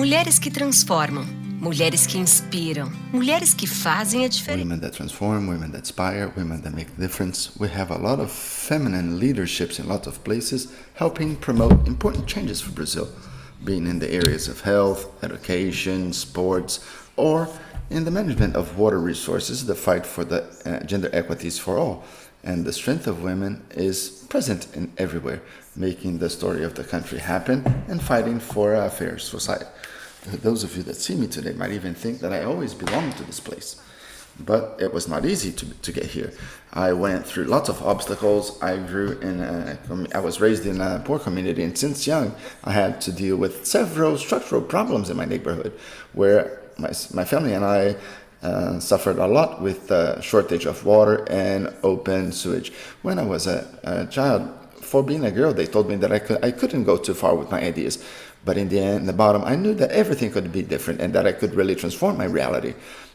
Mulheres que transformam, mulheres que inspiram, mulheres que fazem a diferença. Women that transform, women that inspire, women that make a difference. We have a lot of feminine leaderships in lots of places helping promote important changes for Brazil, being in the areas of health, education, sports, or in the management of water resources, the fight for the gender equities for all. And the strength of women is present in everywhere, making the story of the country happen and fighting for a fair society. Those of you that see me today might even think that I always belonged to this place. But it was not easy to get here. I went through lots of obstacles. I was raised in a poor community, and since young, I had to deal with several structural problems in my neighborhood, where my family and I suffered a lot with the shortage of water and open sewage. When I was a child, for being a girl, they told me that I couldn't go too far with my ideas. But in the end, in the bottom, I knew that everything could be different and that I could really transform my reality.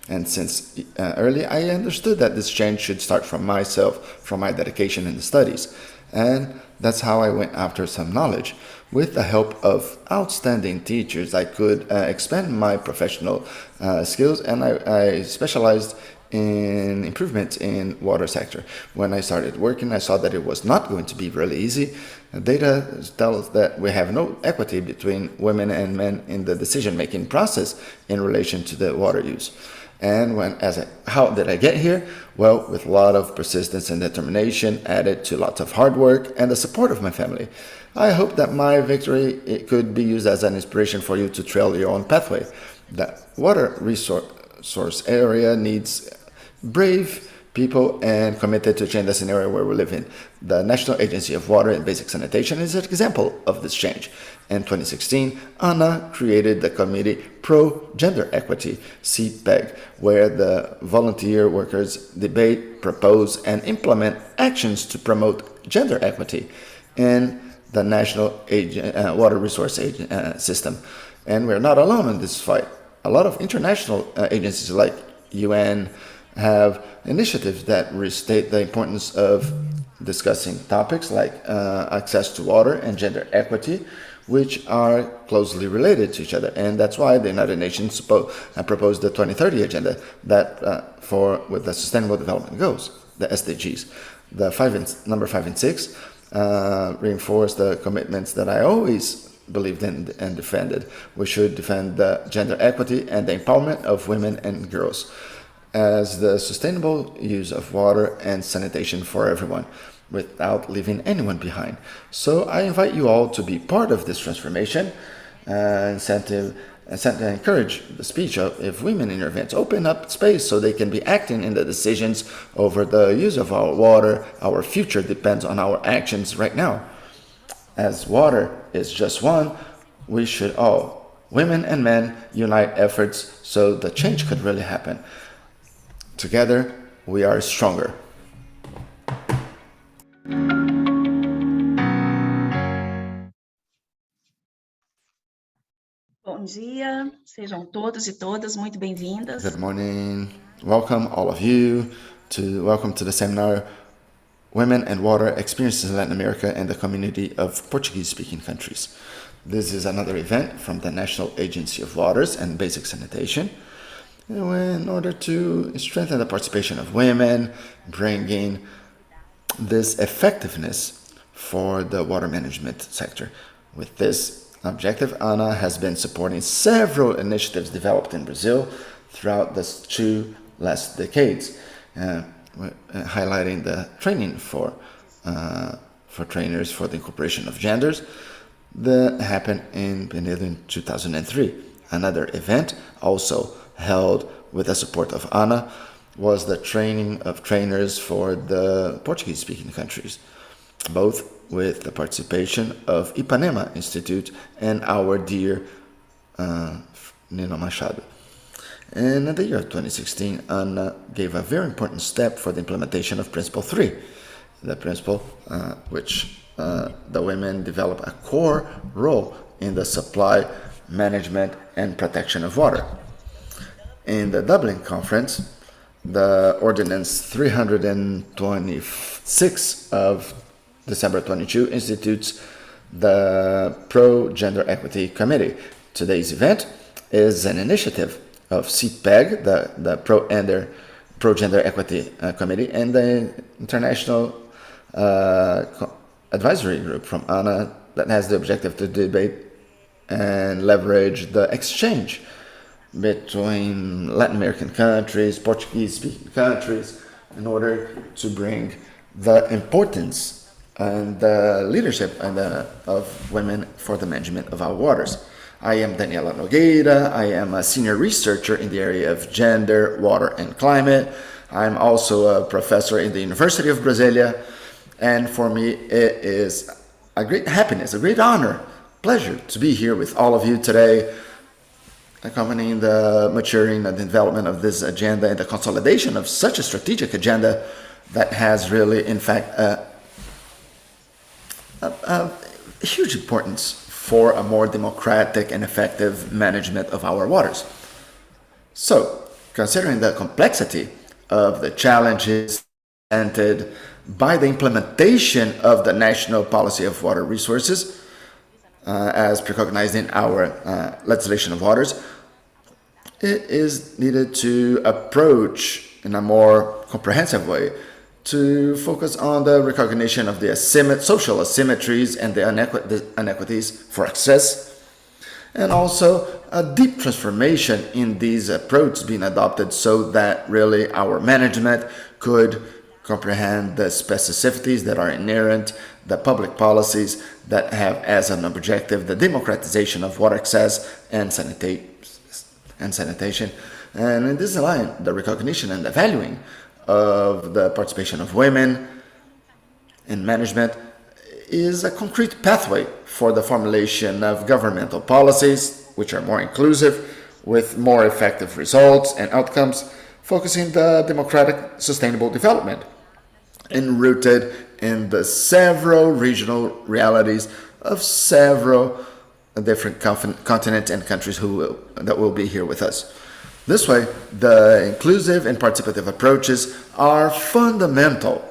And since early, I understood that this change should start from myself, from my dedication in the studies. And that's how I went after some knowledge. With the help of outstanding teachers, I could expand my professional skills, and I specialized in improvements in water sector. When I started working, I saw that it was not going to be really easy. Data tells that we have no equity between women and men in the decision-making process in relation to the water use. And how did I get here? Well, with a lot of persistence and determination, added to lots of hard work and the support of my family. I hope that my victory could be used as an inspiration for you to trail your own pathway. The water resource area needs brave people and committed to change the scenario where we live in. The National Agency of Water and Basic Sanitation is an example of this change. In 2016, Ana created the Committee Pro-Gender Equity, CPEG, where the volunteer workers debate, propose, and implement actions to promote gender equity in the National Water Resource System. And we're not alone in this fight. A lot of international agencies like UN have initiatives that restate the importance of discussing topics like access to water and gender equity, which are closely related to each other. And that's why the United Nations proposed the 2030 agenda with the Sustainable Development Goals, the SDGs. Number 5 and 6 reinforce the commitments that I always believed in and defended. We should defend the gender equity and the empowerment of women and girls as the sustainable use of water and sanitation for everyone, without leaving anyone behind. So I invite you all to be part of this transformation and encourage the speech of women in your events. Open up space so they can be acting in the decisions over the use of our water. Our future depends on our actions right now. As water is just one, we should all, women and men, unite efforts so the change could really happen. Together, we are stronger. Bom dia, sejam todos e todas muito bem-vindas. Good morning. Welcome, all of you, welcome to the seminar, Women and Water Experiences in Latin America and the Community of Portuguese-Speaking Countries. This is another event from the National Agency of Waters and Basic Sanitation, in order to strengthen the participation of women, bringing this effectiveness for the water management sector. With this objective, Ana has been supporting several initiatives developed in Brazil throughout the 2 last decades, highlighting the training for trainers for the incorporation of genders that happened in Penedo in 2003. Another event also held with the support of Ana was the training of trainers for the Portuguese-speaking countries, both with the participation of Ipanema Institute and our dear Nino Machado. In the year 2016, Ana gave a very important step for the implementation of Principle 3, the principle which the women develop a core role in the supply, management, and protection of water. In the Dublin Conference, the Ordinance 326 of December 22 institutes the Pro-Gender Equity Committee. Today's event is an initiative of CPEG, the Pro-Gender Equity Committee, and the International Advisory Group from ANA that has the objective to debate and leverage the exchange between Latin American countries, Portuguese-speaking countries, in order to bring the importance and the leadership of women for the management of our waters. I am Daniela Nogueira. I am a senior researcher in the area of gender, water, and climate. I'm also a professor in the University of Brasilia. And for me, it is a great happiness, a great honor, pleasure to be here with all of you today, accompanying the maturing and development of this agenda and the consolidation of such a strategic agenda that has really, in fact, a huge importance for a more democratic and effective management of our waters. So, considering the complexity of the challenges presented by the implementation of the National Policy of Water Resources, as recognized in our legislation of waters, it is needed to approach in a more comprehensive way to focus on the recognition of the social asymmetries and the inequities for access, and also a deep transformation in these approaches being adopted so that really our management could comprehend the specificities that are inherent, the public policies that have as an objective the democratization of water access and sanitation. And in this line, the recognition and the valuing of the participation of women in management is a concrete pathway for the formulation of governmental policies which are more inclusive, with more effective results and outcomes, focusing the democratic sustainable development and rooted in the several regional realities of several different continents and countries that will be here with us. This way, the inclusive and participative approaches are fundamental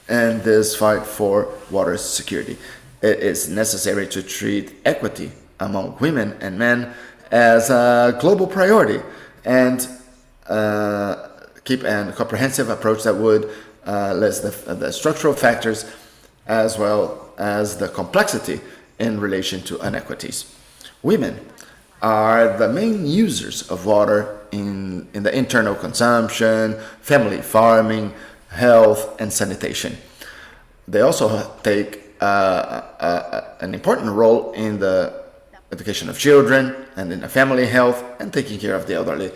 in this fight for water security. It is necessary to treat equity among women and men as a global priority and keep a comprehensive approach that would list the structural factors as well as the complexity in relation to inequities. Women are the main users of water in the internal consumption, family farming, health, and sanitation. They also take an important role in the education of children and in the family health and taking care of the elderly,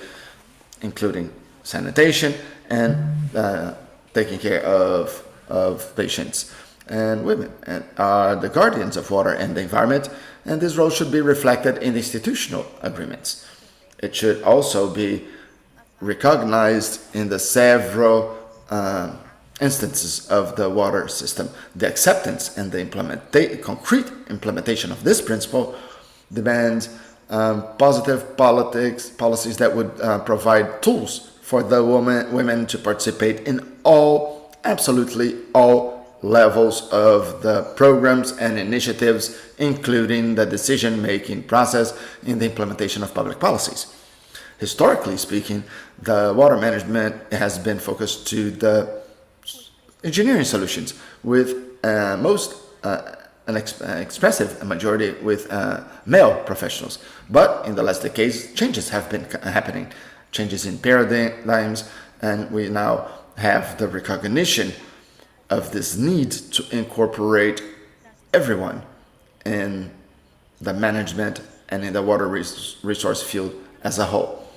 including sanitation and taking care of patients. And women are the guardians of water and the environment, and this role should be reflected in the institutional agreements. It should also be recognized in the several instances of the water system. The acceptance and the concrete implementation of this principle demands positive policies that would provide tools for the women to participate in absolutely all levels of the programs and initiatives, including the decision-making process in the implementation of public policies. Historically speaking, the water management has been focused to the engineering solutions, with an expressive majority with male professionals. But in the last decades, changes have been happening, changes in paradigms, and we now have the recognition of this need to incorporate everyone in the management and in the water resource field as a whole.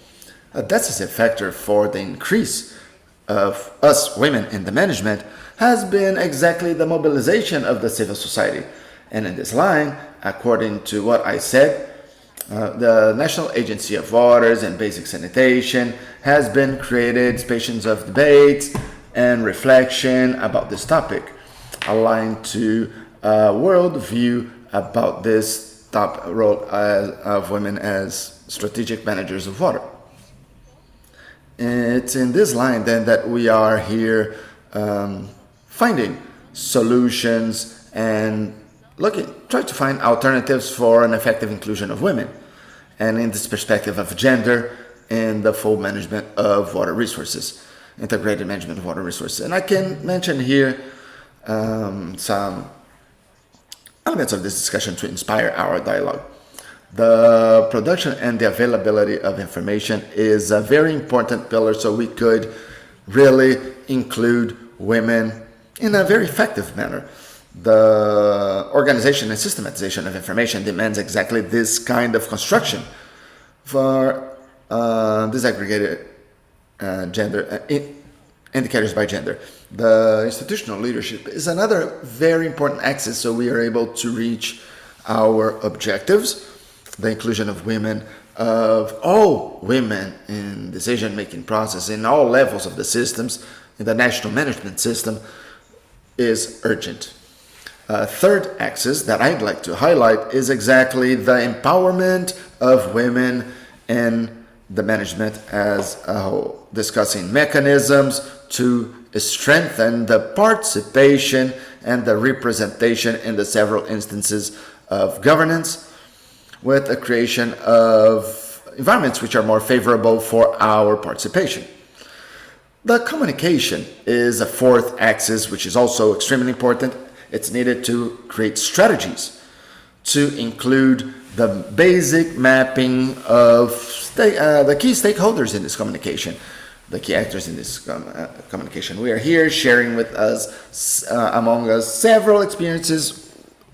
A decisive factor for the increase of us women in the management has been exactly the mobilization of the civil society. And in this line, according to what I said, the National Agency of Waters and Basic Sanitation has been created, spaces of debate and reflection about this topic, aligned to a world view about this top role of women as strategic managers of water. It's in this line then that we are here finding solutions and try to find alternatives for an effective inclusion of women. and in this perspective of gender in the full management of water resources, integrated management of water resources. And I can mention here some elements of this discussion to inspire our dialogue. The production and the availability of information is a very important pillar, so we could really include women in a very effective manner. The organization and systematization of information demands exactly this kind of construction for disaggregated gender indicators by gender. The institutional leadership is another very important axis, so we are able to reach our objectives. The inclusion of women, of all women in decision-making process in all levels of the systems, in the national management system, is urgent. Third axis that I'd like to highlight is exactly the empowerment of women in the management as a whole, discussing mechanisms to strengthen the participation and the representation in the several instances of governance, with the creation of environments which are more favorable for our participation. The communication is a fourth axis, which is also extremely important. It's needed to create strategies to include the basic mapping of the key stakeholders in this communication, the key actors in this communication. We are here sharing with us, among us, several experiences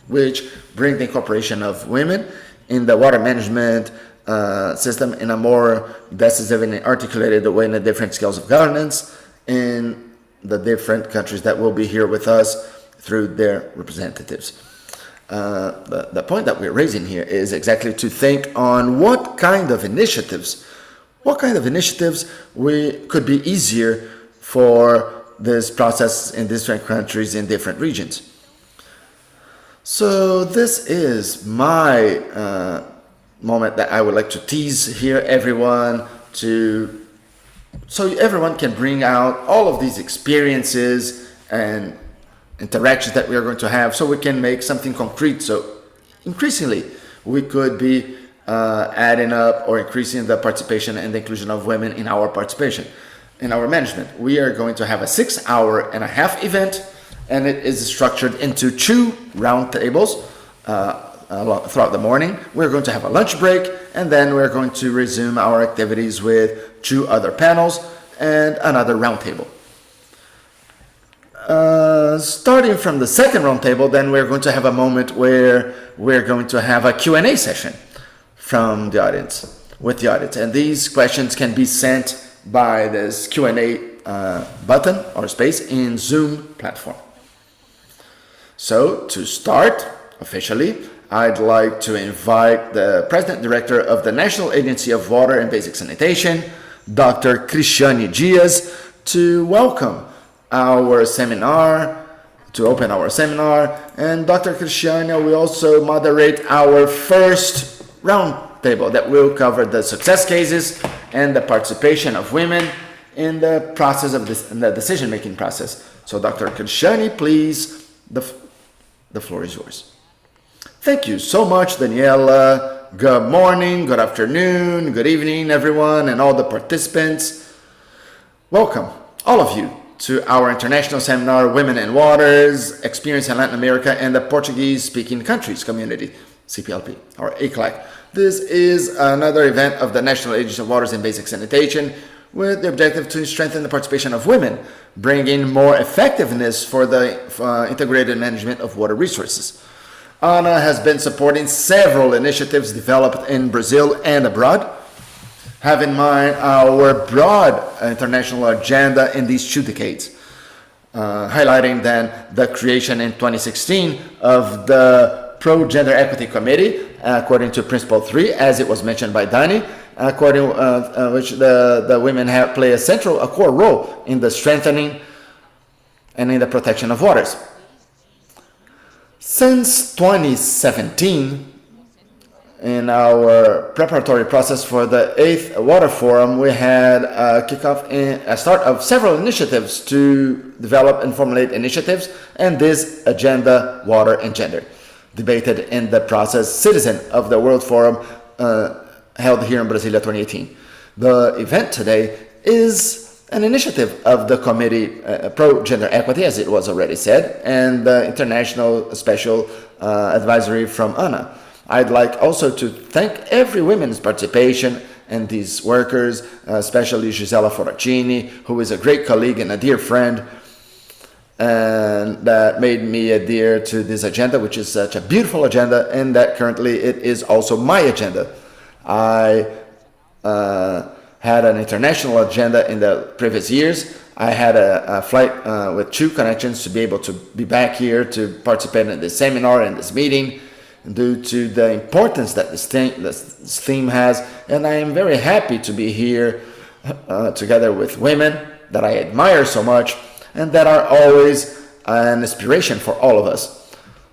which bring the incorporation of women in the water management system in a more decisive and articulated way in the different scales of governance in the different countries that will be here with us through their representatives. The point that we're raising here is exactly to think on what kind of initiatives we could be easier for this process in different countries, in different regions. So this is my moment that I would like to tease here everyone so everyone can bring out all of these experiences and interactions that we are going to have so we can make something concrete. So increasingly we could be adding up or increasing the participation and the inclusion of women in our participation, in our management. We are going to have a 6.5-hour event, and it is structured into 2 round tables throughout the morning. We're going to have a lunch break, and then we're going to resume our activities with 2 other panels and another round table. Starting from the second round table, then we're going to have a moment where we're going to have a Q&A session from the audience, with the audience. And these questions can be sent by this Q&A button or space in Zoom platform. So to start officially, I'd like to invite the President Director of the National Agency of Water and Basic Sanitation, Dr. Cristiane Dias, to welcome our seminar, to open our seminar. And Dr. Cristiane will also moderate our first round table that will cover the success cases and the participation of women in the process of this, in the decision-making process. So Dr. Cristiane, please, the floor is yours. Thank you so much, Daniela. Good morning, good afternoon, good evening, everyone, and all the participants. Welcome, all of you, to our international seminar, Women and Waters, Experience in Latin America and the Portuguese-Speaking Countries Community, CPLP, or ACLAC. This is another event of the National Agency of Waters and Basic Sanitation with the objective to strengthen the participation of women, bringing more effectiveness for the integrated management of water resources. ANA has been supporting several initiatives developed in Brazil and abroad. Have in mind our broad international agenda in these 2 decades, highlighting then the creation in 2016 of the Pro-Gender Equity Committee, according to Principle 3, as it was mentioned by Dani, according which the women play a core role in the strengthening and in the protection of waters. Since 2017, in our preparatory process for the 8th Water Forum, we had a start of several initiatives to develop and formulate initiatives, and this agenda, Water and Gender, debated in the process Citizen of the World Forum held here in Brasilia 2018. The event today is an initiative of the Committee Pro Gender Equity, as it was already said, and the International Special Advisory from ANA. I'd like also to thank every woman's participation and these workers, especially Gisela Foracini, who is a great colleague and a dear friend, and that made me adhere to this agenda, which is such a beautiful agenda, and that currently it is also my agenda. I had an international agenda in the previous years. I had a flight with 2 connections to be able to be back here to participate in this seminar and this meeting due to the importance that this theme has. And I am very happy to be here together with women that I admire so much and that are always an inspiration for all of us.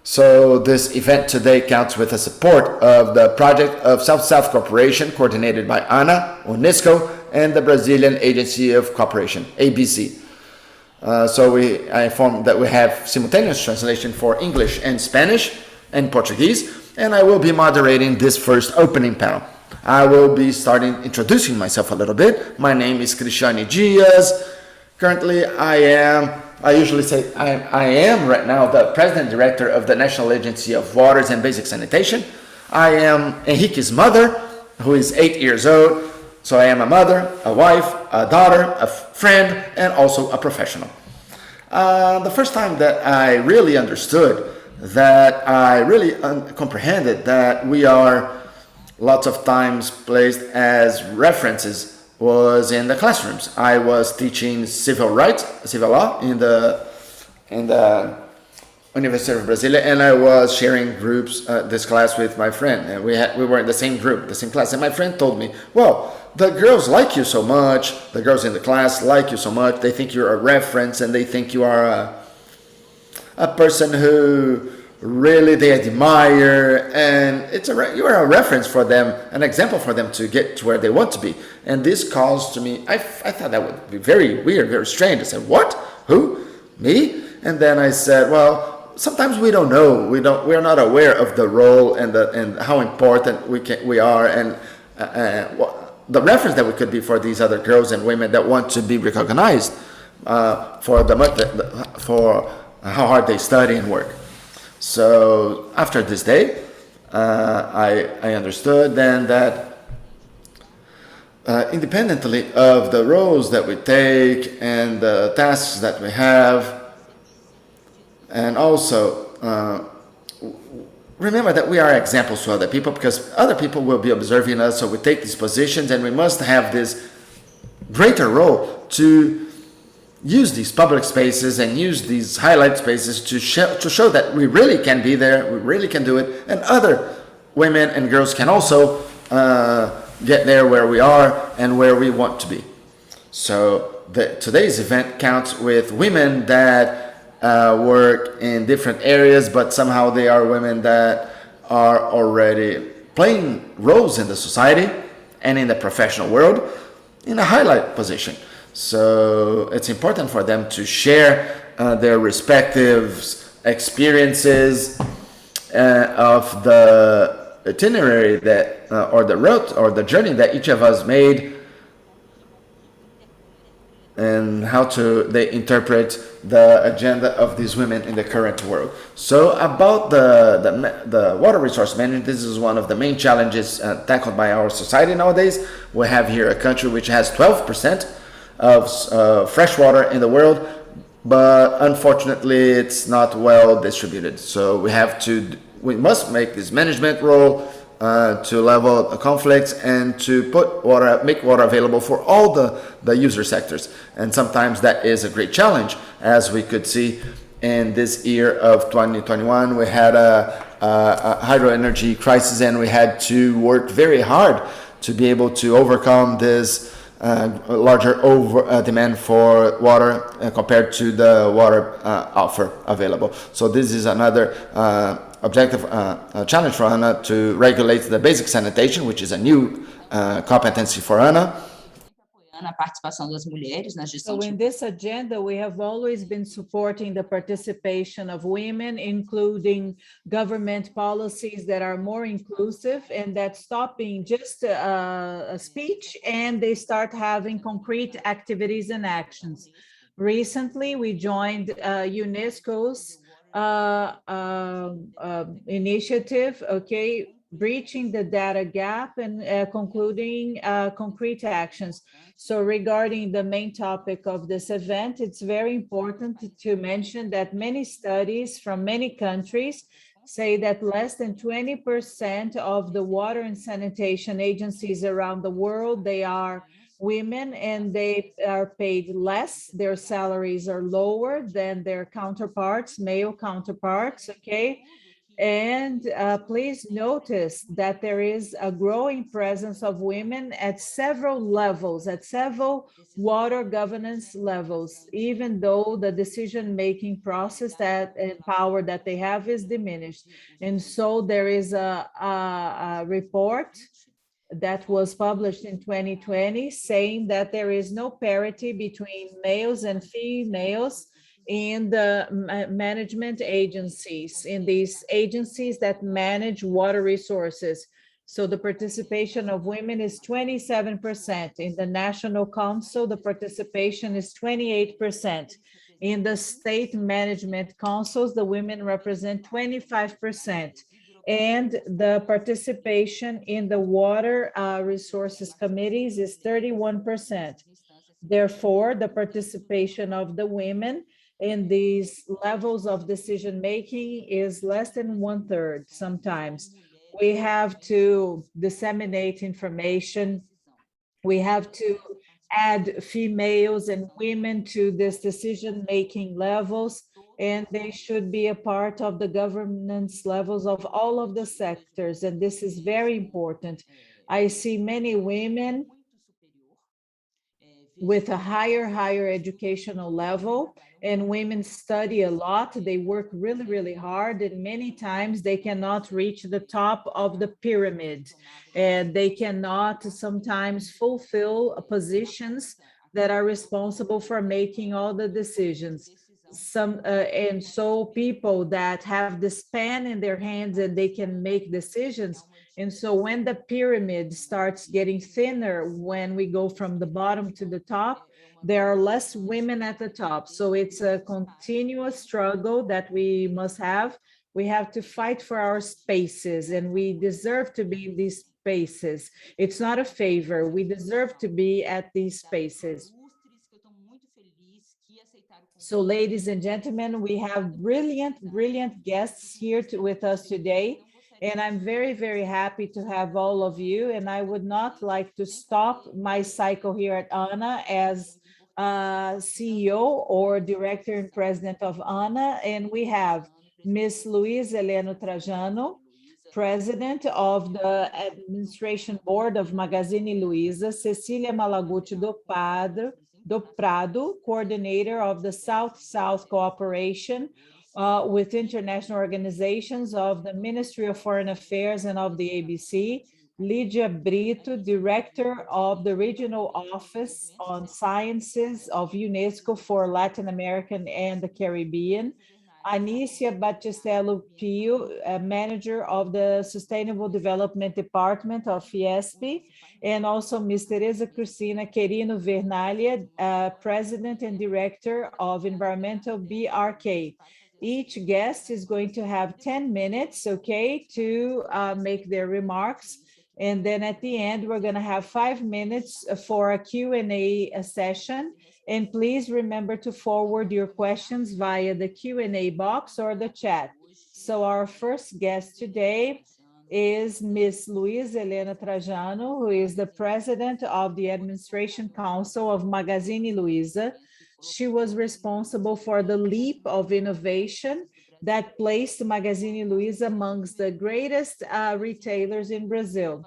So this event today counts with the support of the Project of South-South Cooperation coordinated by ANA, UNESCO, and the Brazilian Agency of Cooperation, ABC. I informed that we have simultaneous translation for English and Spanish and Portuguese, and I will be moderating this first opening panel. I will be starting introducing myself a little bit. My name is Cristiane Dias. Currently, I am right now the President Director of the National Agency of Waters and Basic Sanitation. I am Henrique's mother, who is 8 years old. So I am a mother, a wife, a daughter, a friend, and also a professional. The first time that I really understood, that I really comprehended that we are lots of times placed as references was in the classrooms. I was teaching civil rights, civil law in the University of Brasilia, and I was sharing this class with my friend, and we were in the same group, the same class, and my friend told me, well, the girls like you so much, the girls in the class like you so much, they think you're a reference, and they think you are a person who really they admire, and you are a reference for them, an example for them to get to where they want to be. And this calls to me, I thought that would be very weird, very strange. I said, what? Who? Me? And then I said, well, sometimes we don't know. We are not aware of the role and how important we are, and the reference that we could be for these other girls and women that want to be recognized for how hard they study and work. So after this day, I understood then that independently of the roles that we take and the tasks that we have, and also remember that we are examples to other people, because other people will be observing us, so we take these positions, and we must have this greater role to use these public spaces and use these highlight spaces to show that we really can be there, we really can do it, and other women and girls can also get there where we are and where we want to be. So today's event counts with women that work in different areas, but somehow they are women that are already playing roles in the society and in the professional world in a highlight position. So it's important for them to share their respective experiences of the itinerary that, or the route or the journey that each of us made, and how they interpret the agenda of these women in the current world. So about the water resource management, this is one of the main challenges tackled by our society nowadays. We have here a country which has 12% of fresh water in the world, but unfortunately it's not well distributed. So we must make this management role to level conflicts and to make water available for all the user sectors. And sometimes that is a great challenge, as we could see in this year of 2021. We had a hydro energy crisis, and we had to work very hard to be able to overcome this larger demand for water compared to the water offer available. So this is another objective challenge for ANA, to regulate the basic sanitation, which is a new competency for ANA. a participação das mulheres na gestão So de in this agenda, we have always been supporting the participation of women, including government policies that are more inclusive and that stop being just a speech and they start having concrete activities and actions. Recently, we joined UNESCO's initiative, okay, breaching the data gap and concluding concrete actions. So regarding the main topic of this event, it's very important to mention that many studies from many countries say that less than 20% of the water and sanitation agencies around the world, they are women and they are paid less. Their salaries are lower than their counterparts, male counterparts, okay? And please notice that there is a growing presence of women at several levels, at several water governance levels, even though the decision-making process that and power that they have is diminished. And so there is a report that was published in 2020 saying that there is no parity between males and females in the management agencies, in these agencies that manage water resources. So the participation of women is 27%. In the National Council, the participation is 28%. In the state management councils, the women represent 25%. And the participation in the water resources committees is 31%. Therefore, the participation of the women in these levels of decision-making is less than 1/3 sometimes. We have to disseminate information. We have to add females and women to this decision-making levels, and they should be a part of the governance levels of all of the sectors, and this is very important. I see many women with a higher educational level, and women study a lot. They work really hard, and many times they cannot reach the top of the pyramid, and they cannot sometimes fulfill positions that are responsible for making all the decisions. And so people that have the span in their hands and they can make decisions. And so when the pyramid starts getting thinner, when we go from the bottom to the top, there are less women at the top. So it's a continuous struggle that we must have. We have to fight for our spaces, and we deserve to be in these spaces. It's not a favor. We deserve to be at these spaces. So ladies and gentlemen, we have brilliant guests here with us today. And I'm very happy to have all of you. And I would not like to stop my cycle here at ANA as CEO or director and president of ANA. And we have Ms. Luiz Heleno Trajano, president of the administration board of Magazine Luiza, Cecilia Malaguchi do Prado, coordinator of the South-South cooperation with international organizations of the Ministry of Foreign Affairs and of the ABC, Lídia Brito, director of the Regional Office on Sciences of UNESCO for Latin American and the Caribbean, Anícia Batistello Pio, manager of the Sustainable Development Department of Fiesp, and also Ms. Teresa Cristina Querino Vernaglia, president and director of Environmental BRK. Each guest is going to have 10 minutes, okay, to make their remarks. And then at the end, we're going to have 5 minutes for a Q&A session. And please remember to forward your questions via the Q&A box or the chat. So our first guest today is Ms. Luiz Helena Trajano, who is the president of the Administration Council of Magazine Luiza. She was responsible for the leap of innovation that placed Magazine Luiza amongst the greatest retailers in Brazil.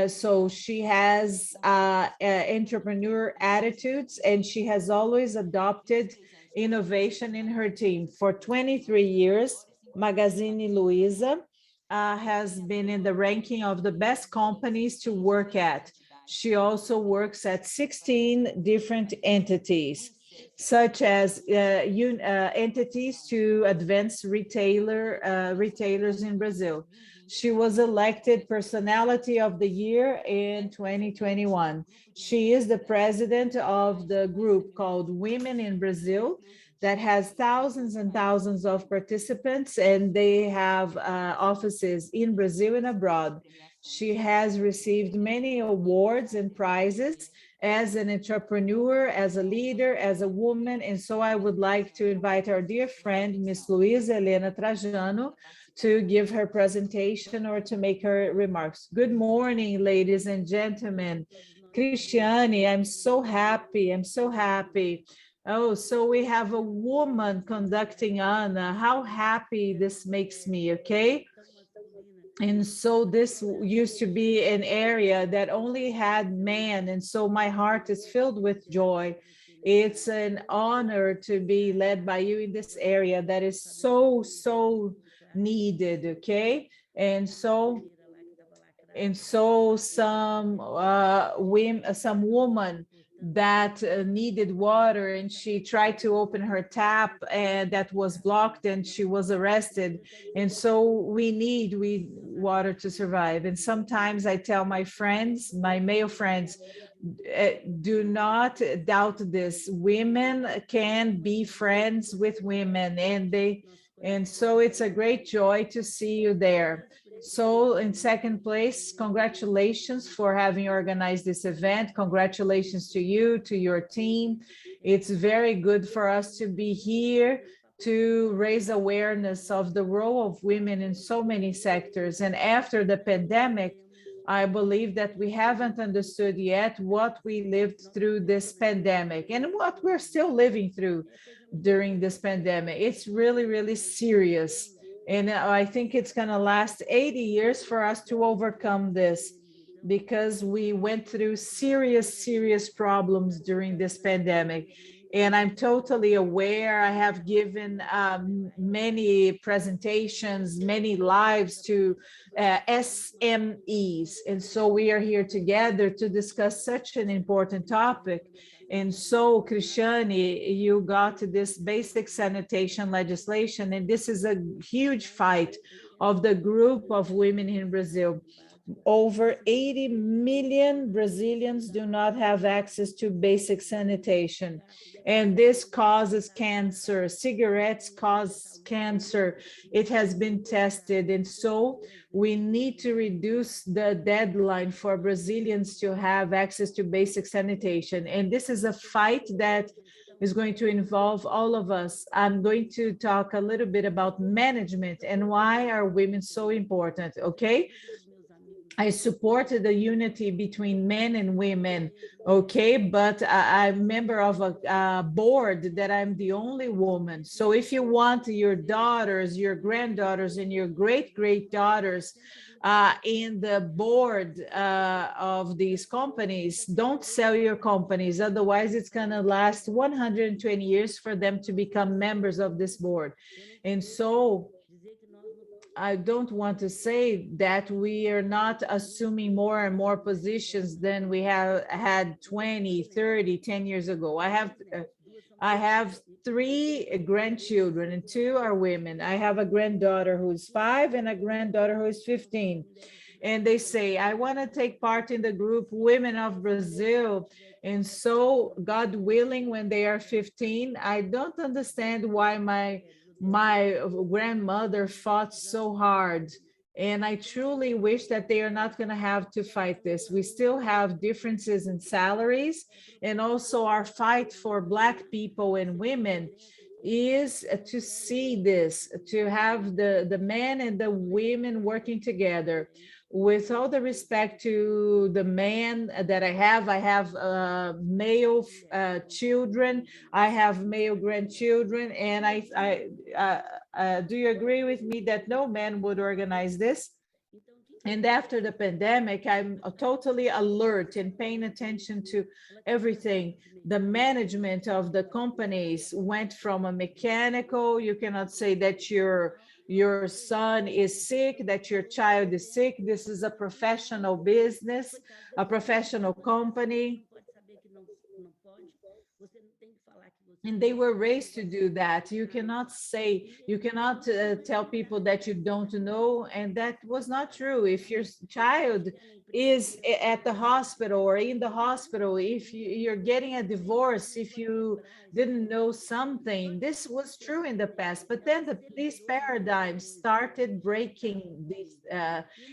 So she has entrepreneur attitudes, and she has always adopted innovation in her team. For 23 years, Magazine Luiza has been in the ranking of the best companies to work at. She also works at 16 different entities, such as entities to advance retailers in Brazil. She was elected Personality of the Year in 2021. She is the president of the group called Women in Brazil that has thousands and thousands of participants, and they have offices in Brazil and abroad. She has received many awards and prizes as an entrepreneur, as a leader, as a woman. And so I would like to invite our dear friend, Miss Luisa Helena Trajano, to give her presentation or to make her remarks. Good morning, ladies and gentlemen. Cristiane, I'm so happy. I'm so happy. Oh, so we have a woman conducting Ana. How happy this makes me, okay? And so this used to be an area that only had men. And so my heart is filled with joy. It's an honor to be led by you in this area that is so, so needed, okay? And so some woman that needed water, and she tried to open her tap and that was blocked, and she was arrested. And so we need water to survive. And sometimes I tell my friends, my male friends, do not doubt this. Women can be friends with women, and so it's a great joy to see you there. So in second place, congratulations for having organized this event. Congratulations to you, to your team. It's very good for us to be here to raise awareness of the role of women in so many sectors. And after the pandemic, I believe that we haven't understood yet what we lived through this pandemic and what we're still living through during this pandemic. It's really, really serious. And I think it's going to last 80 years for us to overcome this, because we went through serious, serious problems during this pandemic. And I'm totally aware. I have given many presentations, many lives to SMEs. And so we are here together to discuss such an important topic. And so, Cristiane, you got this basic sanitation legislation, and this is a huge fight of the group of women in Brazil. Over 80 million Brazilians do not have access to basic sanitation, and this causes cancer. Cigarettes cause cancer. It has been tested, and so we need to reduce the deadline for Brazilians to have access to basic sanitation. And this is a fight that is going to involve all of us. I'm going to talk a little bit about management and why are women so important, okay? I supported the unity between men and women, okay? But I'm a member of a board that I'm the only woman. So if you want your daughters, your granddaughters, and your great-great-daughters in the board of these companies, don't sell your companies. Otherwise, it's going to last 120 years for them to become members of this board. And so I don't want to say that we are not assuming more and more positions than we have had 20, 30, 10 years ago. I have 3 grandchildren and 2 are women. I have a granddaughter who's 5 and a granddaughter who is 15. And they say, I want to take part in the group Women of Brazil. And so, God willing, when they are 15, I don't understand why my grandmother fought so hard. And I truly wish that they are not going to have to fight this. We still have differences in salaries, and also our fight for Black people and women is to see this, to have the men and the women working together. With all the respect to the man that I have male children, I have male grandchildren, and do you agree with me that no man would organize this? And after the pandemic, I'm totally alert and paying attention to everything. The management of the companies went from a mechanical, you cannot say that your son is sick, that your child is sick. This is a professional business, a professional company. And they were raised to do that. You cannot say, you cannot tell people that you don't know, and that was not true. If your child is at the hospital or in the hospital, if you're getting a divorce, if you didn't know something, this was true in the past. But then these paradigms started breaking these,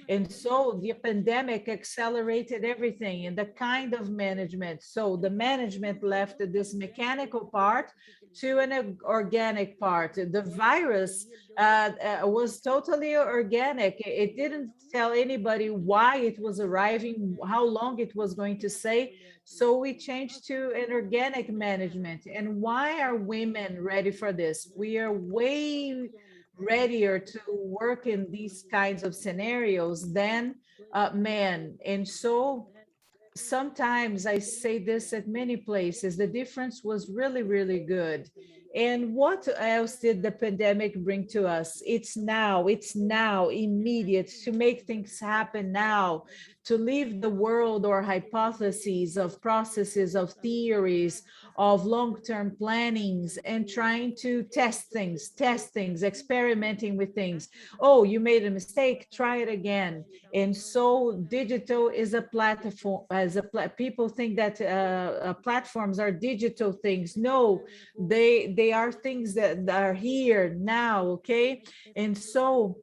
and so the pandemic accelerated everything and the kind of management. So the management left this mechanical part to an organic part. The virus was totally organic. It didn't tell anybody why it was arriving, how long it was going to stay. So we changed to an organic management. And why are women ready for this? We are way readier to work in these kinds of scenarios than men. And so sometimes I say this at many places, the difference was really, really good. And what else did the pandemic bring to us? It's now, immediate, to make things happen now, to leave the world or hypotheses of processes, of theories, of long-term plannings, and trying to test things, experimenting with things. Oh, you made a mistake, try it again. And so digital is a platform, people think that platforms are digital things. No, they are things that are here now, okay? And so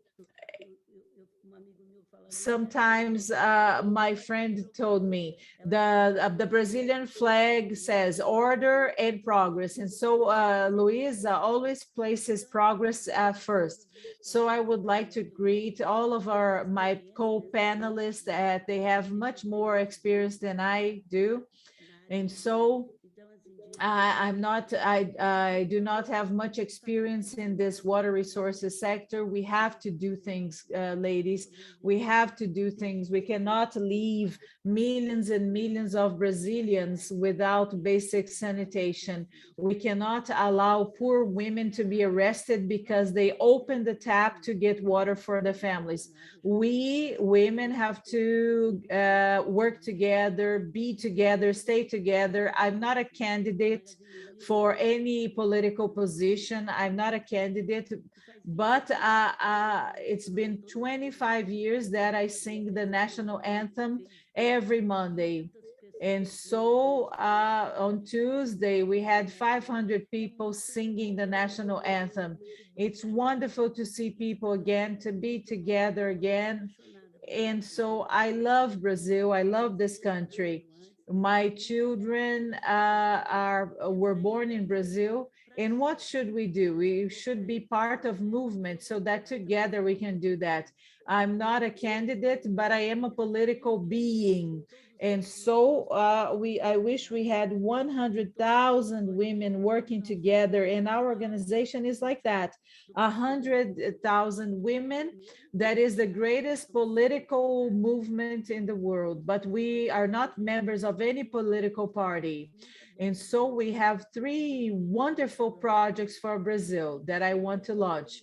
sometimes my friend told me the Brazilian flag says order and progress, and so Luisa always places progress first. So I would like to greet all of my co-panelists that they have much more experience than I do, and so I do not have much experience in this water resources sector. We have to do things, ladies. We have to do things. We cannot leave millions and millions of Brazilians without basic sanitation. We cannot allow poor women to be arrested because they opened the tap to get water for the families. We women have to work together, be together, stay together. I'm not a candidate for any political position. I'm not a candidate, but it's been 25 years that I sing the national anthem every Monday. And so on Tuesday, we had 500 people singing the national anthem. It's wonderful to see people again, to be together again. And so I love Brazil. I love this country. My children were born in Brazil. And what should we do? We should be part of movement so that together we can do that. I'm not a candidate, but I am a political being. And so I wish we had 100,000 women working together, and our organization is like that. 100,000 women, that is the greatest political movement in the world, but we are not members of any political party. And so we have 3 wonderful projects for Brazil that I want to launch.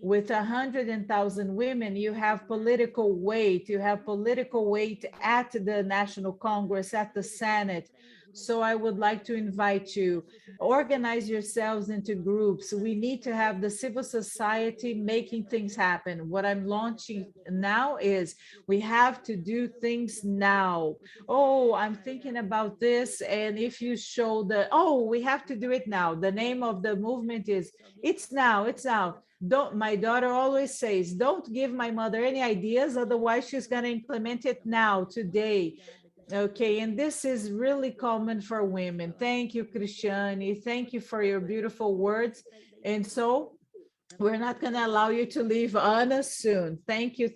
With 100,000 women, you have political weight. You have political weight at the National Congress, at the Senate. So I would like to invite you, organize yourselves into groups. We need to have the civil society making things happen. What I'm launching now is we have to do things now. Oh, I'm thinking about this. And if you show we have to do it now. The name of the movement is It's Now, It's Now. My daughter always says, don't give my mother any ideas, otherwise she's going to implement it now, today. Okay, and this is really common for women. Thank you, Cristiane. Thank you for your beautiful words. And so we're not going to allow you to leave Ana soon. Thank you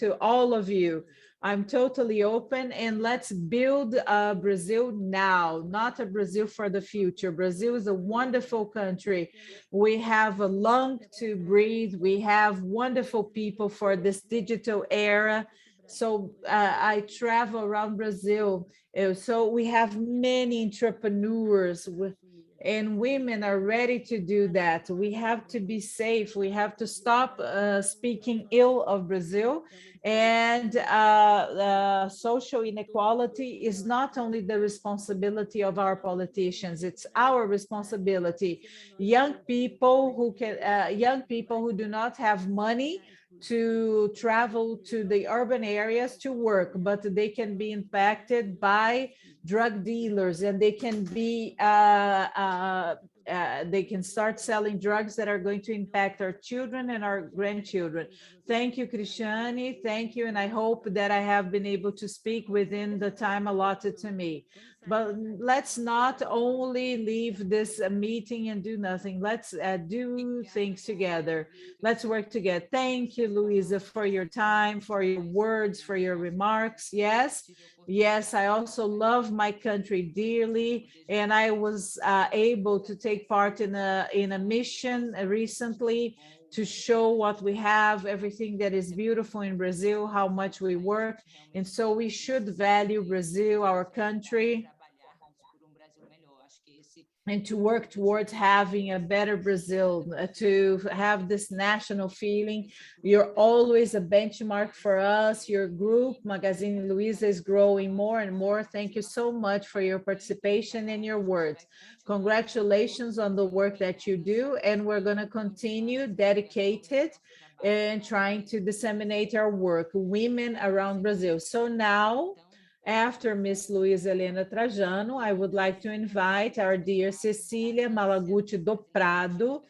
to all of you I'm totally open, and let's build Brazil now, not a Brazil for the future. Brazil is a wonderful country. We have a lung to breathe. We have wonderful people for this digital era. So I travel around Brazil. So we have many entrepreneurs and women are ready to do that. We have to be safe. We have to stop speaking ill of Brazil. And social inequality is not only the responsibility of our politicians, it's our responsibility. Young people who do not have money to travel to the urban areas to work, but they can be impacted by drug dealers, and they can start selling drugs that are going to impact our children and our grandchildren. Thank you, Cristiane. Thank you. And I hope that I have been able to speak within the time allotted to me. But let's not only leave this meeting and do nothing. Let's do things together. Let's work together. Thank you, Luisa, for your time, for your words, for your remarks. Yes. Yes, I also love my country dearly, and I was able to take part in a mission recently to show what we have, everything that is beautiful in Brazil, how much we work, and so we should value Brazil, our country, and to work towards having a better Brazil, to have this national feeling. You're always a benchmark for us. Your group, Magazine Luiza, is growing more and more. Thank you so much for your participation and your words. Congratulations on the work that you do, and we're going to continue dedicated and trying to disseminate our work, women around Brazil. So now, after Ms. Luisa Helena Trajano, I would like to invite our dear Cecilia Malaguchi do Prado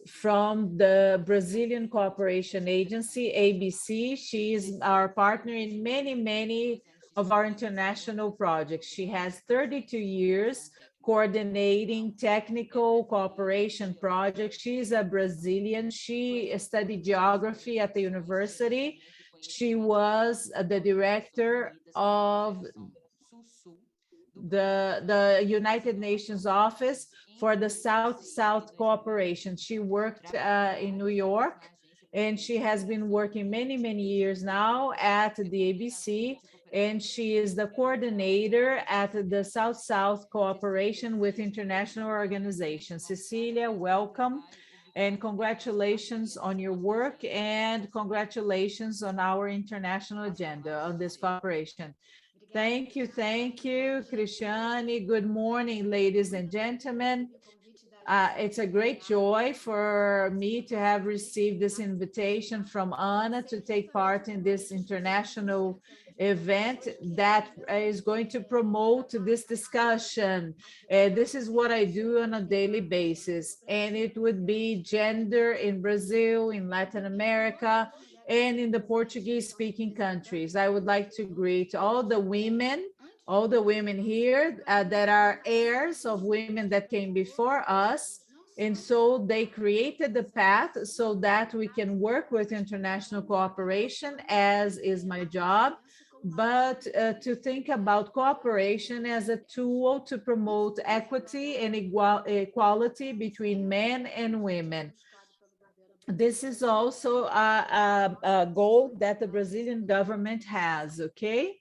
from the Brazilian Cooperation Agency, ABC. She is our partner in many of our international projects. She has 32 years coordinating technical cooperation projects. She is a Brazilian. She studied geography at the university. She was the director of the United Nations Office for the South-South Cooperation. She worked in New York, and she has been working many years now at the ABC, and she is the coordinator at the South-South Cooperation with international organizations. Cecilia, welcome. And congratulations on your work, and congratulations on our international agenda on this cooperation. Thank you, Cristiane. Good morning, ladies and gentlemen. It's a great joy for me to have received this invitation from Anna to take part in this international event that is going to promote this discussion. This is what I do on a daily basis, and it would be gender in Brazil, in Latin America, and in the Portuguese-speaking countries. I would like to greet all the women here that are heirs of women that came before us. And so they created the path so that we can work with international cooperation, as is my job, but to think about cooperation as a tool to promote equity and equality between men and women. This is also a goal that the Brazilian government has, okay?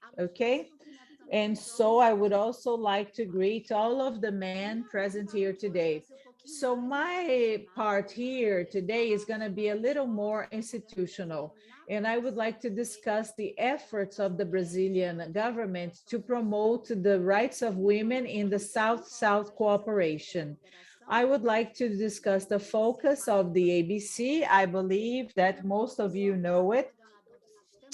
And so I would also like to greet all of the men present here today. So my part here today is going to be a little more institutional, and I would like to discuss the efforts of the Brazilian government to promote the rights of women in the South-South cooperation. I would like to discuss the focus of the ABC. I believe that most of you know it.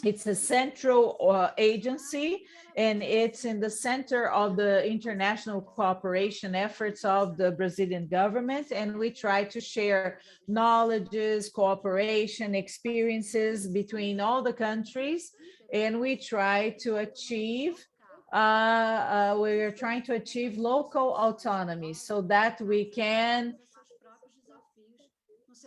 It's a central agency, and it's in the center of the international cooperation efforts of the Brazilian government. And we try to share knowledges, cooperation, experiences between all the countries. And we try to achieve we're trying to achieve local autonomy so that we can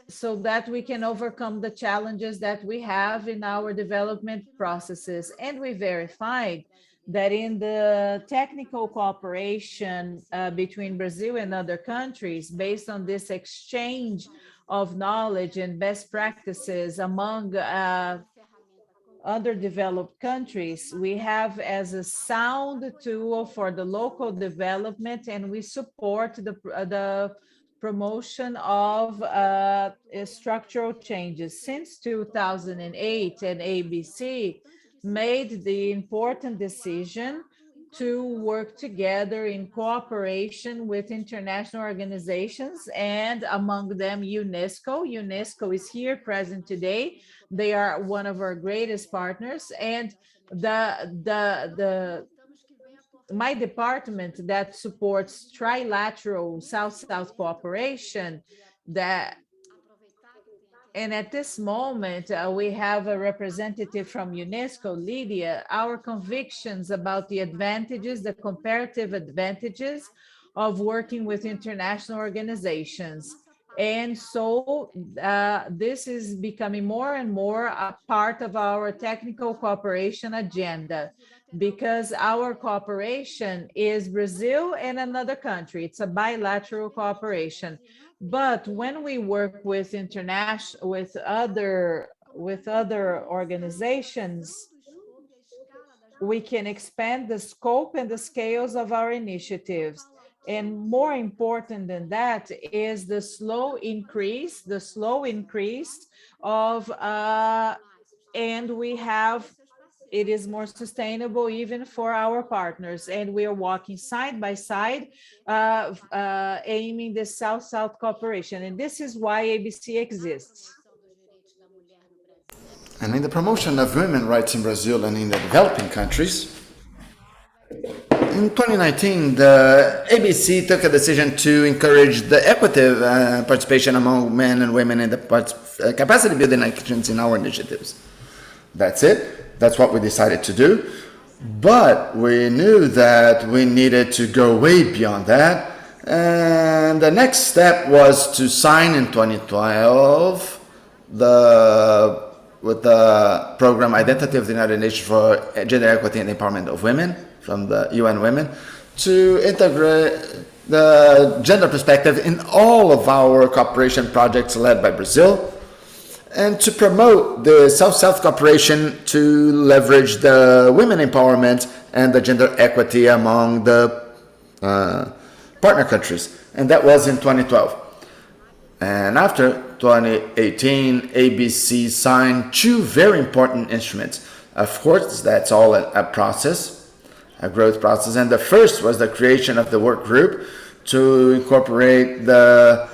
so that we can overcome the challenges that we have in our development processes. And we verified that in the technical cooperation between Brazil and other countries, based on this exchange of knowledge and best practices among underdeveloped countries, we have as a sound tool for the local development, and we support the promotion of structural changes. Since 2008, and ABC made the important decision to work together in cooperation with international organizations, and among them UNESCO. UNESCO is here present today. They are one of our greatest partners, and my department that supports trilateral South-South cooperation, and at this moment, we have a representative from UNESCO, Lydia. Our convictions about the advantages, the comparative advantages of working with international organizations. And so this is becoming more and more a part of our technical cooperation agenda, because our cooperation is Brazil and another country. It's a bilateral cooperation. But when we work with other organizations, we can expand the scope and the scales of our initiatives. And more important than that is the slow increase of, and we have, it is more sustainable even for our partners. And we are walking side by side, aiming the South-South cooperation. And this is why ABC exists. And in the promotion of women's rights in Brazil and in the developing countries, in 2019, the ABC took a decision to encourage the equitable participation among men and women in the capacity building actions in our initiatives. That's it. That's what we decided to do. But we knew that we needed to go way beyond that. And the next step was to sign in 2012 with the program Identity of the United Nations for Gender Equity and Empowerment of Women from the UN Women, to integrate the gender perspective in all of our cooperation projects led by Brazil, and to promote the South-South cooperation to leverage the women empowerment and the gender equity among the partner countries. And that was in 2012. And after 2018, ABC signed two very important instruments. Of course, that's all a process, a growth process. And the first was the creation of the work group to incorporate the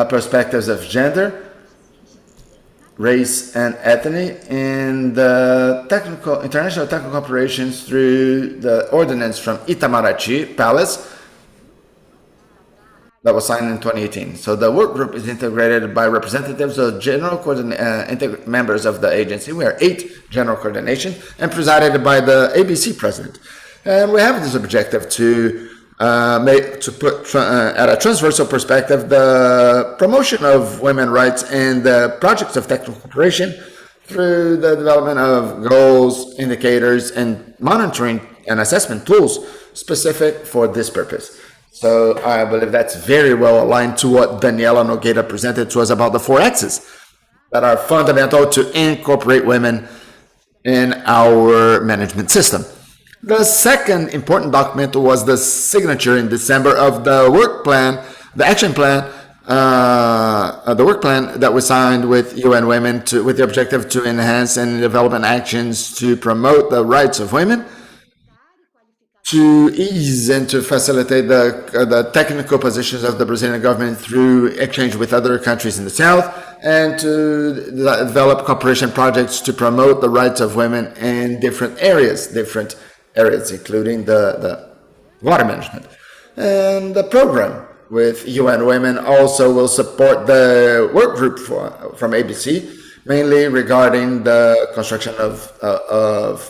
perspectives of gender, race, and ethnicity in the international technical operations through the ordinance from Itamaraty Palace that was signed in 2018. So the work group is integrated by representatives of general members of the agency. We are 8 general coordination and presided by the ABC president. And we have this objective to put at a transversal perspective the promotion of women's rights and the projects of technical cooperation through the development of goals, indicators, and monitoring and assessment tools specific for this purpose. So I believe that's very well aligned to what Daniela Nogueira presented to us about the 4 axes that are fundamental to incorporate women in our management system. The second important document was the signature in December of the work plan, the action plan, the work plan that was signed with UN Women with the objective to enhance and development actions to promote the rights of women, to ease and to facilitate the technical positions of the Brazilian government through exchange with other countries in the South, and to develop cooperation projects to promote the rights of women in different areas, including the water management. And the program with UN Women also will support the work group from ABC, mainly regarding the construction of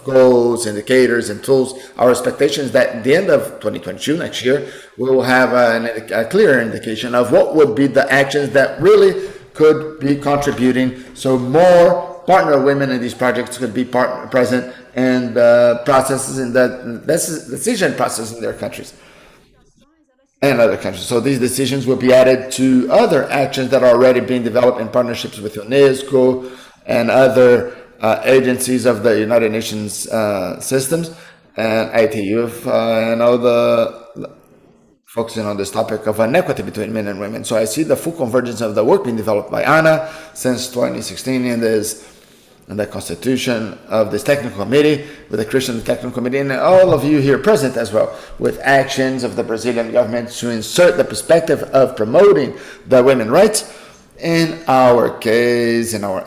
goals, indicators, and tools. Our expectation is that at the end of 2022, next year, we will have a clear indication of what would be the actions that really could be contributing, so more partner women in these projects could be present in the processes, in the decision process in their countries and other countries. So these decisions will be added to other actions that are already being developed in partnerships with UNESCO and other agencies of the United Nations systems and ITU, and all the focusing on this topic of inequity between men and women. So I see the full convergence of the work being developed by ANA since 2016 in the constitution of this technical committee, with the Christian technical committee, and all of you here present as well, with actions of the Brazilian government to insert the perspective of promoting the women's rights in our case, in our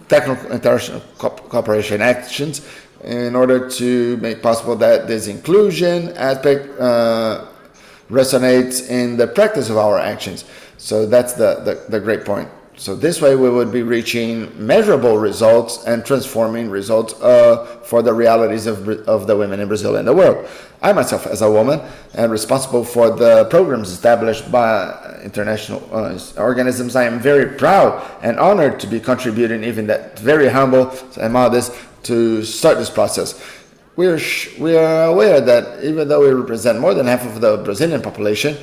technical international cooperation actions, in order to make possible that this inclusion aspect resonates in the practice of our actions. So that's the great point. So this way we would be reaching measurable results and transforming results for the realities of the women in Brazil and the world. I myself, as a woman, am responsible for the programs established by international organisms. I am very proud and honored to be contributing, even that very humble and modest, to start this process. We are aware that even though we represent more than half of the Brazilian population,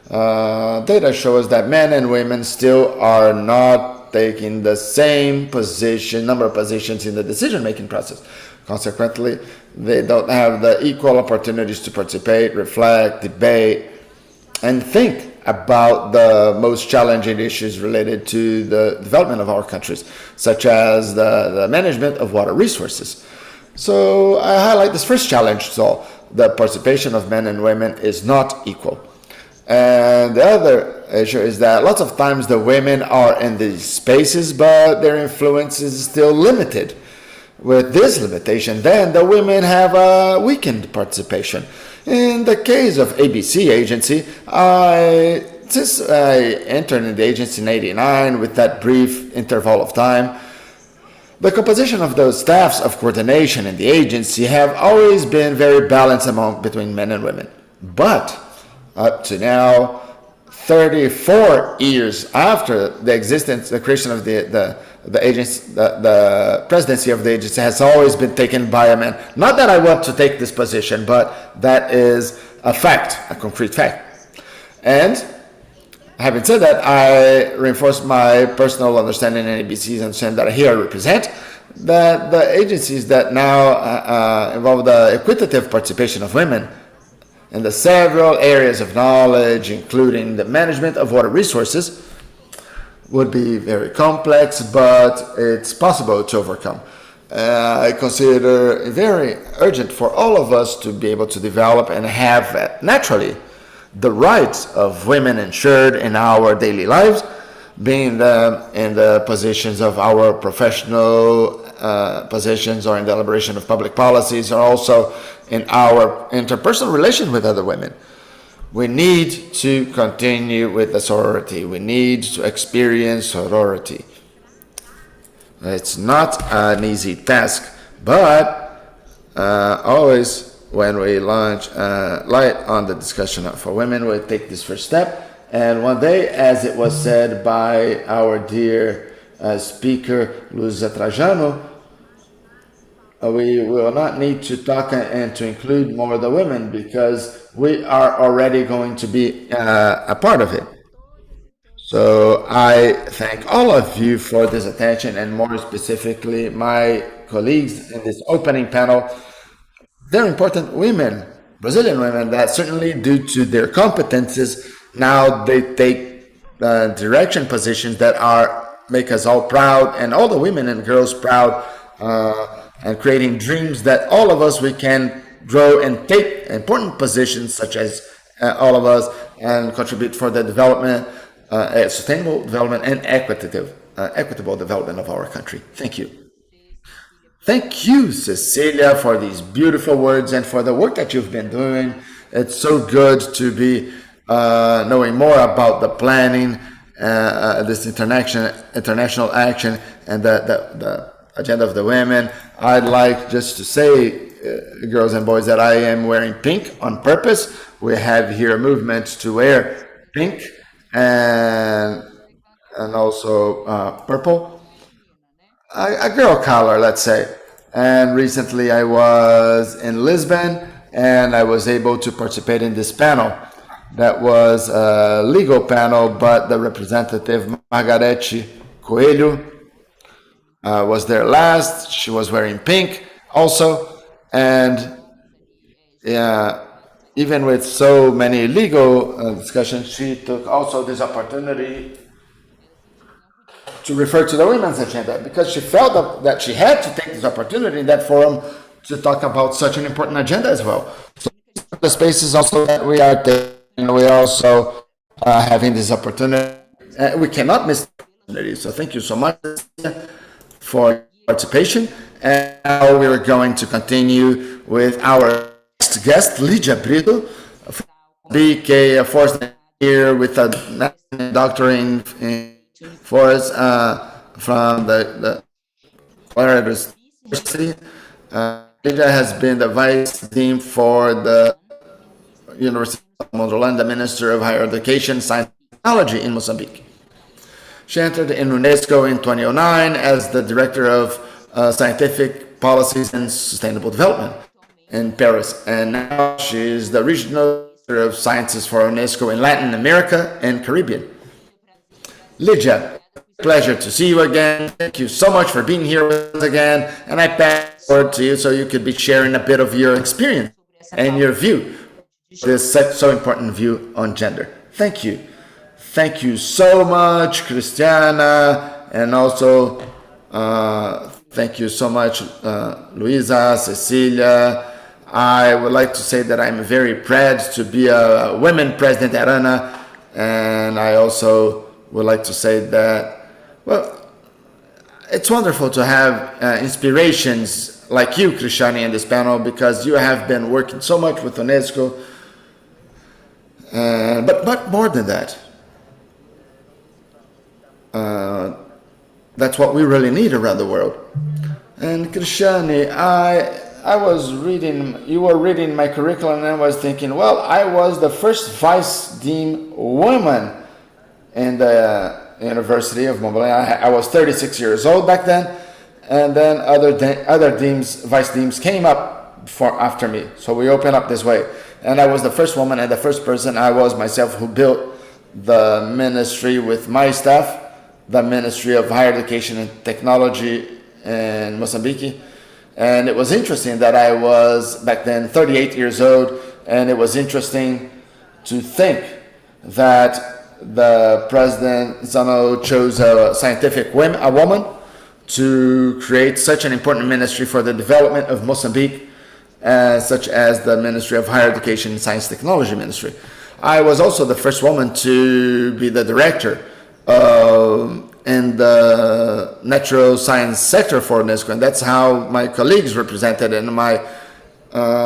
data shows that men and women still are not taking the same number of positions in the decision-making process. Consequently, they don't have the equal opportunities to participate, reflect, debate, and think about the most challenging issues related to the development of our countries, such as the management of water resources. So I highlight this first challenge. So the participation of men and women is not equal. And the other issue is that lots of times the women are in these spaces, but their influence is still limited. With this limitation, then the women have a weakened participation. In the case of ABC agency, since I entered in the agency in '89 with that brief interval of time, the composition of those staffs of coordination in the agency have always been very balanced between men and women. But up to now, 34 years after the creation of the agency, the presidency of the agency has always been taken by a man. Not that I want to take this position, but that is a fact, a concrete fact. And having said that, I reinforce my personal understanding in ABC's understanding that here I represent, that the agencies that now involve the equitative participation of women in the several areas of knowledge, including the management of water resources, would be very complex, but it's possible to overcome. I consider it very urgent for all of us to be able to develop and have naturally the rights of women ensured in our daily lives, being in the positions of our professional positions, or in the elaboration of public policies, or also in our interpersonal relation with other women. We need to continue with the sorority. We need to experience sorority. It's not an easy task, but always when we launch light on the discussion for women, we take this first step. And one day, as it was said by our dear speaker, Luisa Trajano, we will not need to talk and to include more of the women, because we are already going to be a part of it. So I thank all of you for this attention, and more specifically my colleagues in this opening panel. They're important women, Brazilian women, that certainly due to their competences, now they take direction positions that make us all proud, and all the women and girls proud, and creating dreams that all of us, we can grow and take important positions, such as all of us, and contribute for the development, sustainable development, and equitable development of our country. Thank you. Thank you, Cecilia, for these beautiful words and for the work that you've been doing. It's so good to be knowing more about the planning, this international action, and the agenda of the women. I'd like just to say, girls and boys, that I am wearing pink on purpose. We have here a movement to wear pink, and and also purple. A girl color, let's say. And recently I was in Lisbon and I was able to participate in this panel. That was a legal panel, but the representative Margarete Coelho was there last. She was wearing pink also. And even with so many legal discussions, she took also this opportunity to refer to the women's agenda because she felt that she had to take this opportunity in that forum to talk about such an important agenda as well. So the spaces also that we are taking, we are also having this opportunity. We cannot miss the opportunity. So thank you so much for your participation. And now we're going to continue with our next guest, Lídia Brito, BK, a force here with a doctorate in force from the University. Lídia has been the vice dean for the University of Mondolane, the Minister of Higher Education, Science and Technology in Mozambique. She entered in UNESCO in 2009 as the Director of Scientific Policies and Sustainable Development in Paris. And now she is the Regional Director of Sciences for UNESCO in Latin America and Caribbean. Lídia, pleasure to see you again. Thank you so much for being here with us again. And I pass the word to you so you could be sharing a bit of your experience and your view, this so important view on gender. Thank you. Thank you so much, Cristiana, and also thank you so much, Luisa, Cecilia. I would like to say that I'm very proud to be a women president at ANA, and I also would like to say that, well, it's wonderful to have inspirations like you, Cristiane, in this panel, because you have been working so much with UNESCO, but more than that, that's what we really need around the world. And Cristiane, I was reading, you were reading my curriculum, and I was thinking, well, I was the first vice dean woman in the University of Montpellier. I was 36 years old back then, and then other deans, vice deans came up after me. So we opened up this way, and I was the first woman and the first person. I was myself who built the ministry with my staff, the Ministry of Higher Education and Technology in Mozambique. And it was interesting that I was back then 38 years old, and it was interesting to think that the President Zano chose a woman to create such an important ministry for the development of Mozambique, such as the Ministry of Higher Education and Science Technology Ministry. I was also the first woman to be the director in the natural science sector for UNESCO, and that's how my colleagues represented in my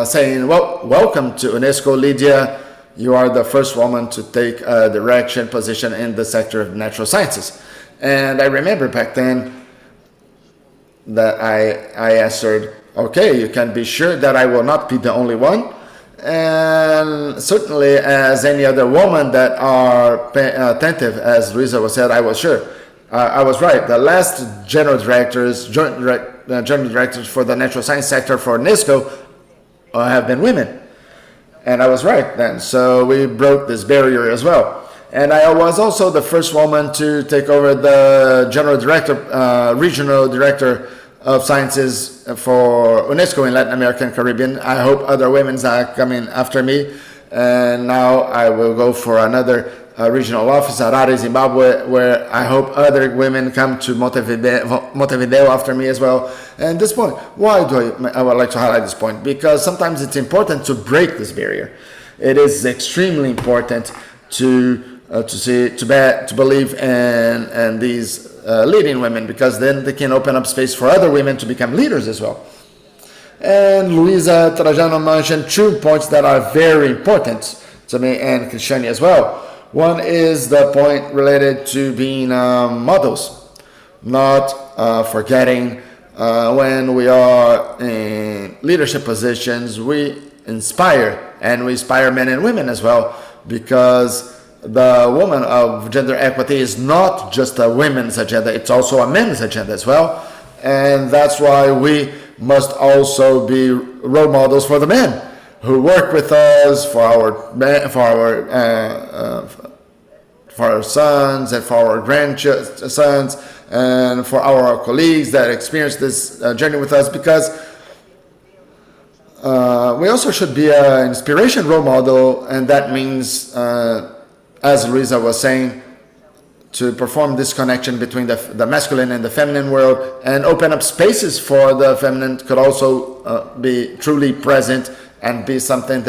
saying, well, welcome to UNESCO, Lídia. You are the first woman to take a direction position in the sector of natural sciences. And I remember back then that I answered, okay, you can be sure that I will not be the only one. And certainly, as any other woman that are attentive, as Luisa was said, I was sure. I was right. The last general directors for the natural science sector for UNESCO have been women. And I was right then. So we broke this barrier as well. And I was also the first woman to take over the general director, regional director of sciences for UNESCO in Latin America and Caribbean. I hope other women are coming after me. And now I will go for another regional office, Harare, Zimbabwe, where I hope other women come to Montevideo after me as well. And this point, why do I would like to highlight this point? Because sometimes it's important to break this barrier. It is extremely important to believe in these leading women, because then they can open up space for other women to become leaders as well. And Luisa Trajano mentioned 2 points that are very important to me and Cristiane as well. One is the point related to being models, not forgetting when we are in leadership positions, we inspire, and we inspire men and women as well, because the woman of gender equity is not just a women's agenda, it's also a men's agenda as well. And that's why we must also be role models for the men who work with us, for our sons and for our grandsons and for our colleagues that experience this journey with us, because we also should be an inspiration role model, and that means, as Luisa was saying, to perform this connection between the masculine and the feminine world and open up spaces for the feminine could also be truly present and be something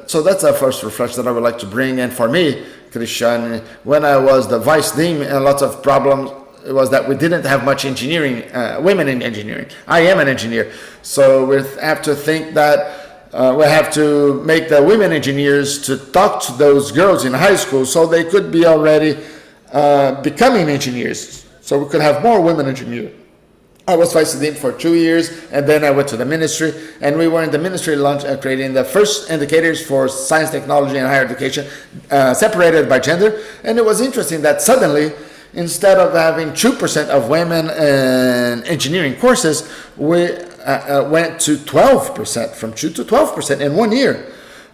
so that's our first reflection that I would like to bring. And for me, Christian, when I was the vice dean, a lot of problems was that we didn't have much engineering, women in engineering. I am an engineer, so we have to think that we have to make the women engineers to talk to those girls in high school so they could be already becoming engineers, so we could have more women engineers. I was vice dean for 2 years, and then I went to the ministry, and we were in the ministry launch creating the first indicators for science, technology, and higher education, separated by gender. And it was interesting that suddenly, instead of having 2% of women in engineering courses, we went to 12%, from 2 to 12% in 1 year.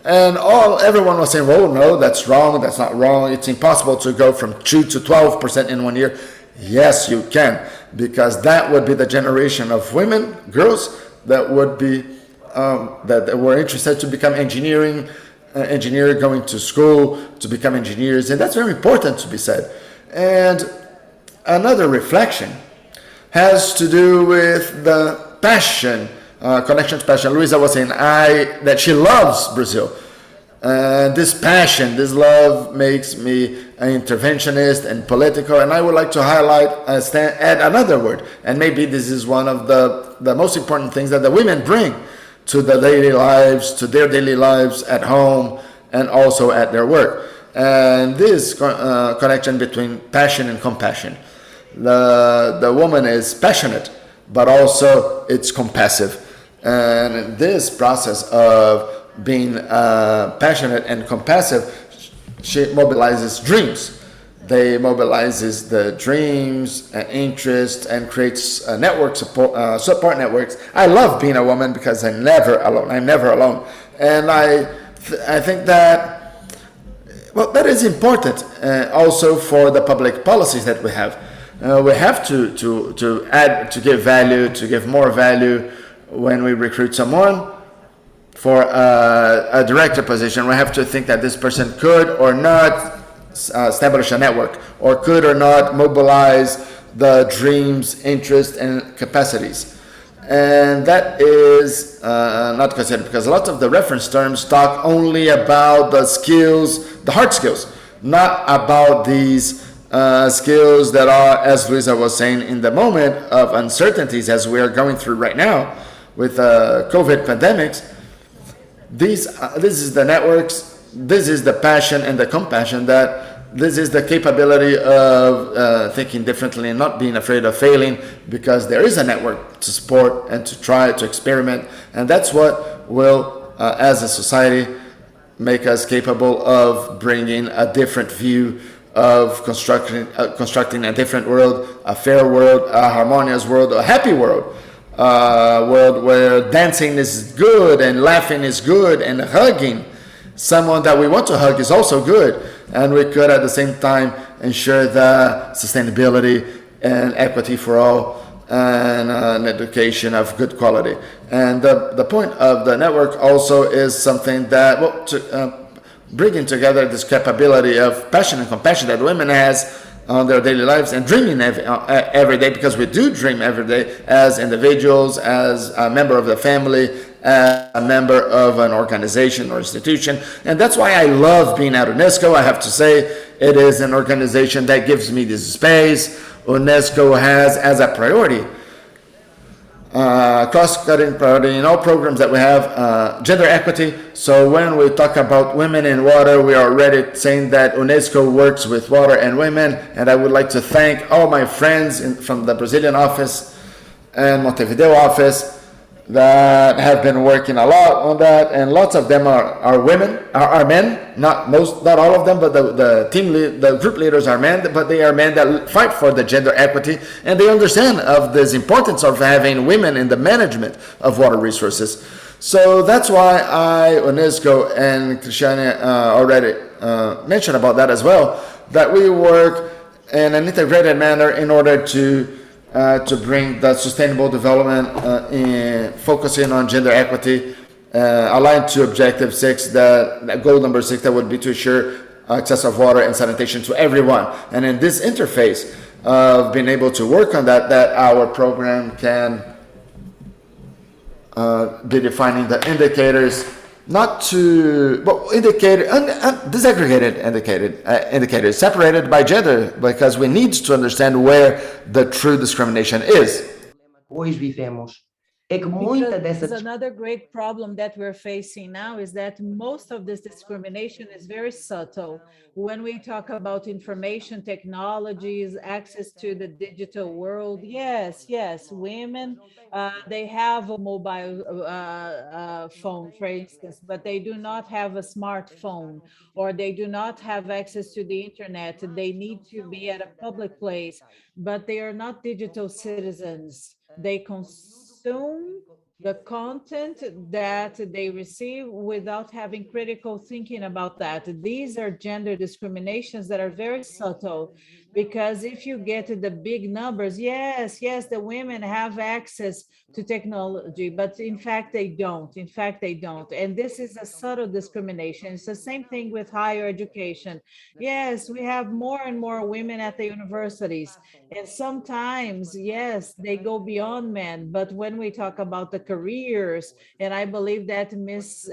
And everyone was saying, "Oh no, that's wrong, that's not wrong, it's impossible to go from 2 to 12% in 1 year." Yes, you can, because that would be the generation of women, girls, that would be, that were interested to become engineer, going to school to become engineers, and that's very important to be said. And another reflection has to do with the passion, connection to passion. Luisa was saying that she loves Brazil. This passion, this love makes me an interventionist and political, and I would like to highlight, add another word, and maybe this is one of the most important things that the women bring to their daily lives at home and also at their work. And this connection between passion and compassion. The woman is passionate, but also it's compassive. And this process of being passionate and compassive, she mobilizes dreams. They mobilizes the dreams and interest and creates network support networks. I love being a woman because I'm never alone. And I think that, well, that is important also for the public policies that we have. We have to add, to give more value when we recruit someone for a director position. We have to think that this person could or not establish a network, or could or not mobilize the dreams, interests, and capacities. And that is not considered, because a lot of the reference terms talk only about the skills, the hard skills, not about these skills that are, as Luisa was saying, in the moment of uncertainties as we are going through right now with COVID pandemics. This is the networks, this is the passion and the compassion, this is the capability of thinking differently and not being afraid of failing, because there is a network to support and to try to experiment, and that's what will, as a society, make us capable of bringing a different view of constructing a different world, a fair world, a harmonious world, a happy world. World where dancing is good and laughing is good and hugging someone that we want to hug is also good, and we could at the same time ensure the sustainability and equity for all and an education of good quality. And the point of the network also is something that, bringing together this capability of passion and compassion that women has on their daily lives, and dreaming every day, because we do dream every day as individuals, as a member of the family, as a member of an organization or institution. And that's why I love being at UNESCO. I have to say, it is an organization that gives me this space. UNESCO has as a priority, cross-cutting priority in all programs that we have, gender equity. So when we talk about women in water, we are already saying that UNESCO works with water and women. And I would like to thank all my friends from the Brazilian office and Montevideo office that have been working a lot on that, and lots of them are women, are men. Not all of them, but the group leaders are men, but they are men that fight for the gender equity, and they understand of this importance of having women in the management of water resources. So that's why UNESCO and Cristiane already mentioned about that as well, that we work in an integrated manner in order to bring that sustainable development focusing on gender equity, aligned to objective 6, that goal number 6, that would be to ensure access of water and sanitation to everyone. And in this interface of being able to work on that, that our program can be defining the indicators, not to, but disaggregated indicators, separated by gender, because we need to understand where the true discrimination is. Hoje vivemos é que muita dessa Because another great problem that we're facing now is that most of this discrimination is very subtle. When we talk about information technologies, access to the digital world, yes, women, they have a mobile phone, for instance, but they do not have a smartphone, or they do not have access to the internet. They need to be at a public place, but they are not digital citizens. They consume the content that they receive without having critical thinking about that. These are gender discriminations that are very subtle, because if you get to the big numbers, yes, the women have access to technology, but in fact they don't. And this is a subtle discrimination. It's the same thing with higher education. Yes, we have more and more women at the universities, and sometimes, yes, they go beyond men. But when we talk about the careers, and I believe that Miss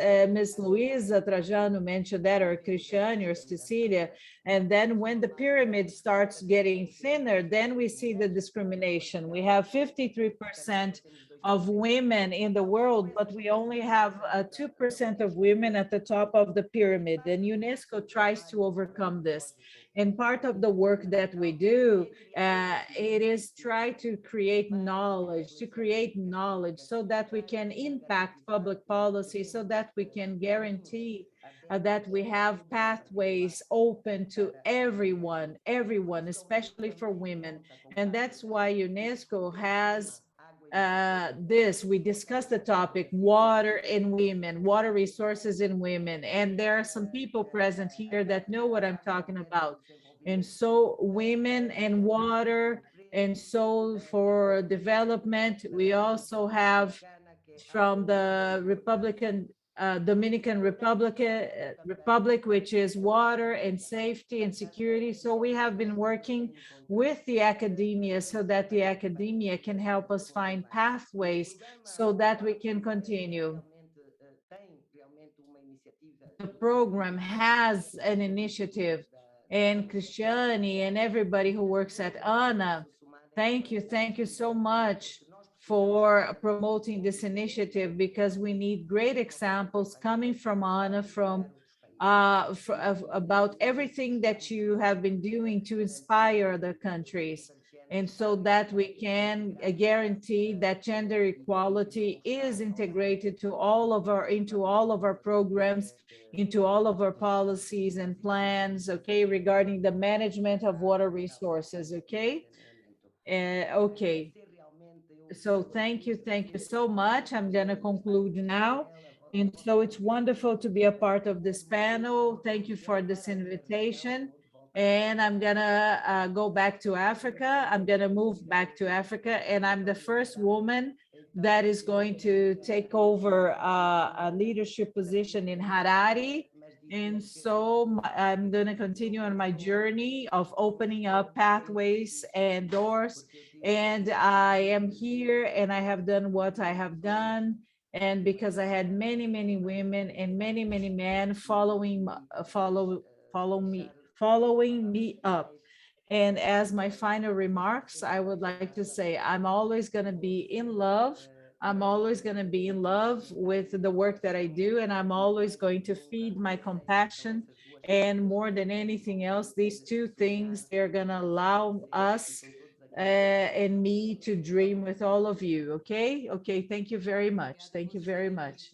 Luisa Trajano mentioned that, or Cristiane or Cecilia, and then when the pyramid starts getting thinner, then we see the discrimination. We have 53% of women in the world, but we only have 2% of women at the top of the pyramid. And UNESCO tries to overcome this. And part of the work that we do, it is try to create knowledge, so that we can impact public policy, so that we can guarantee that we have pathways open to everyone, especially for women. And that's why UNESCO has we discussed the topic water in women, water resources in women, and there are some people present here that know what I'm talking about. And so women and water, and so for development, we also have from the Dominican Republic, which is water and safety and security. So we have been working with the academia, so that the academia can help us find pathways so that we can continue. The program has an initiative, and Cristiane and everybody who works at ANA, thank you so much for promoting this initiative, because we need great examples coming from ANA, about everything that you have been doing to inspire other countries, and so that we can guarantee that gender equality is integrated into all of our programs, into all of our policies and plans, okay, regarding the management of water resources, okay? Okay. So thank you so much. I'm going to conclude now. And so it's wonderful to be a part of this panel. Thank you for this invitation. And I'm going to go back to Africa. I'm going to move back to Africa. And I'm the first woman that is going to take over a leadership position in Harare. And so I'm going to continue on my journey of opening up pathways and doors. And I am here, and I have done what I have done. And because I had many, many women and many, many men following me up. And as my final remarks, I would like to say, I'm always going to be in love. I'm always going to be in love with the work that I do, and I'm always going to feed my compassion. And more than anything else, these two things, they're going to allow us and me to dream with all of you. Okay. Okay. Thank you very much. Thank you very much.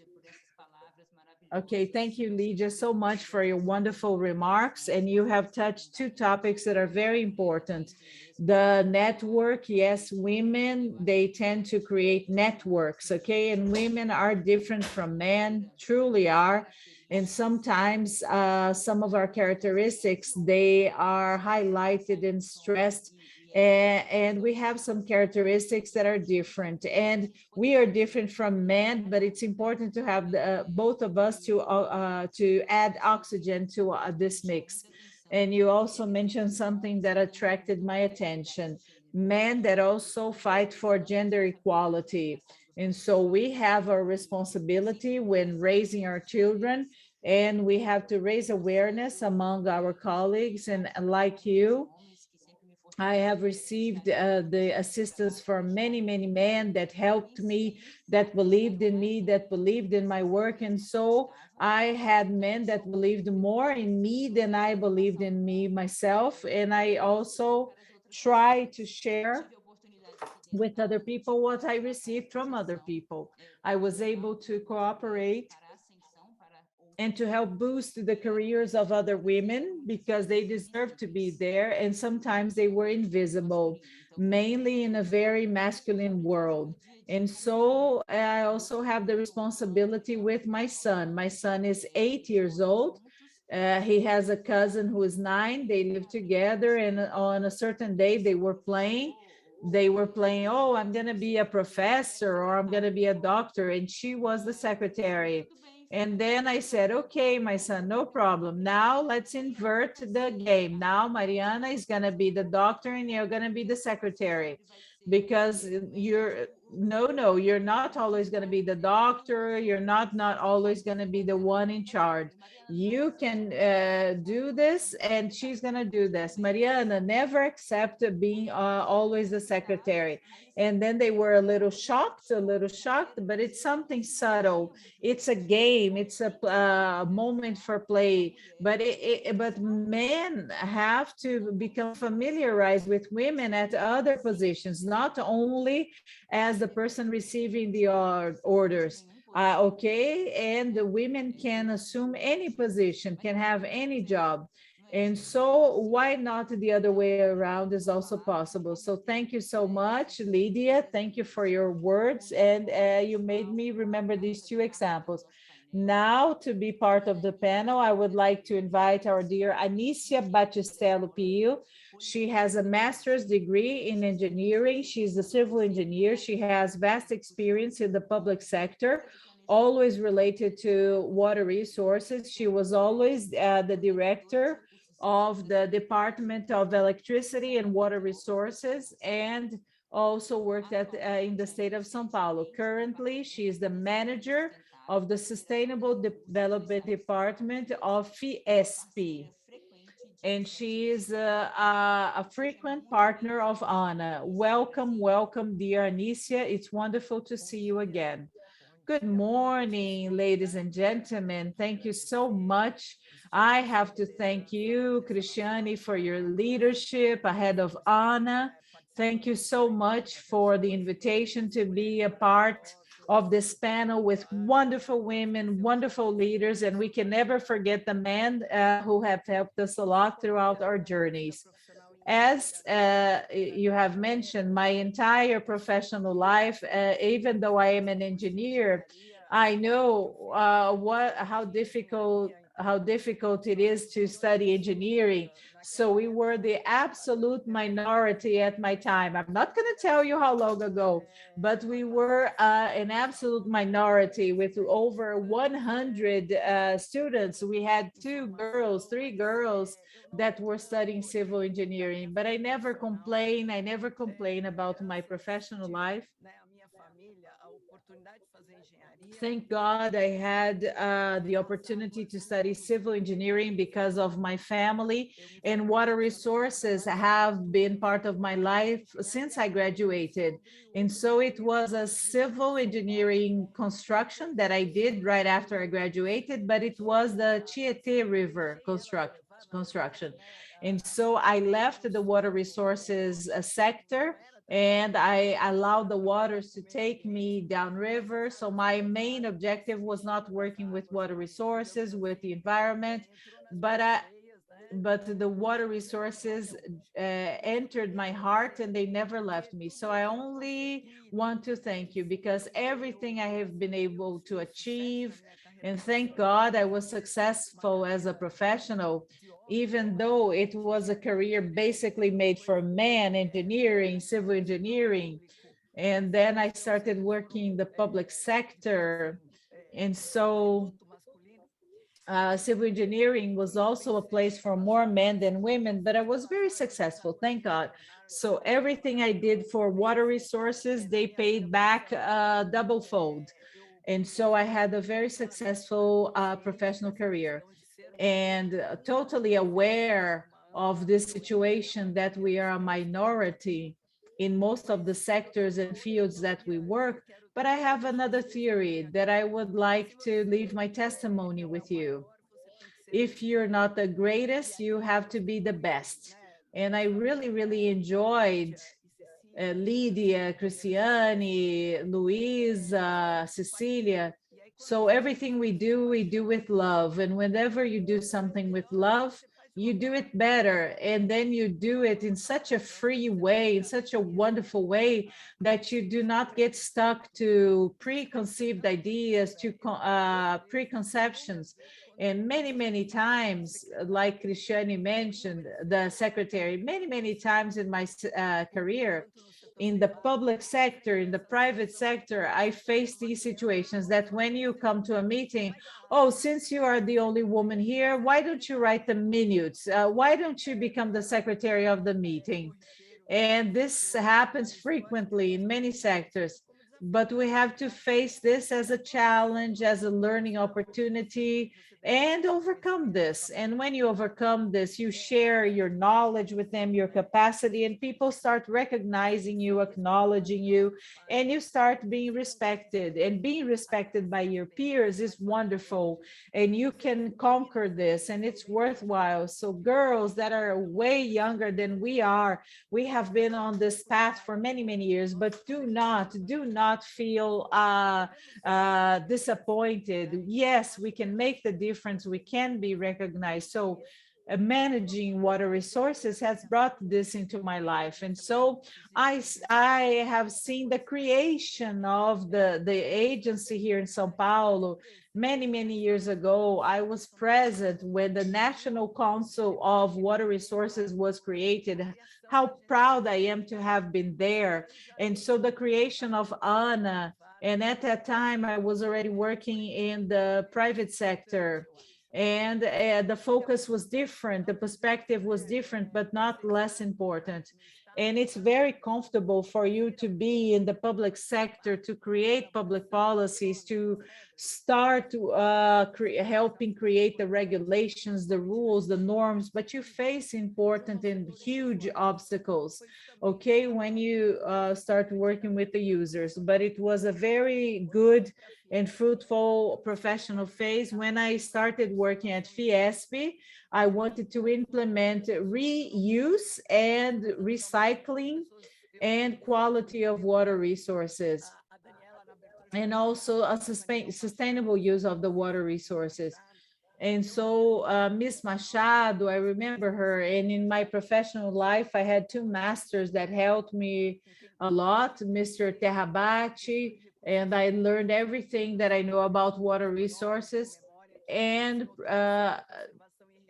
Okay, thank you, Lydia, so much for your wonderful remarks. And you have touched two topics that are very important. The network, yes, women, they tend to create networks, okay? And women are different from men, truly are. And sometimes some of our characteristics, they are highlighted and stressed. And we have some characteristics that are different. And we are different from men, but it's important to have both of us to add oxygen to this mix. And you also mentioned something that attracted my attention: men that also fight for gender equality. And so we have a responsibility when raising our children, and we have to raise awareness among our colleagues. And like you, I have received the assistance from many, many men that helped me, that believed in me, that believed in my work. And so I had men that believed more in me than I believed in me myself. And I also try to share with other people what I received from other people. I was able to cooperate and to help boost the careers of other women because they deserve to be there. And sometimes they were invisible, mainly in a very masculine world. And so I also have the responsibility with my son. My son is 8 years old. He has a cousin who is 9. They live together, and on a certain day they were playing. They were playing, oh, I'm going to be a professor or I'm going to be a doctor. And she was the secretary. And then I said, okay, my son, no problem. Now let's invert the game. Now Mariana is going to be the doctor and you're going to be the secretary, because you're no, you're not always going to be the doctor. You're not always going to be the one in charge. You can do this, and she's going to do this. Mariana never accepted being always the secretary. And then they were a little shocked, but it's something subtle. It's a game. It's a moment for play. But men have to become familiarized with women at other positions, not only as the person receiving the orders. Okay, and the women can assume any position, can have any job. And so why not the other way around is also possible. So thank you so much, Lydia. Thank you for your words. And you made me remember these two examples. Now, to be part of the panel, I would like to invite our dear Anicia Batistello Pio. She has a master's degree in engineering. She's a civil engineer. She has vast experience in the public sector, always related to water resources. She was always the director of the Department of Electricity and Water Resources, and also worked in the state of São Paulo. Currently, she is the manager of the Sustainable Development Department of Fiesp. And she is a frequent partner of Anna. Welcome, welcome, dear Anicia. It's wonderful to see you again. Good morning, ladies and gentlemen. Thank you so much. I have to thank you, Cristiane, for your leadership ahead of Anna. Thank you so much for the invitation to be a part of this panel with wonderful women, wonderful leaders, and we can never forget the men who have helped us a lot throughout our journeys. As you have mentioned, my entire professional life, even though I am an engineer, I know how difficult it is to study engineering. So we were the absolute minority at my time. I'm not going to tell you how long ago, but we were an absolute minority with over 100 students. We had 3 girls that were studying civil engineering, but I never complain. I never complain about my professional life. Thank God I had the opportunity to study civil engineering because of my family, and water resources have been part of my life since I graduated. And so it was a civil engineering construction that I did right after I graduated, but it was the Tietê River construction. construction. And so I left the water resources sector, and I allowed the waters to take me downriver. So my main objective was not working with water resources, with the environment, but but the water resources entered my heart and they never left me. So I only want to thank you because everything I have been able to achieve, and thank God I was successful as a professional, even though it was a career basically made for men, engineering, civil engineering. And then I started working in the public sector. And so civil engineering was also a place for more men than women, but I was very successful, thank God. So everything I did for water resources, they paid back double fold. And so I had a very successful professional career, and totally aware of this situation that we are a minority in most of the sectors and fields that we work. But I have another theory that I would like to leave my testimony with you. If you're not the greatest, you have to be the best. And I really, really enjoyed Lydia, Cristiane, Luisa, Cecilia. So everything we do with love. And whenever you do something with love, you do it better. And then you do it in such a free way, in such a wonderful way that you do not get stuck to preconceived ideas, to preconceptions. And many, many times, like Cristiane mentioned, the secretary, many, many times in my career, in the public sector, in the private sector, I face these situations that when you come to a meeting, oh, since you are the only woman here, why don't you write the minutes? Why don't you become the secretary of the meeting? And this happens frequently in many sectors. But we have to face this as a challenge, as a learning opportunity, and overcome this. And when you overcome this, you share your knowledge with them, your capacity, and people start recognizing you, acknowledging you, and you start being respected. And being respected by your peers is wonderful. And you can conquer this, and it's worthwhile. So girls that are way younger than we are, we have been on this path for many, many years, but do not feel disappointed. Yes, we can make the difference. We can be recognized. So managing water resources has brought this into my life. And so I have seen the creation of the agency here in Sao Paulo many, many years ago. I was present when the National Council of Water Resources was created. How proud I am to have been there. And so the creation of ANA, and at that time, I was already working in the private sector. And the focus was different, the perspective was different, but not less important. And it's very comfortable for you to be in the public sector, to create public policies, to start helping create the regulations, the rules, the norms, but you face important and huge obstacles, okay, when you start working with the users. But it was a very good and fruitful professional phase. When I started working at Fiesp, I wanted to implement reuse and recycling and quality of water resources, and also a sustainable use of the water resources. And so Miss Machado, I remember her. And in my professional life, I had two masters that helped me a lot, Mr. Terrabate, and I learned everything that I know about water resources. And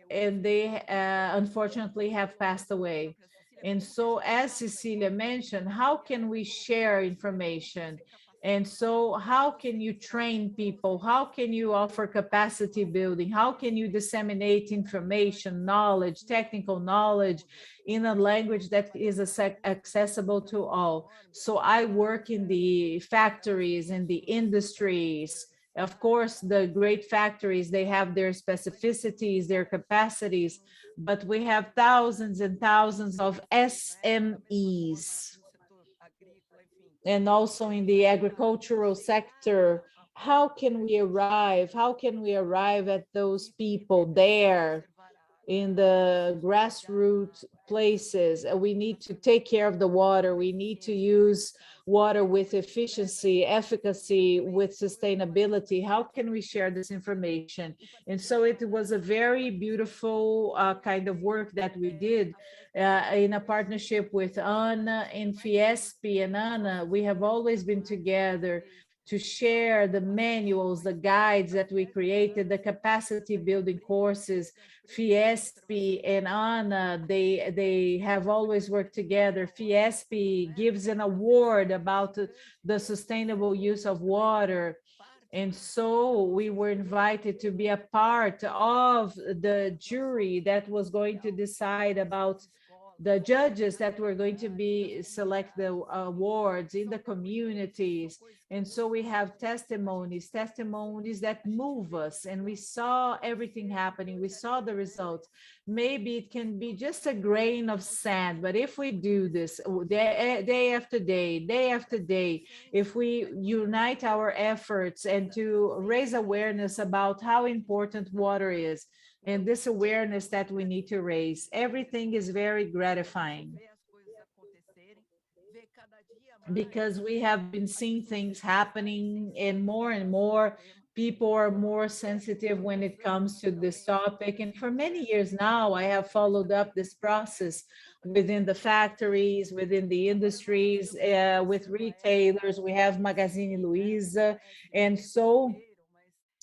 they unfortunately have passed away. And so, as Cecilia mentioned, how can we share information? And so how can you train people? How can you offer capacity building? How can you disseminate information, knowledge, technical knowledge in a language that is accessible to all? So I work in the factories, in the industries. Of course, the great factories, they have their specificities, their capacities, but we have thousands and thousands of SMEs. And also in the agricultural sector, how can we arrive? How can we arrive at those people there? in the grassroots places. We need to take care of the water. We need to use water with efficiency, efficacy, with sustainability. How can we share this information? And so it was a very beautiful kind of work that we did in a partnership with Ana and Fiesp and Ana. We have always been together to share the manuals, the guides that we created, the capacity building courses. Fiesp and Ana, they have always worked together. Fiesp gives an award about the sustainable use of water. And so we were invited to be a part of the jury that was going to decide about the judges that were going to be select the awards in the communities. And so we have testimonies that move us, and we saw everything happening. We saw the results. Maybe it can be just a grain of sand, but if we do this day after day, if we unite our efforts and to raise awareness about how important water is, and this awareness that we need to raise, everything is very gratifying, because we have been seeing things happening, and more people are more sensitive when it comes to this topic. And for many years now, I have followed up this process within the factories, within the industries, with retailers. We have Magazine Luiza. And so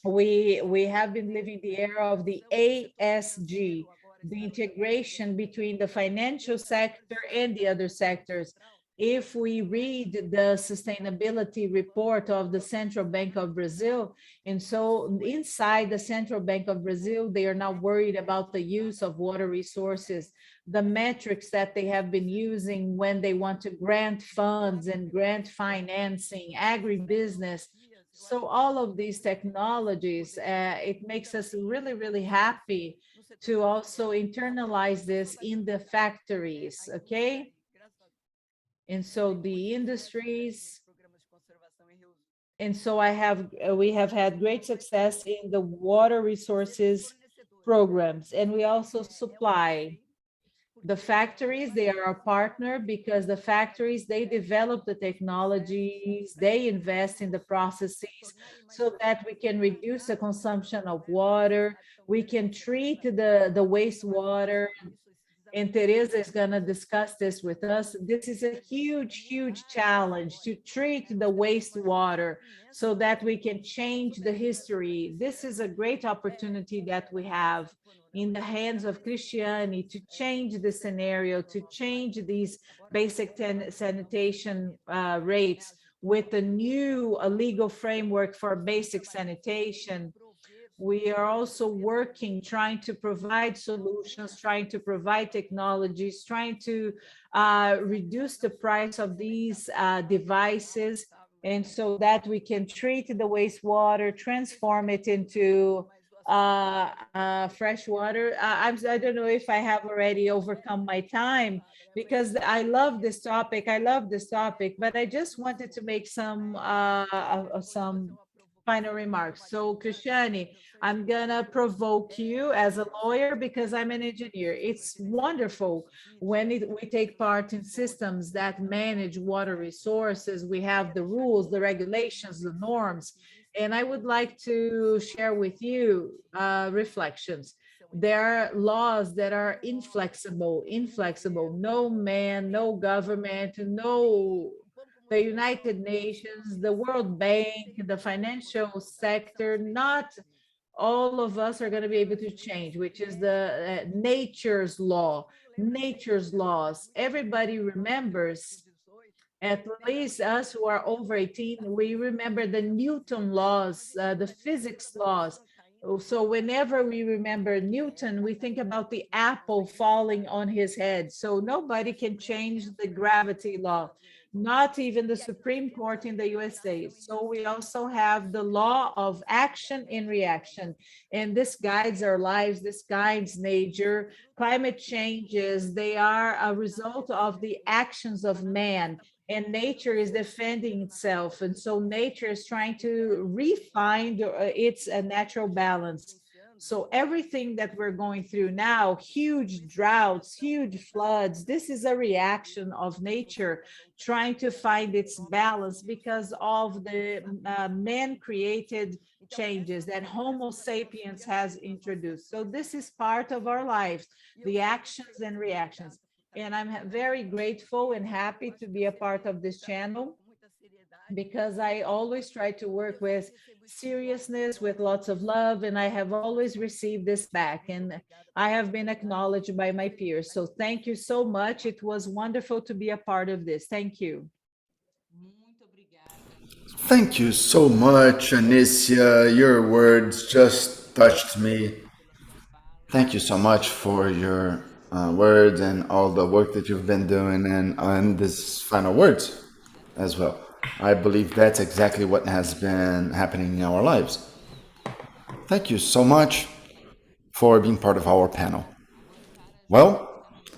we have been living the era of the ASG, the integration between the financial sector and the other sectors. If we read the sustainability report of the Central Bank of Brazil, and so inside the Central Bank of Brazil, they are now worried about the use of water resources, the metrics that they have been using when they want to grant funds and grant financing, agribusiness. So all of these technologies, it makes us really, really happy to also internalize this in the factories, okay? And so the industries, and so we have had great success in the water resources programs, and we also supply the factories. They are our partner, because the factories, they develop the technologies, they invest in the processes so that we can reduce the consumption of water, we can treat the wastewater. And Teresa is going to discuss this with us. This is a huge, huge challenge to treat the wastewater so that we can change the history. This is a great opportunity that we have in the hands of Christiani to change the scenario, to change these basic sanitation rates with a new legal framework for basic sanitation. We are also working, trying to provide solutions, trying to provide technologies, trying to reduce the price of these devices, and so that we can treat the wastewater, transform it into fresh water. I don't know if I have already overcome my time, because I love this topic. But I just wanted to make some final remarks. So, Christiane, I'm gonna provoke you as a lawyer because I'm an engineer. It's wonderful when we take part in systems that manage water resources. We have the rules, the regulations, the norms, and I would like to share with you reflections. There are laws that are inflexible. No man, no government, no the United Nations, the World Bank, the financial sector, not all of us are going to be able to change, which is the nature's laws. Everybody remembers, at least us who are over 18, we remember the Newton laws, the physics laws. So whenever we remember Newton, we think about the apple falling on his head. So nobody can change the gravity law, not even the Supreme Court in the USA. So we also have the law of action and reaction, and this guides our lives, this guides nature. Climate changes, they are a result of the actions of man, and nature is defending itself. And so nature is trying to refine its natural balance. So everything that we're going through now, huge droughts, huge floods, this is a reaction of nature trying to find its balance because of the man-created changes that Homo sapiens has introduced. So this is part of our lives, the actions and reactions. And I'm very grateful and happy to be a part of this channel because I always try to work with seriousness, with lots of love, and I have always received this back. And I have been acknowledged by my peers. So thank you so much. It was wonderful to be a part of this. Thank you. Thank you so much, Anicia. Your words just touched me. Thank you so much for your words and all the work that you've been doing and these final words as well. I believe that's exactly what has been happening in our lives. Thank you so much for being part of our panel. Well,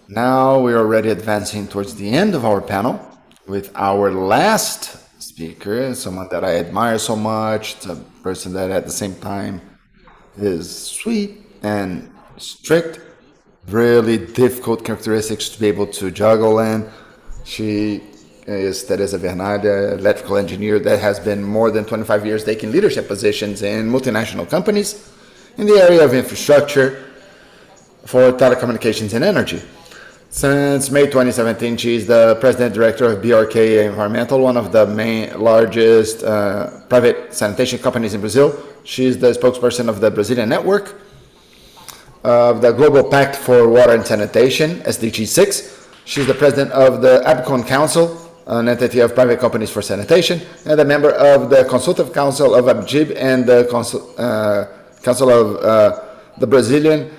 now we are already advancing towards the end of our panel with our last speaker, someone that I admire so much, the person that at the same time is sweet and strict, really difficult characteristics to be able to juggle in. She is Teresa Vernalha, electrical engineer that has been more than 25 years taking leadership positions in multinational companies in the area of infrastructure for telecommunications and energy. Since May 2017, she is the president director of BRK Environmental, one of the largest private sanitation companies in Brazil. She is the spokesperson of the Brazilian network of the Global Pact for Water and Sanitation, SDG 6. She's the president of the ABCON Council, an entity of private companies for sanitation, and a member of the Consultative Council of ABGIB and the Council of the Brazilian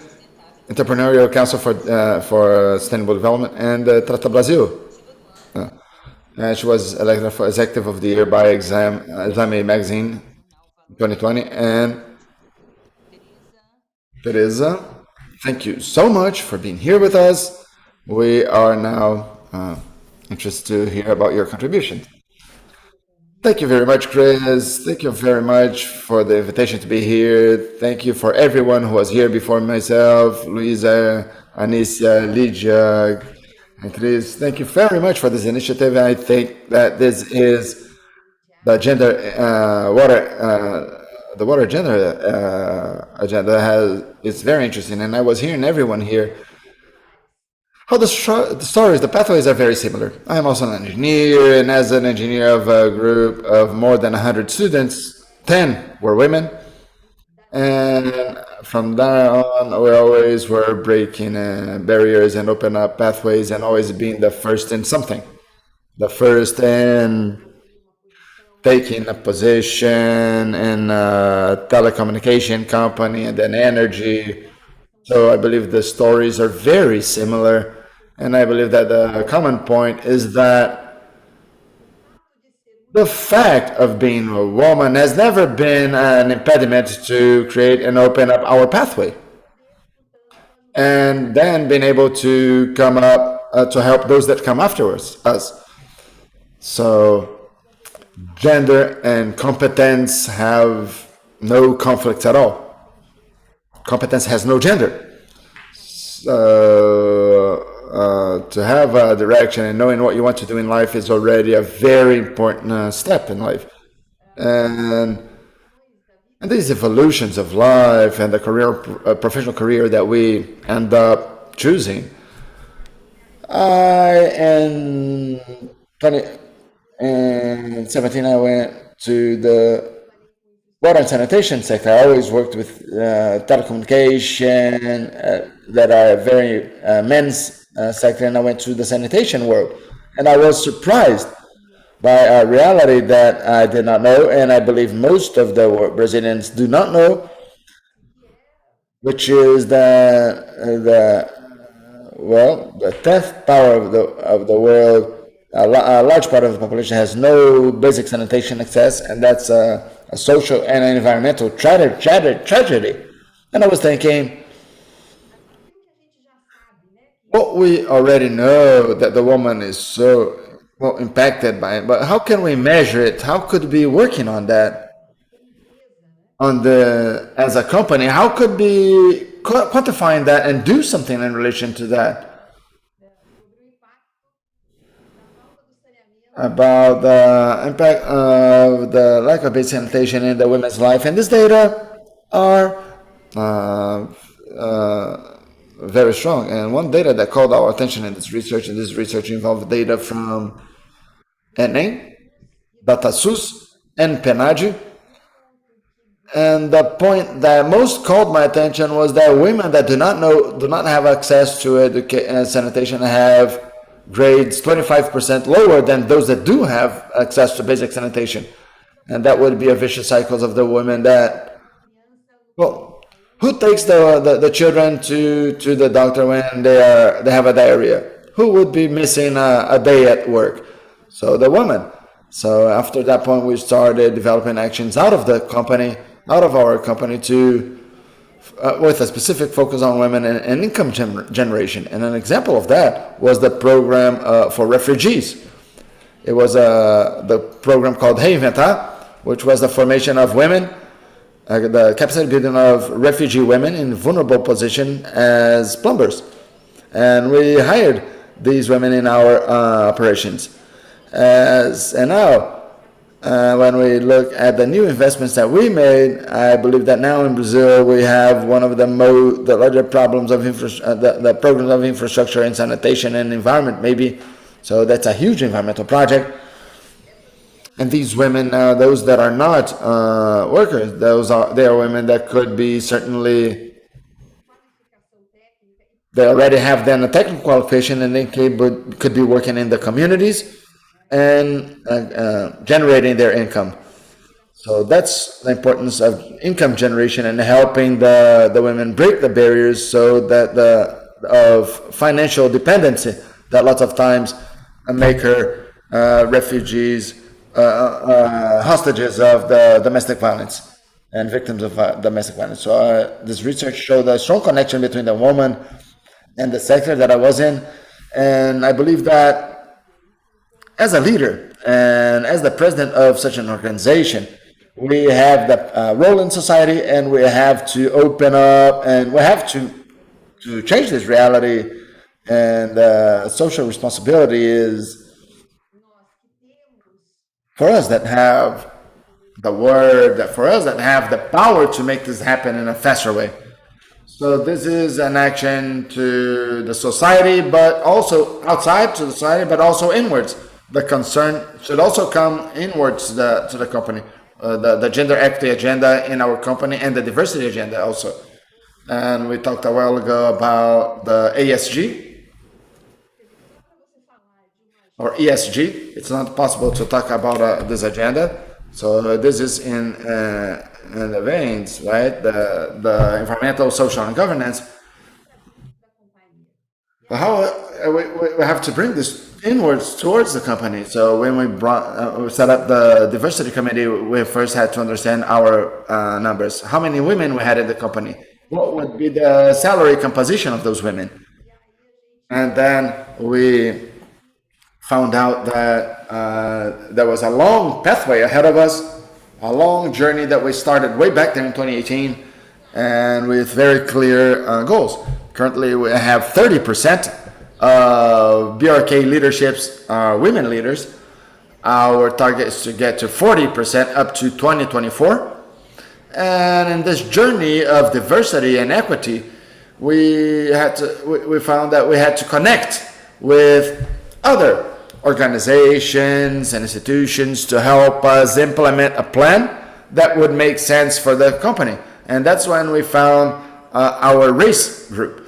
Entrepreneurial Council for Sustainable Development and Trata Brasil. And she was elected for Executive of the Year by Exame Magazine 2020. And Teresa, thank you so much for being here with us. We are now interested to hear about your contribution. Thank you very much, Chris. Thank you very much for the invitation to be here. Thank you for everyone who was here before myself, Luisa, Anicia, Lydia, and Chris. Thank you very much for this initiative. I think that this is the water gender agenda is very interesting, and I was hearing everyone here how the stories, the pathways are very similar. I am also an engineer, and as an engineer of a group of more than 100 students, 10 were women. And from there on, we always were breaking barriers and open up pathways and always being the first in something. The first in taking a position in a telecommunication company and then energy. So I believe the stories are very similar. And I believe that the common point is that the fact of being a woman has never been an impediment to create and open up our pathway. And then being able to come up to help those that come afterwards, us. So gender and competence have no conflicts at all. Competence has no gender. To have a direction and knowing what you want to do in life is already a very important step in life. And these evolutions of life and the professional career that we end up choosing. In 2017, I went to the water and sanitation sector. I always worked with telecommunication that are very men's sector, and I went to the sanitation world. And I was surprised by a reality that I did not know, and I believe most of the Brazilians do not know, which is the 10th power of the world. A large part of the population has no basic sanitation access, and that's a social and an environmental tragedy. And I was thinking, what we already know that the woman is so impacted by it, but how can we measure it? How could we be working on that? as a company, how could be quantifying that and do something in relation to that? About the impact of the lack of basic sanitation in the women's life. And this data are very strong. And one data that called our attention in this research, involved data from ENEM, DataSUS, and PNAD. And the point that most called my attention was that women that do not have access to sanitation have grades 25% lower than those that do have access to basic sanitation. And that would be a vicious cycle of the women that, well, who takes the children to the doctor when they have a diarrhea? Who would be missing a day at work? So the woman. So after that point, we started developing actions out of our company to with a specific focus on women and income generation. And an example of that was the program for refugees. It was the program called Reinventar, which was the formation of women, the capacity building of refugee women in vulnerable position as plumbers. And we hired these women in our operations. And now, when we look at the new investments that we made, I believe that now in Brazil we have one of the larger problems of the programs of infrastructure and sanitation and environment, maybe. So that's a huge environmental project. And these women, those that are not workers, they are women that could be certainly. They already have then a technical qualification, and they could be working in the communities and generating their income. So that's the importance of income generation and helping the women break the barriers so that of financial dependency that lots of times make her refugees, hostages of the domestic violence and victims of domestic violence. So this research showed a strong connection between the woman and the sector that I was in, and I believe that as a leader and as the president of such an organization, we have the role in society, and we have to open up, and we have to change this reality. And social responsibility is for us that have the word, for us that have the power to make this happen in a faster way. So this is an action to the society, but also outside to the society, but also inwards. The concern should also come inwards to the company, the gender equity agenda in our company and the diversity agenda also. And we talked a while ago about the ASG or ESG. It's not possible to talk about this agenda. So this is in the veins, right? The environmental, social, and governance. How we have to bring this inwards towards the company. So when we set up the diversity committee, we first had to understand our numbers. How many women we had in the company? What would be the salary composition of those women? And then we found out that there was a long pathway ahead of us, a long journey that we started way back there in 2018, and with very clear goals. Currently, we have 30% of BRK leaderships are women leaders. Our target is to get to 40% up to 2024. And in this journey of diversity and equity, we found that we had to connect with other organizations and institutions to help us implement a plan that would make sense for the company. And that's when we found our race group.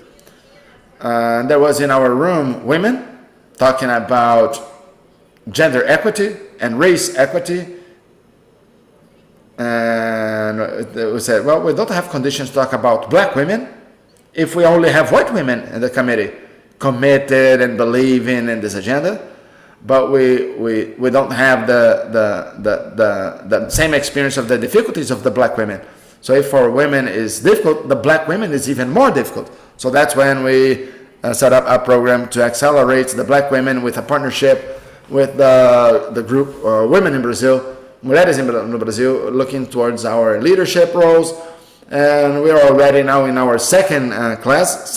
There was in our room women talking about gender equity and race equity. And we said, well, we don't have conditions to talk about black women if we only have white women in the committee committed and believing in this agenda. But we don't have the same experience of the difficulties of the black women. So if for women is difficult, the black women is even more difficult. So that's when we set up a program to accelerate the black women with a partnership with the group Women in Brazil Mulheres no Brasil, looking towards our leadership roles. And we are already now in our second class,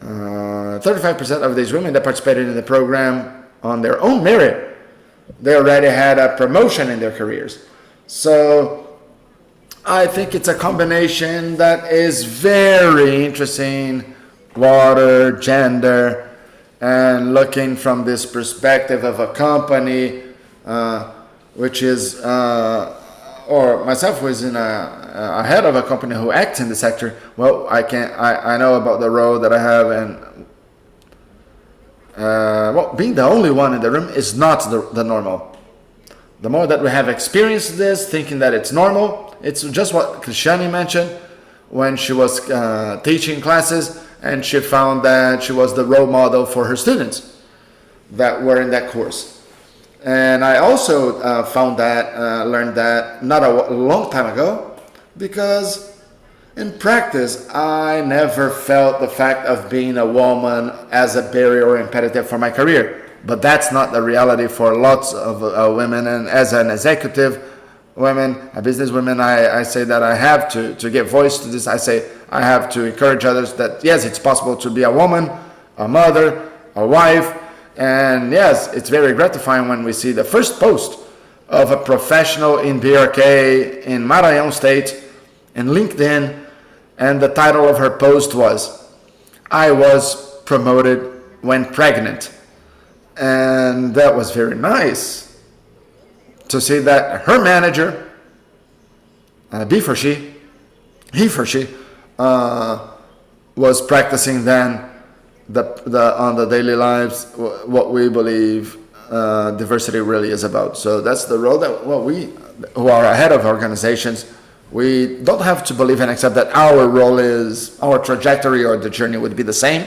35% of these women that participated in the program on their own merit, they already had a promotion in their careers. So I think it's a combination that is very interesting, water, gender, and looking from this perspective of a company, which is, or myself who is in a head of a company who acts in the sector. Well, I know about the role that I have, and well, being the only one in the room is not the normal. The more that we have experienced this, thinking that it's normal, it's just what Cristiane mentioned when she was teaching classes, and she found that she was the role model for her students that were in that course. And I also learned that not a long time ago, because in practice, I never felt the fact of being a woman as a barrier or impediment for my career. But that's not the reality for lots of women. And as an executive woman, a business woman, I say that I have to give voice to this. I say I have to encourage others that yes, it's possible to be a woman, a mother, a wife. And yes, it's very gratifying when we see the first post of a professional in BRK in Maranhão State in LinkedIn, and the title of her post was, "I was promoted when pregnant." And that was very nice to see that her manager, he for she, was practicing then on the daily lives what we believe diversity really is about. So that's the role that we who are ahead of organizations, we don't have to believe and accept that our role is, our trajectory or the journey would be the same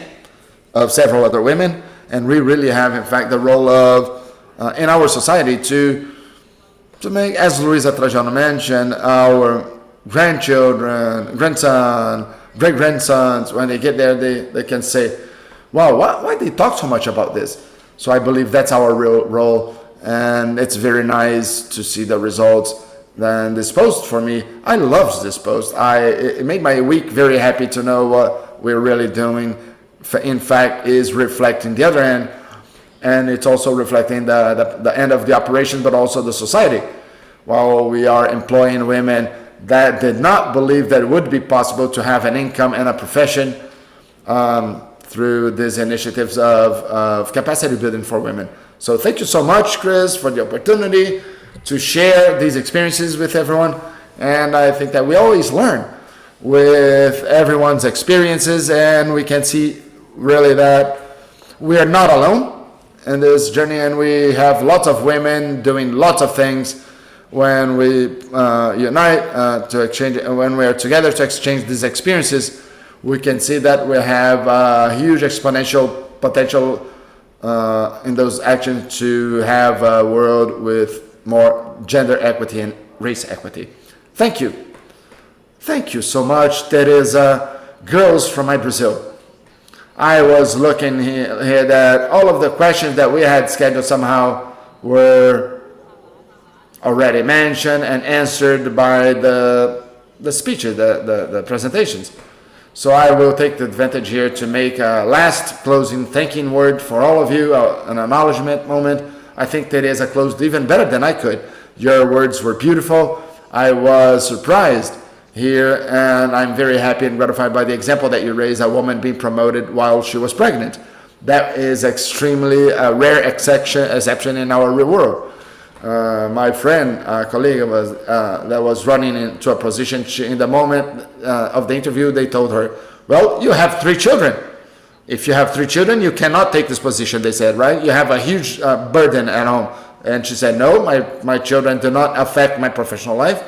of several other women. And we really have, in fact, the role of, in our society to make, as Luisa Trajano mentioned, our grandchildren, grandson, great-grandsons, when they get there, they can say, wow, why they talk so much about this? So I believe that's our real role, and it's very nice to see the results. Then this post for me, I loved this post. It made my week very happy to know what we're really doing. In fact, is reflecting the other end, and it's also reflecting the end of the operation, but also the society. While we are employing women that did not believe that it would be possible to have an income and a profession through these initiatives of capacity building for women. So thank you so much, Chris, for the opportunity to share these experiences with everyone. And I think that we always learn with everyone's experiences, and we can see really that we are not alone in this journey, and we have lots of women doing lots of things when we unite to exchange, when we are together to exchange these experiences. We can see that we have a huge exponential potential in those actions to have a world with more gender equity and race equity. Thank you. Thank you so much. That is girls from my Brazil. I was looking here that all of the questions that we had scheduled somehow were already mentioned and answered by the speeches, the presentations. So I will take the advantage here to make a last closing thanking word for all of you, an acknowledgement moment. I think that is a closed even better than I could. Your words were beautiful. I was surprised here, and I'm very happy and gratified by the example that you raised, a woman being promoted while she was pregnant. That is extremely a rare exception in our real world. My friend, a colleague that was running into a position, in the moment of the interview, they told her, well, you have 3 children. If you have 3 children, you cannot take this position, they said, right? You have a huge burden at home. And she said, no, my children do not affect my professional life.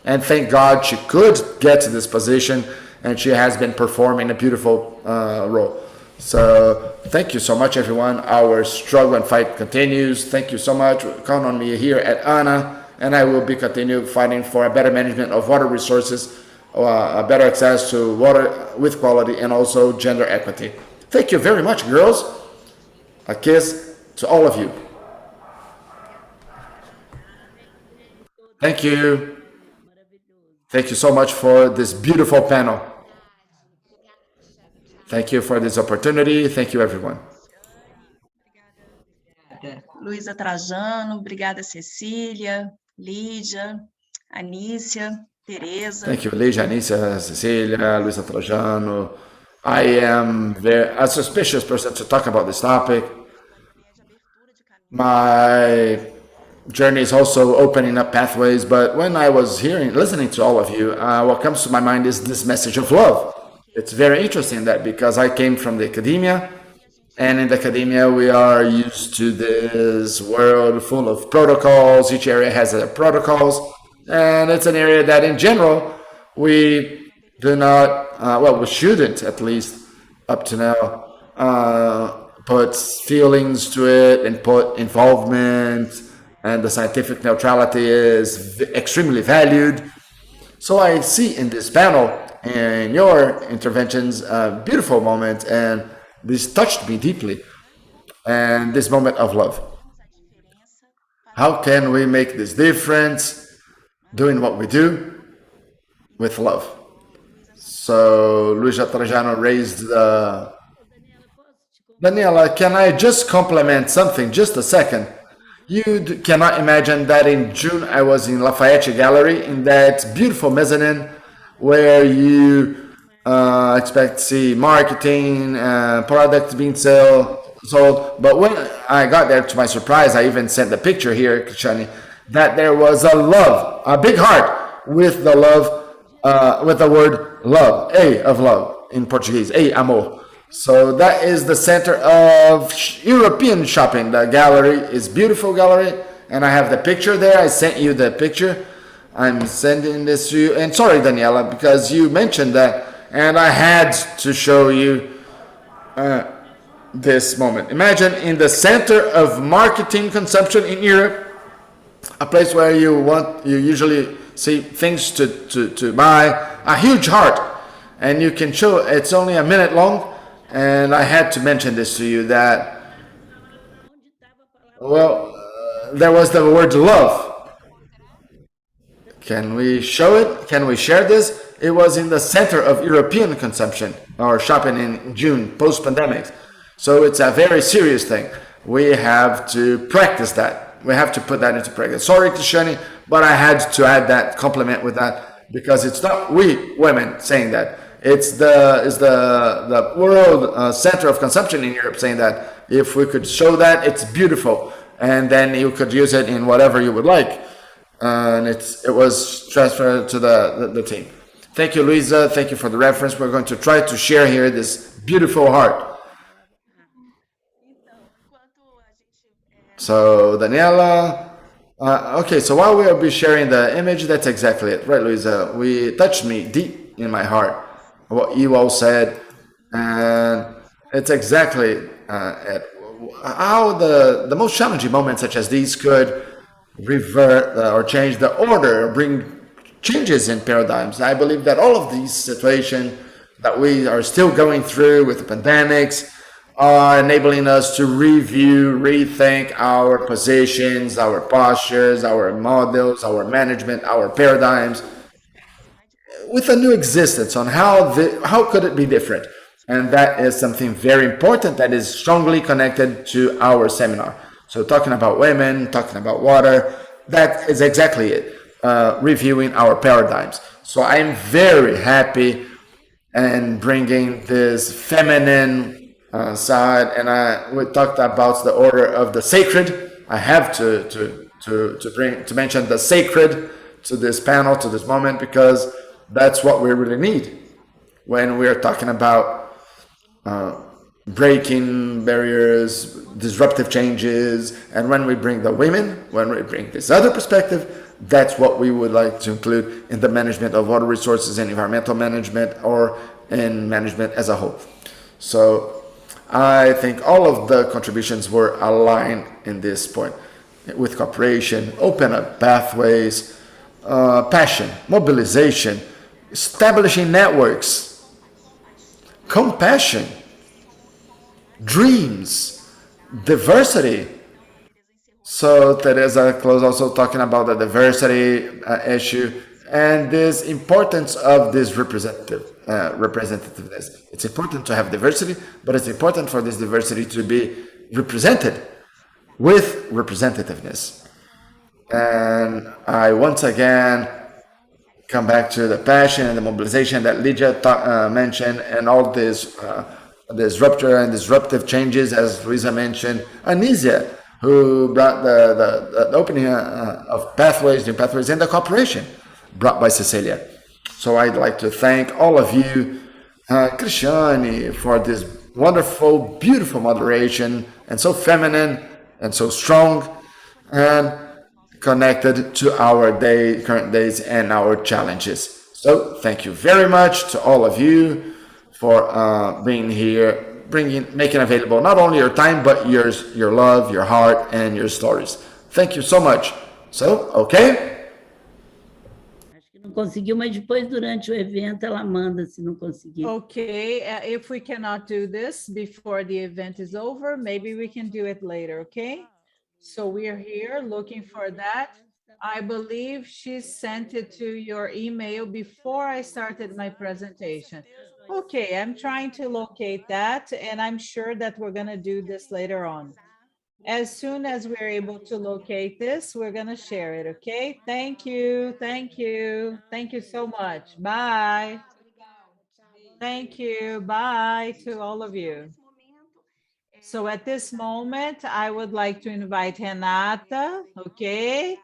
And thank God she could get to this position, and she has been performing a beautiful role. So thank you so much, everyone. Our struggle and fight continues. Thank you so much. Count on me here at ANA, and I will be continue fighting for a better management of water resources, a better access to water with quality, and also gender equity. Thank you very much, girls. A kiss to all of you. Thank you. Thank you so much for this beautiful panel. Thank you for this opportunity. Thank you, everyone. Luísa Trajano, obrigada, Cecília, Lídia, Anícia, Tereza. Thank you, Lígia, Anícia, Cecilia, Luisa Trajano. I am a suspicious person to talk about this topic. My journey is also opening up pathways, but when I was listening to all of you, what comes to my mind is this message of love. It's very interesting that because I came from the academia, and in the academia we are used to this world full of protocols. Each area has their protocols, and it's an area that in general we do not, we shouldn't, at least up to now, put feelings to it and put involvement, and the scientific neutrality is extremely valued. So I see in this panel, in your interventions, a beautiful moment, and this touched me deeply, and this moment of love. How can we make this difference doing what we do with love? So Luisa Trajano raised the... Daniela, can I just compliment something, just a second? You cannot imagine that in June I was in Lafayette Gallery in that beautiful mezzanine where you expect to see marketing, products being sold. But when I got there, to my surprise, I even sent the picture here, Kishani, that there was a love, a big heart with the love, with the word love, A of love in Portuguese, A, amor. So that is the center of European shopping. The gallery is beautiful gallery, and I have the picture there. I sent you the picture. I'm sending this to you. And sorry, Daniela, because you mentioned that, and I had to show you this moment. Imagine in the center of marketing consumption in Europe, a place where you usually see things to buy, a huge heart, and you can show it's only a minute long. And I had to mention this to you that, there was the word love. Can we show it? Can we share this? It was in the center of European consumption or shopping in June, post-pandemic. So it's a very serious thing. We have to practice that. We have to put that into practice. Sorry, Kishani, but I had to add that compliment with that because it's not we women saying that. It's the world center of consumption in Europe saying that if we could show that, it's beautiful, and then you could use it in whatever you would like, and it was transferred to the team. Thank you, Luisa. Thank you for the reference. We're going to try to share here this beautiful heart. So Daniela, okay. So while we will be sharing the image, that's exactly it, right, Luisa? We touched me deep in my heart. What you all said, and it's exactly it. How the most challenging moments such as these could revert or change the order, or bring changes in paradigms. I believe that all of these situations that we are still going through with the pandemics are enabling us to review, rethink our positions, our postures, our models, our management, our paradigms, with a new existence on how could it be different. And that is something very important that is strongly connected to our seminar. So talking about women, talking about water, that is exactly it, reviewing our paradigms. So I'm very happy and bringing this feminine side, and we talked about the order of the sacred. I have to mention the sacred to this panel, to this moment, because that's what we really need when we're talking about breaking barriers, disruptive changes, and when we bring the women, when we bring this other perspective, that's what we would like to include in the management of water resources and environmental management, or in management as a whole. So I think all of the contributions were aligned in this point, with cooperation, open up pathways, passion, mobilization, establishing networks, compassion, dreams, diversity. So Teresa closed also talking about the diversity issue and this importance of this representativeness. It's important to have diversity, but it's important for this diversity to be represented with representativeness. And I once again come back to the passion and the mobilization that Lydia mentioned, and all this disruptor and disruptive changes, as Luisa mentioned. Anisia, who brought the opening of pathways, new pathways, and the cooperation brought by Cecilia. So I'd like to thank all of you, Cristiane, for this wonderful, beautiful moderation, and so feminine and so strong, and connected to our current days and our challenges. So thank you very much to all of you for being here, making available not only your time, but your love, your heart, and your stories. Thank you so much. So, okay? Acho que não conseguiu, mas depois, durante o evento, ela manda se não conseguir. Okay, if we cannot do this before the event is over, maybe we can do it later, okay? So we are here looking for that. I believe she sent it to your email before I started my presentation. Okay, I'm trying to locate that, and I'm sure that we're gonna do this later on. As soon as we're able to locate this, we're gonna share it, okay? Thank you, thank you. Thank you so much. Bye. Thank you, bye to all of you. So at this moment, I would like to invite Renata, okay?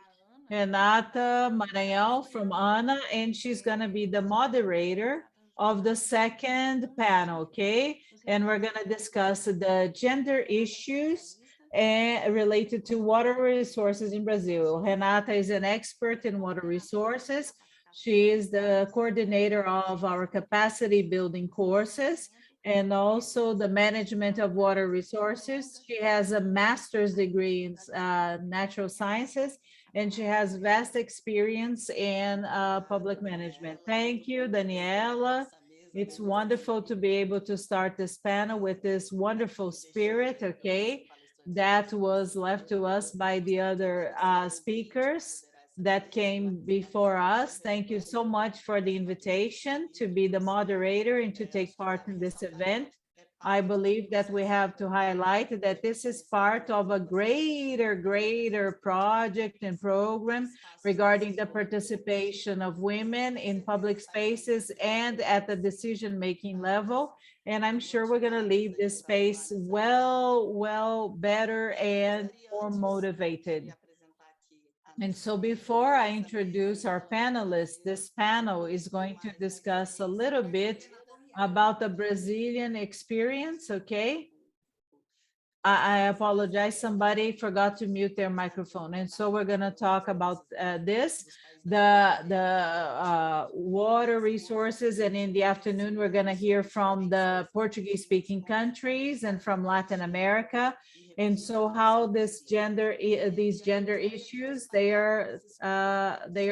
Renata Maranhão from ANA, and she's gonna be the moderator of the second panel, okay? And we're gonna discuss the gender issues related to water resources in Brazil. Renata is an expert in water resources. She is the coordinator of our capacity building courses and also the management of water resources. She has a master's degree in natural sciences, and she has vast experience in public management. Thank you, Daniela. It's wonderful to be able to start this panel with this wonderful spirit, okay, that was left to us by the other speakers that came before us. Thank you so much for the invitation to be the moderator and to take part in this event. I believe that we have to highlight that this is part of a greater project and program regarding the participation of women in public spaces and at the decision-making level. And I'm sure we're gonna leave this space well better and more motivated. And so before I introduce our panelists, this panel is going to discuss a little bit about the Brazilian experience, okay? I apologize, somebody forgot to mute their microphone. And so we're gonna talk about this, the water resources, and in the afternoon, we're gonna hear from the Portuguese speaking countries and from Latin America. And so how these gender issues, they are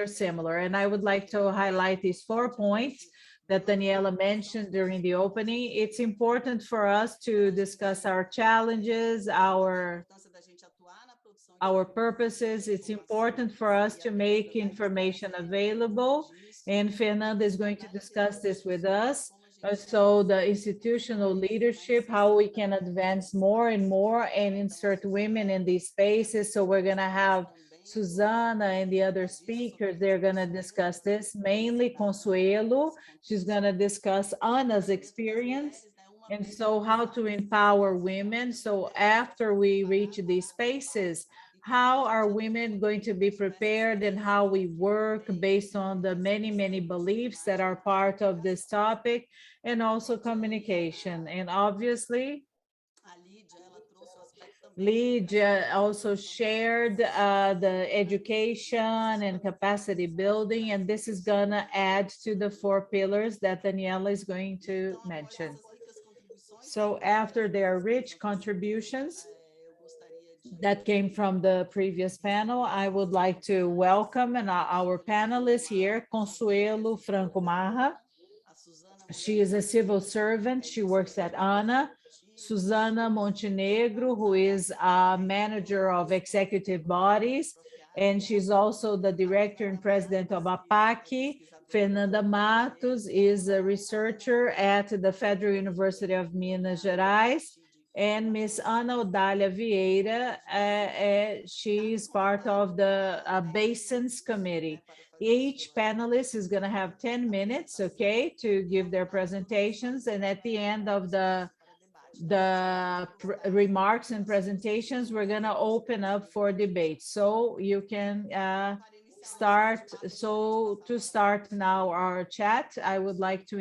similar. And I would like to highlight these 4 points that Daniela mentioned during the opening. It's important for us to discuss our challenges, our purposes. It's important for us to make information available. And Fernanda is going to discuss this with us. So the institutional leadership, how we can advance more and more and insert women in these spaces. So we're gonna have Susana and the other speakers, they're gonna discuss this, mainly Consuelo. She's gonna discuss Ana's experience. And so how to empower women. So after we reach these spaces, how are women going to be prepared and how we work based on the many beliefs that are part of this topic, and also communication. And obviously, Lydia also shared the education and capacity building, and this is gonna add to the 4 pillars that Daniela is going to mention. So after their rich contributions that came from the previous panel, I would like to welcome our panelists here, Consuelo Franco Marra. She is a civil servant. She works at ANA. Susana Mochinegro, who is a manager of executive bodies, and she's also the director and president of APAC. Fernanda Matos is a researcher at the Federal University of Minas Gerais. And Miss Ana Odália Vieira, she is part of the Basins Committee. Each panelist is going to have 10 minutes, okay, to give their presentations. And at the end of the remarks and presentations, we're going to open up for debate. So you can start. So to start now our chat, I would like to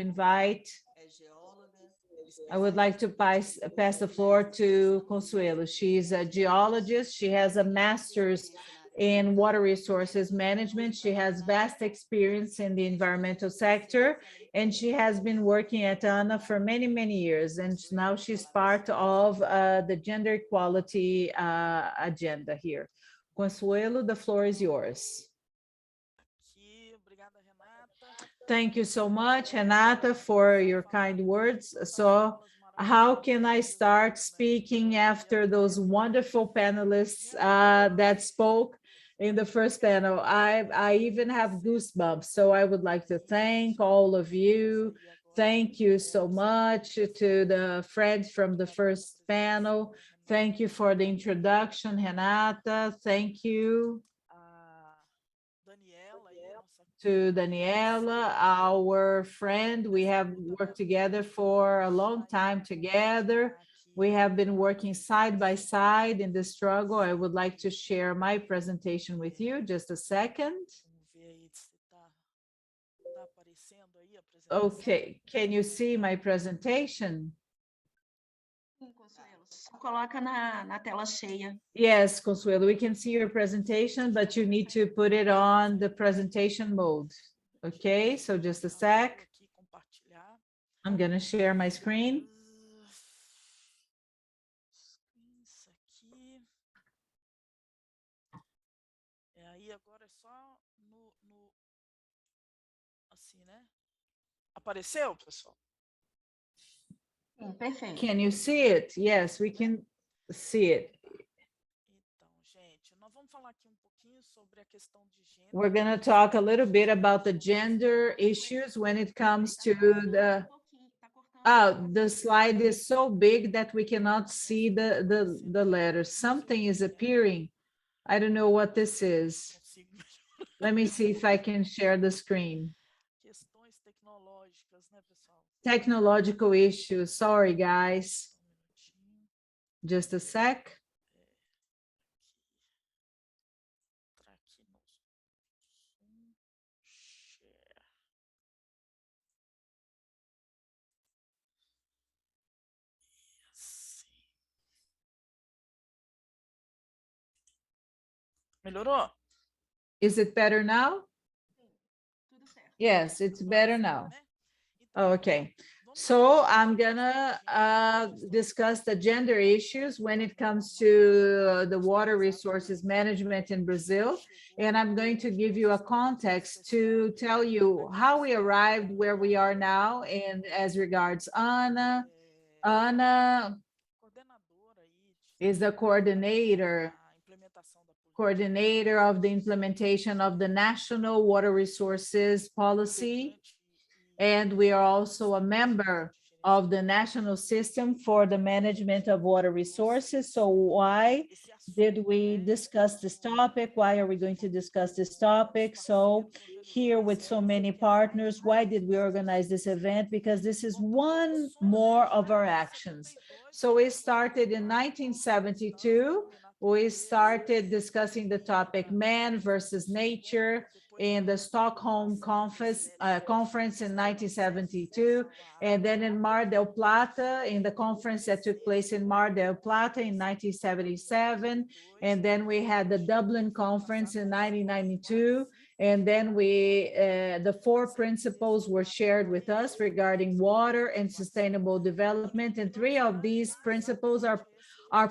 pass the floor to Consuelo. She's a geologist. She has a master's in water resources management. She has vast experience in the environmental sector, and she has been working at ANA for many, many years. And now she's part of the gender equality agenda here. Consuelo, the floor is yours. Thank you so much, Renata, for your kind words. So how can I start speaking after those wonderful panelists that spoke in the first panel? I even have goosebumps. So I would like to thank all of you. Thank you so much to the friends from the first panel. Thank you for the introduction, Renata. Thank you to Daniela, our friend. We have worked together for a long time together. We have been working side by side in the struggle. I would like to share my presentation with you. Just a second. Okay, can you see my presentation? Só coloca na tela cheia. Yes, Consuelo, we can see your presentation, but you need to put it on the presentation mode. Okay, so just a sec. I'm going to share my screen. Apareceu, pessoal? Perfeito. Can you see it? Yes, we can see it. Então, gente, nós vamos falar aqui pouquinho sobre a questão de gênero. We're going to talk a little bit about the gender issues when it comes to the... Oh, the slide is so big that we cannot see the letters. Something is appearing. I don't know what this is. Let me see if I can share the screen. Questões tecnológicas, né, pessoal? Technological issues. Sorry, guys. Just a sec. Melhorou? Is it better now? Yes, it's better now. Oh, okay. So I'm gonna discuss the gender issues when it comes to the water resources management in Brazil. And I'm going to give you a context to tell you how we arrived where we are now and as regards Ana. Ana is the coordinator of the implementation of the National Water Resources Policy. And we are also a member of the National System for the Management of Water Resources. So why did we discuss this topic? Why are we going to discuss this topic? So here with so many partners, why did we organize this event? Because this is one more of our actions. So we started in 1972. We started discussing the topic man versus nature in the Stockholm conference in 1972, and then in Mar del Plata, in the conference that took place in Mar del Plata in 1977, and then we had the Dublin conference in 1992, and then the 4 principles were shared with us regarding water and sustainable development, and 3 of these principles are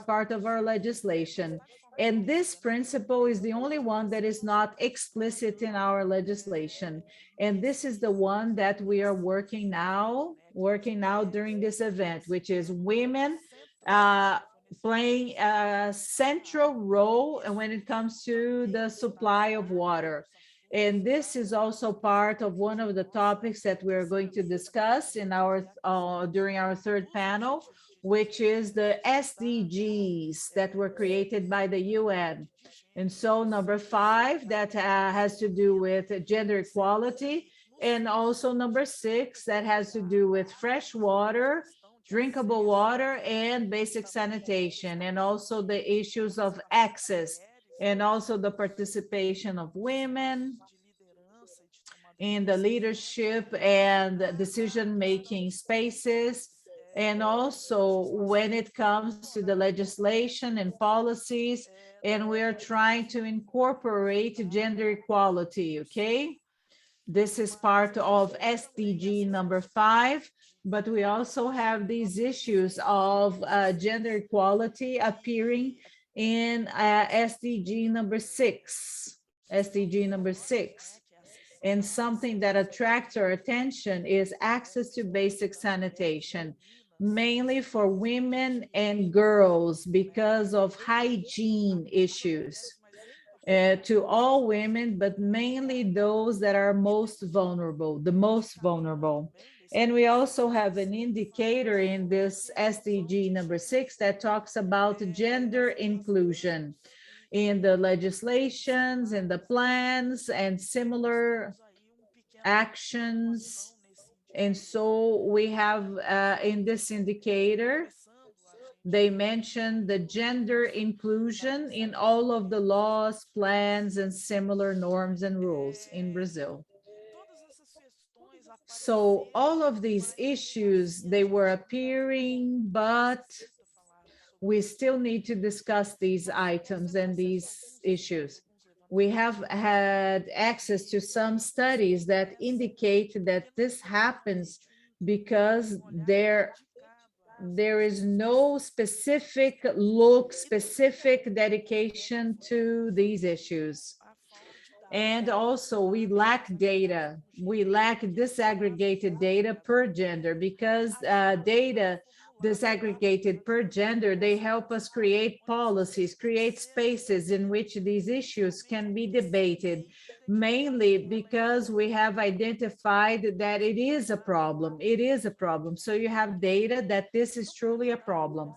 part of our legislation. And this principle is the only one that is not explicit in our legislation. And this is the one that we are working now during this event, which is women playing a central role when it comes to the supply of water. And this is also part of one of the topics that we're going to discuss in our during our third panel, which is the SDGs that were created by the UN. And so number 5, that has to do with gender equality, and also number 6, that has to do with fresh water, drinkable water, and basic sanitation, and also the issues of access, and also the participation of women in the leadership and decision-making spaces, and also when it comes to the legislation and policies, and we are trying to incorporate gender equality, okay? This is part of SDG number 5, but we also have these issues of gender equality appearing in SDG number 6. SDG number 6. And something that attracts our attention is access to basic sanitation, mainly for women and girls because of hygiene issues. To all women, but mainly those that are most vulnerable, the most vulnerable. And we also have an indicator in this SDG number 6 that talks about gender inclusion in the legislations and the plans and similar actions. And so we have in this indicator, they mentioned the gender inclusion in all of the laws, plans, and similar norms and rules in Brazil. So all of these issues, they were appearing, but we still need to discuss these items and these issues. We have had access to some studies that indicate that this happens because there is no specific dedication to these issues. And also we lack data. We lack disaggregated data per gender because data disaggregated per gender, they help us create policies, create spaces in which these issues can be debated, mainly because we have identified that it is a problem. It is a problem. So you have data that this is truly a problem.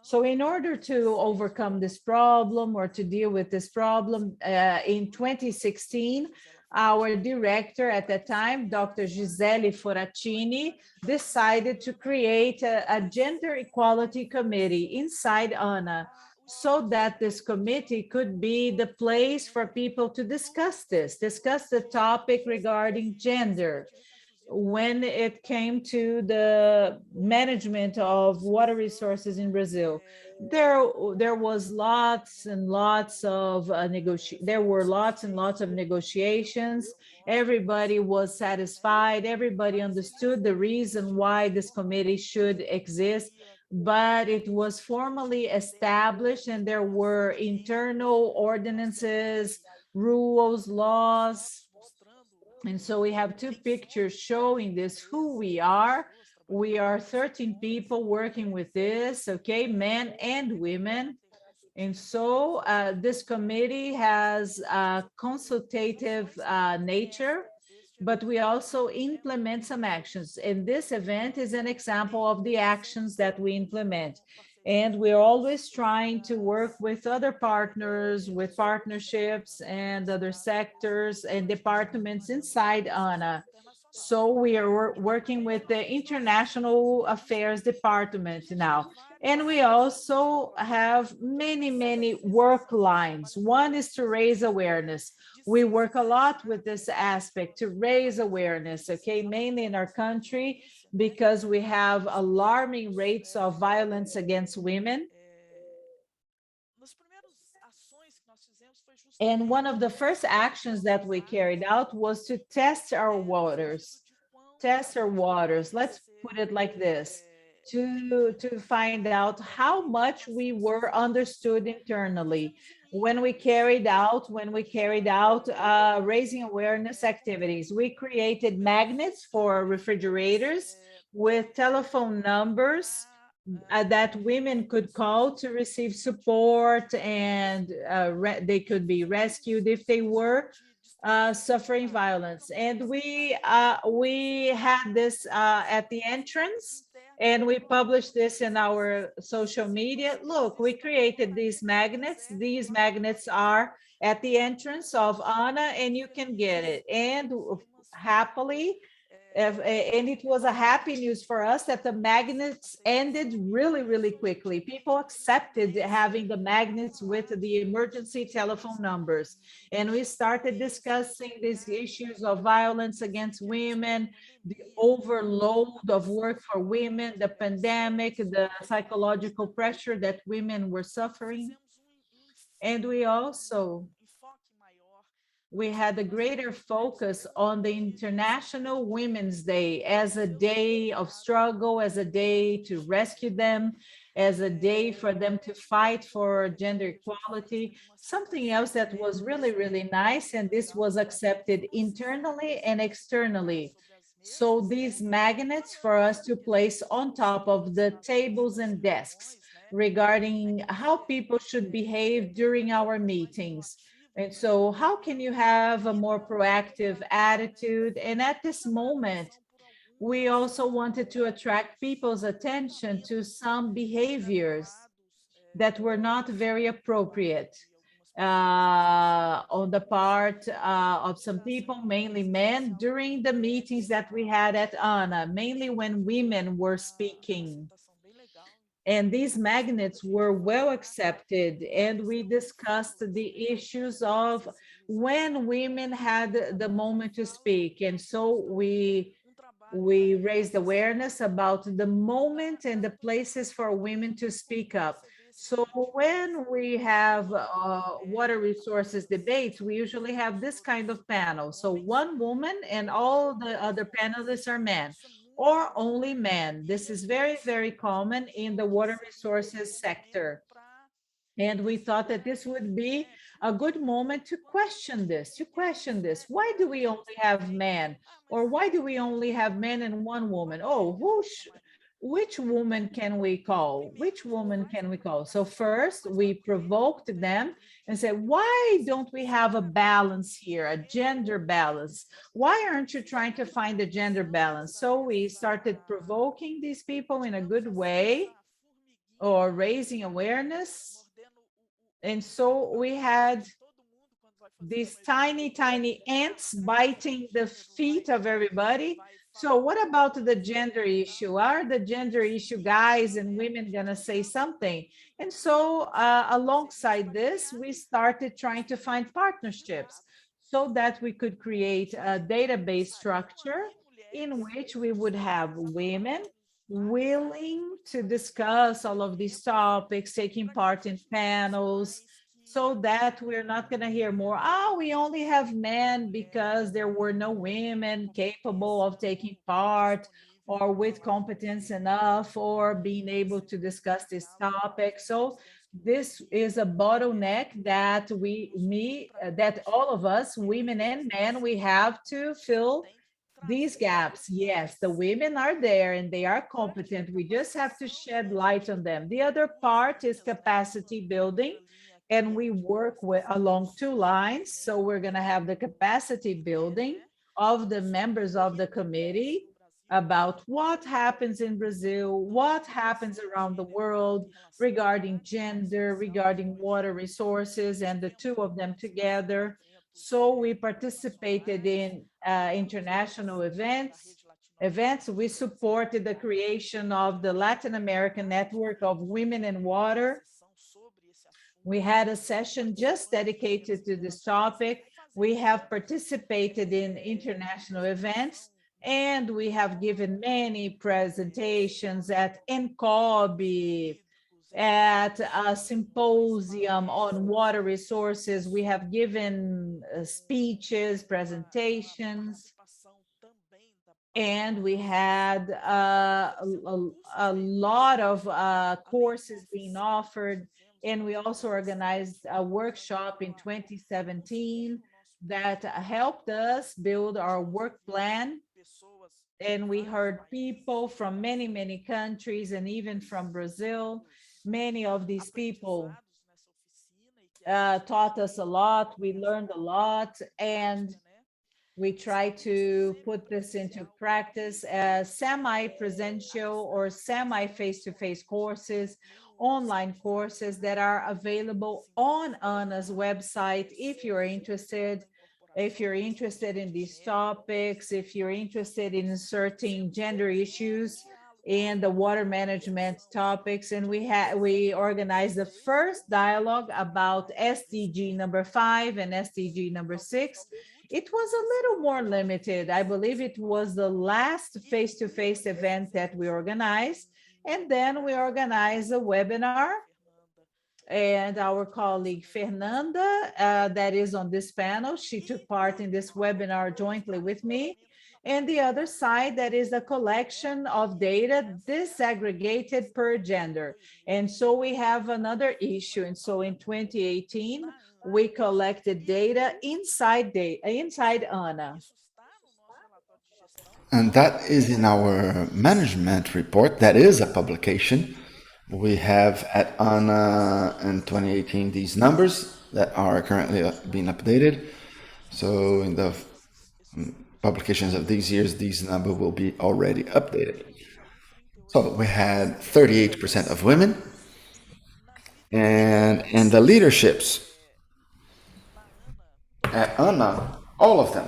So in order to overcome this problem or to deal with this problem, in 2016, our director at the time, Dr. Gisele Foraccini, decided to create a gender equality committee inside ANA, so that this committee could be the place for people to discuss the topic regarding gender when it came to the management of water resources in Brazil. There was lots and lots of negotiations. Everybody was satisfied. Everybody understood the reason why this committee should exist, but it was formally established and there were internal ordinances, rules, laws. And so we have 2 pictures showing this, who we are. We are 13 people working with this, okay, men and women. And so this committee has a consultative nature, but we also implement some actions. And this event is an example of the actions that we implement. And we're always trying to work with other partners, with partnerships and other sectors and departments inside ANA. So we are working with the International Affairs Department now. And we also have many work lines. One is to raise awareness. We work a lot with this aspect to raise awareness, okay, mainly in our country, because we have alarming rates of violence against women. And one of the first actions that we carried out was to test our waters. Let's put it like this, to find out how much we were understood internally when we carried out raising awareness activities. We created magnets for refrigerators with telephone numbers that women could call to receive support, and they could be rescued if they were suffering violence. And we had this at the entrance, and we published this in our social media. Look, we created these magnets. These magnets are at the entrance of Ana, and you can get it. And happily, and it was a happy news for us that the magnets ended really, really quickly. People accepted having the magnets with the emergency telephone numbers. And we started discussing these issues of violence against women, the overload of work for women, the pandemic, the psychological pressure that women were suffering. And we had a greater focus on the International Women's Day as a day of struggle, as a day to rescue them, as a day for them to fight for gender equality. Something else that was really, really nice, and this was accepted internally and externally. So these magnets for us to place on top of the tables and desks regarding how people should behave during our meetings. And so how can you have a more proactive attitude? And at this moment, we also wanted to attract people's attention to some behaviors that were not very appropriate on the part of some people, mainly men, during the meetings that we had at ANA, mainly when women were speaking. And these magnets were well accepted, and we discussed the issues of when women had the moment to speak. And so we raised awareness about the moment and the places for women to speak up. So when we have water resources debates, we usually have this kind of panel. So one woman and all the other panelists are men, or only men. This is very, very common in the water resources sector. And we thought that this would be a good moment to question this, Why do we only have men? Or why do we only have men and one woman? Oh, which woman can we call? Which woman can we call? So first we provoked them and said, why don't we have a balance here, a gender balance? Why aren't you trying to find a gender balance? So we started provoking these people in a good way, or raising awareness. And so we had these tiny, tiny ants biting the feet of everybody. So what about the gender issue? Are the gender issue guys and women gonna say something? And so alongside this, we started trying to find partnerships so that we could create a database structure in which we would have women willing to discuss all of these topics, taking part in panels, so that we're not going to hear more, we only have men because there were no women capable of taking part or with competence enough or being able to discuss this topic. So this is a bottleneck that that all of us, women and men, we have to fill these gaps. Yes, the women are there and they are competent. We just have to shed light on them. The other part is capacity building, and we work along two lines. So we're going to have the capacity building of the members of the committee about what happens in Brazil, what happens around the world regarding gender, regarding water resources, and the two of them together. So we participated in international events. We supported the creation of the Latin American Network of Women in Water. We had a session just dedicated to this topic. We have participated in international events, and we have given many presentations at NCOB, at a symposium on water resources. We have given speeches, presentations, and we had a lot of courses being offered. And we also organized a workshop in 2017 that helped us build our work plan. and we heard people from many, many countries and even from Brazil. Many of these people taught us a lot. We learned a lot, and we try to put this into practice as semi-presential or semi-face-to-face courses, online courses that are available on ANA's website if you're interested. If you're interested in these topics, if you're interested in inserting gender issues in the water management topics, and we organized the first dialogue about SDG number 5 and SDG number 6. It was a little more limited. I believe it was the last face-to-face event that we organized, and then we organized a webinar, and our colleague Fernanda, that is on this panel, she took part in this webinar jointly with me. And the other side, that is a collection of data disaggregated per gender. And so we have another issue. And so in 2018, we collected data inside ANA. And that is in our management report. That is a publication. We have at ANA in 2018 these numbers that are currently being updated. So in the publications of these years, these numbers will be already updated. So we had 38% of women, and in the leaderships at ANA, all of them,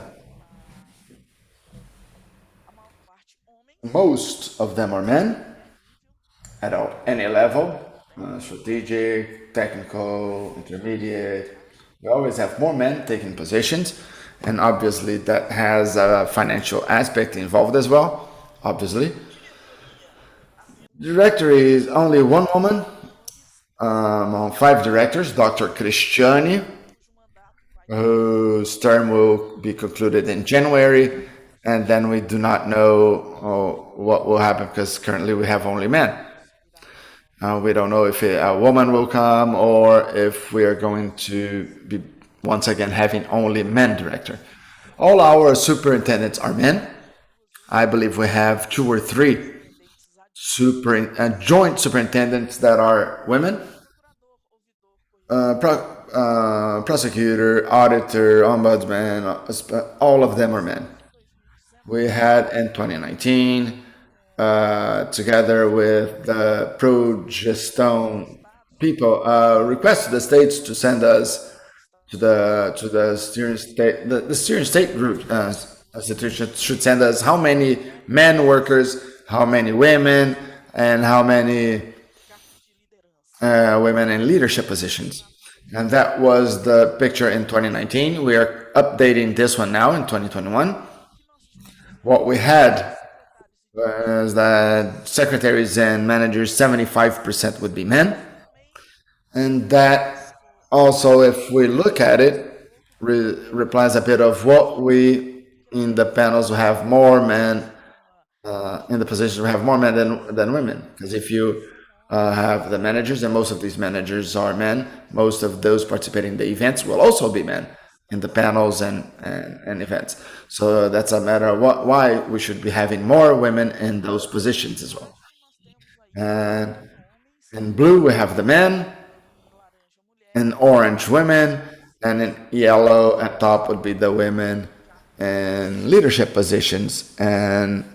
most of them are men at any level, strategic, technical, intermediate. We always have more men taking positions, and obviously that has a financial aspect involved as well, obviously. Directory is only one woman among 5 directors, Dr. Cristiane, whose term will be concluded in January, and then we do not know what will happen because currently we have only men. We don't know if a woman will come or if we are going to be once again having only men director. All our superintendents are men. I believe we have 2 or 3 joint superintendents that are women. Prosecutor, auditor, ombudsman, all of them are men. We had in 2019, together with the pro-gestão people, requested the states to send us to the steering state. The steering state group institution should send us how many men workers, how many women, and how many women in leadership positions. And that was the picture in 2019. We are updating this one now in 2021. What we had was that secretaries and managers, 75% would be men. And that also, if we look at it, replies a bit of what we in the panels will have more men in the positions, we have more men than women. Because if you have the managers, and most of these managers are men, most of those participating in the events will also be men in the panels and events. So that's a matter of why we should be having more women in those positions as well. And in blue, we have the men, in orange, women, and in yellow at top would be the women in leadership positions and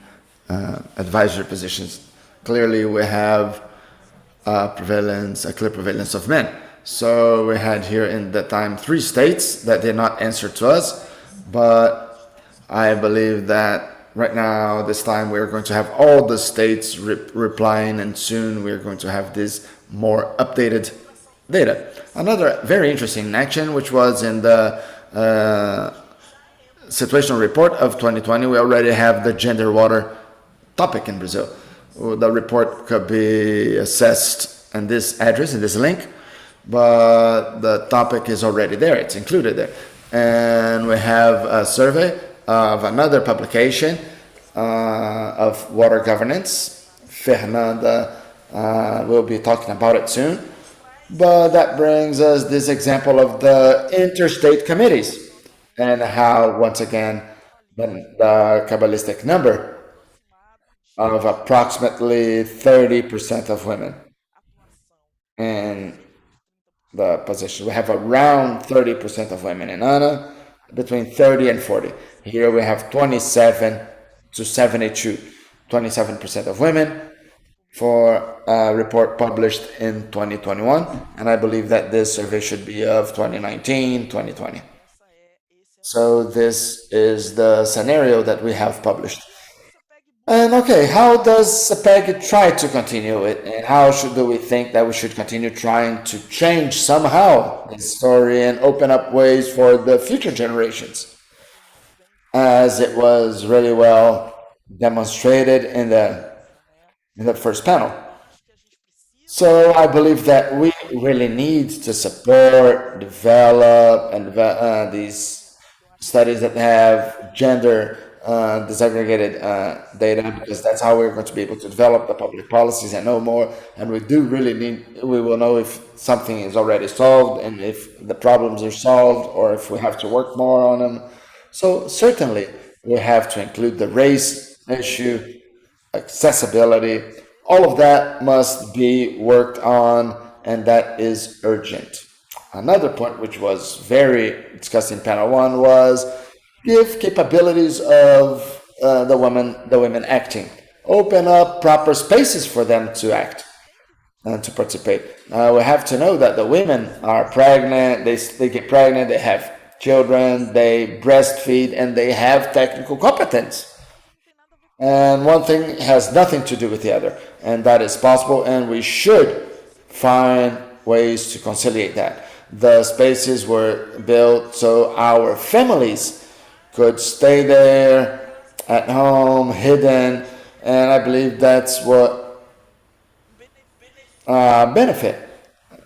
advisory positions. Clearly, we have a clear prevalence of men. So we had here in the time 3 states that did not answer to us, but I believe that right now, this time, we're going to have all the states replying, and soon we're going to have this more updated data. Another very interesting action, which was in the situational report of 2020, we already have the gender water topic in Brazil. The report could be accessed in this address, in this link, but the topic is already there, it's included there. And we have a survey of another publication of water governance. Fernanda will be talking about it soon. But that brings us this example of the interstate committees and how, once again, the Kabbalistic number of approximately 30% of women in the position. We have around 30% of women in ANA, between 30 and 40. Here we have 27 to 72, 27% of women for a report published in 2021, and I believe that this survey should be of 2019, 2020. So this is the scenario that we have published. And okay, how does CEPEG try to continue it, and how do we think that we should continue trying to change somehow this story and open up ways for the future generations? As it was really well demonstrated in the first panel. So I believe that we really need to support, develop, and these studies that have gender disaggregated data, because that's how we're going to be able to develop the public policies and know more. And we do really need, we will know if something is already solved and if the problems are solved or if we have to work more on them. So certainly we have to include the race issue, accessibility, all of that must be worked on, and that is urgent. Another point which was very discussed in panel 1 was give capabilities of the women acting. Open up proper spaces for them to act and to participate. We have to know that the women are pregnant, they get pregnant, they have children, they breastfeed, and they have technical competence. And one thing has nothing to do with the other, and that is possible, and we should find ways to conciliate that. The spaces were built so our families could stay there at home, hidden, and I believe that's what benefit.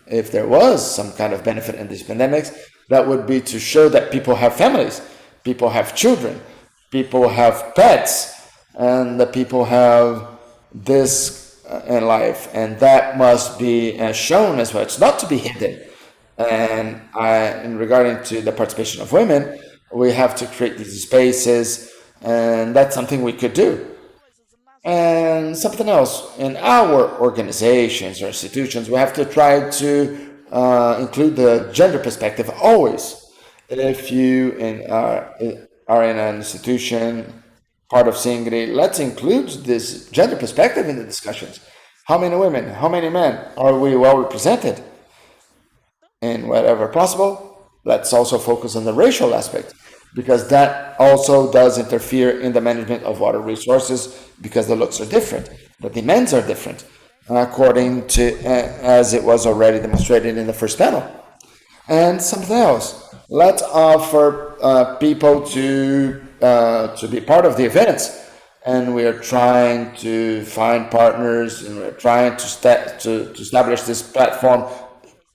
If there was some kind of benefit in these pandemics, that would be to show that people have families, people have children, people have pets, and the people have this in life, and that must be shown as well. It's not to be hidden. And in regarding to the participation of women, we have to create these spaces, and that's something we could do. And something else, in our organizations or institutions, we have to try to include the gender perspective always. If you are in an institution, part of Singri, let's include this gender perspective in the discussions. How many women, how many men are we well represented? And wherever possible, let's also focus on the racial aspect, because that also does interfere in the management of water resources, because the looks are different, the demands are different, according to, as it was already demonstrated in the first panel. And something else, let's offer people to be part of the events, and we are trying to find partners, and we're trying to establish this platform.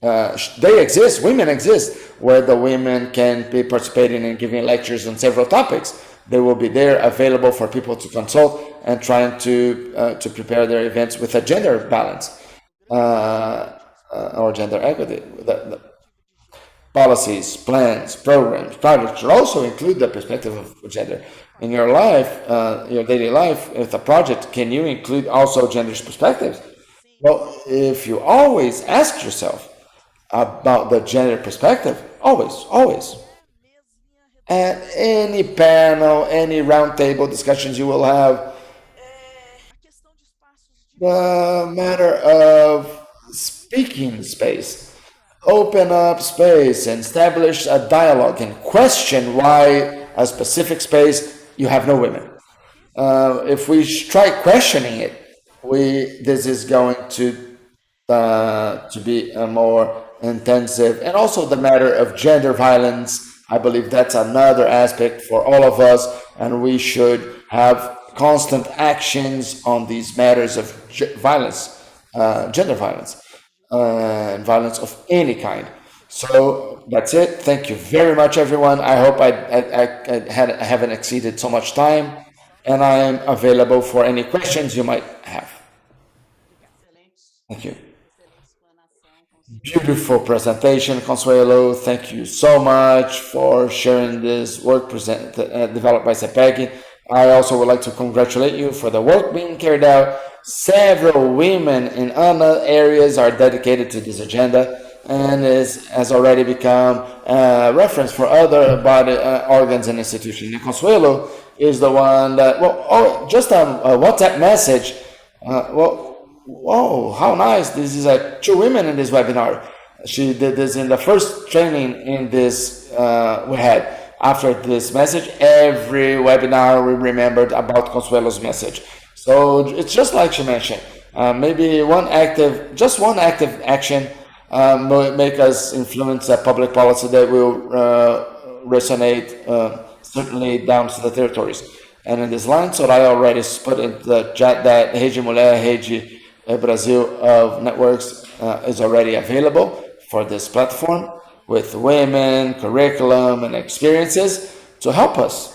They exist, women exist, where the women can be participating and giving lectures on several topics. They will be there available for people to consult and trying to prepare their events with a gender balance or gender equity. The policies, plans, programs, projects should also include the perspective of gender. In your life, your daily life, with a project, can you include also gender's perspectives? Well, if you always ask yourself about the gender perspective, always. At any panel, any roundtable discussions you will have, the matter of speaking space, open up space and establish a dialogue and question why a specific space you have no women. If we try questioning it, this is going to be a more intensive. And also the matter of gender violence, I believe that's another aspect for all of us, and we should have constant actions on these matters of violence, gender violence, and violence of any kind. So that's it. Thank you very much, everyone. I hope I haven't exceeded so much time, and I am available for any questions you might have. Thank you. Beautiful presentation, Consuelo. Thank you so much for sharing this work developed by CEPEG. I also would like to congratulate you for the work being carried out. Several women in other areas are dedicated to this agenda and has already become a reference for other body organs and institutions. And Consuelo is the one that, just a WhatsApp message. Whoa, how nice. This is two women in this webinar. She did this in the first training in this we had. After this message, every webinar we remembered about Consuelo's message. So it's just like she mentioned, maybe one active action will make us influence a public policy that will resonate certainly down to the territories. And in this line, so I already put in the chat that Rede Mulher, Rede Brasil of networks is already available for this platform, with women, curriculum, and experiences to help us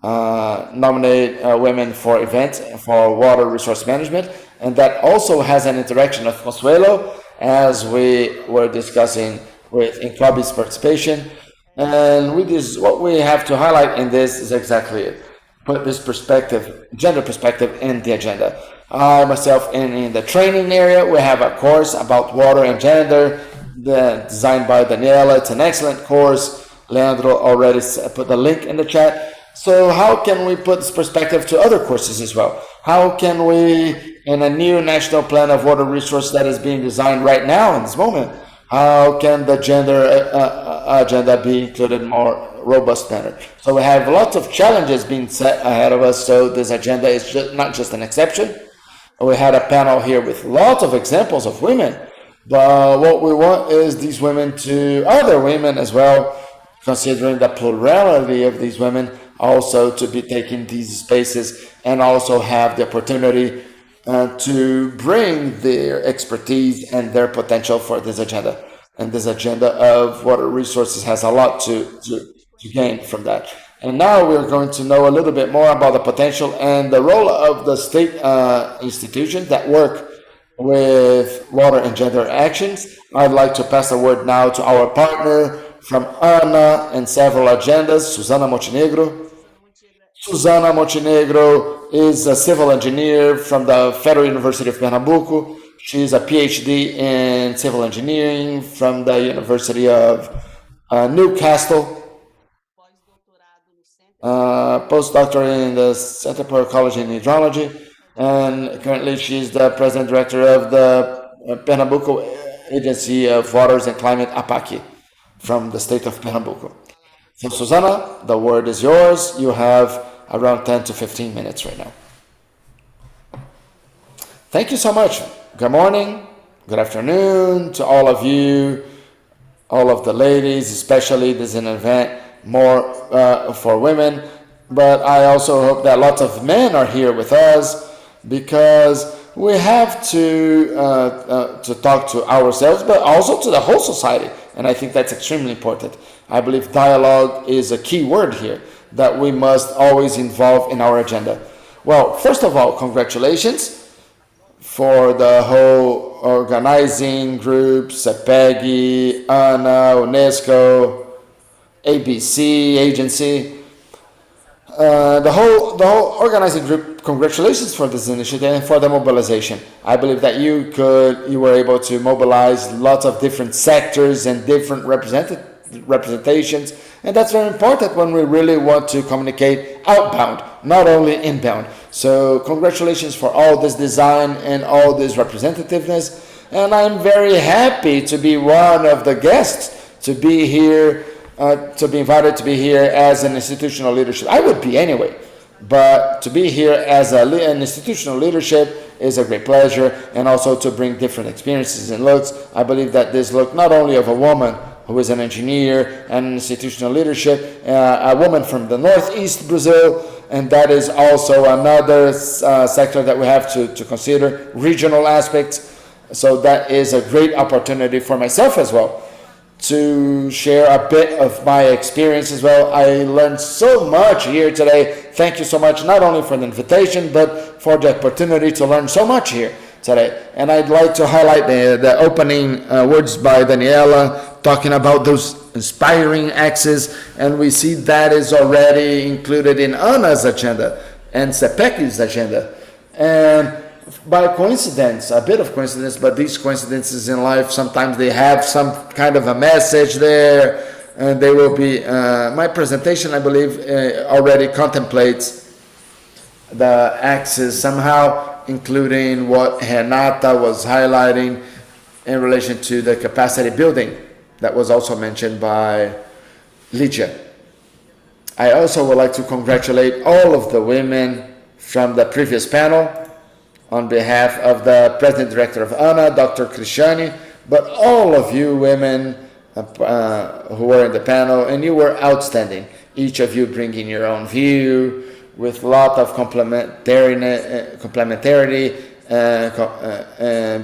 nominate women for events for water resource management. And that also has an interaction of Consuelo, as we were discussing with Incobi's participation. And with this, what we have to highlight in this is exactly it. Put this perspective, gender perspective, in the agenda. I myself, in the training area, we have a course about water and gender, designed by Daniela. It's an excellent course. Leandro already put the link in the chat. So how can we put this perspective to other courses as well? How can we, in a new national plan of water resource that is being designed right now in this moment, how can the gender agenda be included in more robust manner? So we have lots of challenges being set ahead of us. So this agenda is not just an exception. We had a panel here with lots of examples of women. But what we want is these women to, other women as well, considering the plurality of these women, also to be taking these spaces and also have the opportunity to bring their expertise and their potential for this agenda. And this agenda of water resources has a lot to gain from that. And now we're going to know a little bit more about the potential and the role of the state institutions that work with water and gender actions. I'd like to pass the word now to our partner from ANA and several agendas, Susana Mochinegro. Susana Mochinegro is a civil engineer from the Federal University of Pernambuco. She's a PhD in civil engineering from the University of Newcastle. Postdoctorate in the Center for Ecology and Hydrology. And currently she's the president director of the Pernambuco Agency of Waters and Climate, APAC, from the state of Pernambuco. So Susana, the word is yours. You have around 10 to 15 minutes right now. Thank you so much. Good morning, good afternoon to all of you, all of the ladies, especially this is an event more for women, but I also hope that lots of men are here with us, because we have to talk to ourselves, but also to the whole society. And I think that's extremely important. I believe dialogue is a key word here that we must always involve in our agenda. Well, first of all, congratulations for the whole organizing group, CEPEG, ANA, UNESCO, ABC agency. The whole organizing group, congratulations for this initiative and for the mobilization. I believe that you were able to mobilize lots of different sectors and different representations, and that's very important when we really want to communicate outbound, not only inbound. So congratulations for all this design and all this representativeness, and I'm very happy to be one of the guests to be here. To be invited to be here as an institutional leadership. I would be anyway, but to be here as an institutional leadership is a great pleasure, and also to bring different experiences and looks. I believe that this look not only of a woman who is an engineer and institutional leadership, a woman from the Northeast Brazil, and that is also another sector that we have to consider, regional aspects. So that is a great opportunity for myself as well, to share a bit of my experience as well. I learned so much here today. Thank you so much, not only for the invitation, but for the opportunity to learn so much here today. And I'd like to highlight the opening words by Daniela, talking about those inspiring axes, and we see that is already included in Ana's agenda and Sepeki's agenda. And by coincidence, a bit of coincidence, but these coincidences in life, sometimes they have some kind of a message there, and they will be, my presentation, I believe, already contemplates the axis somehow, including what Renata was highlighting in relation to the capacity building that was also mentioned by Lydia. I also would like to congratulate all of the women from the previous panel on behalf of the President Director of ANA, Dr. Cristiani, but all of you women who were in the panel, and you were outstanding. Each of you bringing your own view with a lot of complementarity,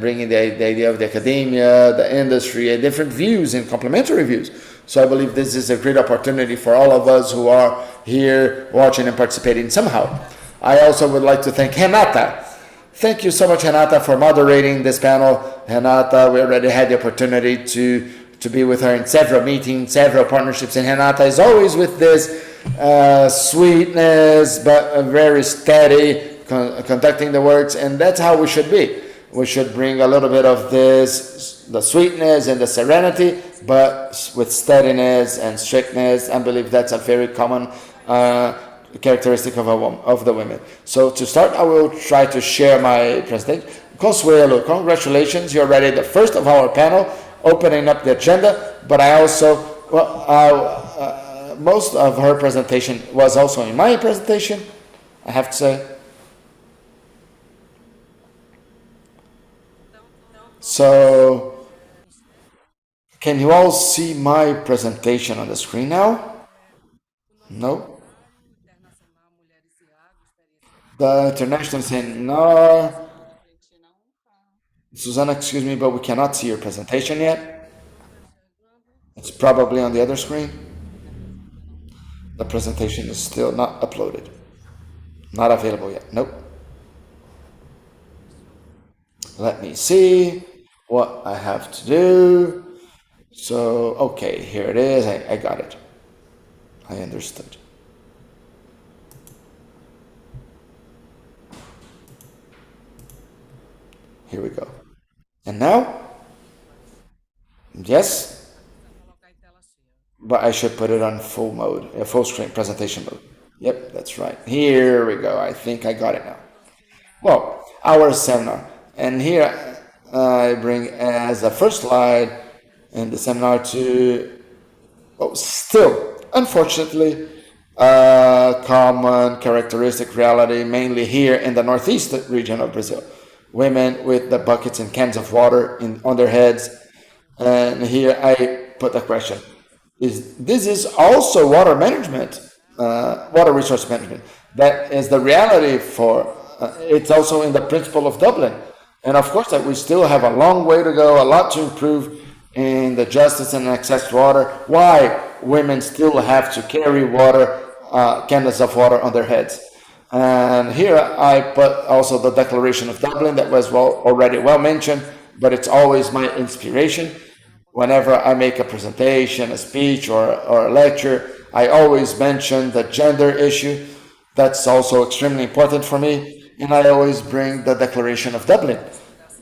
bringing the idea of the academia, the industry, and different views and complementary views. So I believe this is a great opportunity for all of us who are here watching and participating somehow. I also would like to thank Renata. Thank you so much, Renata, for moderating this panel. Renata, we already had the opportunity to be with her in several meetings, several partnerships, and Renata is always with this sweetness, but very steady, conducting the works, and that's how we should be. We should bring a little bit of this, the sweetness and the serenity, but with steadiness and strictness. I believe that's a very common characteristic of the women. So to start, I will try to share my presentation. Consuelo, congratulations, you're already the first of our panel, opening up the agenda, but I also, most of her presentation was also in my presentation, I have to say. So, can you all see my presentation on the screen now? No? The international seminar. Susana, excuse me, but we cannot see your presentation yet. It's probably on the other screen. The presentation is still not uploaded. Not available yet. Nope. Let me see what I have to do. So, okay, here it is. I got it. I understood. Here we go. And now? Yes? But I should put it on full mode, full screen presentation mode. Yep, that's right. Here we go. I think I got it now. Well, our seminar. And here I bring as a first slide in the seminar to, still, unfortunately, common characteristic reality, mainly here in the northeast region of Brazil. Women with the buckets and cans of water on their heads. And here I put the question, this is also water management, water resource management. That is the reality for, it's also in the principle of Dublin. And of course that we still have a long way to go, a lot to improve in the justice and access to water. Why women still have to carry water, cans of water on their heads. And here I put also the Declaration of Dublin that was already well mentioned, but it's always my inspiration. Whenever I make a presentation, a speech, or a lecture, I always mention the gender issue. That's also extremely important for me. And I always bring the Declaration of Dublin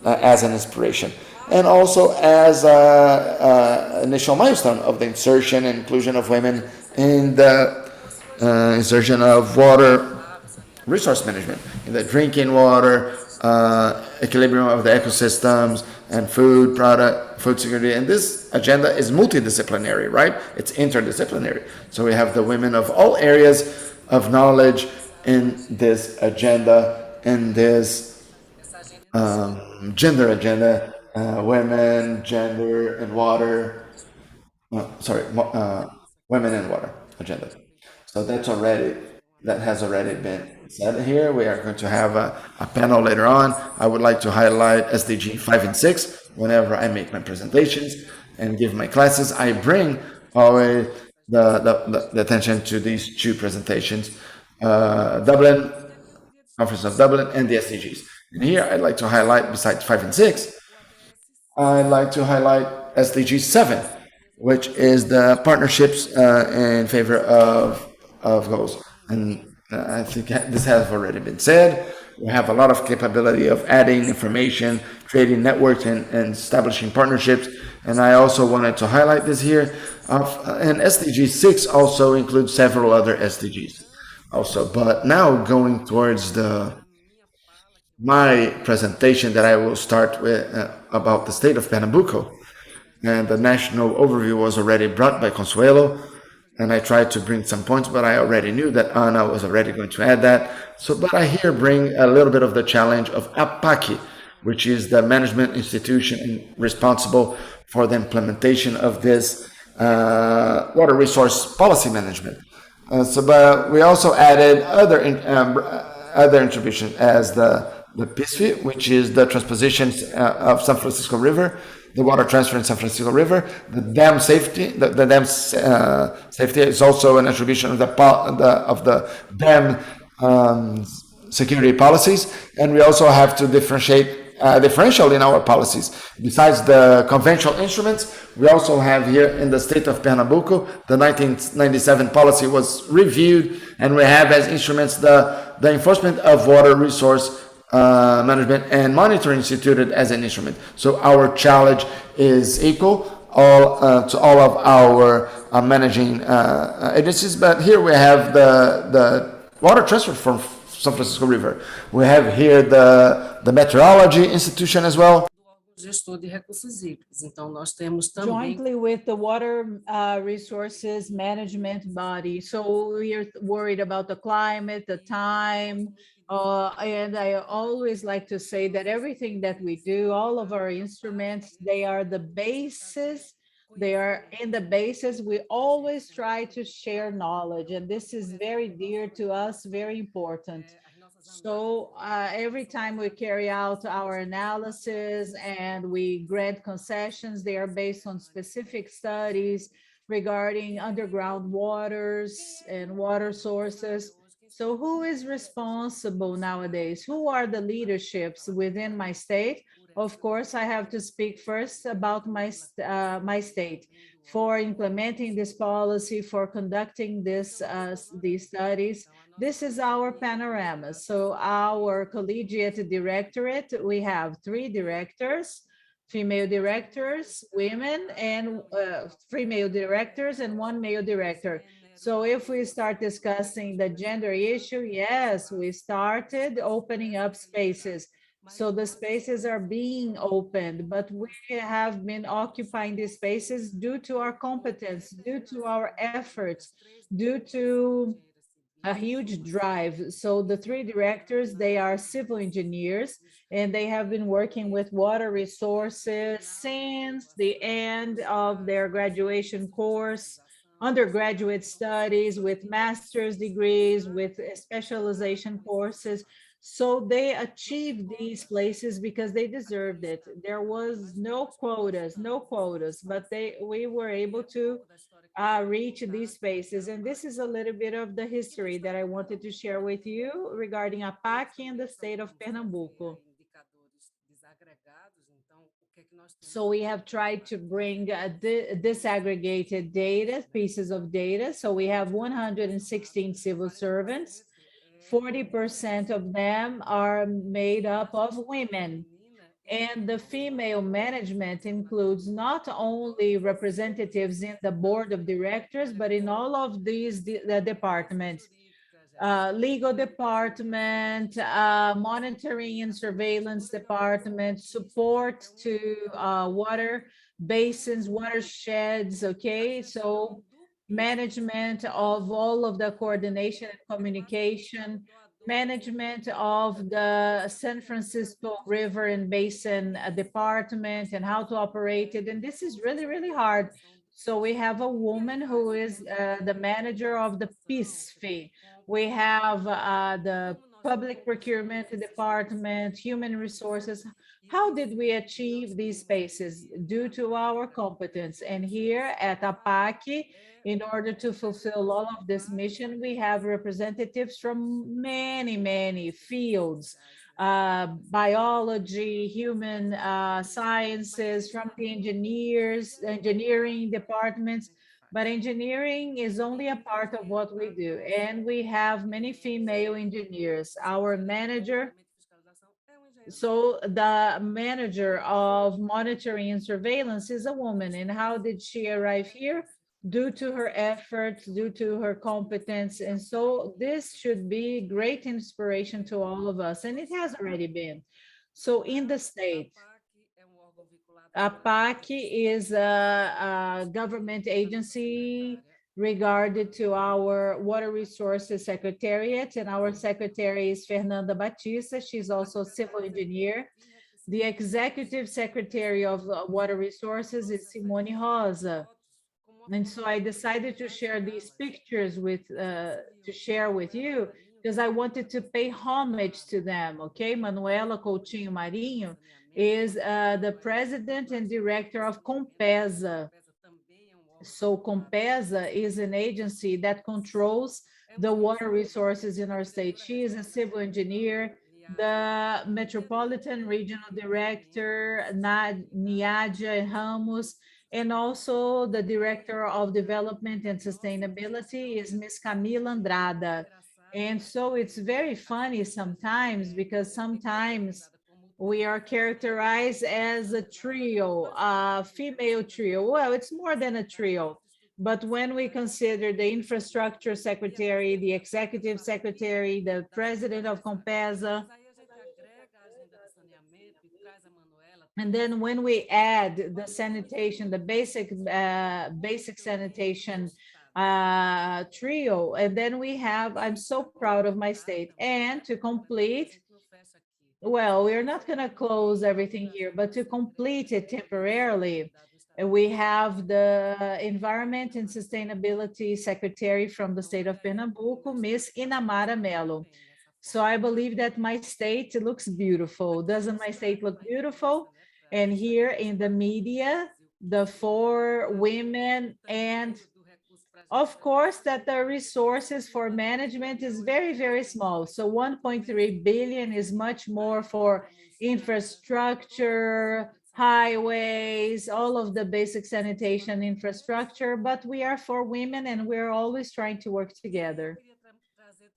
as an inspiration. And also as an initial milestone of the insertion and inclusion of women in the insertion of water resource management, in the drinking water, equilibrium of the ecosystems, and food security. And this agenda is multidisciplinary, right? It's interdisciplinary. So we have the women of all areas of knowledge in this agenda, in this gender agenda, women, gender, and water. Women and water agenda. So that has already been said here. We are going to have a panel later on. I would like to highlight SDG 5 and 6 whenever I make my presentations and give my classes. I bring always the attention to these two presentations, Dublin, Conference of Dublin, and the SDGs. And here I'd like to highlight, besides 5 and 6, I'd like to highlight SDG 7, which is the partnerships in favor of goals. And I think this has already been said. We have a lot of capability of adding information, creating networks, and establishing partnerships. And I also wanted to highlight this here. And SDG 6 also includes several other SDGs also. But now going towards my presentation that I will start with about the state of Pernambuco. And the national overview was already brought by Consuelo, and I tried to bring some points, but I already knew that Ana was already going to add that. So, but I here bring a little bit of the challenge of APACI, which is the management institution responsible for the implementation of this water resource policy management. But we also added other attributions as the PISFI, which is the transposition of San Francisco River, the water transfer in San Francisco River, the dam safety. The dam safety is also an attribution of the dam security policies, and we also have to differentiate differential in our policies. Besides the conventional instruments, we also have here in the state of Pernambuco, the 1997 policy was reviewed, and we have as instruments the enforcement of water resource management and monitoring instituted as an instrument. So our challenge is equal to all of our managing agencies. But here we have the water transfer from San Francisco River. We have here the meteorology institution as well. Gestor de recursos hídricos. Então, nós temos também Jointly with the water resources management body. So we are worried about the climate, the time, and I always like to say that everything that we do, all of our instruments, they are the basis. They are in the basis. We always try to share knowledge, and this is very dear to us, very important. So every time we carry out our analysis and we grant concessions, they are based on specific studies regarding underground waters and water sources. So who is responsible nowadays? Who are the leaderships within my state? Of course, I have to speak first about my state for implementing this policy, for conducting these studies. This is our panorama. So our collegiate directorate, we have 3 directors, female directors, women, and 3 male directors and 1 male director. So if we start discussing the gender issue, yes, we started opening up spaces. So the spaces are being opened, but we have been occupying these spaces due to our competence, due to our efforts, due to a huge drive. So the 3 directors, they are civil engineers, and they have been working with water resources since the end of their graduation course, undergraduate studies, with master's degrees, with specialization courses. So they achieved these places because they deserved it. There was no quotas, but we were able to reach these spaces. And this is a little bit of the history that I wanted to share with you regarding APAC and the state of Pernambuco. So we have tried to bring disaggregated data, pieces of data. So we have 116 civil servants. 40% of them are made up of women. And the female management includes not only representatives in the board of directors, but in all of these departments. Legal department, monitoring and surveillance department, support to water basins, watersheds, okay? So management of all of the coordination and communication, management of the San Francisco River and Basin Department and how to operate it. And this is really, really hard. So we have a woman who is the manager of the PISFI. We have the Public Procurement Department, Human Resources. How did we achieve these spaces? Due to our competence. And here at APAC, in order to fulfill all of this mission, we have representatives from many, many fields, biology, human sciences, from the engineering departments. But engineering is only a part of what we do. And we have many female engineers. Our manager, so the manager of monitoring and surveillance is a woman. And how did she arrive here? Due to her efforts, due to her competence. And so this should be great inspiration to all of us. And it has already been. So in the state, APAC is a government agency regarded to our Water Resources Secretariat, and our secretary is Fernanda Batista. She's also a civil engineer. The executive secretary of Water Resources is Simone Rosa. And so I decided to share these pictures to share with you, because I wanted to pay homage to them, okay? Manuela Coutinho Marinho is the president and director of Compesa. So Compesa is an agency that controls the water resources in our state. She is a civil engineer, the Metropolitan Regional Director, Niadia Ramos, and also the Director of Development and Sustainability is Ms. Camila Andrada. And so it's very funny sometimes, because sometimes we are characterized as a trio, a female trio. Well, it's more than a trio. But when we consider the infrastructure secretary, the executive secretary, the president of Compesa, and then when we add the sanitation, the basic sanitation trio, and then we have, I'm so proud of my state. And to complete, well, we're not going to close everything here, but to complete it temporarily, we have the Environment and Sustainability Secretary from the state of Pernambuco, Ms. Inamara Mello. So I believe that my state looks beautiful. Doesn't my state look beautiful? And here in the media, the 4 women, and of course that the resources for management is very, very small. So 1.3 billion is much more for infrastructure, highways, all of the basic sanitation infrastructure, but we are 4 women and we're always trying to work together.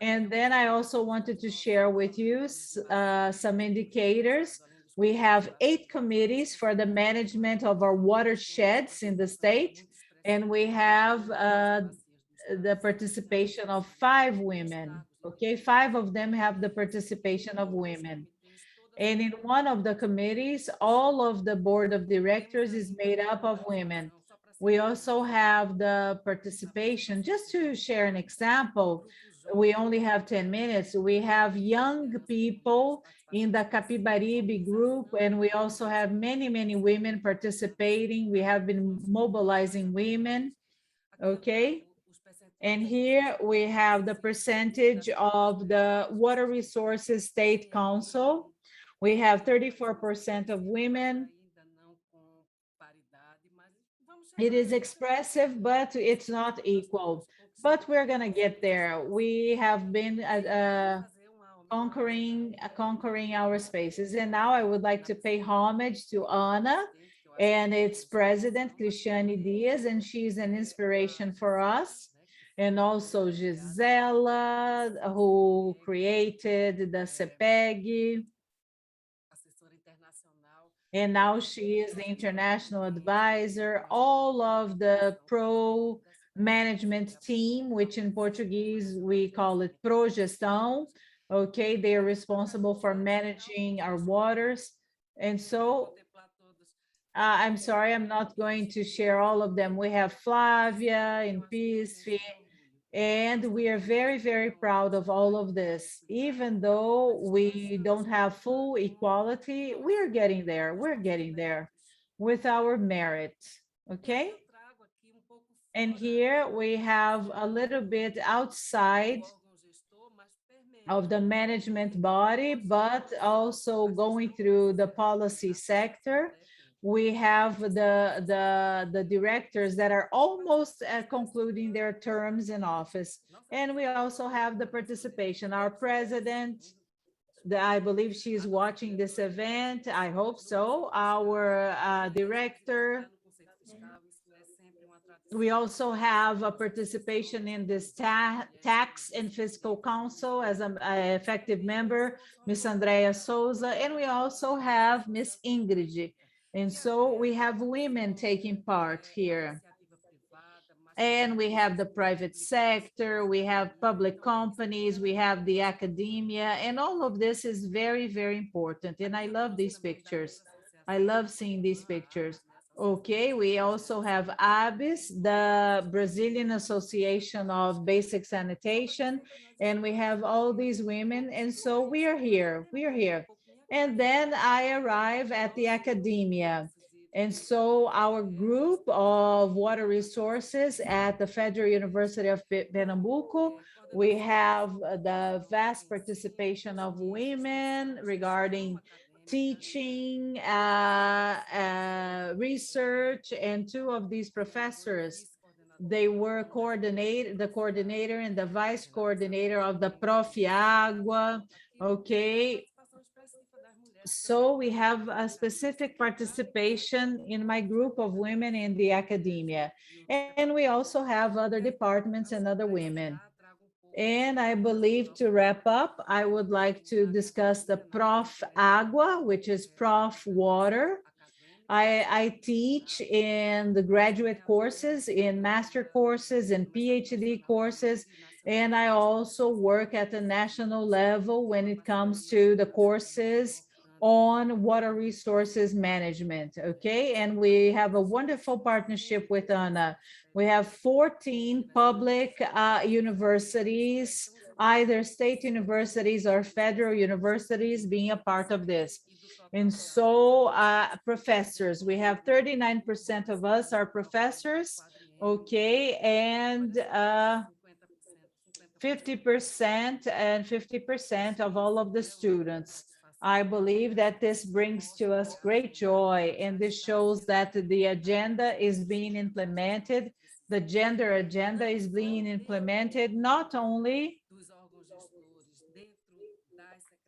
And then I also wanted to share with you some indicators. We have 8 committees for the management of our watersheds in the state, and we have the participation of 5 women, okay? 5 of them have the participation of women. And in one of the committees, all of the board of directors is made up of women. We also have the participation, just to share an example, we only have 10 minutes. We have young people in the Capibaribe group, and we also have many, many women participating. We have been mobilizing women, okay? And here we have the percentage of the Water Resources State Council. We have 34% of women. It is expressive, but it's not equal. But we're going to get there. We have been conquering our spaces. And now I would like to pay homage to Ana and its president, Cristiane Dias, and she's an inspiration for us. And also Gisela, who created the CEPEG. And now she is the international advisor. All of the pro management team, which in Portuguese we call it Progestão. Okay, they are responsible for managing our waters. And so I'm sorry, I'm not going to share all of them. We have Flavia in PSV, and we are very, very proud of all of this. Even though we don't have full equality, we're getting there. We're getting there with our merit, okay? And here we have a little bit outside of the management body, but also going through the policy sector. We have the directors that are almost concluding their terms in office. And we also have the participation. Our president, I believe she is watching this event. I hope so. Our director. We also have a participation in this tax and fiscal council as an effective member, Miss Andrea Souza, and we also have Miss Ingrid. And so we have women taking part here. And we have the private sector, we have public companies, we have the academia, and all of this is very, very important. And I love these pictures. I love seeing these pictures. Okay, we also have ABIS, the Brazilian Association of Basic Sanitation, and we have all these women. And so we are here, we are here. And then I arrive at the academia. And so our group of water resources at the Federal University of Pernambuco, we have the vast participation of women regarding teaching, research, and two of these professors, they were the coordinator and the vice coordinator of the Prof. Água, okay? So we have a specific participation in my group of women in the academia. And we also have other departments and other women. And I believe to wrap up, I would like to discuss the Prof. Água, which is Prof. Water. I teach in the graduate courses, in master courses, and PhD courses, and I also work at the national level when it comes to the courses on water resources management, okay? And we have a wonderful partnership with ANA. We have 14 public universities, either state universities or federal universities being a part of this. And so professors, we have 39% of us are professors, okay, and 50% and 50% of all of the students. I believe that this brings to us great joy, and this shows that the agenda is being implemented. The gender agenda is being implemented not only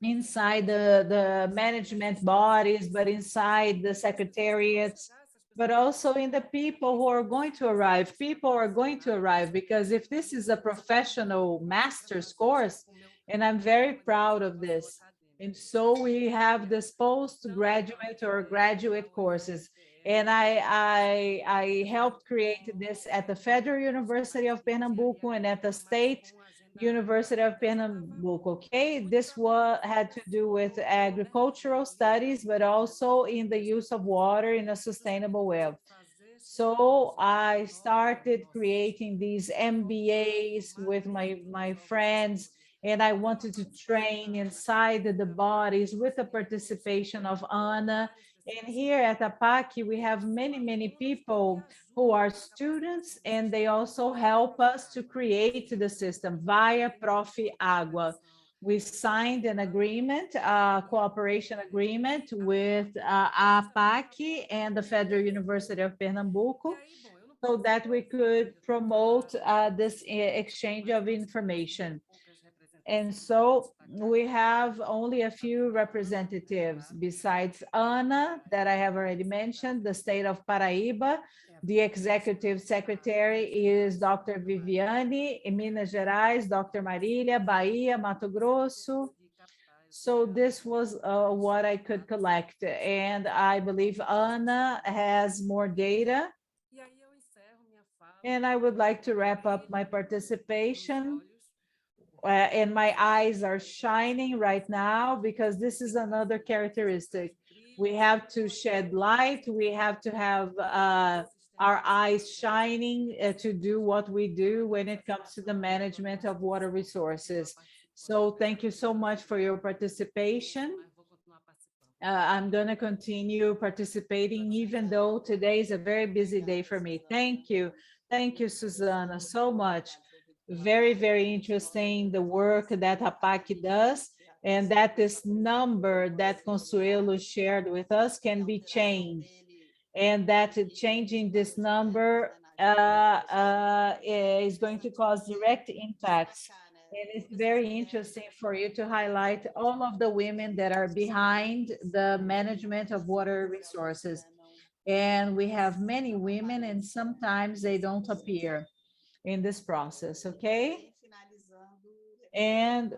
inside the management bodies, but inside the secretariats, but also in the people who are going to arrive. People are going to arrive because if this is a professional master's course, and I'm very proud of this. And so we have this postgraduate or graduate courses. And I helped create this at the Federal University of Pernambuco and at the State University of Pernambuco, okay? This had to do with agricultural studies, but also in the use of water in a sustainable way. So I started creating these MBAs with my friends, and I wanted to train inside the bodies with the participation of Ana. And here at APAC, we have many, many people who are students, and they also help us to create the system via Prof. Água. We signed an agreement, a cooperation agreement with APAC and the Federal University of Pernambuco, so that we could promote this exchange of information. And so we have only a few representatives besides Ana, that I have already mentioned, the state of Paraíba. The executive secretary is Dr. Viviane, in Minas Gerais, Dr. Marília, Bahia, Mato Grosso. So this was what I could collect. And I believe Ana has more data. And I would like to wrap up my participation. And my eyes are shining right now because this is another characteristic. We have to shed light. We have to have our eyes shining to do what we do when it comes to the management of water resources. So thank you so much for your participation. I'm going to continue participating, even though today is a very busy day for me. Thank you. Thank you, Susana, so much. Very, very interesting, the work that APAC does, and that this number that Consuelo shared with us can be changed, and that changing this number is going to cause direct impacts And it's very interesting for you to highlight all of the women that are behind the management of water resources. And we have many women, and sometimes they don't appear in this process, okay? And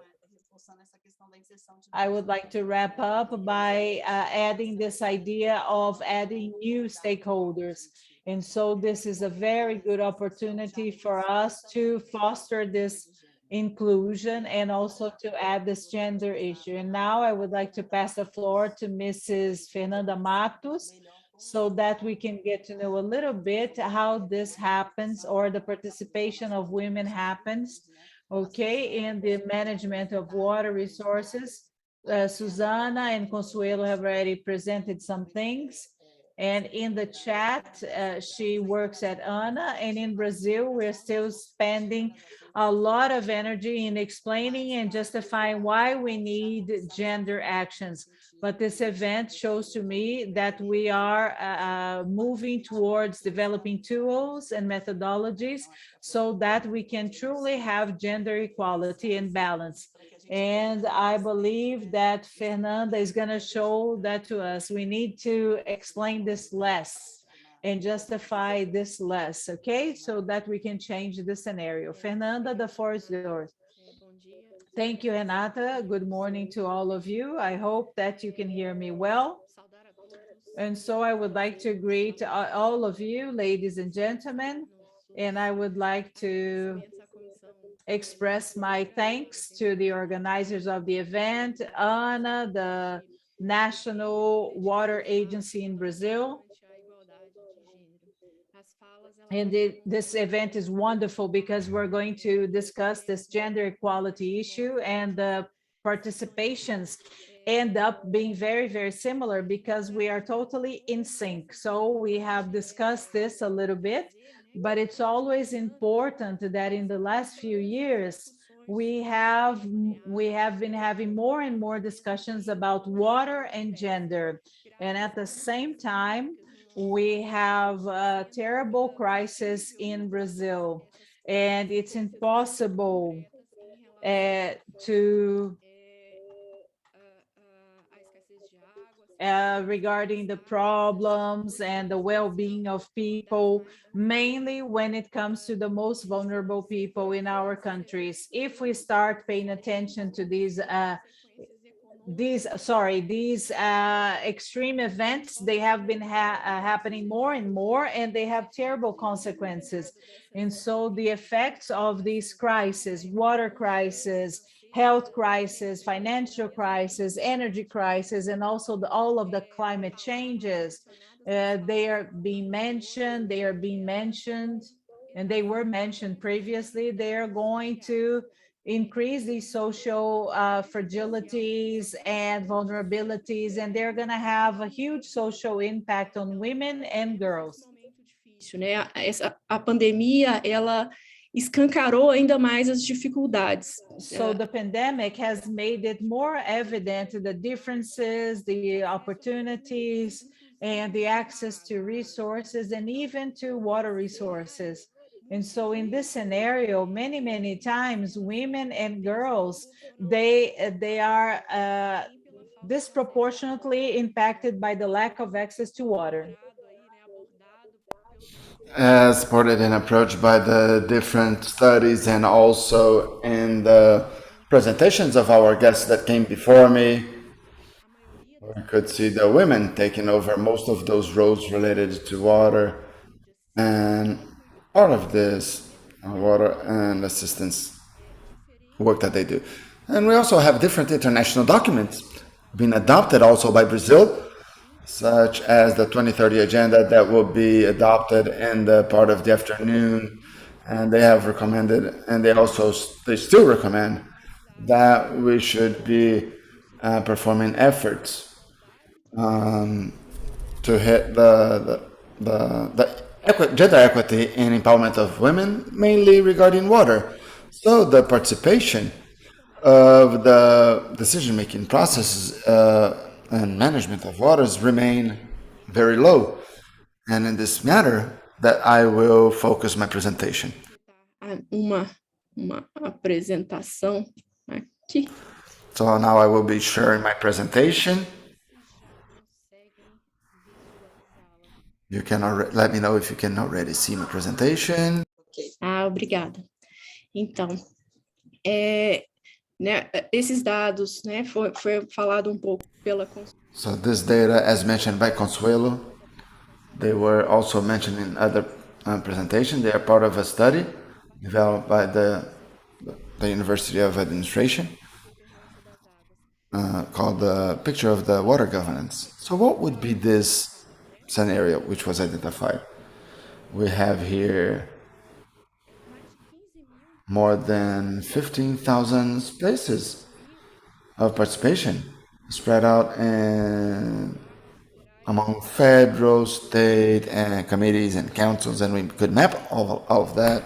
I would like to wrap up by adding this idea of adding new stakeholders. And so this is a very good opportunity for us to foster this inclusion and also to add this gender issue. And now I would like to pass the floor to Mrs. Fernanda Matos so that we can get to know a little bit how this happens or the participation of women happens, okay, in the management of water resources. Susana and Consuelo have already presented some things. And in the chat, she works at ANA. And in Brazil, we're still spending a lot of energy in explaining and justifying why we need gender actions. But this event shows to me that we are moving towards developing tools and methodologies so that we can truly have gender equality and balance. And I believe that Fernanda is going to show that to us. We need to explain this less and justify this less, okay? So that we can change the scenario. Fernanda, the floor is yours. Thank you, Renata. Good morning to all of you. I hope that you can hear me well. And so I would like to greet all of you, ladies and gentlemen, and I would like to express my thanks to the organizers of the event, ANA, the National Water Agency in Brazil. And this event is wonderful because we're going to discuss this gender equality issue, and the participations end up being very, very similar because we are totally in sync. So we have discussed this a little bit, but it's always important that in the last few years, we have been having more and more discussions about water and gender. And at the same time, we have a terrible crisis in Brazil, and it's impossible to regarding the problems and the well-being of people, mainly when it comes to the most vulnerable people in our countries. If we start paying attention to these extreme events, they have been happening more and more, and they have terrible consequences. And so the effects of these crises, water crisis, health crisis, financial crisis, energy crisis, and also all of the climate changes, they are being mentioned, and they were mentioned previously. They are going to increase these social fragilities and vulnerabilities, and they're going to have a huge social impact on women and girls. A pandemia, ela escancarou ainda mais as dificuldades. So the pandemic has made it more evident the differences, the opportunities, and the access to resources, and even to water resources. And so in this scenario, many times women and girls, they are disproportionately impacted by the lack of access to water. As supported and approached by the different studies and also in the presentations of our guests that came before me, we could see the women taking over most of those roles related to water, and part of this water and assistance work that they do. And we also have different international documents being adopted also by Brazil, such as the 2030 agenda that will be adopted in the part of the afternoon. And they have recommended, and they still recommend that we should be performing efforts to hit the gender equity and empowerment of women, mainly regarding water. So the participation of the decision-making processes and management of waters remain very low. And in this matter, that I will focus my presentation. uma apresentação aqui. So now I will be sharing my presentation. You can let me know if you can already see my presentation. Obrigada. Então, né, esses dados, né, foi falado um pouco pela. So this data, as mentioned by Consuelo, they were also mentioned in other presentations. They are part of a study developed by the University of Administration called the Picture of the Water Governance. So what would be this scenario which was identified? We have here more than 15,000 spaces of participation spread out among federal, state, and committees and councils, and we could map all of that.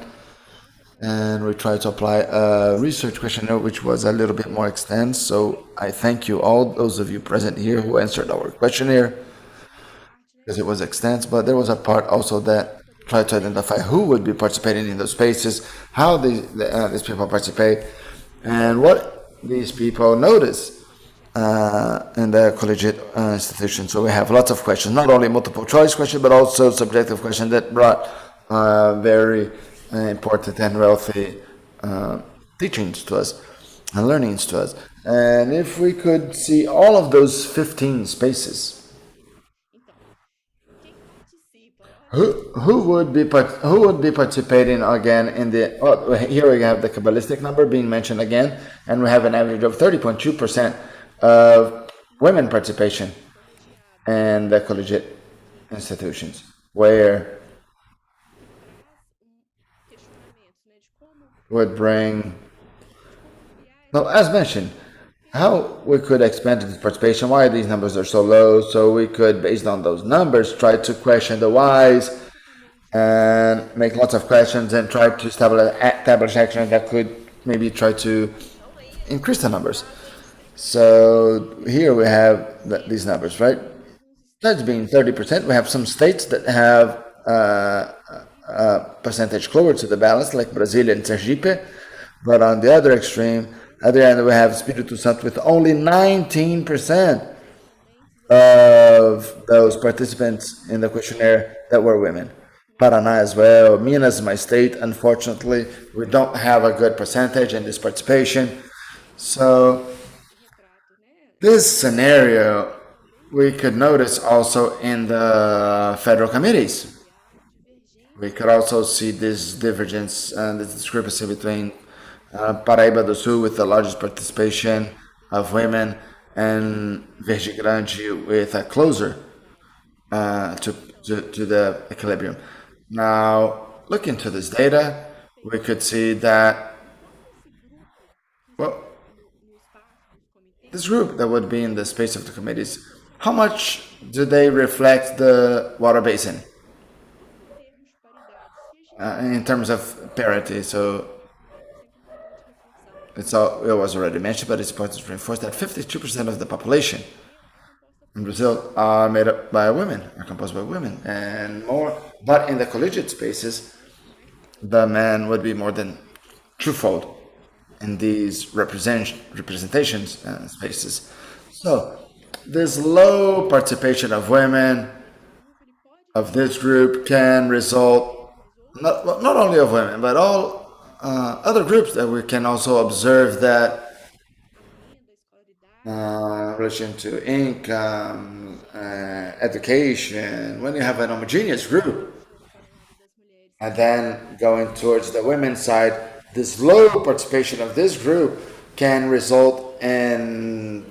And we tried to apply a research questionnaire which was a little bit more extensive. So I thank you all, those of you present here who answered our questionnaire, because it was extensive, but there was a part also that tried to identify who would be participating in those spaces, how these people participate, and what these people notice in the collegiate institution. So we have lots of questions, not only multiple choice questions, but also subjective questions that brought very important and wealthy teachings to us and learnings to us. And if we could see all of those 15 spaces, who would be participating again in the? Oh, here we have the Kabbalistic number being mentioned again, and we have an average of 30.2% of women participation in the collegiate institutions, where would bring. Now, as mentioned, how we could expand this participation, why these numbers are so low, so we could, based on those numbers, try to question the whys and make lots of questions and try to establish actions that could maybe try to increase the numbers. So here we have these numbers, right? That's being 30%. We have some states that have a percentage closer to the balance, like Brasilia and Sergipe, but on the other extreme, at the end, we have Espírito Santo with only 19% of those participants in the questionnaire that were women. Paraná as well, Minas, my state, unfortunately, we don't have a good percentage in this participation. So this scenario we could notice also in the federal committees. We could also see this divergence and this discrepancy between Paraíba do Sul with the largest participation of women and Verde Grande with a closer to the equilibrium. Now, looking to this data, we could see that, well, this group that would be in the space of the committees, how much do they reflect the water basin in terms of parity? So it was already mentioned, but it's important to reinforce that 52% of the population in Brazil are made up by women, are composed by women, and more. But in the collegiate spaces, the men would be more than twofold in these representations spaces. So this low participation of women of this group can result not only of women, but all other groups that we can also observe that in relation to income, education, when you have an homogeneous group, and then going towards the women's side, this low participation of this group can result in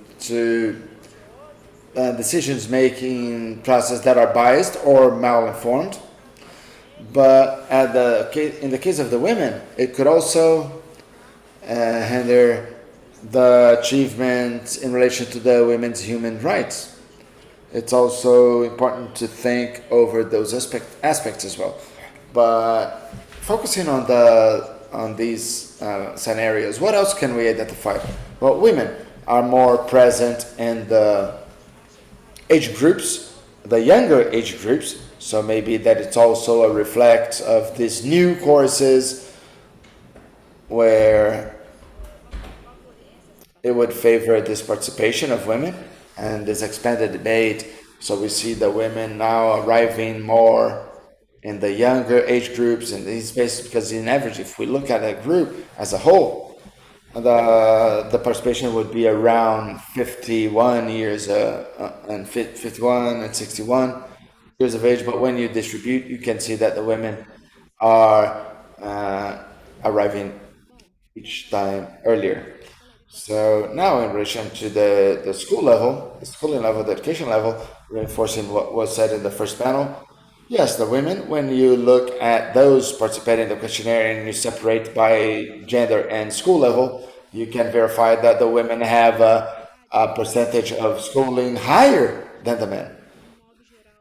decisions-making process that are biased or mal-informed. But in the case of the women, it could also hinder the achievements in relation to the women's human rights. It's also important to think over those aspects as well. But focusing on these scenarios, what else can we identify? Well, women are more present in the age groups, the younger age groups, so maybe that it's also a reflect of these new courses where it would favor this participation of women and this expanded debate. So we see the women now arriving more in the younger age groups in these spaces, because in average, if we look at a group as a whole, the participation would be around 51 years and 51 and 61 years of age. But when you distribute, you can see that the women are arriving each time earlier. So now in relation to the school level, the schooling level, the education level, reinforcing what was said in the first panel, yes, the women, when you look at those participating in the questionnaire and you separate by gender and school level, you can verify that the women have a percentage of schooling higher than the men.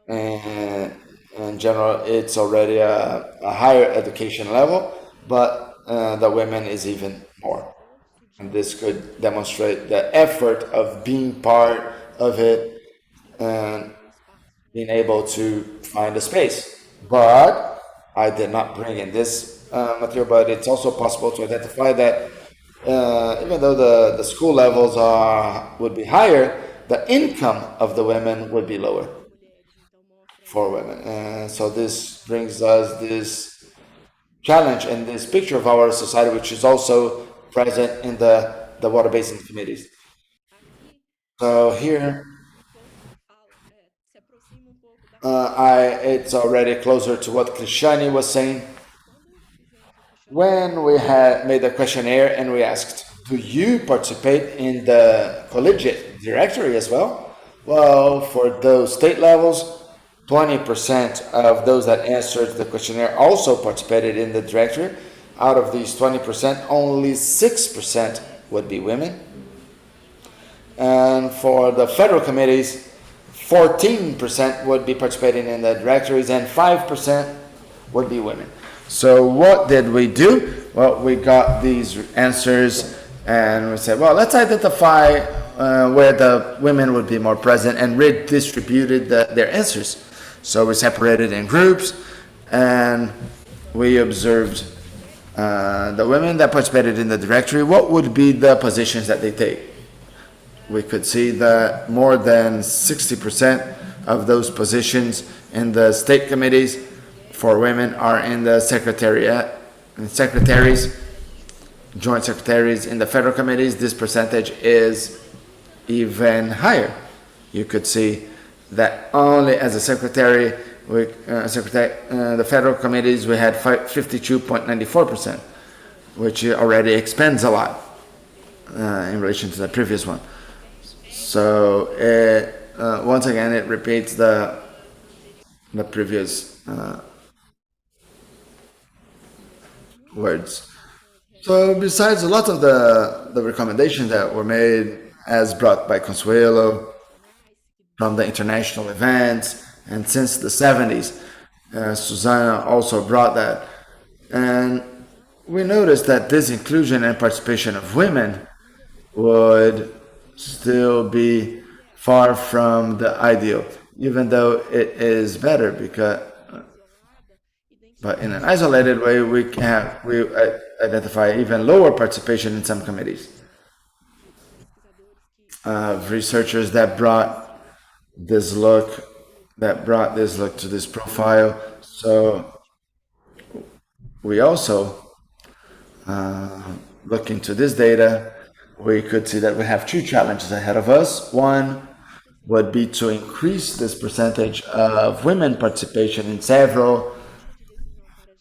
And in general, it's already a higher education level, but the women is even more. And this could demonstrate the effort of being part of it and being able to find a space. But I did not bring in this material, but it's also possible to identify that even though the school levels would be higher, the income of the women would be lower for women. And so this brings us this challenge and this picture of our society, which is also present in the water basin committees. So here, it's already closer to what Krishani was saying. When we had made the questionnaire and we asked, do you participate in the collegiate directory as well? Well, for those state levels, 20% of those that answered the questionnaire also participated in the directory. Out of these 20%, only 6% would be women. And for the federal committees, 14% would be participating in the directories and 5% would be women. So what did we do? Well, we got these answers and we said, well, let's identify where the women would be more present and redistributed their answers. So we separated in groups and we observed the women that participated in the directory, what would be the positions that they take. We could see that more than 60% of those positions in the state committees for women are in the secretaries, joint secretaries. In the federal committees, this percentage is even higher. You could see that only as a secretary, the federal committees, we had 52.94%, which already expands a lot in relation to the previous one. So once again, it repeats the previous words. So besides a lot of the recommendations that were made as brought by Consuelo from the international events, and since the 70s, Susana also brought that. And we noticed that this inclusion and participation of women would still be far from the ideal, even though it is better, but in an isolated way, we identify even lower participation in some committees. Researchers that brought this look to this profile. So we also look into this data. We could see that we have two challenges ahead of us. One would be to increase this percentage of women participation in several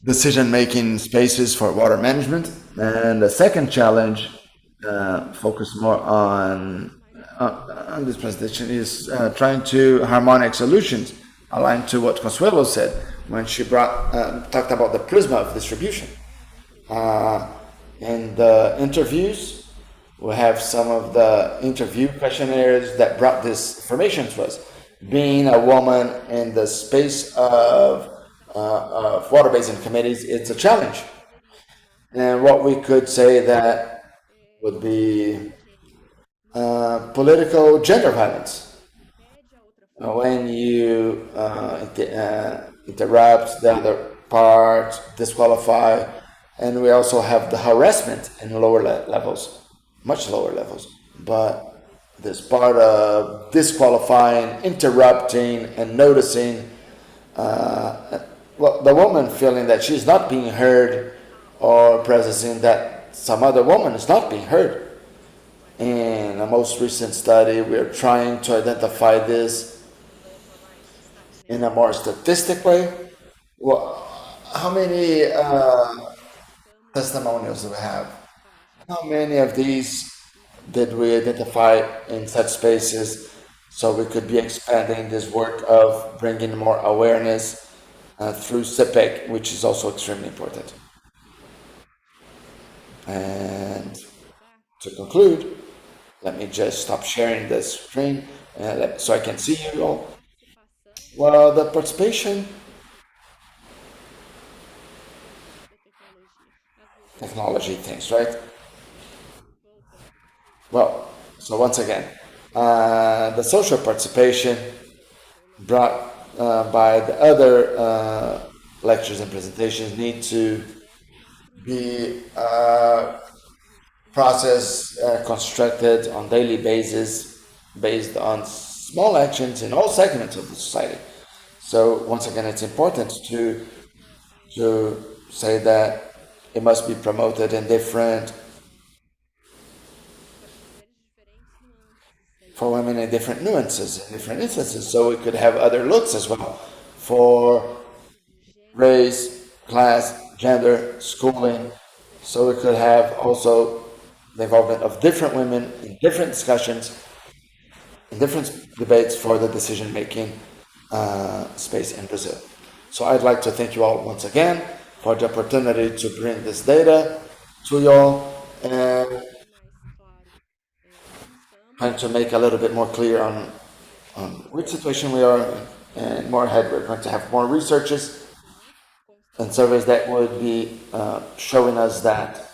decision-making spaces for water management. And the second challenge, focus more on this presentation, is trying to harmonic solutions, aligned to what Consuelo said when she talked about the prisma of distribution. In the interviews, we have some of the interview questionnaires that brought this information to us. Being a woman in the space of water basin committees, it's a challenge. And what we could say that would be political gender violence. When you interrupt the other part, disqualify, And we also have the harassment in lower levels, much lower levels. But this part of disqualifying, interrupting, and noticing, the woman feeling that she's not being heard, or presencing that some other woman is not being heard. In a most recent study, we are trying to identify this in a more statistic way. Well, how many testimonials do we have? How many of these did we identify in such spaces so we could be expanding this work of bringing more awareness through CPEC, which is also extremely important. And to conclude, let me just stop sharing the screen so I can see you all. Well, the participation technology things, right? Well, so once again, the social participation brought by the other lectures and presentations need to be processed, constructed on daily basis based on small actions in all segments of the society. So once again, it's important to say that it must be promoted in for women in different nuances, in different instances, so we could have other looks as well for race, class, gender, schooling, so we could have also the involvement of different women in different discussions, in different debates for the decision-making space in Brazil. So I'd like to thank you all once again for the opportunity to bring this data to you all, and trying to make a little bit more clear on which situation we are, and more ahead we're going to have more researches and surveys that would be showing us that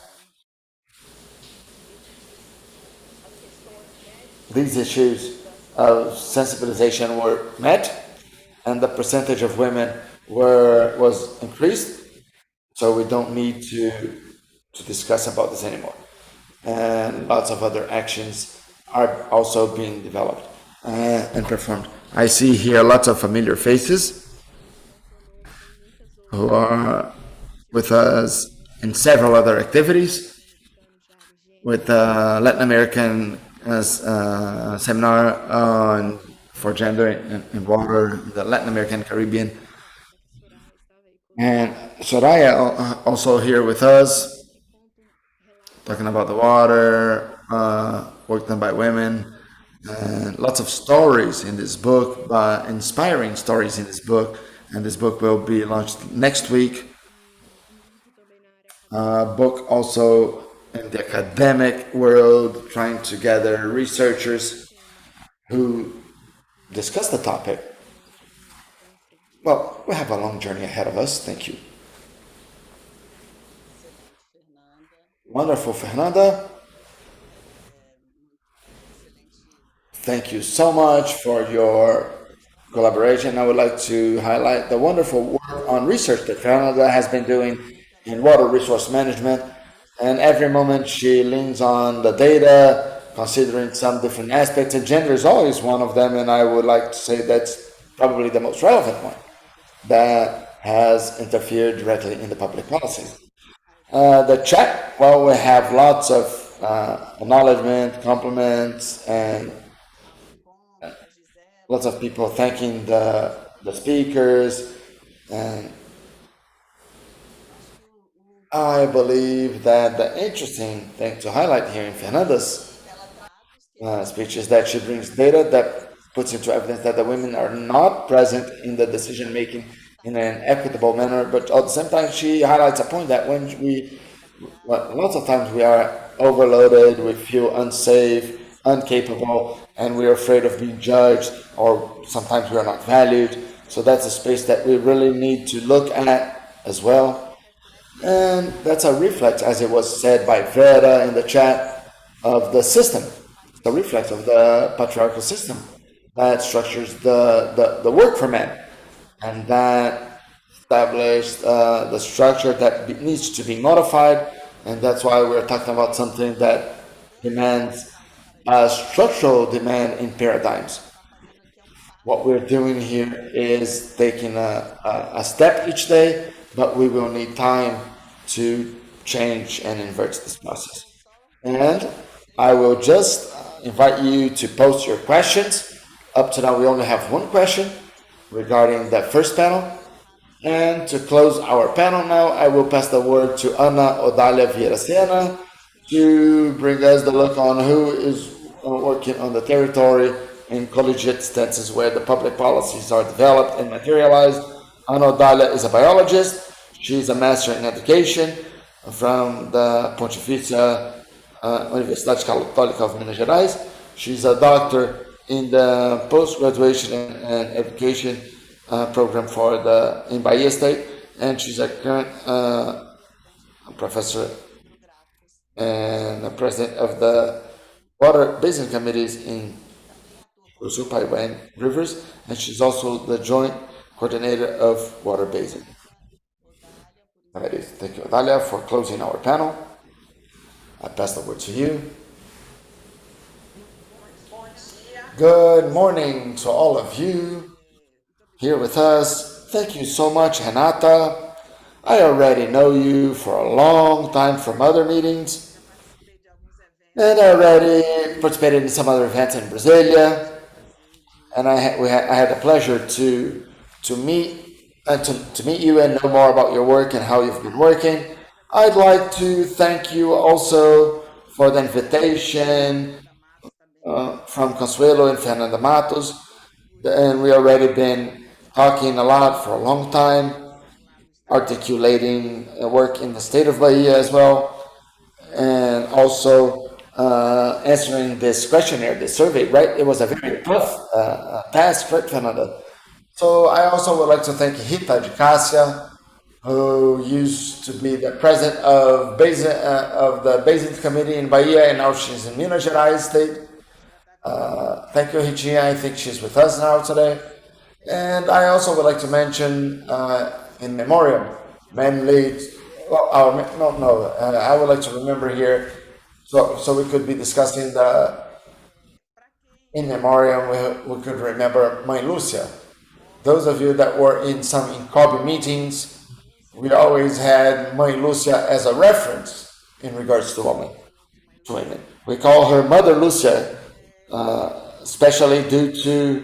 these issues of sensibilization were met and the percentage of women was increased, so we don't need to discuss about this anymore. And lots of other actions are also being developed and performed. I see here lots of familiar faces who are with us in several other activities, with the Latin American seminar for gender in water, the Latin American Caribbean. And Soraya also here with us, talking about the water, work done by women, lots of stories in this book, inspiring stories in this book, and this book will be launched next week. Book also in the academic world, trying to gather researchers who discuss the topic. Well, we have a long journey ahead of us. Thank you. Wonderful, Fernanda. Thank you so much for your collaboration. I would like to highlight the wonderful work on research that Fernanda has been doing in water resource management. And every moment she leans on the data, considering some different aspects, and gender is always one of them. And I would like to say that's probably the most relevant one that has interfered directly in the public policy. The chat, well, we have lots of acknowledgement, compliments, and lots of people thanking the speakers. And I believe that the interesting thing to highlight here in Fernanda's speech is that she brings data that puts into evidence that the women are not present in the decision-making in an equitable manner, but at the same time she highlights a point that when lots of times we are overloaded, we feel unsafe, incapable, and we're afraid of being judged, or sometimes we are not valued. So that's a space that we really need to look at as well. And that's a reflex, as it was said by Vera in the chat, of the system, the reflex of the patriarchal system that structures the work for men, and that established the structure that needs to be modified, and that's why we're talking about something that demands a structural demand in paradigms. What we're doing here is taking a step each day, but we will need time to change and invert this process. And I will just invite you to post your questions. Up to now, we only have one question regarding the first panel. And to close our panel now, I will pass the word to Ana Odalia Vieira Sena to bring us the look on who is working on the territory in collegiate stances where the public policies are developed and materialized. Ana Odalia is a biologist. She's a master in education from the Pontifícia Universidade Católica of Minas Gerais. She's a doctor in the post-graduation and education program in Bahia State, and she's a current professor and a president of the Water Basin Committees in Sul Paraíba and Rivers, and she's also the joint coordinator of Water Basin. Thank you, Odalia, for closing our panel. I pass the word to you. Good morning to all of you here with us. Thank you so much, Renata. I already know you for a long time from other meetings, and I already participated in some other events in Brasilia, and I had the pleasure to meet you and know more about your work and how you've been working. I'd like to thank you also for the invitation from Consuelo and Fernanda Matos, and we already been talking a lot for a long time, articulating work in the state of Bahia as well, and also answering this questionnaire, this survey, right? It was a very tough task, right, Fernanda? So I also would like to thank Rita de Cássia, who used to be the president of the Basin Committee in Bahia, and now she's in Minas Gerais state. Thank you, Ritinha. I think she's with us now today. And I also would like to mention in memoriam, mainly, I would like to remember here, so we could be discussing in memoriam, we could remember Mãe Lúcia. Those of you that were in some INCOB meetings, we always had Mãe Lúcia as a reference in regards to women. We call her Mother Lúcia, especially due to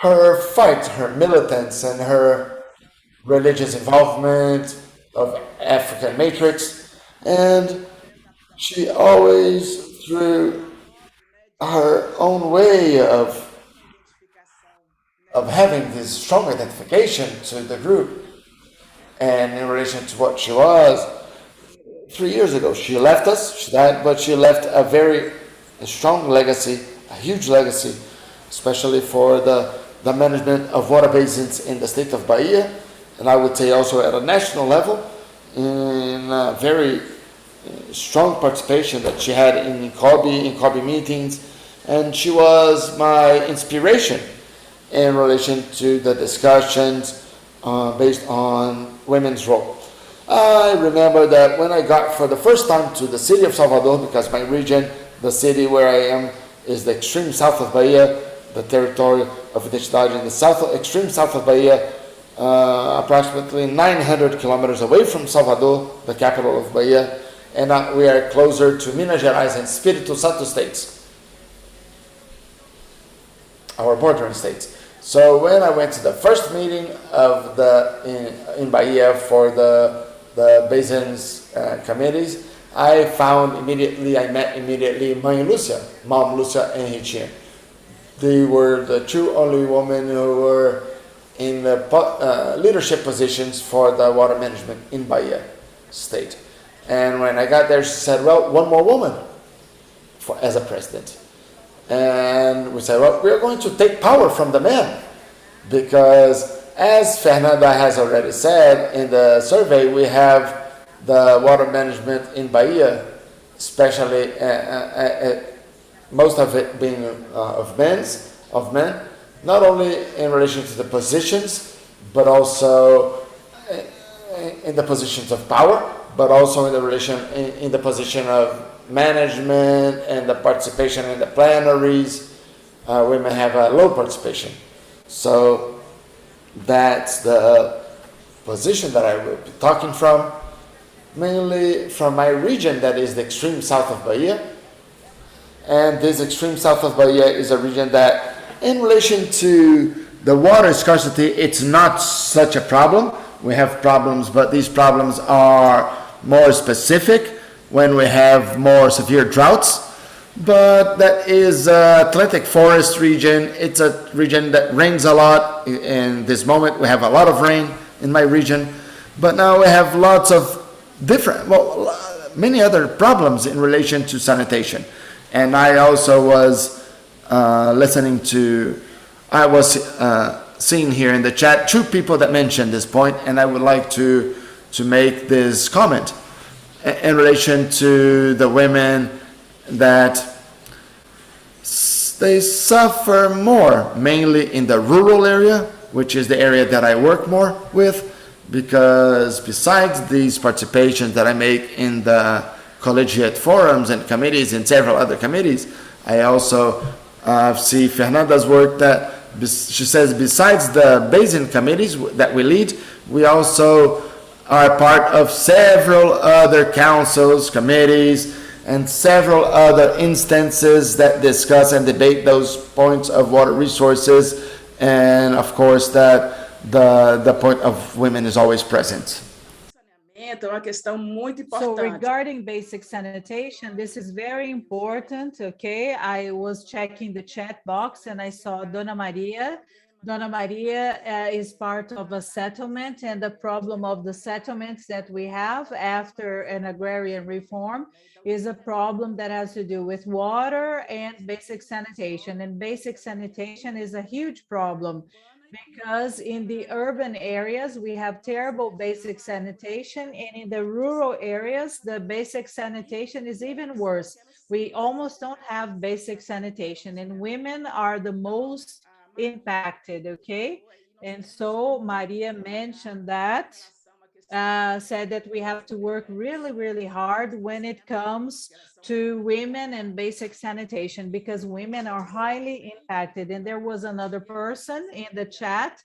her fight, her militance, and her religious involvement of African matrix. And she always, through her own way of having this strong identification to the group, and in relation to what she was, 3 years ago, she left us, she died, but she left a very strong legacy, a huge legacy, especially for the management of water basins in the state of Bahia, and I would say also at a national level, in a very strong participation that she had in INCOB meetings, and she was my inspiration in relation to the discussions based on women's role. I remember that when I got for the first time to the city of Salvador, because my region, the city where I am, is the extreme south of Bahia, the territory of Identidade in the extreme south of Bahia, approximately 900 kilometers away from Salvador, the capital of Bahia, and we are closer to Minas Gerais and Espírito Santo states, our bordering states. So when I went to the first meeting of in Bahia for the basins committees, I met immediately Mãe Lúcia, Mom Lúcia, and Ritinha. They were the two only women who were in the leadership positions for the water management in Bahia state. And when I got there, she said, well, one more woman as a president. And we said, well, we're going to take power from the men, because as Fernanda has already said in the survey, we have the water management in Bahia, especially most of it being of men, not only in relation to the positions, but also in the positions of power, but also in the relation in the position of management and the participation in the plenaries. Women have a low participation. So that's the position that I will be talking from, mainly from my region that is the extreme south of Bahia. And this extreme south of Bahia is a region that, in relation to the water scarcity, it's not such a problem. We have problems, but these problems are more specific when we have more severe droughts. But that is Atlantic Forest region. It's a region that rains a lot. In this moment, we have a lot of rain in my region. But now we have lots of different, many other problems in relation to sanitation. And I also was seeing here in the chat 2 people that mentioned this point, and I would like to make this comment in relation to the women that they suffer more, mainly in the rural area, which is the area that I work more with, because besides these participations that I make in the collegiate forums and committees and several other committees, I also see Fernanda's work that she says besides the basin committees that we lead, we also are part of several other councils, committees, and several other instances that discuss and debate those points of water resources, and of course that the point of women is always present. So regarding basic sanitation, this is very important, okay? I was checking the chat box and I saw Dona Maria. Dona Maria is part of a settlement, and the problem of the settlements that we have after an agrarian reform is a problem that has to do with water and basic sanitation. And basic sanitation is a huge problem, because in the urban areas, we have terrible basic sanitation, and in the rural areas, the basic sanitation is even worse. We almost don't have basic sanitation, and women are the most impacted, okay? And so Maria mentioned that, said that we have to work really, really hard when it comes to women and basic sanitation, because women are highly impacted. And there was another person in the chat,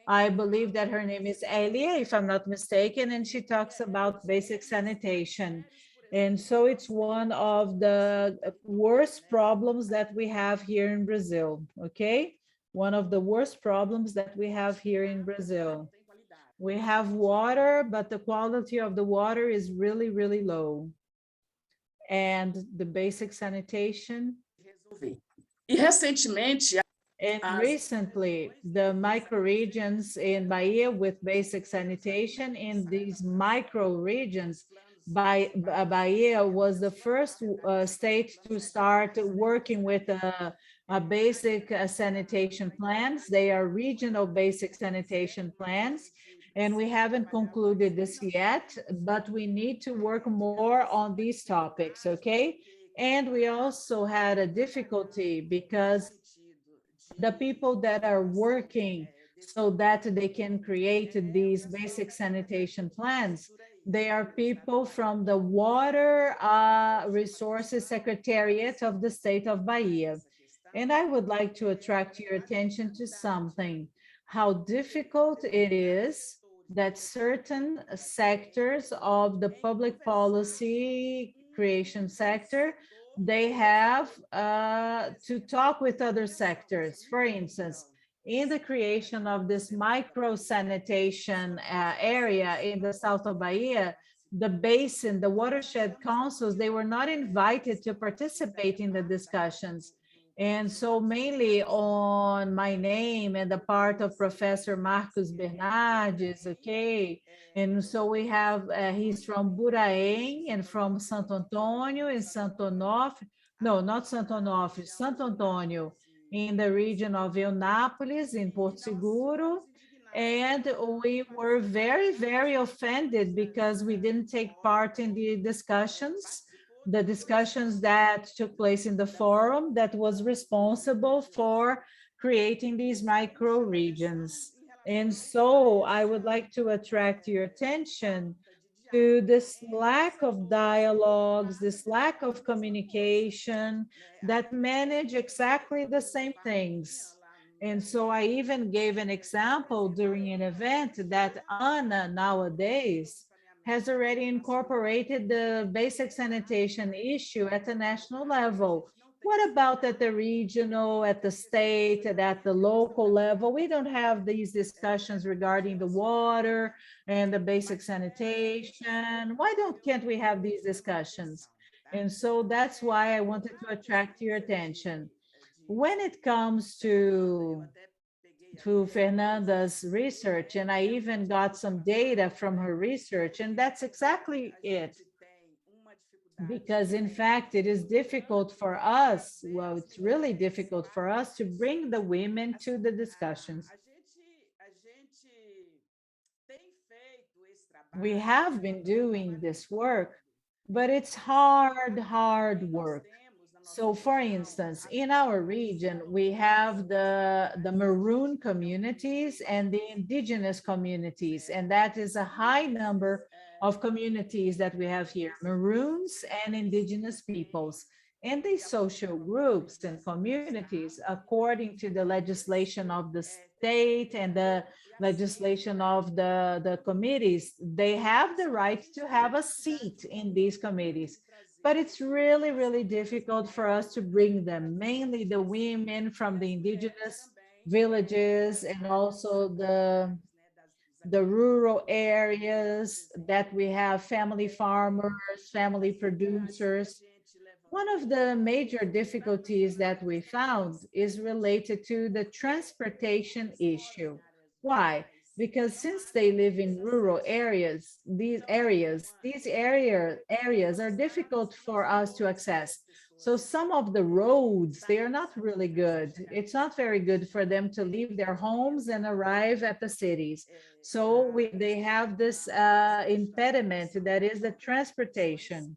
I believe that her name is Elia, if I'm not mistaken, and she talks about basic sanitation. And so it's one of the worst problems that we have here in Brazil, okay? One of the worst problems that we have here in Brazil. We have water, but the quality of the water is really, really low. And the basic sanitation. And recently, the microregions in Bahia with basic sanitation, in these microregions, Bahia was the first state to start working with a basic sanitation plans. They are regional basic sanitation plans. And we haven't concluded this yet, but we need to work more on these topics, okay? And we also had a difficulty because the people that are working so that they can create these basic sanitation plans, they are people from the Water Resources Secretariat of the state of Bahia. And I would like to attract your attention to something, how difficult it is that certain sectors of the public policy creation sector, they have to talk with other sectors. For instance, in the creation of this micro sanitation area in the south of Bahia, the basin, the watershed councils, they were not invited to participate in the discussions. And so mainly on my name and the part of Professor Marcos Bernardes, okay? And so we have, he's from Buraém and from Santo Antonio and Santo Onofre, no, not Santo Onofre, Santo Antonio, in the region of Eunápolis in Porto Seguro. And we were very, very offended because we didn't take part in the discussions that took place in the forum that was responsible for creating these micro regions. And so I would like to attract your attention to this lack of dialogues, this lack of communication that manage exactly the same things. And so I even gave an example during an event that Ana nowadays has already incorporated the basic sanitation issue at the national level. What about at the regional, at the state, and at the local level? We don't have these discussions regarding the water and the basic sanitation. Why can't we have these discussions? And so that's why I wanted to attract your attention. When it comes to Fernanda's research, and I even got some data from her research, and that's exactly it. Because in fact, it is difficult for us, well, it's really difficult for us to bring the women to the discussions. We have been doing this work, but it's hard work. So for instance, in our region, we have the Maroon communities and the indigenous communities, and that is a high number of communities that we have here, Maroons and indigenous peoples. And these social groups and communities, according to the legislation of the state and the legislation of the committees, they have the right to have a seat in these committees. But it's really difficult for us to bring them, mainly the women from the indigenous villages and also the rural areas that we have family farmers, family producers. One of the major difficulties that we found is related to the transportation issue. Why? Because since they live in rural areas are difficult for us to access. So some of the roads, they are not really good. It's not very good for them to leave their homes and arrive at the cities. So they have this impediment that is the transportation.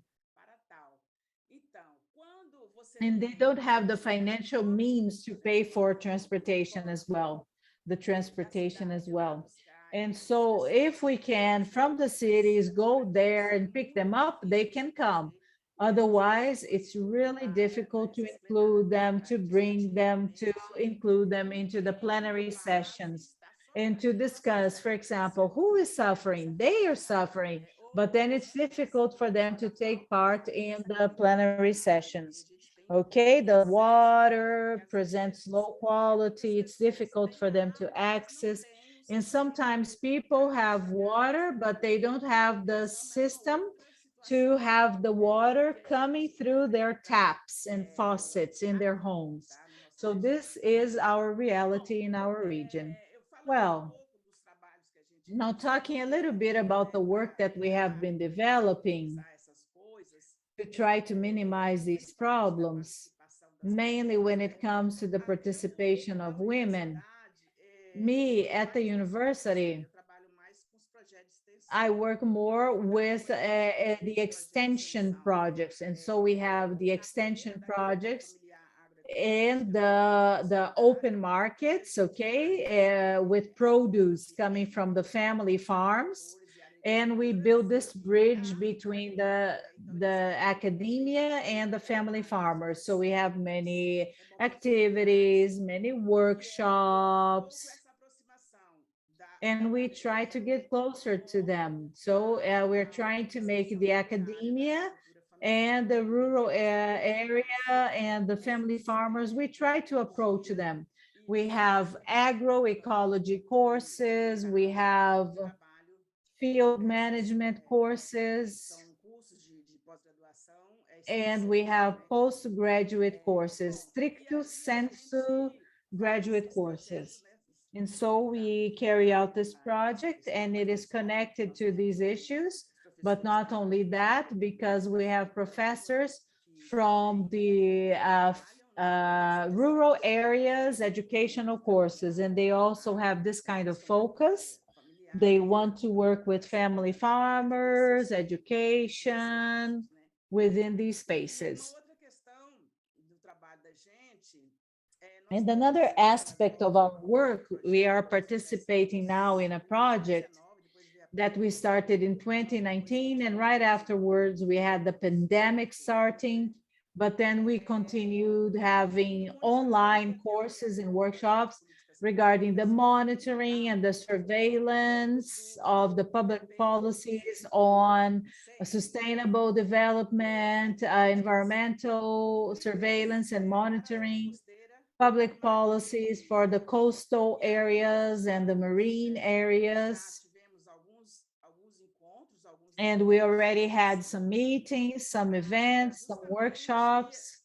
And they don't have the financial means to pay for transportation as well, the transportation as well. And so if we can, from the cities, go there and pick them up, they can come. Otherwise, it's really difficult to include them, to bring them, to include them into the plenary sessions and to discuss, for example, who is suffering? They are suffering, but then it's difficult for them to take part in the plenary sessions. Okay, the water presents low quality, it's difficult for them to access. And sometimes people have water, but they don't have the system to have the water coming through their taps and faucets in their homes. So this is our reality in our region. Well, now talking a little bit about the work that we have been developing to try to minimize these problems, mainly when it comes to the participation of women. Me, at the university, I work more with the extension projects. And so we have the extension projects and the open markets, okay, with produce coming from the family farms. And we build this bridge between the academia and the family farmers. So we have many activities, many workshops, and we try to get closer to them. So we're trying to make the academia and the rural area and the family farmers, we try to approach them. We have agroecology courses, we have field management courses, and we have postgraduate courses, stricto sensu graduate courses. And so we carry out this project and it is connected to these issues, but not only that, because we have professors from the rural areas, educational courses, and they also have this kind of focus. They want to work with family farmers, education within these spaces. And another aspect of our work, we are participating now in a project that we started in 2019, and right afterwards we had the pandemic starting, but then we continued having online courses and workshops regarding the monitoring and the surveillance of the public policies on sustainable development, environmental surveillance and monitoring, public policies for the coastal areas and the marine areas. And we already had some meetings, some events, some workshops,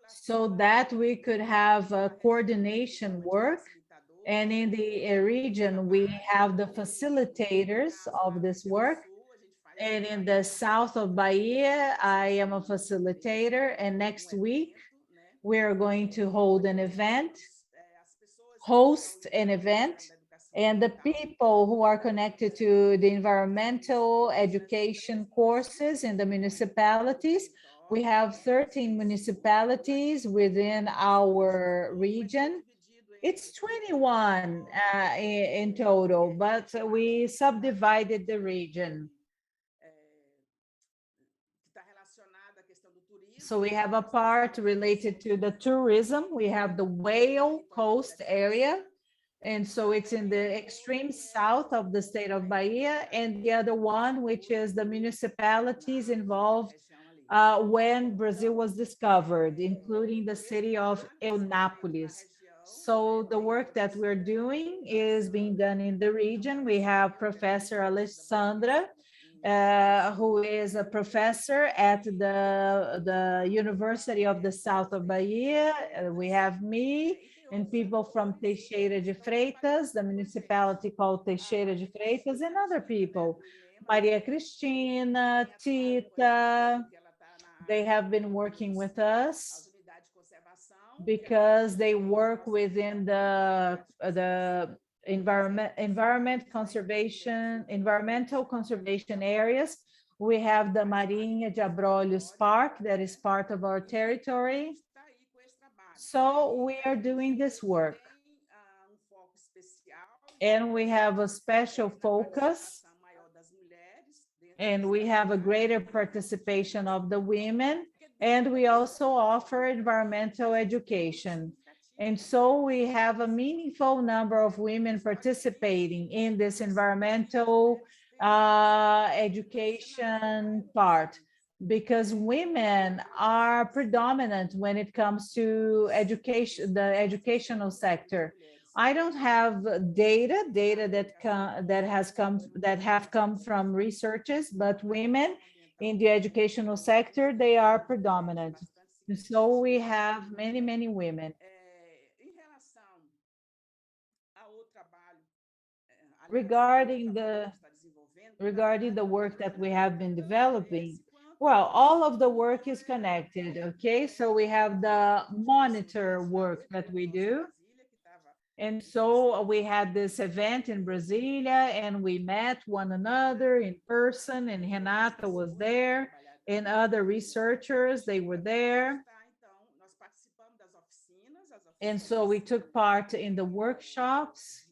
so that we could have a coordination work. And in the region, we have the facilitators of this work. And in the south of Bahia, I am a facilitator. And next week, we are going to hold an event, host an event. And the people who are connected to the environmental education courses in the municipalities, we have 13 municipalities within our region. It's 21 in total, but we subdivided the region. So we have a part related to the tourism. We have the Whale Coast area. And so it's in the extreme south of the state of Bahia, and the other one, which is the municipalities involved when Brazil was discovered, including the city of Eunápolis. So the work that we're doing is being done in the region. We have Professor Alessandra, who is a professor at the University of the South of Bahia. We have me and people from Teixeira de Freitas, the municipality called Teixeira de Freitas, and other people. Maria Cristina, Tita, they have been working with us because they work within the environmental conservation areas. We have the Marinha de Abrolhos Park that is part of our territory. So we are doing this work. And we have a special focus, and we have a greater participation of the women, and we also offer environmental education. And so we have a meaningful number of women participating in this environmental education part, because women are predominant when it comes to education, the educational sector. I don't have data that have come from researchers, but women in the educational sector, they are predominant. So we have many, many women. Regarding the work that we have been developing, well, all of the work is connected, okay? So we have the monitor work that we do. And so we had this event in Brasilia, and we met one another in person, and Renata was there, and other researchers, they were there. And so we took part in the workshops,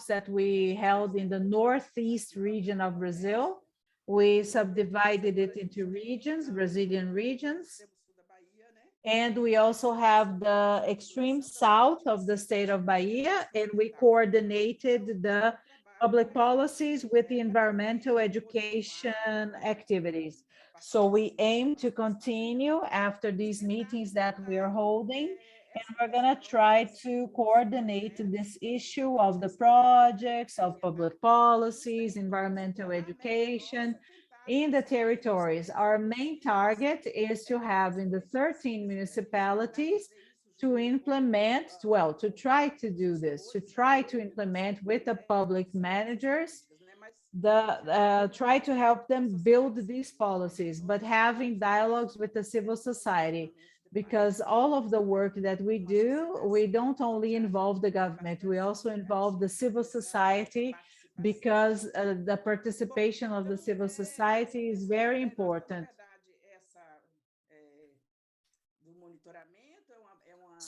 that we held in the Northeast region of Brazil. We subdivided it into regions, Brazilian regions. And we also have the extreme south of the state of Bahia, and we coordinated the public policies with the environmental education activities. So we aim to continue after these meetings that we are holding, and we're going to try to coordinate this issue of the projects, of public policies, environmental education, in the territories. Our main target is to have in the 13 municipalities to implement, well, to try to do this, to try to implement with the public managers, try to help them build these policies, but having dialogues with the civil society, because all of the work that we do, we don't only involve the government, we also involve the civil society, because the participation of the civil society is very important.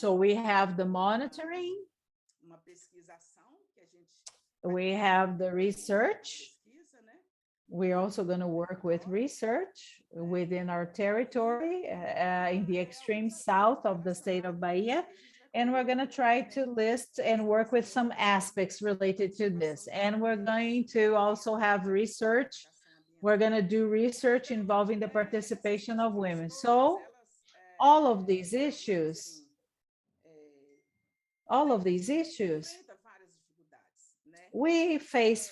So we have the monitoring, we have the research. We're also going to work with research within our territory in the extreme south of the state of Bahia. And we're going to try to list and work with some aspects related to this. And we're going to also have research. We're going to do research involving the participation of women. So all of these issues, we face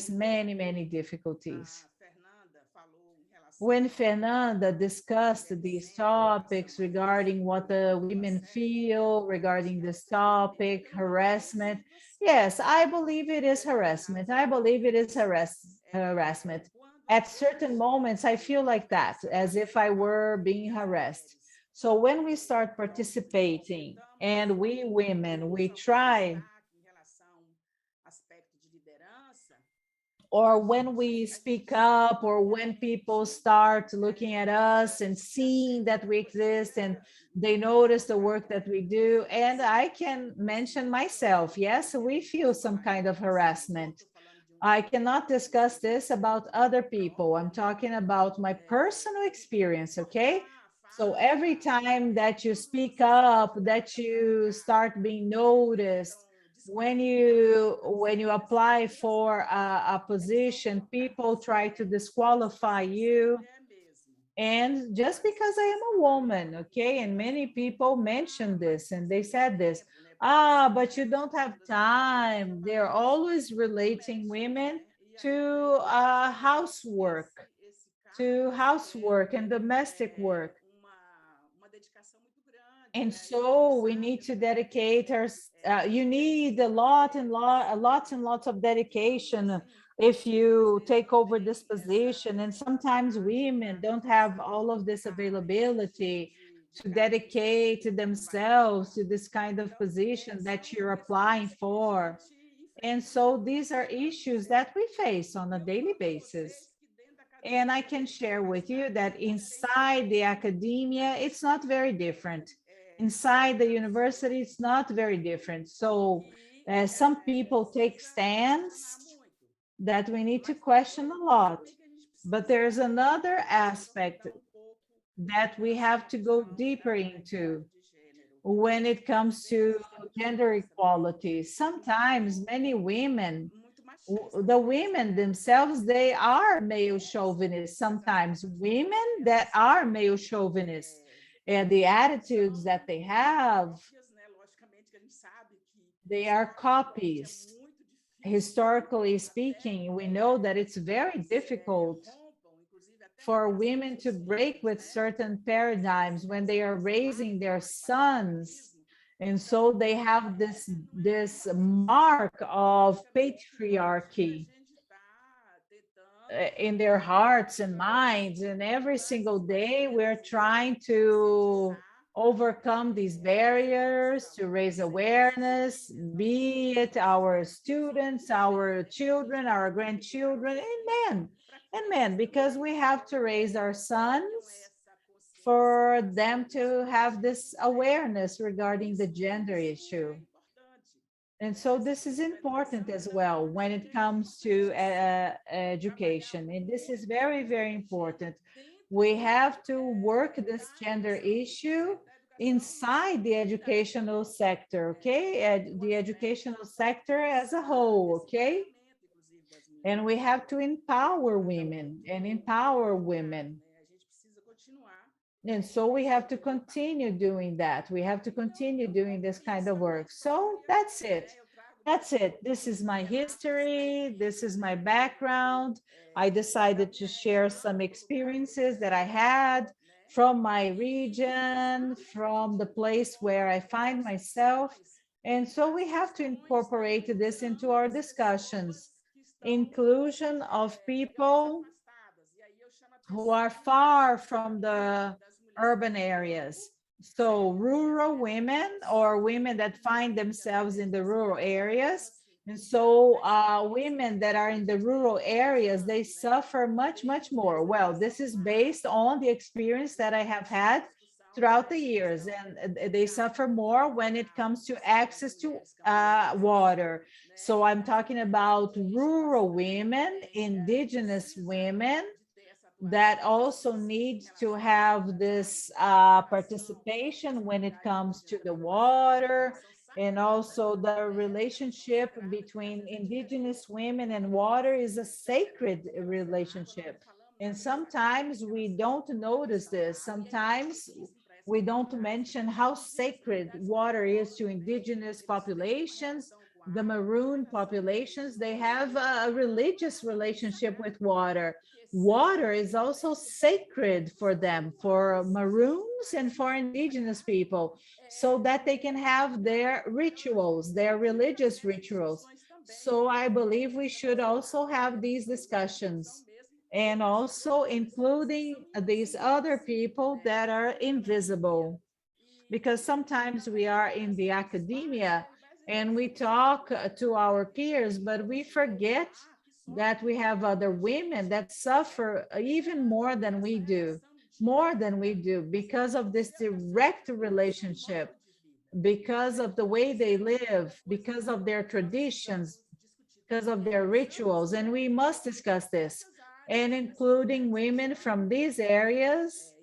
many difficulties. When Fernanda discussed these topics regarding what the women feel regarding this topic, harassment, yes, I believe it is harassment. I believe it is harassment. At certain moments, I feel like that, as if I were being harassed. So when we start participating, and we women, we try, or when we speak up, or when people start looking at us and seeing that we exist and they notice the work that we do, and I can mention myself, yes, we feel some kind of harassment. I cannot discuss this about other people. I'm talking about my personal experience, okay? So every time that you speak up, that you start being noticed, when you apply for a position, people try to disqualify you. And just because I am a woman, okay, and many people mentioned this and they said this, but you don't have time. They're always relating women to housework and domestic work. And so we need to dedicate you need lots and lots of dedication if you take over this position. And sometimes women don't have all of this availability to dedicate themselves to this kind of position that you're applying for. And so these are issues that we face on a daily basis. And I can share with you that inside the academia, it's not very different. Inside the university, it's not very different. So some people take stands that we need to question a lot. But there's another aspect that we have to go deeper into when it comes to gender equality. Sometimes many women, the women themselves, they are male chauvinists. Sometimes women that are male chauvinists, and the attitudes that they have, they are copies. Historically speaking, we know that it's very difficult for women to break with certain paradigms when they are raising their sons. And so they have this mark of patriarchy in their hearts and minds. And every single day we're trying to overcome these barriers, to raise awareness, be it our students, our children, our grandchildren, and men, because we have to raise our sons for them to have this awareness regarding the gender issue. And so this is important as well when it comes to education. And this is very important. We have to work this gender issue inside the educational sector, okay? The educational sector as a whole, okay? And we have to empower women and empower women. And so we have to continue doing that. We have to continue doing this kind of work. So that's it. That's it. This is my history. This is my background. I decided to share some experiences that I had from my region, from the place where I find myself. And so we have to incorporate this into our discussions. Inclusion of people who are far from the urban areas. So rural women or women that find themselves in the rural areas. And so women that are in the rural areas, they suffer much more. Well, this is based on the experience that I have had throughout the years, and they suffer more when it comes to access to water. So I'm talking about rural women, indigenous women, that also need to have this participation when it comes to the water, and also the relationship between indigenous women and water is a sacred relationship. And sometimes we don't notice this. Sometimes we don't mention how sacred water is to indigenous populations. The maroon populations, they have a religious relationship with water. Water is also sacred for them, for Maroons and for indigenous people, so that they can have their rituals, their religious rituals. So I believe we should also have these discussions, and also including these other people that are invisible, because sometimes we are in the academia and we talk to our peers, but we forget that we have other women that suffer even more than we do, because of this direct relationship, because of the way they live, because of their traditions, because of their rituals. And we must discuss this, and including women from these areas,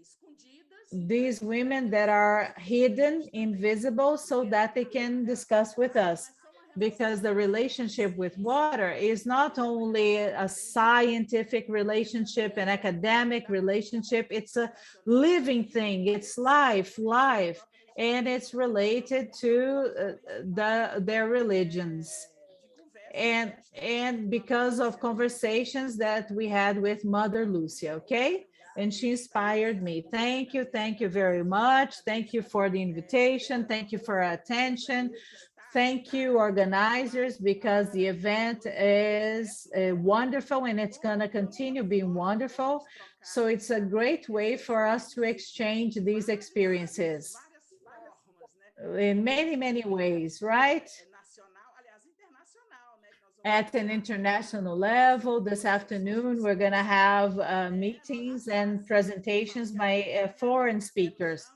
these women that are hidden, invisible, so that they can discuss with us. Because the relationship with water is not only a scientific relationship, an academic relationship, it's a living thing, it's life, and it's related to their religions. And because of conversations that we had with Mother Lucia, okay? And she inspired me. Thank you very much. Thank you for the invitation. Thank you for attention. Thank you, organizers, because the event is wonderful and it's going to continue being wonderful. So it's a great way for us to exchange these experiences in many, many ways, right? At an international level. This afternoon, we're going to have meetings and presentations by foreign speakers.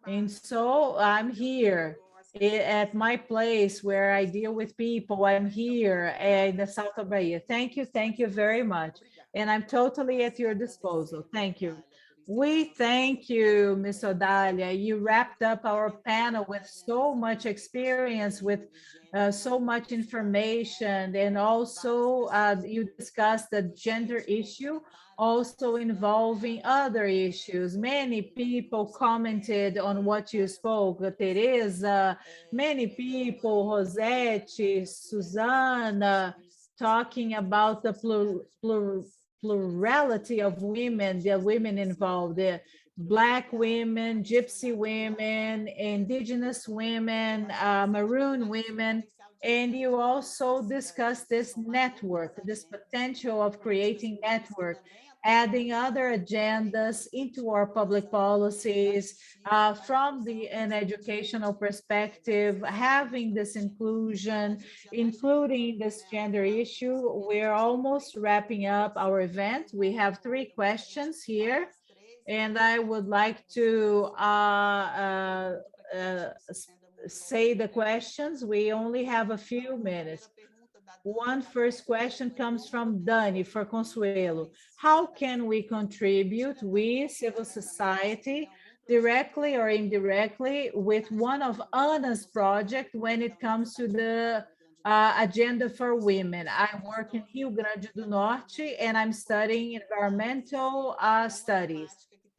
And so I'm here at my place where I deal with people. I'm here in the south of Bahia. Thank you very much. And I'm totally at your disposal. Thank you. We thank you, Ms. Odalia. You wrapped up our panel with so much experience, with so much information, and also you discussed the gender issue, also involving other issues. Many people commented on what you spoke, Teresa, many people, Rosette, Susana, talking about the plurality of women, the women involved, the Black women, Gypsy women, Indigenous women, Maroon women. And you also discussed this network, this potential of creating network, adding other agendas into our public policies from an educational perspective, having this inclusion, including this gender issue. We're almost wrapping up our event. We have 3 questions here, and I would like to say the questions. We only have a few minutes. One first question comes from Dani for Consuelo. How can we contribute, we, civil society, directly or indirectly, with one of Ana's projects when it comes to the agenda for women? I work in Rio Grande do Norte and I'm studying environmental studies.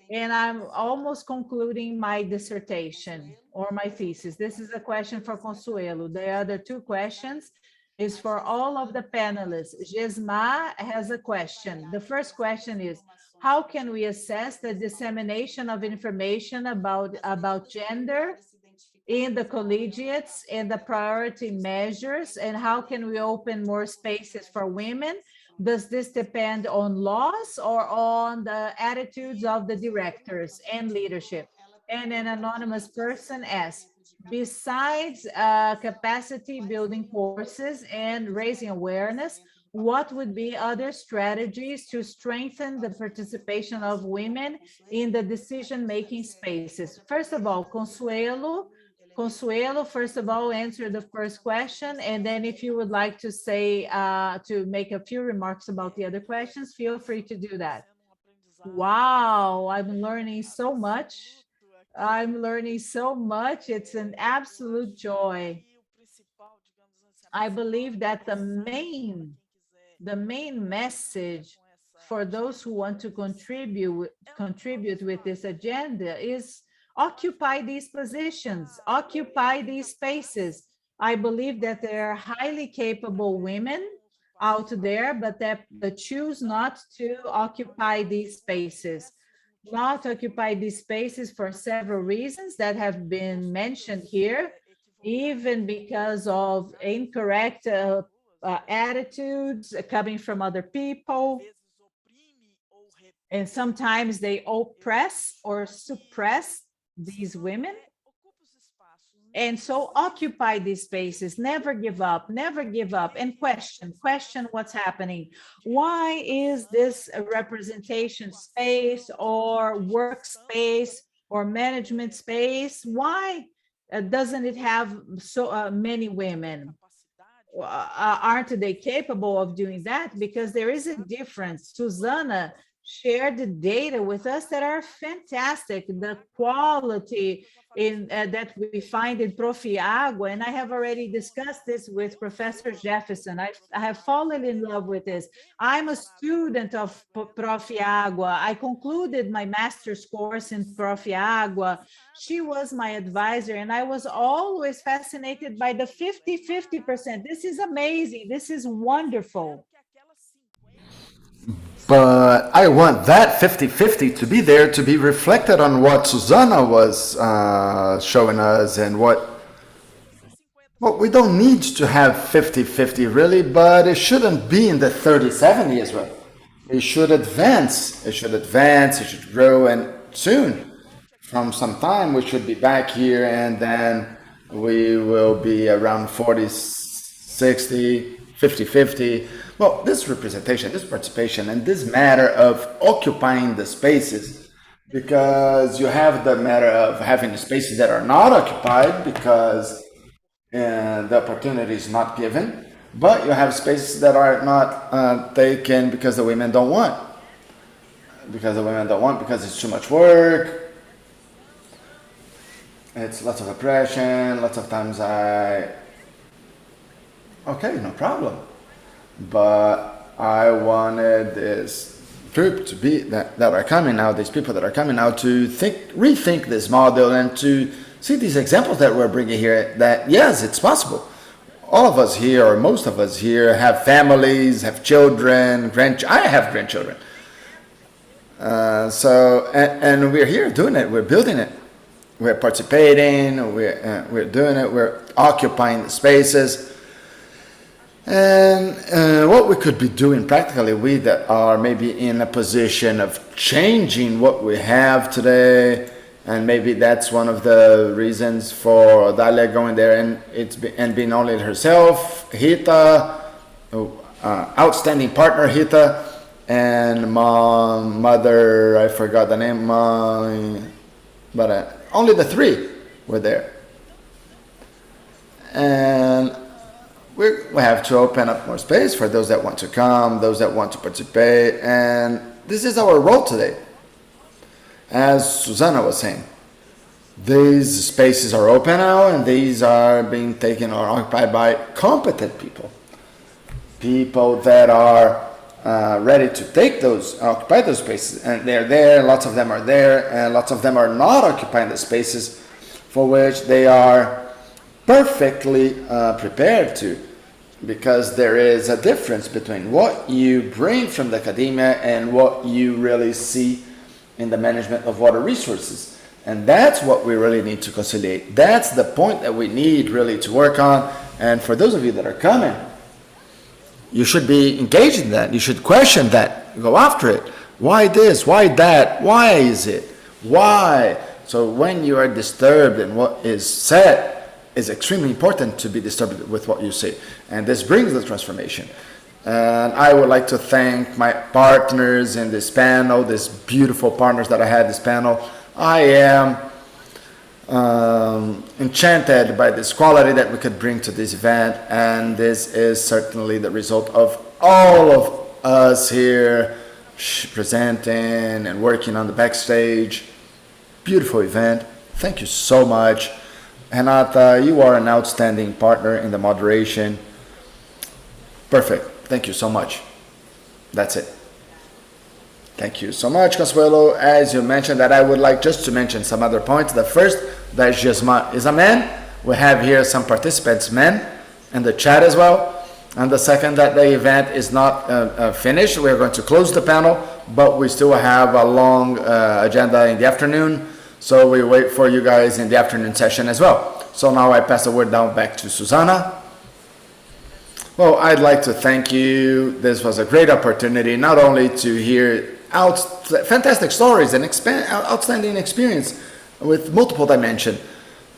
And I'm almost concluding my dissertation or my thesis. This is a question for Consuelo. The other 2 questions is for all of the panelists. Jesma has a question. The first question is, how can we assess the dissemination of information about gender in the collegiates and the priority measures, and how can we open more spaces for women? Does this depend on laws or on the attitudes of the directors and leadership? And an anonymous person asks, besides capacity building courses and raising awareness, what would be other strategies to strengthen the participation of women in the decision-making spaces? First of all, Consuelo, first of all, answer the first question, and then if you would like to say, to make a few remarks about the other questions, feel free to do that. Wow, I'm learning so much. I'm learning so much. It's an absolute joy. I believe that the main message for those who want to contribute with this agenda is occupy these positions, occupy these spaces. I believe that there are highly capable women out there, but that choose not to occupy these spaces. Not occupy these spaces for several reasons that have been mentioned here, even because of incorrect attitudes coming from other people. And sometimes they oppress or suppress these women. And so occupy these spaces, never give up, and question what's happening. Why is this a representation space or workspace or management space? Why doesn't it have so many women? Aren't they capable of doing that? Because there is a difference. Susana shared the data with us that are fantastic. The quality in that we find in Água, and I have already discussed this with Professor Jefferson. I have fallen in love with this. I'm a student of Água. I concluded my master's course in Água. She was my advisor, and I was always fascinated by the 50-50%. This is amazing. This is wonderful. But I want that 50-50 to be there, to be reflected on what Susana was showing us, and what we don't need to have 50-50 really, but it shouldn't be in the 30-70 as well. It should advance, it should grow, and soon, from some time, we should be back here, and then we will be around 40-60, 50-50. Well, this representation, this participation, and this matter of occupying the spaces, because you have the matter of having the spaces that are not occupied because the opportunity is not given, but you have spaces that are not taken because the women don't want. Because it's too much work, it's lots of oppression, lots of times okay, no problem. But I wanted this group to be that are coming out, these people that are coming out, to rethink this model, and to see these examples that we're bringing here, that yes, it's possible. All of us here, or most of us here, have families, have children, I have grandchildren. And we're here doing it, we're building it. We're participating, we're doing it, we're occupying the spaces. And what we could be doing practically, we that are maybe in a position of changing what we have today, and maybe that's one of the reasons for Dalia going there and being only herself, Rita, outstanding partner Rita, and mother, I forgot the name, but only the three were there. And we have to open up more space for those that want to come, those that want to participate, and this is our role today. As Susana was saying, these spaces are open now, and these are being taken or occupied by competent people that are ready to occupy those spaces, and they're there. Lots of them are there, and lots of them are not occupying the spaces for which they are perfectly prepared to, because there is a difference between what you bring from the academia and what you really see in the management of water resources. And that's what we really need to conciliate. That's the point that we need really to work on. And for those of you that are coming, you should be engaged in that. You should question that. Go after it. Why this? Why that? Why is it? Why? So when you are disturbed in what is said, it's extremely important to be disturbed with what you say. And this brings the transformation. And I would like to thank my partners in this panel, these beautiful partners that I had this panel. I am enchanted by this quality that we could bring to this event, and this is certainly the result of all of us here presenting and working on the backstage. Beautiful event. Thank you so much. Renata, you are an outstanding partner in the moderation. Perfect. Thank you so much. That's it. Thank you so much, Consuelo. As you mentioned, that I would like just to mention some other points. The first, that Gisma is a man. We have here some participants, men, in the chat as well. And the second, that the event is not finished. We're going to close the panel, but we still have a long agenda in the afternoon. So we wait for you guys in the afternoon session as well. So now I pass the word down back to Susana. Well, I'd like to thank you. This was a great opportunity, not only to hear fantastic stories and outstanding experience with multiple dimensions,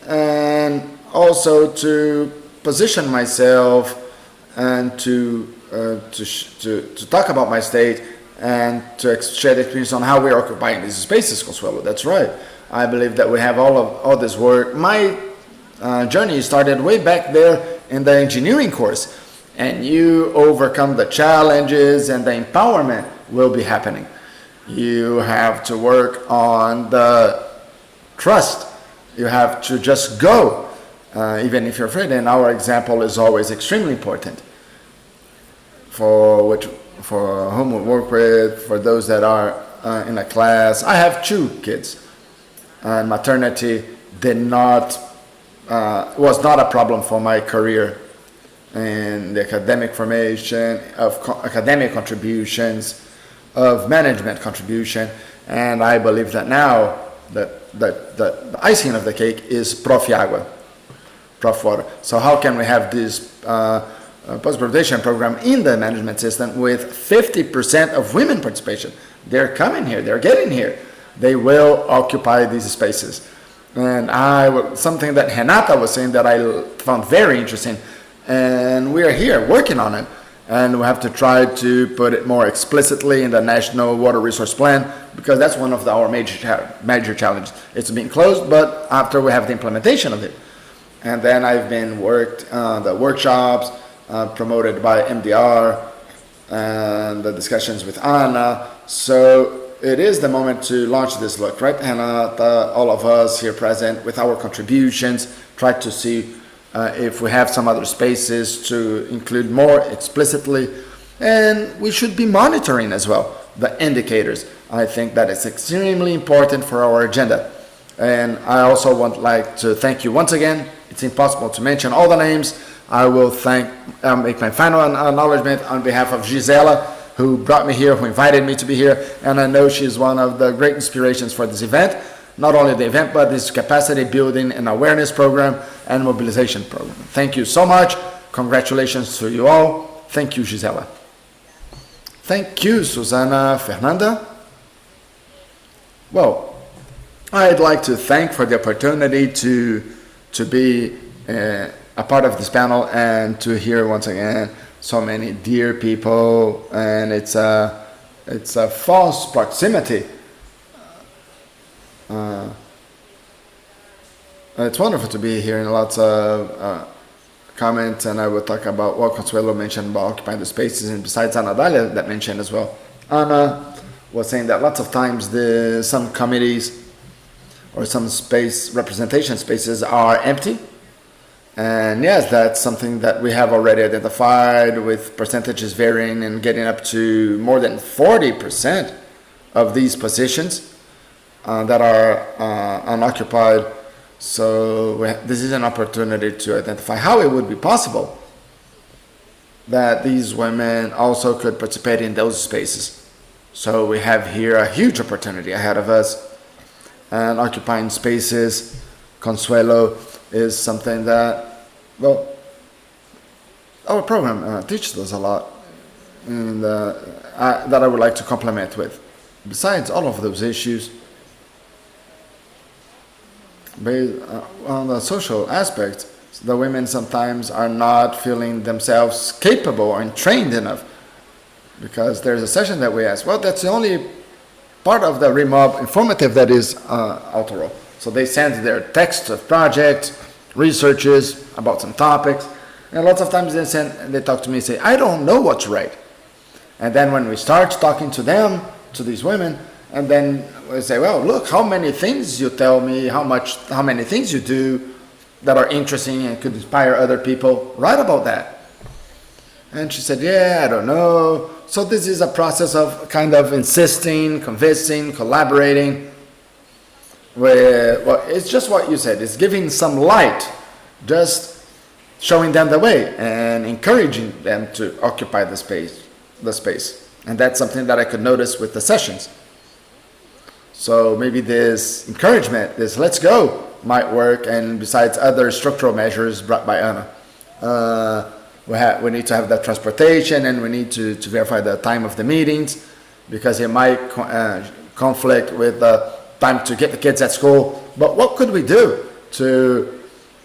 and also to position myself and to talk about my state and to share the experience on how we're occupying these spaces, Consuelo. That's right. I believe that we have all this work. My journey started way back there in the engineering course, and you overcome the challenges and the empowerment will be happening. You have to work on the trust. You have to just go, even if you're afraid. And our example is always extremely important for whom we work with, for those that are in a class. I have 2 kids, and maternity was not a problem for my career in the academic formation, of academic contributions, of management contribution. And I believe that now the icing of the cake is Prof. Água, Prof. Water. So how can we have this post-graduation program in the management system with 50% of women participation? They're coming here, they're getting here. They will occupy these spaces. And something that Renata was saying that I found very interesting, and we are here working on it. And we have to try to put it more explicitly in the National Water Resource Plan, because that's one of our major challenges. It's being closed, but after we have the implementation of it. And then I've been worked the workshops promoted by MDR and the discussions with Anna. So it is the moment to launch this look, right? And all of us here present with our contributions, try to see if we have some other spaces to include more explicitly. And we should be monitoring as well the indicators. I think that is extremely important for our agenda. And I also would like to thank you once again. It's impossible to mention all the names. I will make my final acknowledgement on behalf of Gisela, who brought me here, who invited me to be here. And I know she's one of the great inspirations for this event. Not only the event, but this capacity building and awareness program and mobilization program. Thank you so much. Congratulations to you all. Thank you, Gisela. Thank you, Susana. Fernanda? Well, I'd like to thank for the opportunity to be a part of this panel and to hear once again so many dear people. And it's a false proximity. It's wonderful to be here, and lots of comments, and I will talk about what Consuelo mentioned about occupying the spaces, and besides Ana Dália that mentioned as well. Ana was saying that lots of times some committees or some representation spaces are empty, and yes, that's something that we have already identified, with percentages varying and getting up to more than 40% of these positions that are unoccupied. So this is an opportunity to identify how it would be possible that these women also could participate in those spaces. So we have here a huge opportunity ahead of us, and occupying spaces, Consuelo, is something that, well, our program teaches us a lot, and that I would like to complement with. Besides all of those issues, based on the social aspect, the women sometimes are not feeling themselves capable and trained enough because there's a session that we asked, well, that's the only part of the remob informative that is autoral. So they send their text of projects, researches about some topics, and lots of times they talk to me and say, I don't know what to write. And then when we start talking to them, to these women, and then we say, well, look, how many things you tell me, how many things you do that are interesting and could inspire other people, write about that. And she said, yeah, I don't know. So this is a process of kind of insisting, convincing, collaborating. Well, it's just what you said. It's giving some light, just showing them the way and encouraging them to occupy the space. And that's something that I could notice with the sessions. So maybe this encouragement, this let's go, might work, and besides other structural measures brought by Ana. We need to have that transportation, and we need to verify the time of the meetings, because it might conflict with the time to get the kids at school. But what could we do to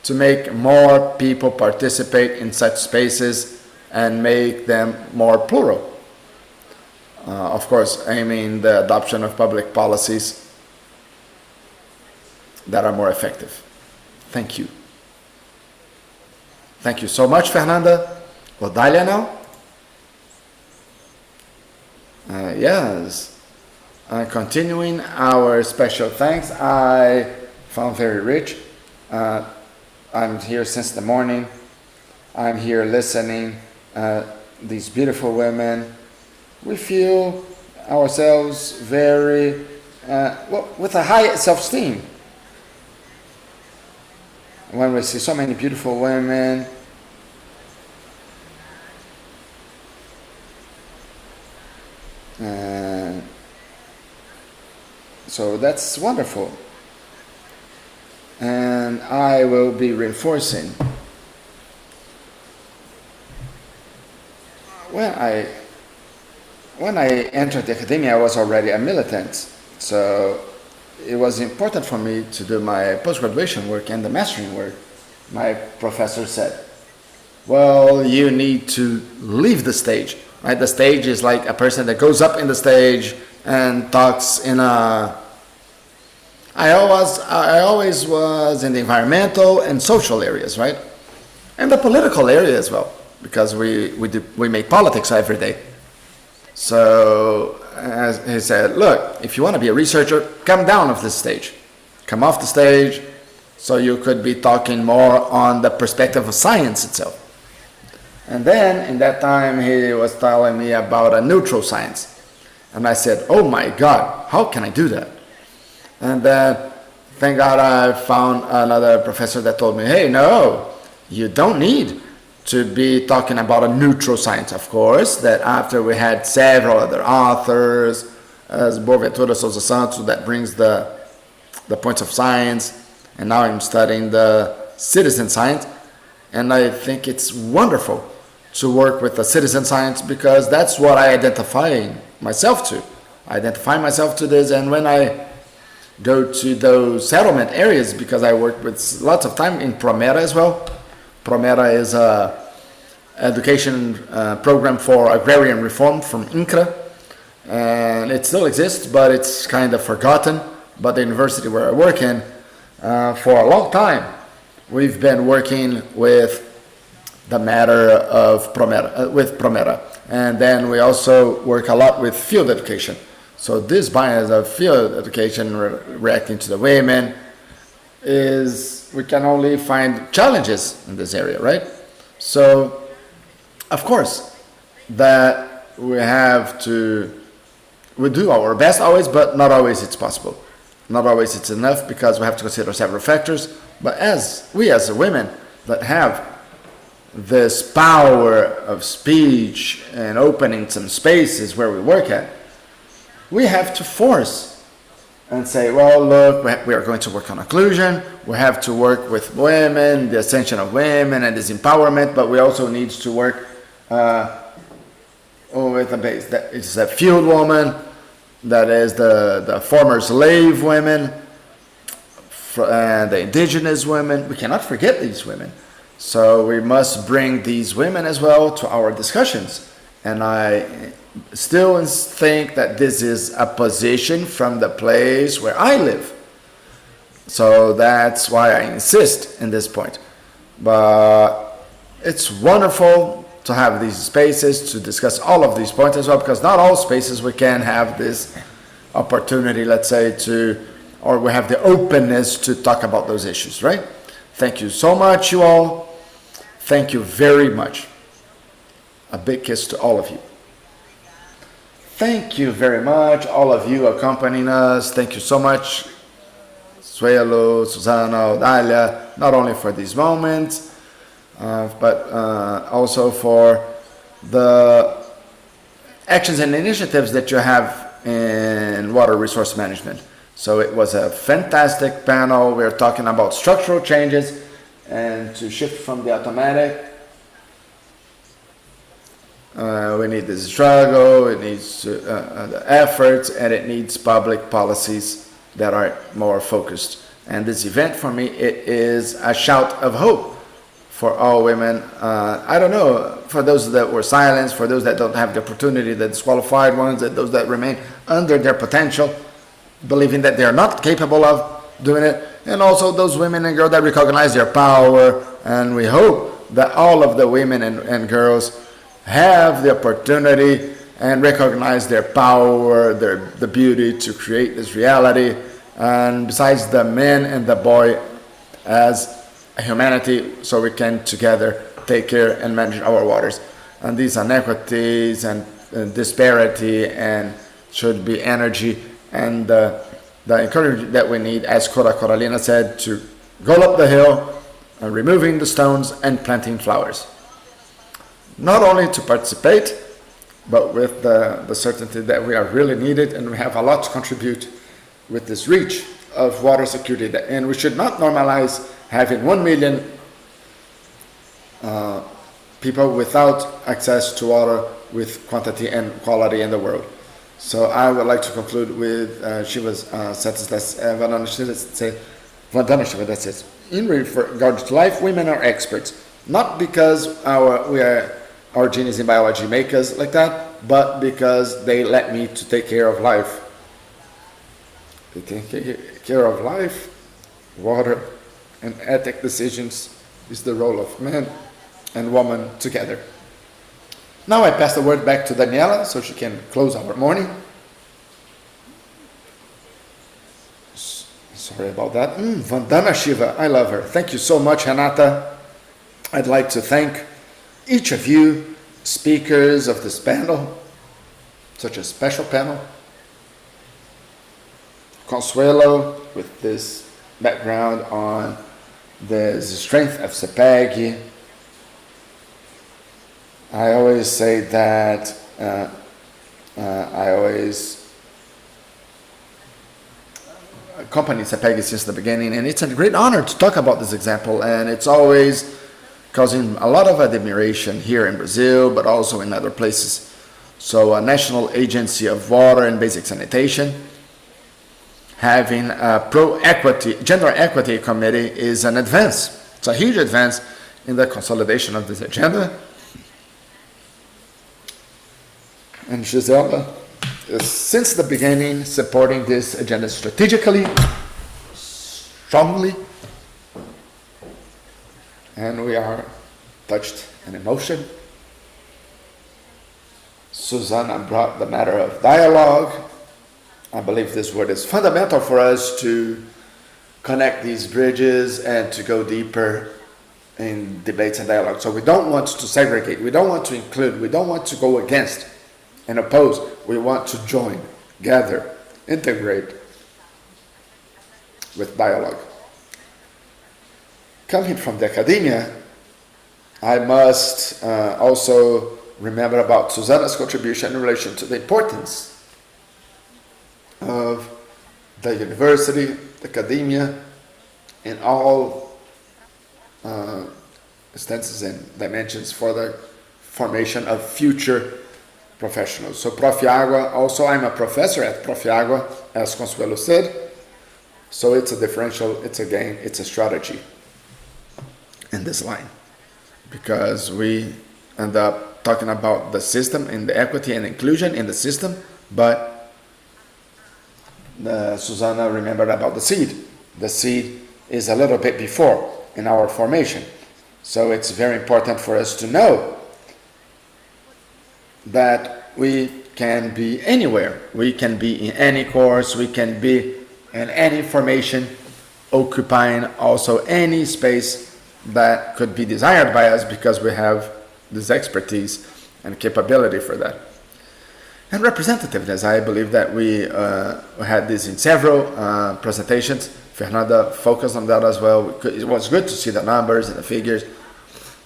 make more people participate in such spaces and make them more plural? Of course, aiming the adoption of public policies that are more effective. Thank you. Thank you so much, Fernanda. Odalia now? Yes. Continuing our special thanks, I found very rich. I'm here since the morning. I'm here listening. These beautiful women. We feel ourselves very, with a high self-esteem. When we see so many beautiful women, so that's wonderful. And I will be reinforcing. When I entered the academia, I was already a militant. So it was important for me to do my post-graduation work and the mastering work. My professor said, well, you need to leave the stage, right? The stage is like a person that goes up in the stage and talks in a... I always was in the environmental and social areas, right? And the political area as well, because we make politics every day. So as he said, look, if you want to be a researcher, come down off this stage. Come off the stage so you could be talking more on the perspective of science itself. And then in that time he was telling me about a neutral science. And I said, oh my God, how can I do that? And then thank God I found another professor that told me, hey, no, you don't need to be talking about a neutral science. Of course, that after we had several other authors, as Boaventura Souza Santos, that brings the points of science, and now I'm studying the citizen science, and I think it's wonderful to work with the citizen science, because that's what I identify myself to. I identify myself to this, and when I go to those settlement areas, because I work with lots of time in Promera as well. Promera is a education program for agrarian reform from INCRA, and it still exists, but it's kind of forgotten. But the university where I work in, for a long time, we've been working with the matter of Promera, and then we also work a lot with field education. So this bias of field education reacting to the women we can only find challenges in this area, right? So, of course, that we do our best always, but not always it's possible. Not always it's enough, because we have to consider several factors. But as women that have this power of speech and opening some spaces where we work at, we have to force and say, well, look, we are going to work on inclusion. We have to work with women, the ascension of women and this empowerment, but we also need to work with a base that is a field woman, that is the former slave women, the indigenous women. We cannot forget these women. So we must bring these women as well to our discussions And I still think that this is a position from the place where I live. So that's why I insist in this point. But it's wonderful to have these spaces to discuss all of these points as well, because not all spaces we can have this opportunity, let's say, or we have the openness to talk about those issues, right? Thank you so much, you all. Thank you very much. A big kiss to all of you. Thank you very much, all of you accompanying us. Thank you so much, Suelo, Susana, Odalia, not only for these moments, but also for the actions and initiatives that you have in water resource management. So it was a fantastic panel. We're talking about structural changes and to shift from the automatic. We need this struggle, it needs the efforts, and it needs public policies that are more focused. And this event, for me, it is a shout of hope for all women. I don't know, for those that were silenced, for those that don't have the opportunity, the disqualified ones, that those that remain under their potential, believing that they're not capable of doing it, and also those women and girls that recognize their power. And we hope that all of the women and girls have the opportunity and recognize their power, the beauty to create this reality. And besides the man and the boy as a humanity, so we can together take care and manage our waters. And these inequities and disparity and should be energy and the encouragement that we need, as Cora Coralina said, to go up the hill, removing the stones and planting flowers. Not only to participate, but with the certainty that we are really needed and we have a lot to contribute with this reach of water security. And we should not normalize having 1 million people without access to water with quantity and quality in the world. So I would like to conclude with Shiva's sentence that's that's it. In regard to life, women are experts, not because our genes in biology make us like that, but because they let me to take care of life. They take care of life, water, and ethic decisions is the role of man and woman together. Now I pass the word back to Daniela so she can close our morning. Sorry about that. Vandana Shiva, I love her. Thank you so much, Renata. I'd like to thank each of you, speakers of this panel, such a special panel. Consuelo, with this background on the strength of CEPEG. I always say that I always accompany CEPEG since the beginning, and it's a great honor to talk about this example, and it's always causing a lot of admiration here in Brazil, but also in other places. So a National Agency of Water and Basic Sanitation, having a gender equity committee is an advance. It's a huge advance in the consolidation of this agenda. And Gisela is since the beginning supporting this agenda strategically, strongly, and we are touched and emotion. Susana brought the matter of dialogue. I believe this word is fundamental for us to connect these bridges and to go deeper in debates and dialogue. So we don't want to segregate, we don't want to include, we don't want to go against and oppose. We want to join, gather, integrate with dialogue. Coming from the academia, I must also remember about Susana's contribution in relation to the importance of the university, the academia, in all stances and dimensions for the formation of future professionals. So Prof. Água, also I'm a professor at Prof. Água, as Consuelo said, so it's a differential, it's a game, it's a strategy in this line, because we end up talking about the system and the equity and inclusion in the system, but Susana remembered about the seed. The seed is a little bit before in our formation. So it's very important for us to know that we can be anywhere. We can be in any course, we can be in any formation, occupying also any space that could be desired by us because we have this expertise and capability for that. And representativeness, I believe that we had this in several presentations. Fernanda focused on that as well. It was good to see the numbers and the figures,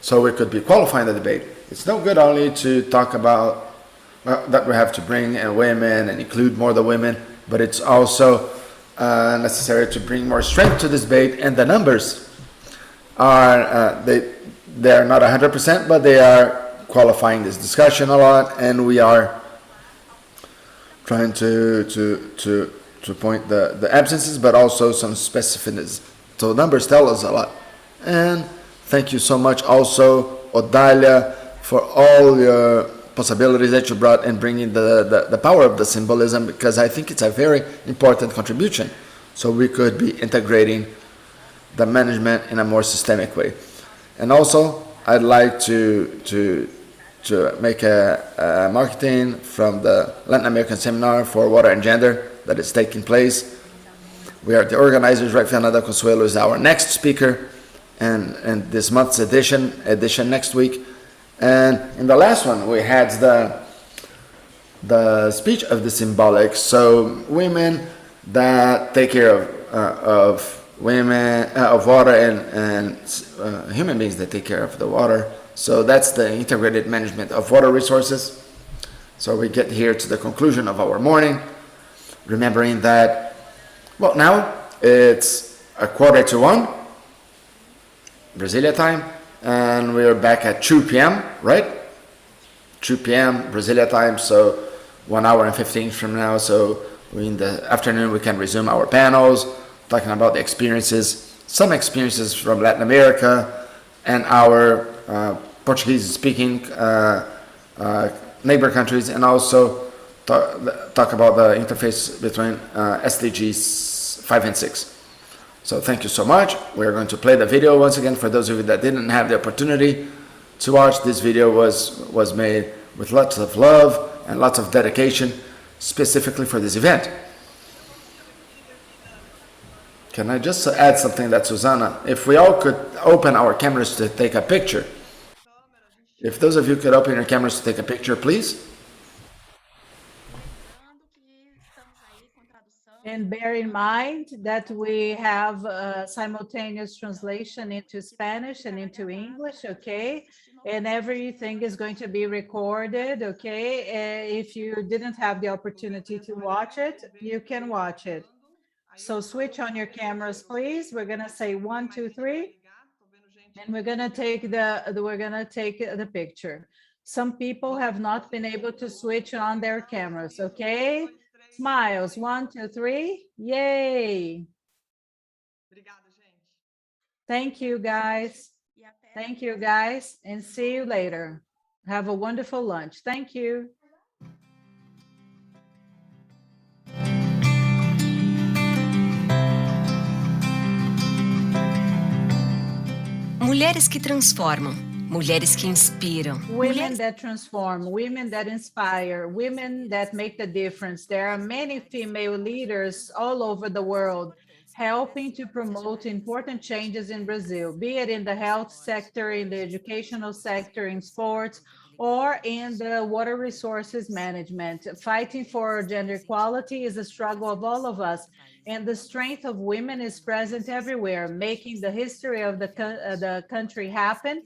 so we could be qualifying the debate. It's no good only to talk about that we have to bring in women and include more the women, but it's also necessary to bring more strength to this debate, and the numbers are, they are not 100%, but they are qualifying this discussion a lot, and we are trying to point the absences, but also some specificities. So numbers tell us a lot. And thank you so much also, Odalia, for all your possibilities that you brought in bringing the power of the symbolism, because I think it's a very important contribution. So we could be integrating the management in a more systemic way. And also, I'd like to make a marketing from the Latin American Seminar for Water and Gender that is taking place. We are the organizers, right? Fernanda Consuelo is our next speaker, and this month's edition next week. And in the last one, we had the speech of the symbolic. So women that take care of women, of water, and human beings that take care of the water. So that's the integrated management of water resources. So we get here to the conclusion of our morning, remembering that, well, now it's 1:45 Brasilia time, and we're back at 2 p.m., right? 2 p.m. Brasilia time, so 1 hour and 15 from now. So in the afternoon, we can resume our panels, talking about the experiences, some experiences from Latin America and our Portuguese-speaking neighbor countries, and also talk about the interface between SDGs 5 and 6. So thank you so much. We're going to play the video once again for those of you that didn't have the opportunity to watch. This video was made with lots of love and lots of dedication specifically for this event. Can I just add something that Susana, if we all could open our cameras to take a picture. If those of you could open your cameras to take a picture, please. And bear in mind that we have simultaneous translation into Spanish and into English, okay? And everything is going to be recorded, okay? If you didn't have the opportunity to watch it, you can watch it. So switch on your cameras, please. We're gonna say 1, 2, 3, and we're gonna take the picture. Some people have not been able to switch on their cameras, okay? Smiles, 1, 2, 3, yay! Thank you, guys. Thank you, guys, and see you later. Have a wonderful lunch. Thank you. Mulheres que transformam, mulheres que inspiram. Women that transform, women that inspire, women that make the difference. There are many female leaders all over the world helping to promote important changes in Brazil, be it in the health sector, in the educational sector, in sports, or in the water resources management. Fighting for gender equality is a struggle of all of us, and the strength of women is present everywhere, making the history of the country happen,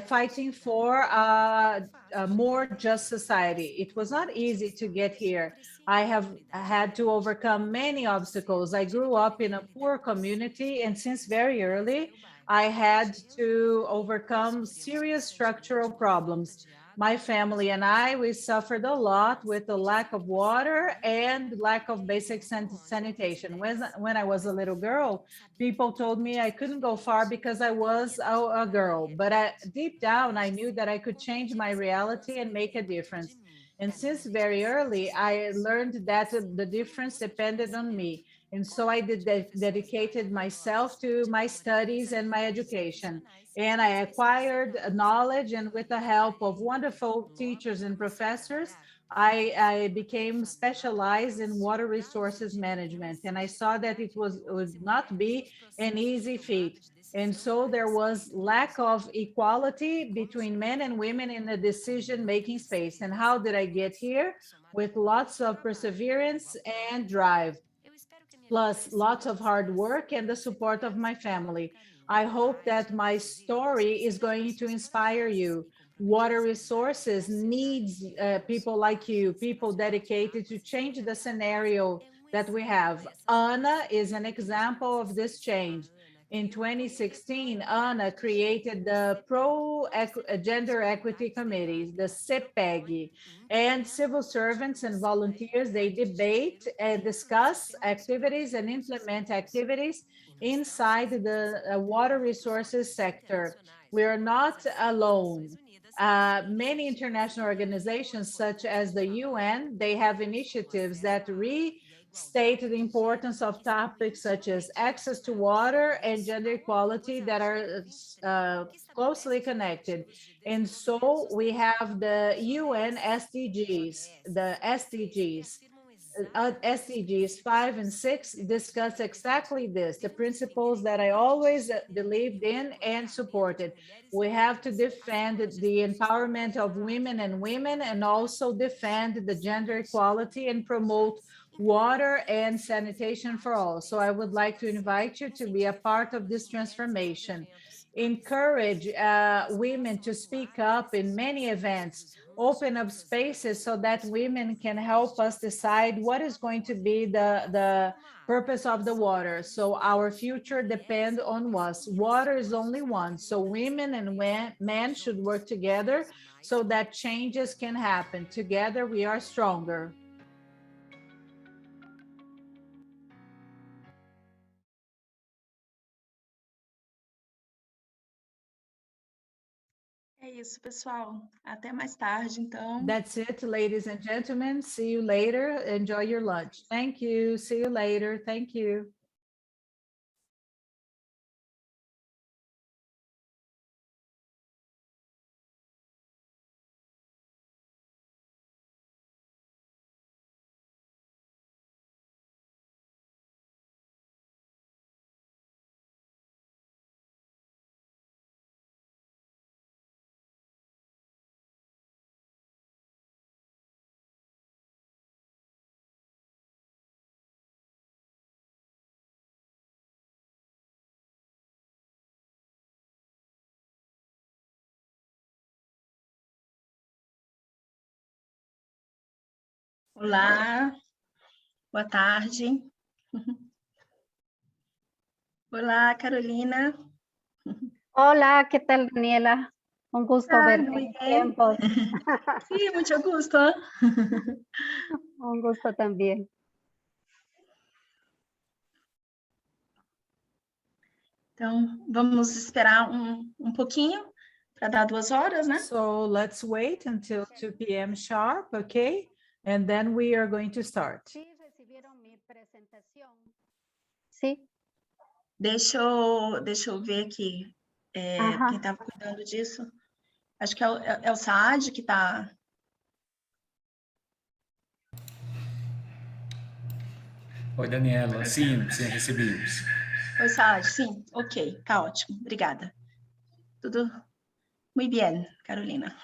fighting for a more just society. It was not easy to get here. I have had to overcome many obstacles. I grew up in a poor community, and since very early, I had to overcome serious structural problems. My family and I, we suffered a lot with the lack of water and lack of basic sanitation. When I was a little girl, people told me I couldn't go far because I was a girl, but deep down, I knew that I could change my reality and make a difference. And since very early, I learned that the difference depended on me. And so I dedicated myself to my studies and my education. And I acquired knowledge, and with the help of wonderful teachers and professors, I became specialized in water resources management. And I saw that it would not be an easy feat. And so there was lack of equality between men and women in the decision-making space. And how did I get here? With lots of perseverance and drive, plus lots of hard work and the support of my family. I hope that my story is going to inspire you. Water resources needs people like you, people dedicated to change the scenario that we have. Ana is an example of this change. In 2016, Ana created the Gender Equity Committee, the CEPEG, and civil servants and volunteers, they debate and discuss activities and implement activities inside the water resources sector. We are not alone. Many international organizations, such as the UN, they have initiatives that restate the importance of topics such as access to water and gender equality that are closely connected. And so we have the UN SDGs, the SDGs. SDGs 5 and 6 discuss exactly this, the principles that I always believed in and supported. We have to defend the empowerment of women and also defend the gender equality and promote water and sanitation for all. So I would like to invite you to be a part of this transformation. Encourage women to speak up in many events, open up spaces so that women can help us decide what is going to be the purpose of the water. So our future depends on us. Water is only one. So women and men should work together so that changes can happen. Together we are stronger. É isso, pessoal. Até mais tarde, então. That's it, ladies and gentlemen. See you later. Enjoy your lunch. Thank you. See you later. Thank you. Olá, boa tarde. Olá, Carolina. Hola, ¿qué tal, Daniela? Un gusto verte Muy en bien. tiempos. Sí, mucho gusto. Un gusto también. Então, vamos esperar um pouquinho para dar 2 horas, né? So let's wait until 2 p.m. sharp, okay? And then we are going to start. Sí, recibieron mi presentación. Sí. Deixa eu ver aqui Ajá. quem estava cuidando disso. Acho que é o Saad que está... Oi, Daniela. Sim, recebemos. Oi, Saad. Sim, ok, tá ótimo. Obrigada. Tudo muito bem, Carolina.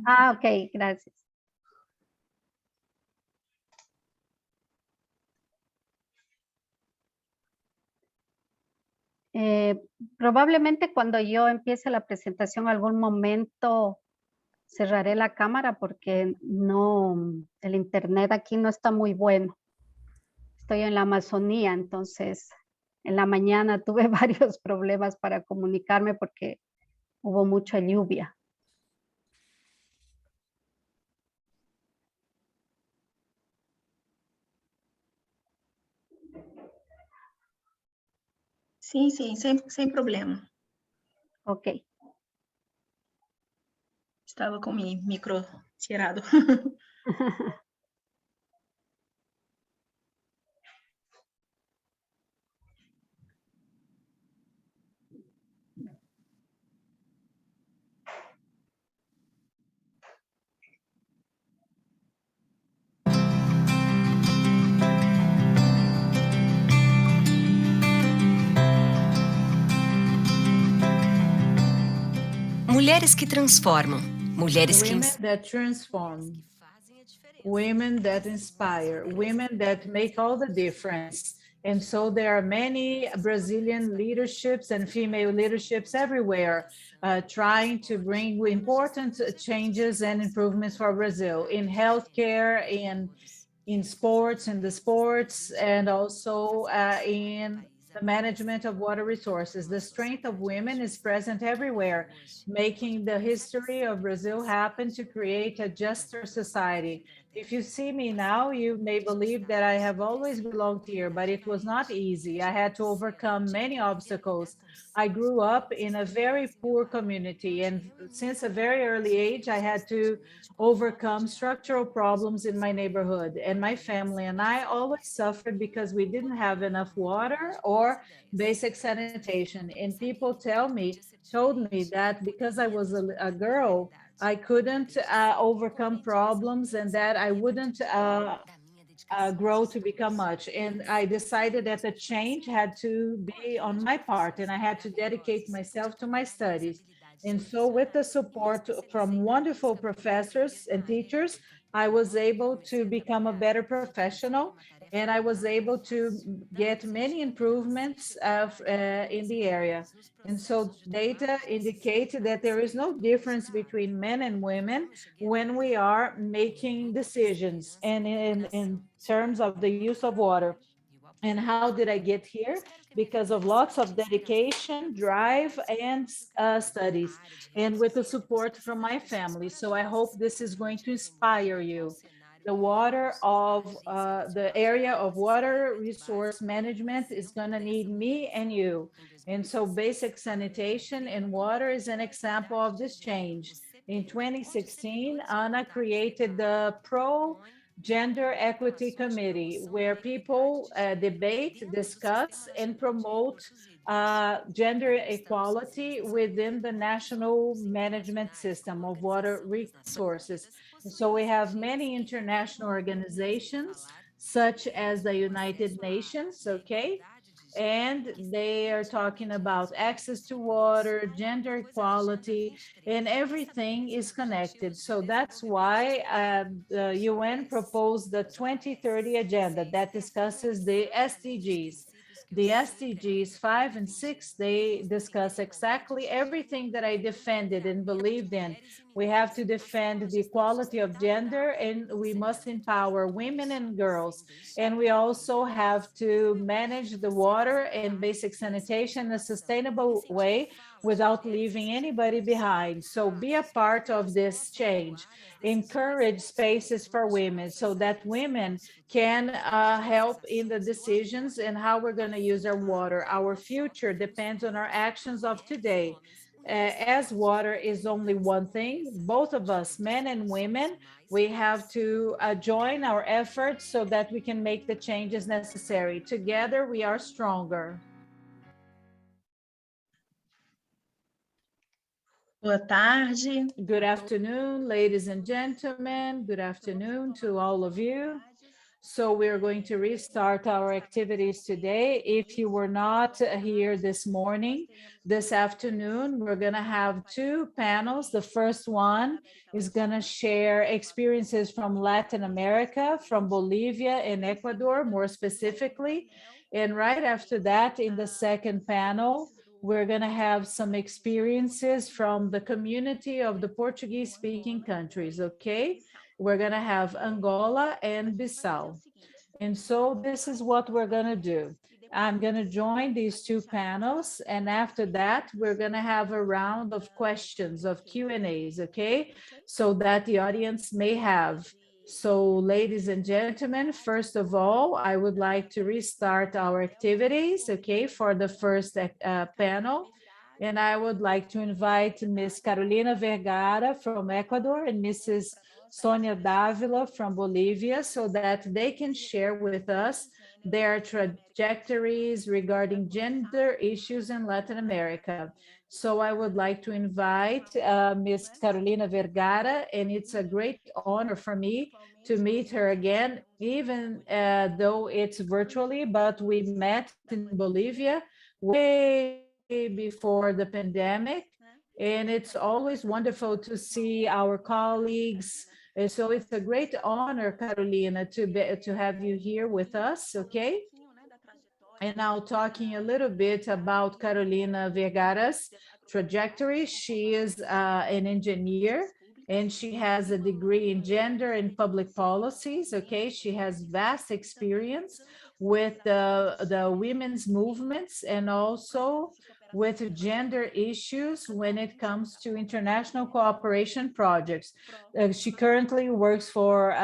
Ah, ok, gracias. Probablemente cuando yo empiece la presentación, algún momento cerraré la cámara porque el internet aquí no está muy bueno. Estoy en la Amazonía, entonces en la mañana tuve varios problemas para comunicarme porque hubo mucha lluvia. Sim, sim, sem problema. Ok. Estava com o micro tirado. Mulheres que transformam. Mulheres que Women that transform. Women that inspire. Women that make all the difference. And so there are many Brazilian leaderships and female leaderships everywhere trying to bring important changes and improvements for Brazil in healthcare, in sports, in the sports, and also in the management of water resources. The strength of women is present everywhere, making the history of Brazil happen to create a juster society. If you see me now, you may believe that I have always belonged here, but it was not easy. I had to overcome many obstacles. I grew up in a very poor community, and since a very early age, I had to overcome structural problems in my neighborhood. And my family and I always suffered because we didn't have enough water or basic sanitation. And people told me that because I was a girl, I couldn't overcome problems and that I wouldn't grow to become much. And I decided that the change had to be on my part and I had to dedicate myself to my studies. And so with the support from wonderful professors and teachers, I was able to become a better professional and I was able to get many improvements in the area. And so data indicate that there is no difference between men and women when we are making decisions and in terms of the use of water. And how did I get here? Because of lots of dedication, drive, and studies, and with the support from my family. So I hope this is going to inspire you. The area of water resource management is going to need me and you. And so basic sanitation and water is an example of this change. In 2016, Anna created the Gender Equity Committee, where people debate, discuss, and promote gender equality within the national management system of water resources. So we have many international organizations, such as the United Nations, okay? And they are talking about access to water, gender equality, and everything is connected. So that's why the UN proposed the 2030 agenda that discusses the SDGs. The SDGs 5 and 6, they discuss exactly everything that I defended and believed in. We have to defend the equality of gender and we must empower women and girls. And we also have to manage the water and basic sanitation in a sustainable way without leaving anybody behind. So be a part of this change. Encourage spaces for women so that women can help in the decisions and how we're going to use our water. Our future depends on our actions of today. As water is only one thing, both of us, men and women, we have to join our efforts so that we can make the changes necessary. Together, we are stronger. Boa tarde. Good afternoon, ladies and gentlemen. Good afternoon to all of you. So we're going to restart our activities today. If you were not here this morning, this afternoon, we're going to have two panels. The first one is going to share experiences from Latin America, from Bolivia and Ecuador, more specifically. And right after that, in the second panel, we're going to have some experiences from the community of the Portuguese-speaking countries, okay? We're going to have Angola and Bissau. And so this is what we're going to do. I'm going to join these two panels, and after that, we're going to have a round of questions, of Q&As, okay? So that the audience may have So, ladies and gentlemen, first of all, I would like to restart our activities, okay, for the first panel. And I would like to invite Ms. Carolina Vergara from Ecuador and Mrs. Sonia Davila from Bolivia so that they can share with us their trajectories regarding gender issues in Latin America. So I would like to invite Ms. Carolina Vergara, and it's a great honor for me to meet her again, even though it's virtually, but we met in Bolivia way before the pandemic. And it's always wonderful to see our colleagues. And so it's a great honor, Carolina, to have you here with us, okay? And now talking a little bit about Carolina Vergara's trajectory. She is an engineer and she has a degree in gender and public policies, okay? She has vast experience with the women's movements and also with gender issues when it comes to international cooperation projects. She currently works for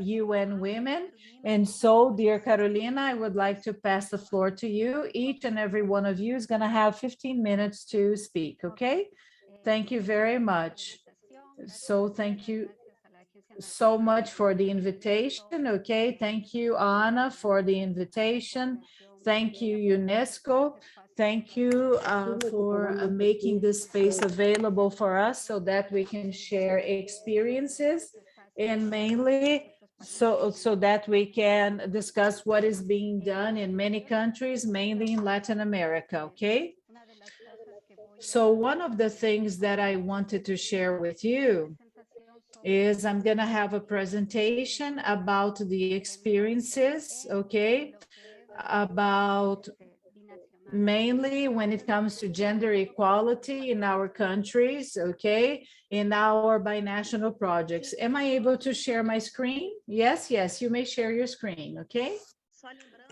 UN Women. And so, dear Carolina, I would like to pass the floor to you. Each and every one of you is going to have 15 minutes to speak, okay? Thank you very much. So thank you so much for the invitation, okay? Thank you, Anna, for the invitation. Thank you, UNESCO. Thank you for making this space available for us so that we can share experiences and mainly so that we can discuss what is being done in many countries, mainly in Latin America, okay? So one of the things that I wanted to share with you is I'm going to have a presentation about the experiences, okay, about mainly when it comes to gender equality in our countries, okay, in our binational projects. Am I able to share my screen? Yes, yes, you may share your screen, okay?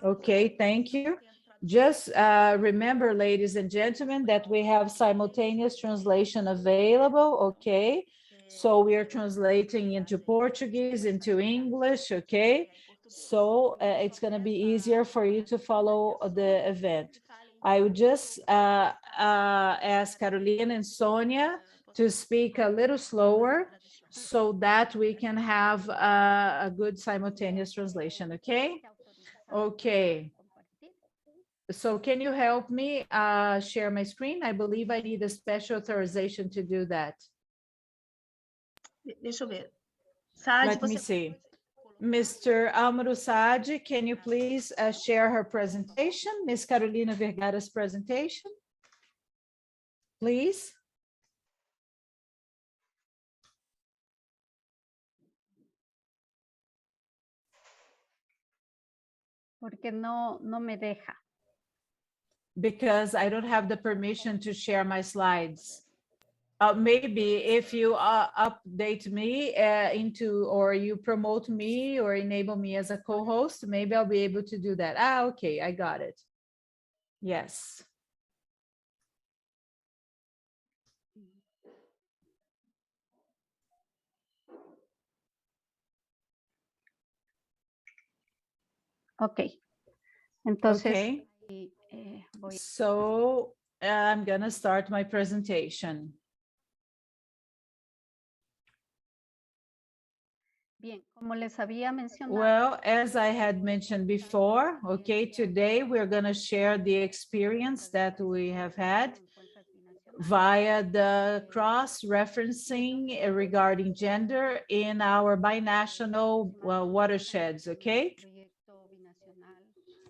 Okay, thank you. Just remember, ladies and gentlemen, that we have simultaneous translation available, okay? So we are translating into Portuguese, into English, okay? So it's going to be easier for you to follow the event. I would just ask Carolina and Sonia to speak a little slower so that we can have a good simultaneous translation, okay? Okay. So can you help me share my screen? I believe I need a special authorization to do that. Deixa eu ver. Saad, Let me see. Mr. Almaro Saad, can you please share her presentation, Ms. Carolina Vergara's presentation, please? Porque no me deja. Because I don't have the permission to share my slides. Maybe if you update me or you promote me or enable me as a co-host, maybe I'll be able to do that. Okay, I got it. Yes. Okay. Entonces, okay. So I'm gonna start my presentation. Bien, como les había mencionado. Well, as I had mentioned before, okay, today we're gonna share the experience that we have had via the cross-referencing regarding gender in our binational watersheds, okay?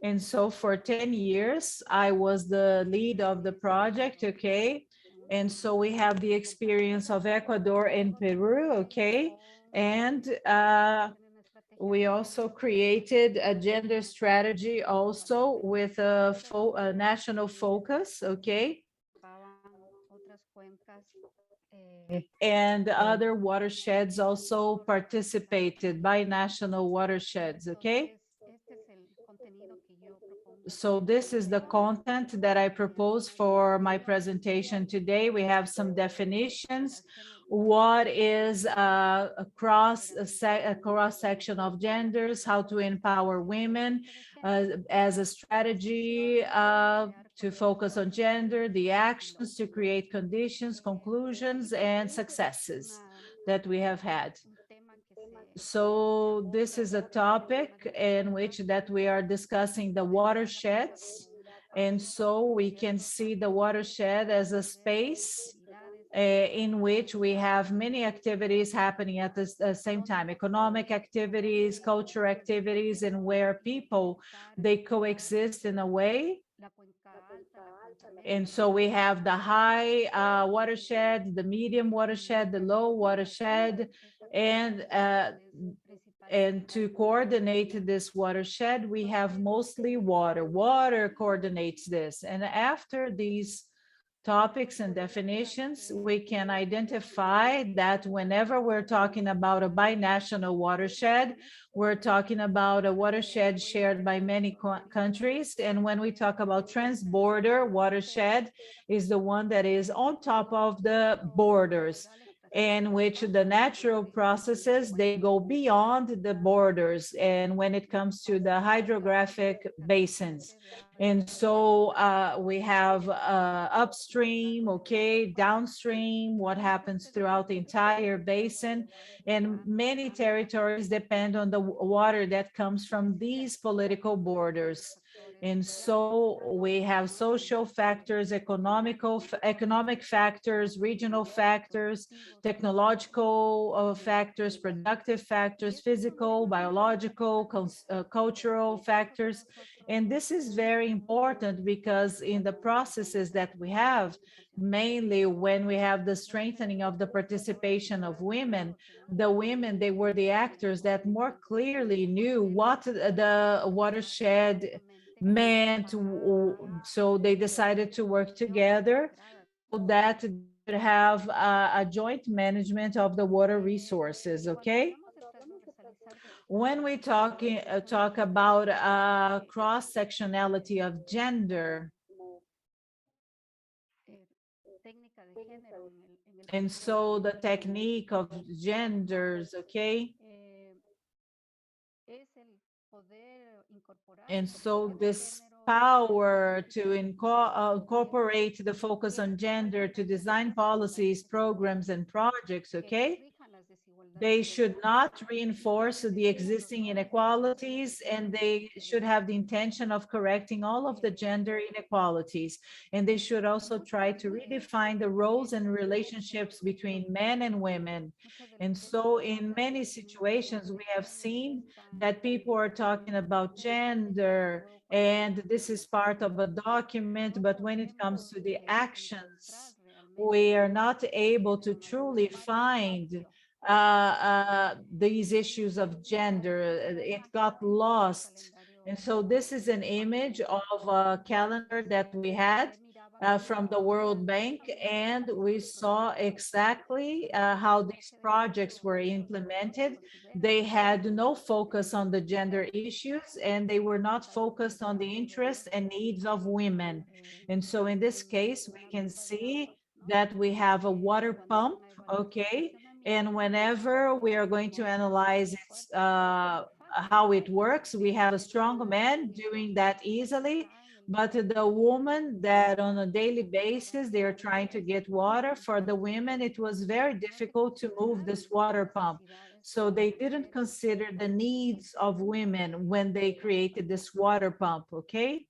And so for 10 years, I was the lead of the project, okay? And so we have the experience of Ecuador and Peru, okay? And we also created a gender strategy also with a national focus, okay? And other watersheds also participated, binational watersheds, okay? So this is the content that I propose for my presentation today. We have some definitions. what is a cross section of genders, how to empower women as a strategy to focus on gender, the actions to create conditions, conclusions, and successes that we have had. So this is a topic in which that we are discussing the watersheds. And so we can see the watershed as a space in which we have many activities happening at the same time, economic activities, cultural activities, and where people, they coexist in a way. And so we have the high watershed, the medium watershed, the low watershed, and to coordinate this watershed, we have mostly water. Water coordinates this. And after these topics and definitions, we can identify that whenever we're talking about a binational watershed, we're talking about a watershed shared by many countries. And when we talk about transborder watershed, is the one that is on top of the borders, in which the natural processes, they go beyond the borders. And when it comes to the hydrographic basins. And so we have upstream, okay, downstream, what happens throughout the entire basin. And many territories depend on the water that comes from these political borders. And so we have social factors, economic factors, regional factors, technological factors, productive factors, physical, biological, cultural factors. And this is very important because in the processes that we have, mainly when we have the strengthening of the participation of women, the women, they were the actors that more clearly knew what the watershed meant. So they decided to work together so that they could have a joint management of the water resources, okay? When we talk about cross-sectionality of gender, and so the technique of genders, okay? And so this power to incorporate the focus on gender to design policies, programs, and projects, okay? They should not reinforce the existing inequalities, and they should have the intention of correcting all of the gender inequalities. And they should also try to redefine the roles and relationships between men and women. And so in many situations, we have seen that people are talking about gender, and this is part of a document, but when it comes to the actions, we are not able to truly find these issues of gender. It got lost. And so this is an image of a calendar that we had from the World Bank, and we saw exactly how these projects were implemented. They had no focus on the gender issues, and they were not focused on the interests and needs of women. And so in this case, we can see that we have a water pump, okay? And whenever we are going to analyze how it works, we have a strong man doing that easily, but the woman that on a daily basis, they are trying to get water. For the women, it was very difficult to move this water pump. So they didn't consider the needs of women when they created this water pump, okay?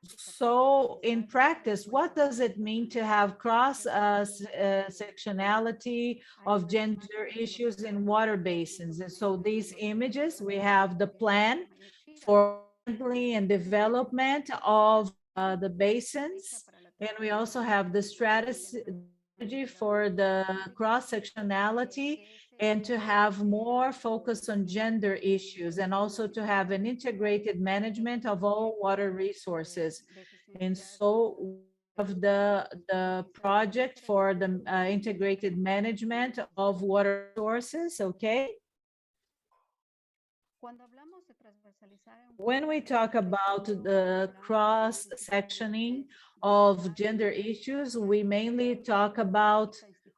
So in practice, what does it mean to have cross sectionality of gender issues in water basins? And so these images, we have the plan for handling and development of the basins, and we also have the strategy for the cross sectionality and to have more focus on gender issues, and also to have an integrated management of all water resources. And so of the project for the integrated management of water sources, okay? When we talk about the cross-sectioning of gender issues, we mainly talk about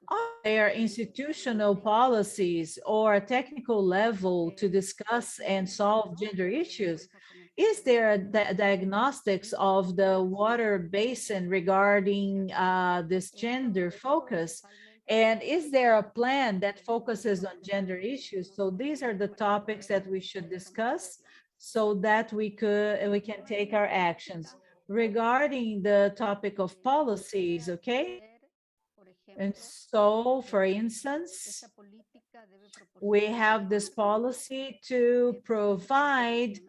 are there institutional policies or a technical level to discuss and solve gender issues? Is there a diagnostics of the water basin regarding this gender focus? And is there a plan that focuses on gender issues? So these are the topics that we should discuss so that we can take our actions. Regarding the topic of policies, okay? And so, for instance, we have this policy to provide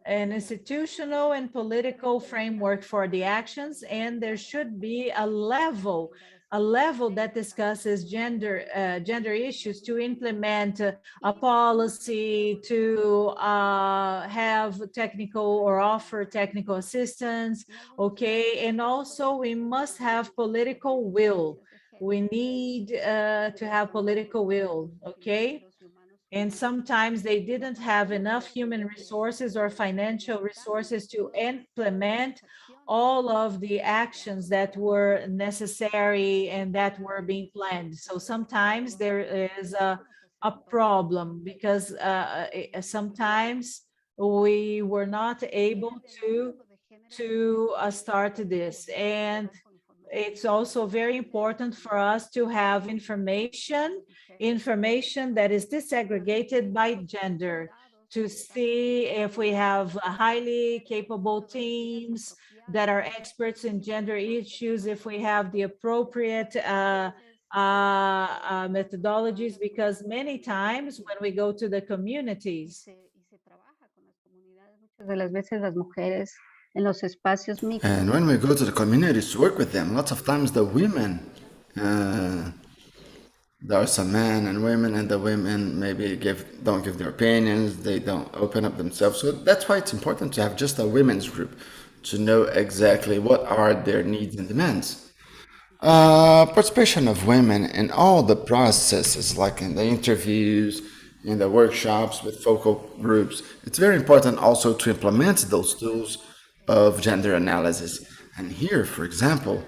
an institutional and political framework for the actions, and there should be a level that discusses gender issues to implement a policy, to have technical or offer technical assistance, okay? And also we must have political will. We need to have political will, okay? And sometimes they didn't have enough human resources or financial resources to implement all of the actions that were necessary and that were being planned. So sometimes there is a problem because sometimes we were not able to start this. And it's also very important for us to have information that is disaggregated by gender, to see if we have highly capable teams that are experts in gender issues, if we have the appropriate methodologies, because many times when we go to the communities, and when we go to the communities to work with them, lots of times the women, there are some men and women, and the women maybe don't give their opinions, they don't open up themselves. So that's why it's important to have just a women's group to know exactly what are their needs and demands. Participation of women in all the processes, like in the interviews, in the workshops with focal groups. It's very important also to implement those tools of gender analysis. And here, for example,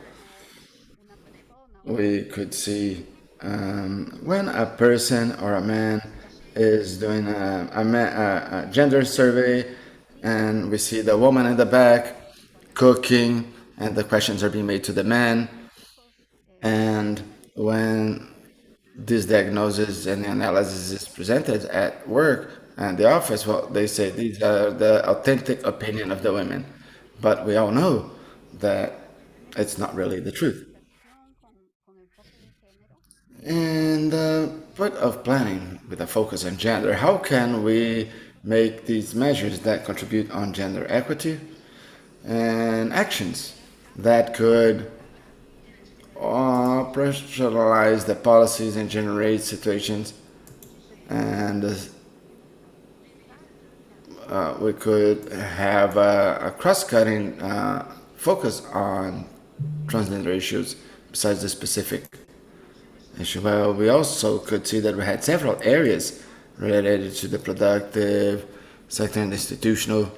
we could see when a person or a man is doing a gender survey, and we see the woman in the back cooking, and the questions are being made to the man. And when this diagnosis and analysis is presented at work and the office, well, they say these are the authentic opinion of the women. But we all know that it's not really the truth. And the point of planning with a focus on gender, how can we make these measures that contribute on gender equity and actions that could operationalize the policies and generate situations, and we could have a cross-cutting focus on transgender issues besides the specific issue. Well, we also could see that we had several areas related to the productive sector and institutional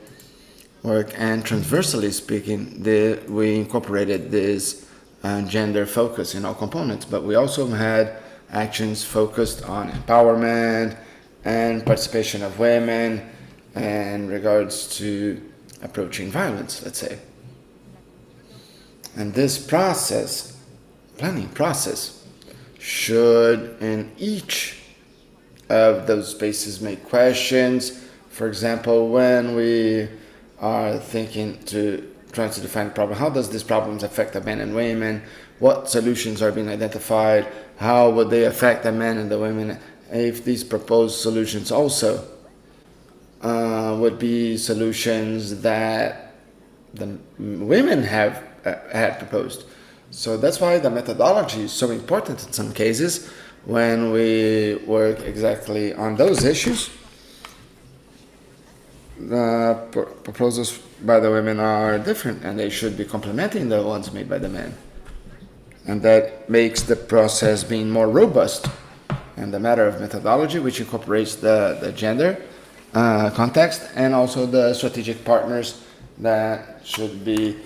work, and transversally speaking, we incorporated this gender focus in all components, but we also had actions focused on empowerment and participation of women in regards to approaching violence, let's say. And this process, planning process, should in each of those spaces make questions. For example, when we are thinking to trying to define the problem, how does these problems affect the men and women? What solutions are being identified? How would they affect the men and the women? If these proposed solutions also would be solutions that the women have had proposed. So that's why the methodology is so important in some cases when we work exactly on those issues. The proposals by the women are different, and they should be complementing the ones made by the men. And that makes the process being more robust. And the matter of methodology, which incorporates the gender context, and also the strategic partners that should be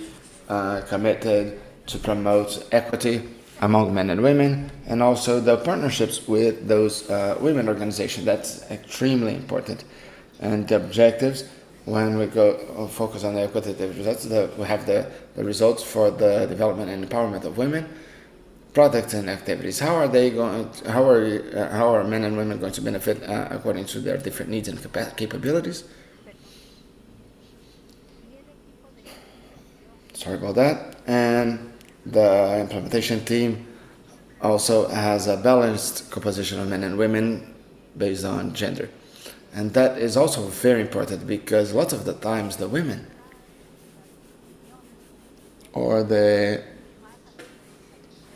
committed to promote equity among men and women, and also the partnerships with those women organizations. That's extremely important. And the objectives, when we go focus on the equitative results, we have the results for the development and empowerment of women, products and activities. How are men and women going to benefit according to their different needs and capabilities? Sorry about that. And the implementation team also has a balanced composition of men and women based on gender. And that is also very important because lots of the times the women, or they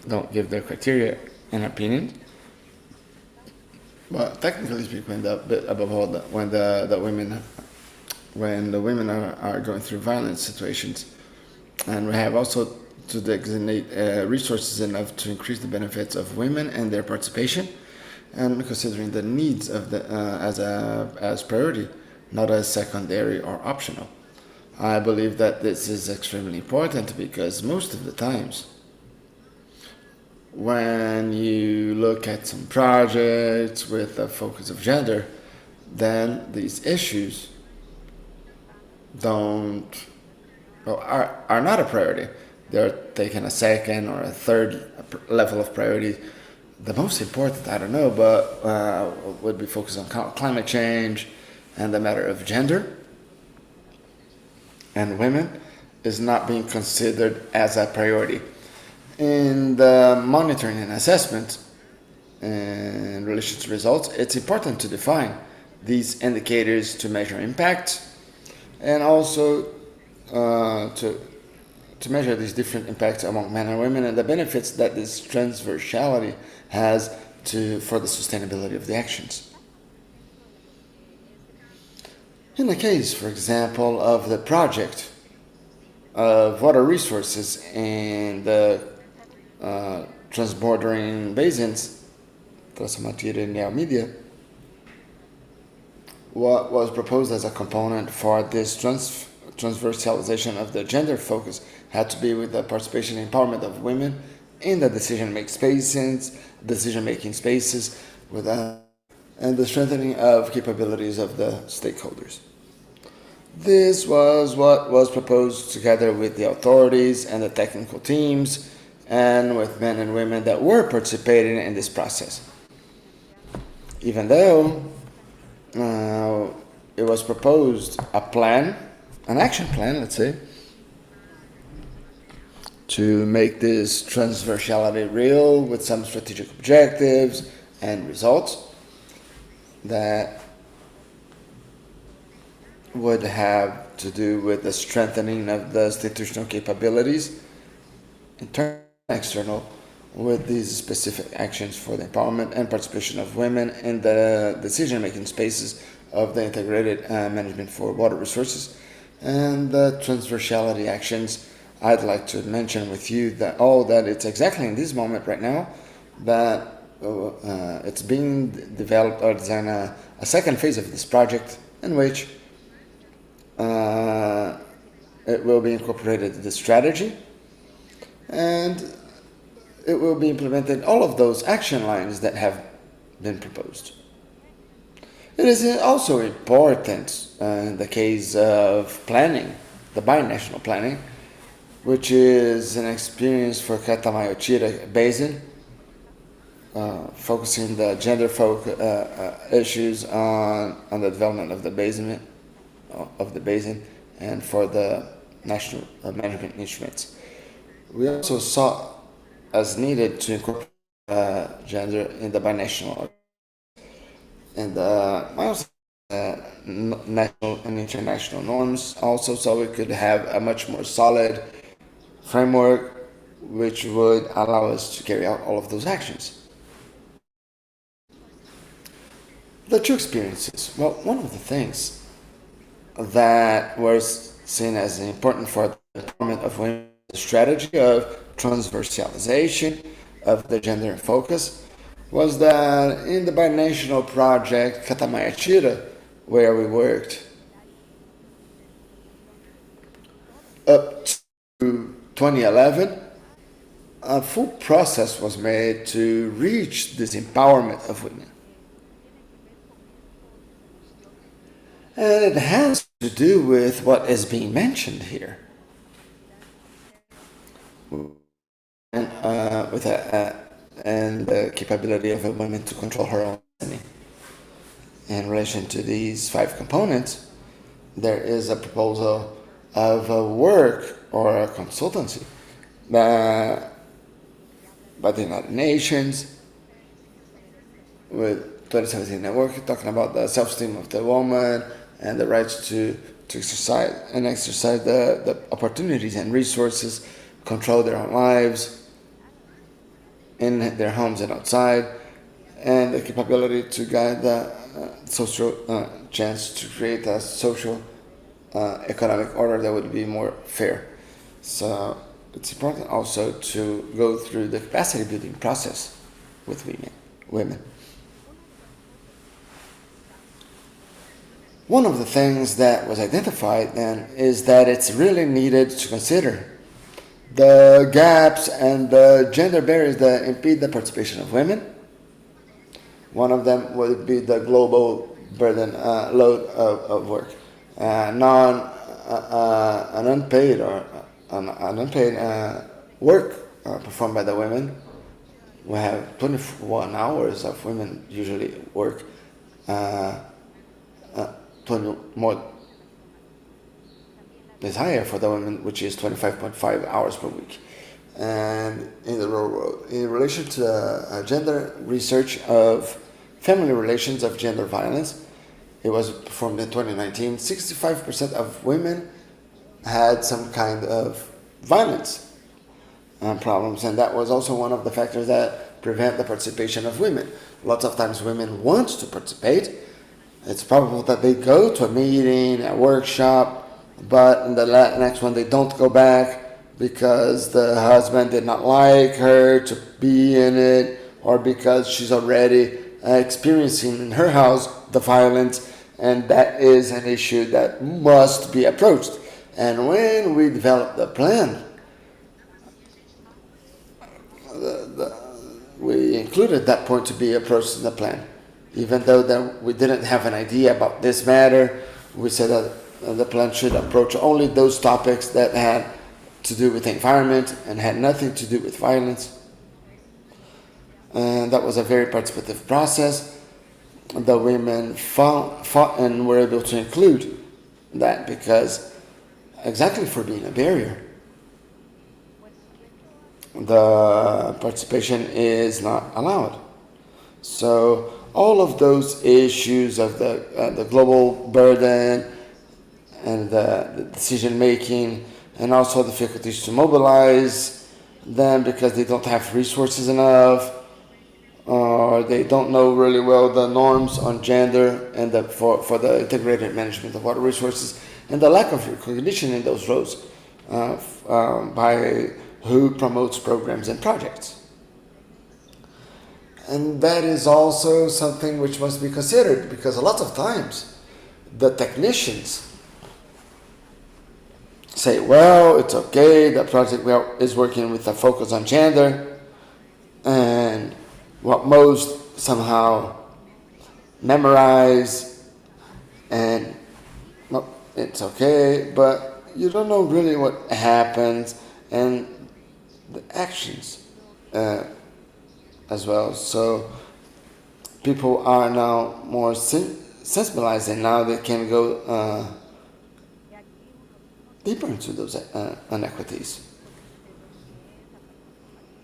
don't give their criteria and opinion, but technically speaking, above all, when the women are going through violent situations, and we have also to designate resources enough to increase the benefits of women and their participation, and considering the needs of the as priority, not as secondary or optional. I believe that this is extremely important because most of the times when you look at some projects with a focus of gender, then these issues are not a priority. They're taking a second or a third level of priority. The most important, I don't know, but would be focused on climate change and the matter of gender. And women is not being considered as a priority. In the monitoring and assessment in relation to results, it's important to define these indicators to measure impact, and also to measure these different impacts among men and women and the benefits that this transversality has for the sustainability of the actions. In the case, for example, of the project of water resources in the transbordering basins, Transamatia and Almeida, what was proposed as a component for this transversalization of the gender focus had to be with the participation and empowerment of women in the decision-making spaces, and the strengthening of capabilities of the stakeholders. This was what was proposed together with the authorities and the technical teams, and with men and women that were participating in this process. Even though it was proposed an action plan, let's say, to make this transversality real with some strategic objectives and results that would have to do with the strengthening of the institutional capabilities, internal and external, with these specific actions for the empowerment and participation of women in the decision-making spaces of the integrated management for water resources. And the transversality actions, I'd like to mention with you that it's exactly in this moment right now that it's being developed or designed a second phase of this project in which it will be incorporated in the strategy, and it will be implemented all of those action lines that have been proposed. It is also important in the case of planning, the binational planning, which is an experience for Catamayo-Chira Basin, focusing the gender issues on the development of the basin, and for the national management instruments. We also saw as needed to incorporate gender in the binational and national and international norms also, so we could have a much more solid framework which would allow us to carry out all of those actions. The two experiences. Well, one of the things that was seen as important for the empowerment of women, the strategy of transversalization of the gender focus, was that in the binational project Catamayo-Chira, where we worked up to 2011, a full process was made to reach this empowerment of women. And it has to do with what is being mentioned here. And the capability of a woman to control her own destiny. In relation to these 5 components, there is a proposal of a work or a consultancy by the United Nations with 2017 network, talking about the self-esteem of the woman and the rights to exercise the opportunities and resources, control their own lives in their homes and outside, and the capability to guide the social chance to create a social economic order that would be more fair. So it's important also to go through the capacity building process with women. One of the things that was identified then is that it's really needed to consider the gaps and the gender barriers that impede the participation of women. One of them would be the global burden load of work. An unpaid work performed by the women. We have 21 hours of women usually work. 20 more is higher for the women, which is 25.5 hours per week. And in the real world, in relation to gender research of family relations of gender violence, it was performed in 2019. 65% of women had some kind of violence problems, and that was also one of the factors that prevent the participation of women. Lots of times women want to participate. It's probable that they go to a meeting, a workshop, but in the next one they don't go back because the husband did not like her to be in it, or because she's already experiencing in her house the violence, and that is an issue that must be approached. And when we developed the plan, we included that point to be approached in the plan. Even though that we didn't have an idea about this matter, we said that the plan should approach only those topics that had to do with the environment and had nothing to do with violence. And that was a very participative process. The women fought and were able to include that because exactly for being a barrier, the participation is not allowed. So all of those issues of the global burden and the decision making, and also the difficulties to mobilize them because they don't have resources enough, or they don't know really well the norms on gender and for the integrated management of water resources, and the lack of recognition in those roles by who promotes programs and projects. And that is also something which must be considered, because a lot of times the technicians say, well, it's okay, the project is working with a focus on gender, and what most somehow memorize, and well, it's okay, but you don't know really what happens and the actions as well. So people are now more sensibilized, and now they can go deeper into those inequities.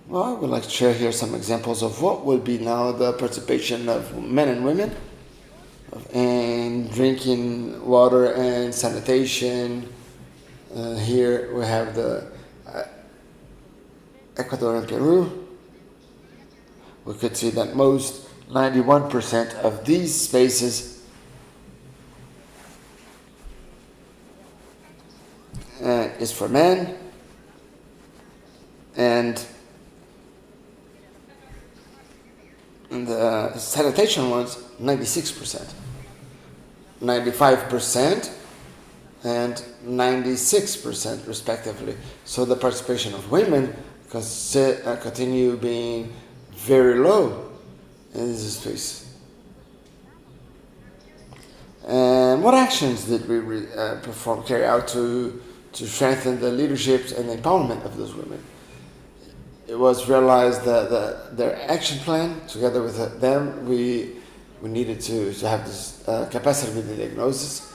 Well, I would like to share here some examples of what would be now the participation of men and women in drinking water and sanitation. Here we have the Ecuador and Peru. We could see that 91% of these spaces is for men, and the sanitation ones, 96%. 95% and 96% respectively. So the participation of women continue being very low in this space. And what actions did we carry out to strengthen the leadership and the empowerment of those women? It was realized that their action plan, together with them, we needed to have this capacity with the diagnosis,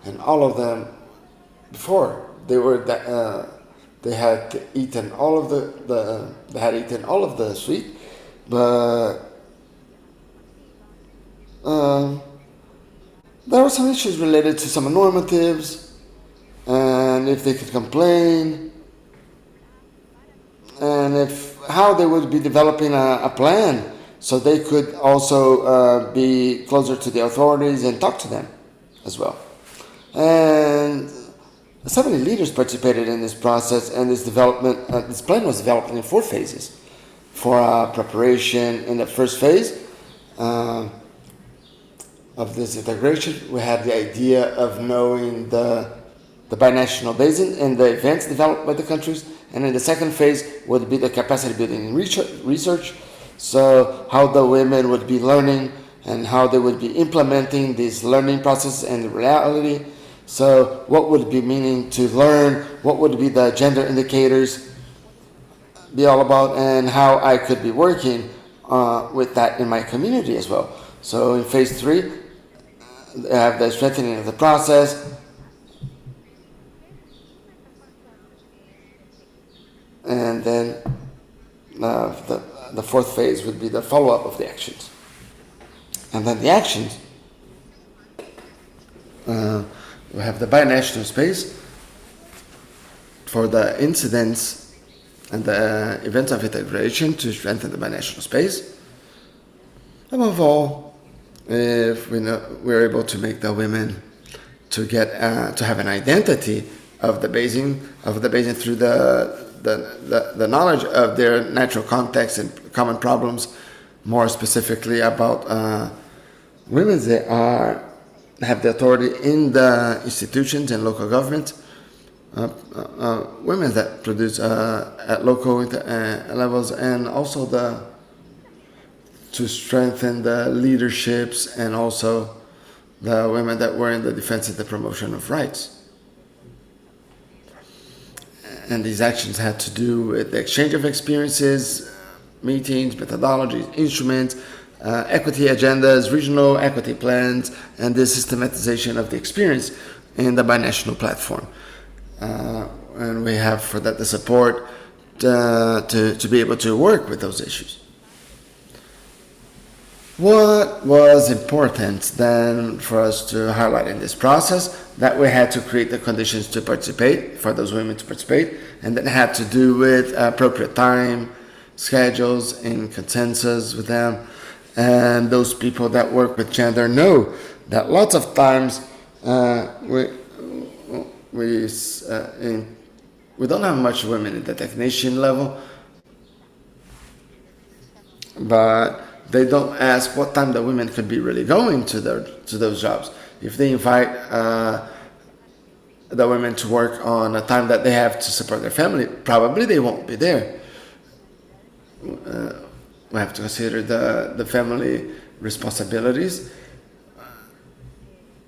and all of them, before they had eaten all of the sweet, but there were some issues related to some normatives, and if they could complain, and how they would be developing a plan so they could also be closer to the authorities and talk to them as well. And 70 leaders participated in this process, and this plan was developed in 4 phases. For preparation, in the first phase of this integration, we had the idea of knowing the binational basin and the events developed by the countries, and in the second phase would be the capacity building and research, so how the women would be learning and how they would be implementing this learning process and reality. So what would be meaning to learn, what would be the gender indicators be all about, and how I could be working with that in my community as well. So in phase 3, I have the strengthening of the process, and then the 4th phase would be the follow-up of the actions. And then the actions, we have the binational space for the incidents and the events of integration to strengthen the binational space. Above all, if we're able to make the women to have an identity of the basin through the knowledge of their natural context and common problems, more specifically about women that have the authority in the institutions and local government, women that produce at local levels, and also to strengthen the leaderships and also the women that were in the defense and the promotion of rights. And these actions had to do with the exchange of experiences, meetings, methodologies, instruments, equity agendas, regional equity plans, and the systematization of the experience in the binational platform. And we have for that the support to be able to work with those issues. What was important then for us to highlight in this process, that we had to create the conditions to participate, for those women to participate, and that had to do with appropriate time, schedules, and consensus with them. And those people that work with gender know that lots of times we don't have much women at the technician level, but they don't ask what time the women could be really going to those jobs. If they invite the women to work on a time that they have to support their family, probably they won't be there. We have to consider the family responsibilities,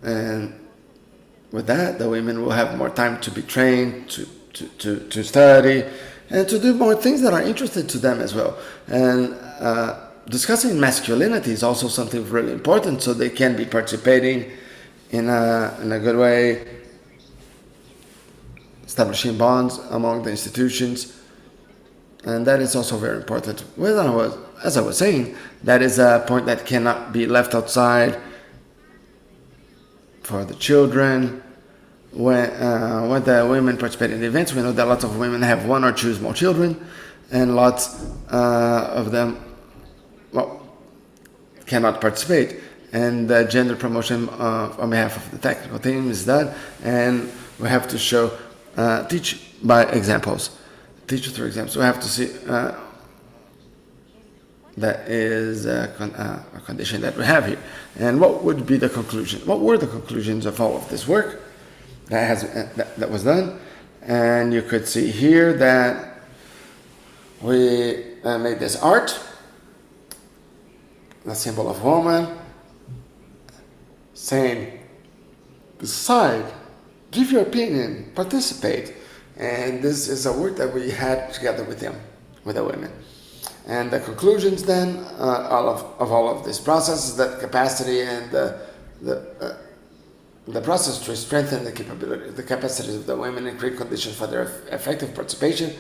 and with that, the women will have more time to be trained, to study, and to do more things that are interested to them as well. And discussing masculinity is also something really important, so they can be participating in a good way, establishing bonds among the institutions, and that is also very important. As I was saying, that is a point that cannot be left outside for the children. When the women participate in the events, we know that lots of women have 1 or 2 small children, and lots of them cannot participate. And the gender promotion on behalf of the technical team is done, and we have to show, teach by examples. Teach through examples. We have to see That is a condition that we have here. And what would be the conclusion? What were the conclusions of all of this work that was done? And you could see here that we made this art, the symbol of woman, saying, decide, give your opinion, participate. And this is a work that we had together with them, with the women. And the conclusions then of all of this process is that capacity and the process to strengthen the capacities of the women and create conditions for their effective participation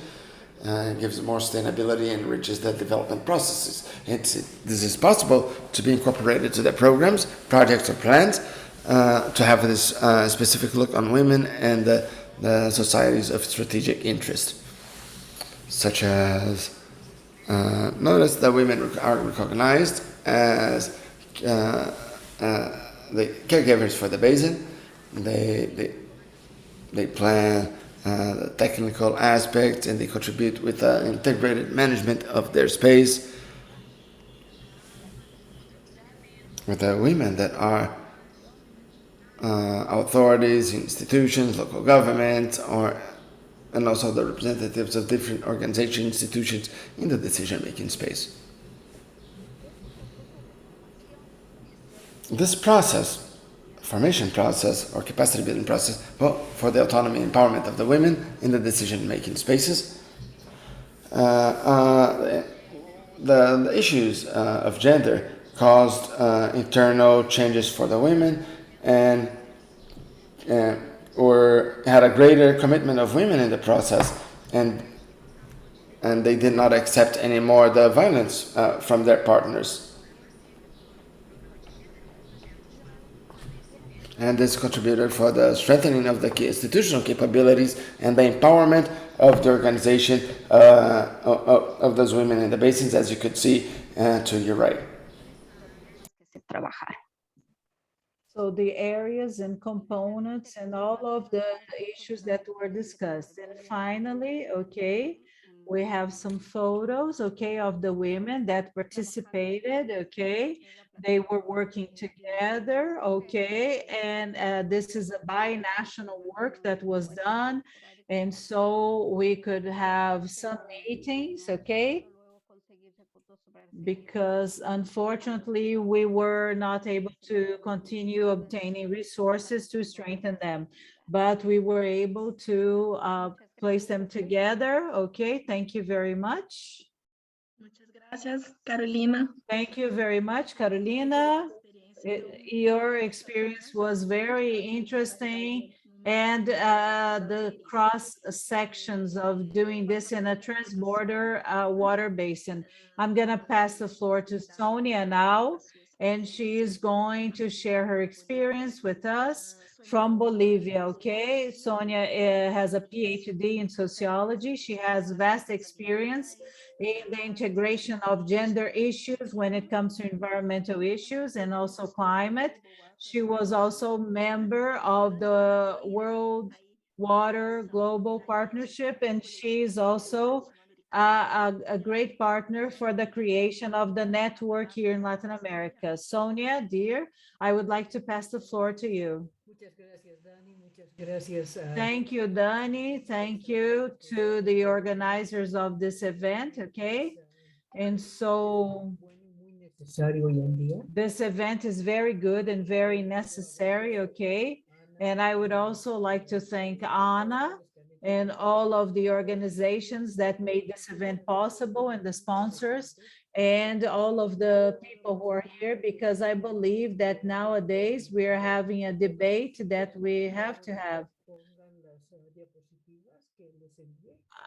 gives more sustainability and enriches the development processes. This is possible to be incorporated to the programs, projects, or plans to have this specific look on women and the societies of strategic interest, such as notice that women are recognized as the caregivers for the basin. They plan the technical aspects and they contribute with the integrated management of their space. With the women that are authorities, institutions, local governments, and also the representatives of different organizations, institutions in the decision-making space. This process, formation process or capacity building process, for the autonomy and empowerment of the women in the decision-making spaces, the issues of gender caused internal changes for the women and or had a greater commitment of women in the process, and they did not accept anymore the violence from their partners. And this contributed for the strengthening of the institutional capabilities and the empowerment of the organization of those women in the basins, as you could see to your right. So the areas and components and all of the issues that were discussed. And finally, okay, we have some photos, okay, of the women that participated, okay. They were working together, okay, and this is a binational work that was done. And so we could have some meetings, okay, because unfortunately we were not able to continue obtaining resources to strengthen them, but we were able to place them together. Okay, thank you very much. Muchas gracias, Carolina. Thank you very much, Carolina. Your experience was very interesting, and the cross sections of doing this in a transborder water basin. I'm going to pass the floor to Sonia now, and she is going to share her experience with us from Bolivia. Okay, Sonia has a PhD in sociology. She has vast experience in the integration of gender issues when it comes to environmental issues and also climate. She was also member of the World Water Global Partnership, and she's also a great partner for the creation of the network here in Latin America. Sonia, dear, I would like to pass the floor to you. Thank you, Dani. Thank you to the organizers of this event, okay? And so this event is very good and very necessary, okay? And I would also like to thank Anna and all of the organizations that made this event possible and the sponsors and all of the people who are here, because I believe that nowadays we are having a debate that we have to have.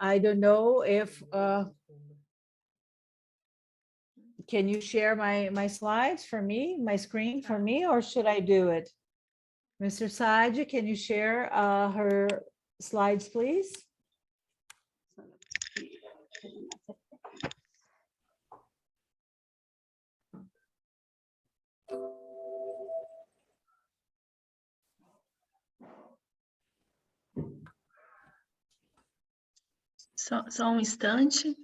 I don't know if, can you share my slides for me, my screen for me, or should I do it? Mr. Saad, can you share her slides, please? Só um instante.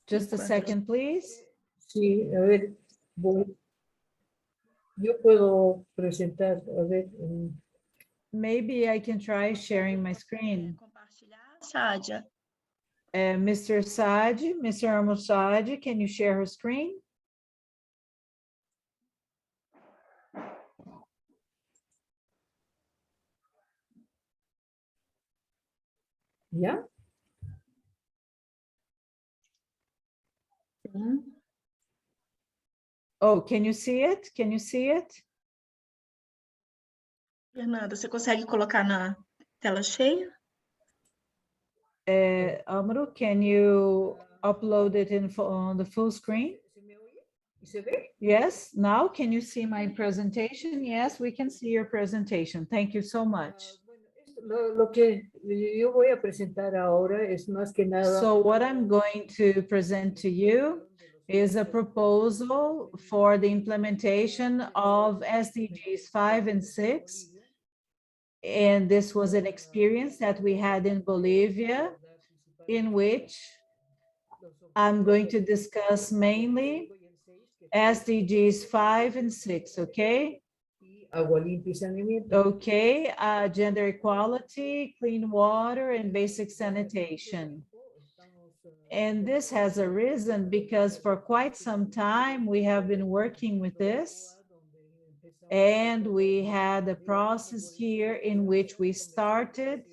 Just a second, please. Sí, a ver, yo puedo presentar, a ver. Maybe I can try sharing my screen. Sádia. Mr. Saad, Mr. Almossad, can you share her screen? Yeah. Oh, can you see it? Can you see it? Fernanda, você consegue colocar na tela cheia? Amro, can you upload it on the full screen? Yes, now can you see my presentation? Yes, we can see your presentation. Thank you so much. Lo que yo voy a presentar ahora es más que nada. So what I'm going to present to you is a proposal for the implementation of SDGs 5 and 6. And this was an experience that we had in Bolivia, in which I'm going to discuss mainly SDGs 5 and 6, okay? Agua limpia y saneamiento. Okay, gender equality, clean water, and basic sanitation. And this has arisen because for quite some time we have been working with this. And we had a process here in which we started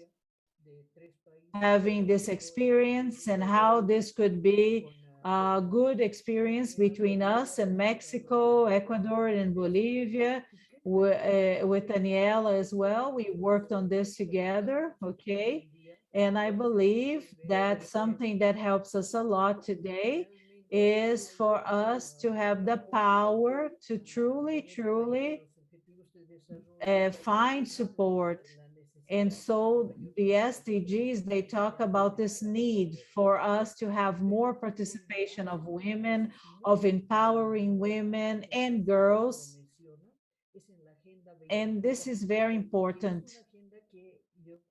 having this experience and how this could be a good experience between us and Mexico, Ecuador, and Bolivia, with Daniela as well. We worked on this together, okay? And I believe that something that helps us a lot today is for us to have the power to truly find support. And so the SDGs, they talk about this need for us to have more participation of women, of empowering women and girls. And this is very important.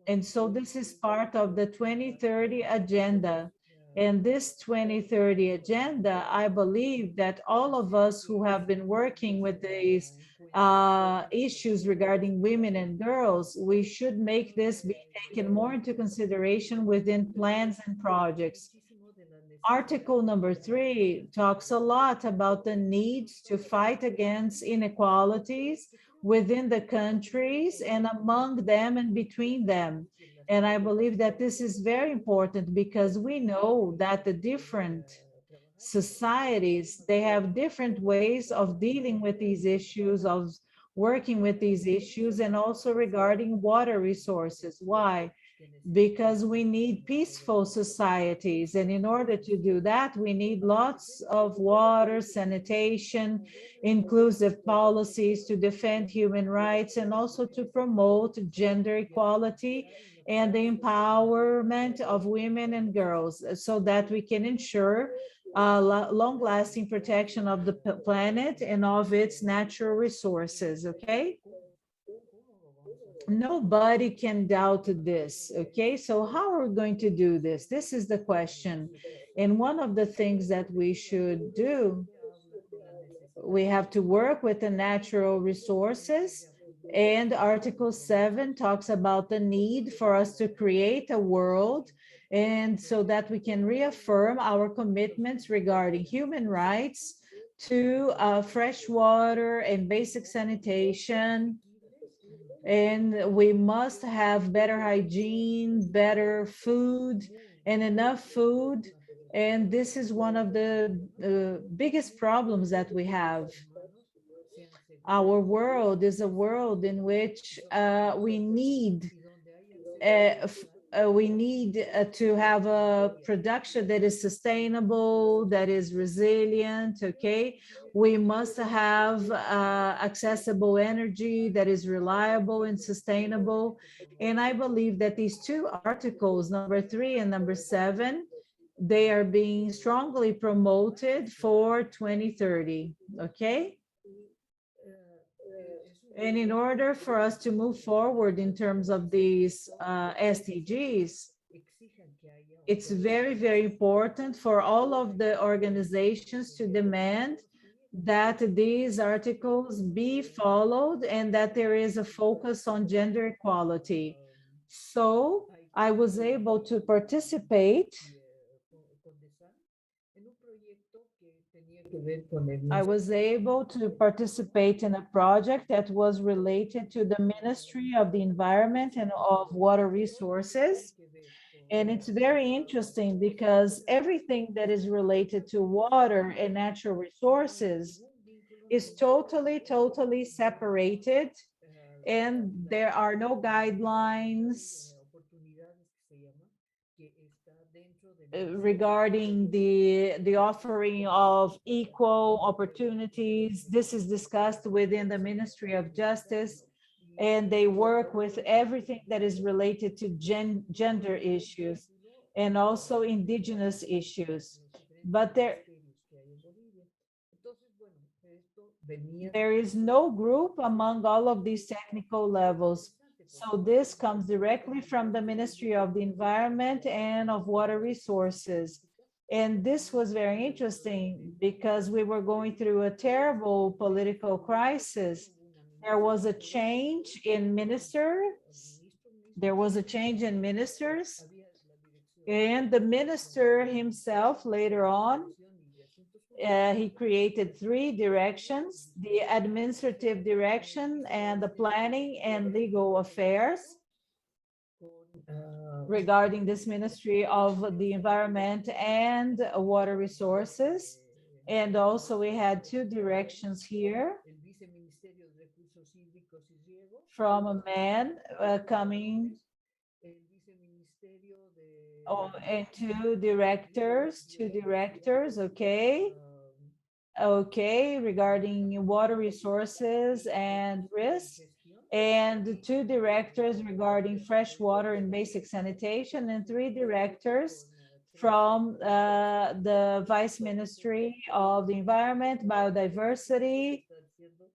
And so this is part of the 2030 agenda. And this 2030 agenda, I believe that all of us who have been working with these issues regarding women and girls, we should make this be taken more into consideration within plans and projects. Article number 3 talks a lot about the needs to fight against inequalities within the countries and among them and between them. And I believe that this is very important because we know that the different societies, they have different ways of dealing with these issues, of working with these issues, and also regarding water resources. Why? Because we need peaceful societies. And in order to do that, we need lots of water, sanitation, inclusive policies to defend human rights, and also to promote gender equality and the empowerment of women and girls so that we can ensure long-lasting protection of the planet and of its natural resources, okay? Nobody can doubt this, okay? So how are we going to do this? This is the question. And one of the things that we should do, we have to work with the natural resources. And Article 7 talks about the need for us to create a world, and so that we can reaffirm our commitments regarding human rights to fresh water and basic sanitation. And we must have better hygiene, better food, and enough food. And this is one of the biggest problems that we have. Our world is a world in which we need to have a production that is sustainable, that is resilient, okay? We must have accessible energy that is reliable and sustainable. And I believe that these two articles, number 3 and number 7, they are being strongly promoted for 2030, okay? And in order for us to move forward in terms of these SDGs, It's very, very important for all of the organizations to demand that these articles be followed and that there is a focus on gender equality. So I was able to participate. I was able to participate in a project that was related to the Ministry of the Environment and of Water Resources. And it's very interesting because everything that is related to water and natural resources is totally separated, and there are no guidelines regarding the offering of equal opportunities. This is discussed within the Ministry of Justice, and they work with everything that is related to gender issues and also indigenous issues. But there is no group among all of these technical levels. So this comes directly from the Ministry of the Environment and of Water Resources. And this was very interesting because we were going through a terrible political crisis. There was a change in ministers. There was a change in ministers. And the minister himself later on, he created 3 directions: the administrative direction and the planning and legal affairs regarding this Ministry of the Environment and Water Resources. And also we had 2 directions here from a man coming. Oh, and 2 directors, okay. Okay, regarding water resources and risks, and 2 directors regarding fresh water and basic sanitation, and 3 directors from the Vice Ministry of the Environment, Biodiversity,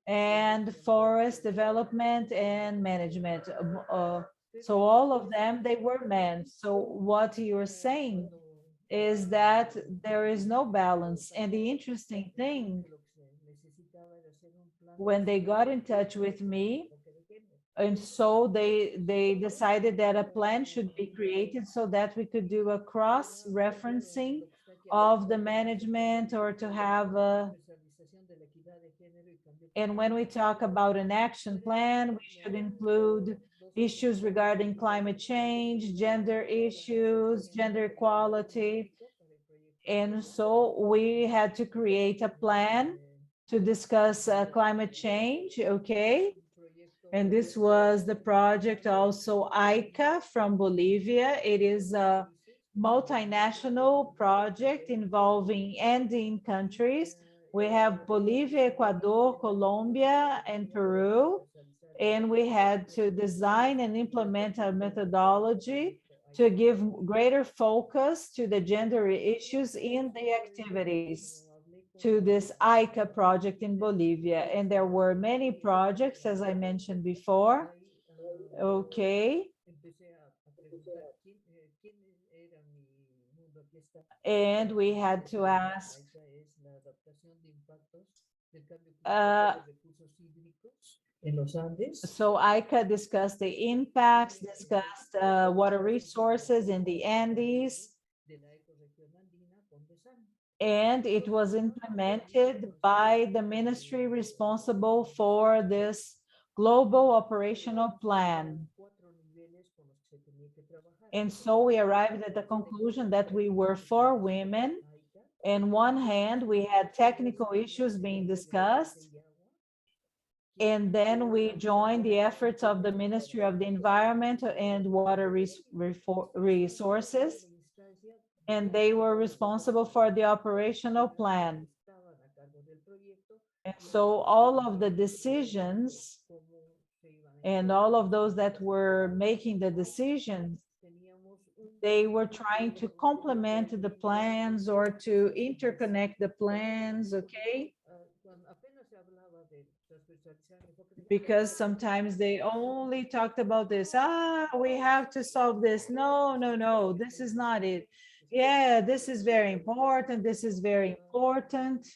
and Forest Development and Management. So all of them, they were men. So what you're saying is that there is no balance. And the interesting thing, when they got in touch with me, and so they decided that a plan should be created so that we could do a cross-referencing of the management, or to have a. And when we talk about an action plan, we should include issues regarding climate change, gender issues, gender equality. And so we had to create a plan to discuss climate change, okay? And this was the project also ICA from Bolivia. It is a multinational project involving Andean countries. We have Bolivia, Ecuador, Colombia, and Peru. And we had to design and implement a methodology to give greater focus to the gender issues in the activities to this ICA project in Bolivia. And there were many projects, as I mentioned before. Okay. And we had to ask, so ICA discussed the impacts, discussed water resources in the Andes, and it was implemented by the ministry responsible for this global operational plan. And so we arrived at the conclusion that we were 4 women. On one hand, we had technical issues being discussed, and then we joined the efforts of the Ministry of the Environment and Water Resources, and they were responsible for the operational plan. And so all of the decisions and all of those that were making the decisions, they were trying to complement the plans or to interconnect the plans, okay? because sometimes they only talked about this. We have to solve this. No, this is not it. Yeah, this is very important. This is very important.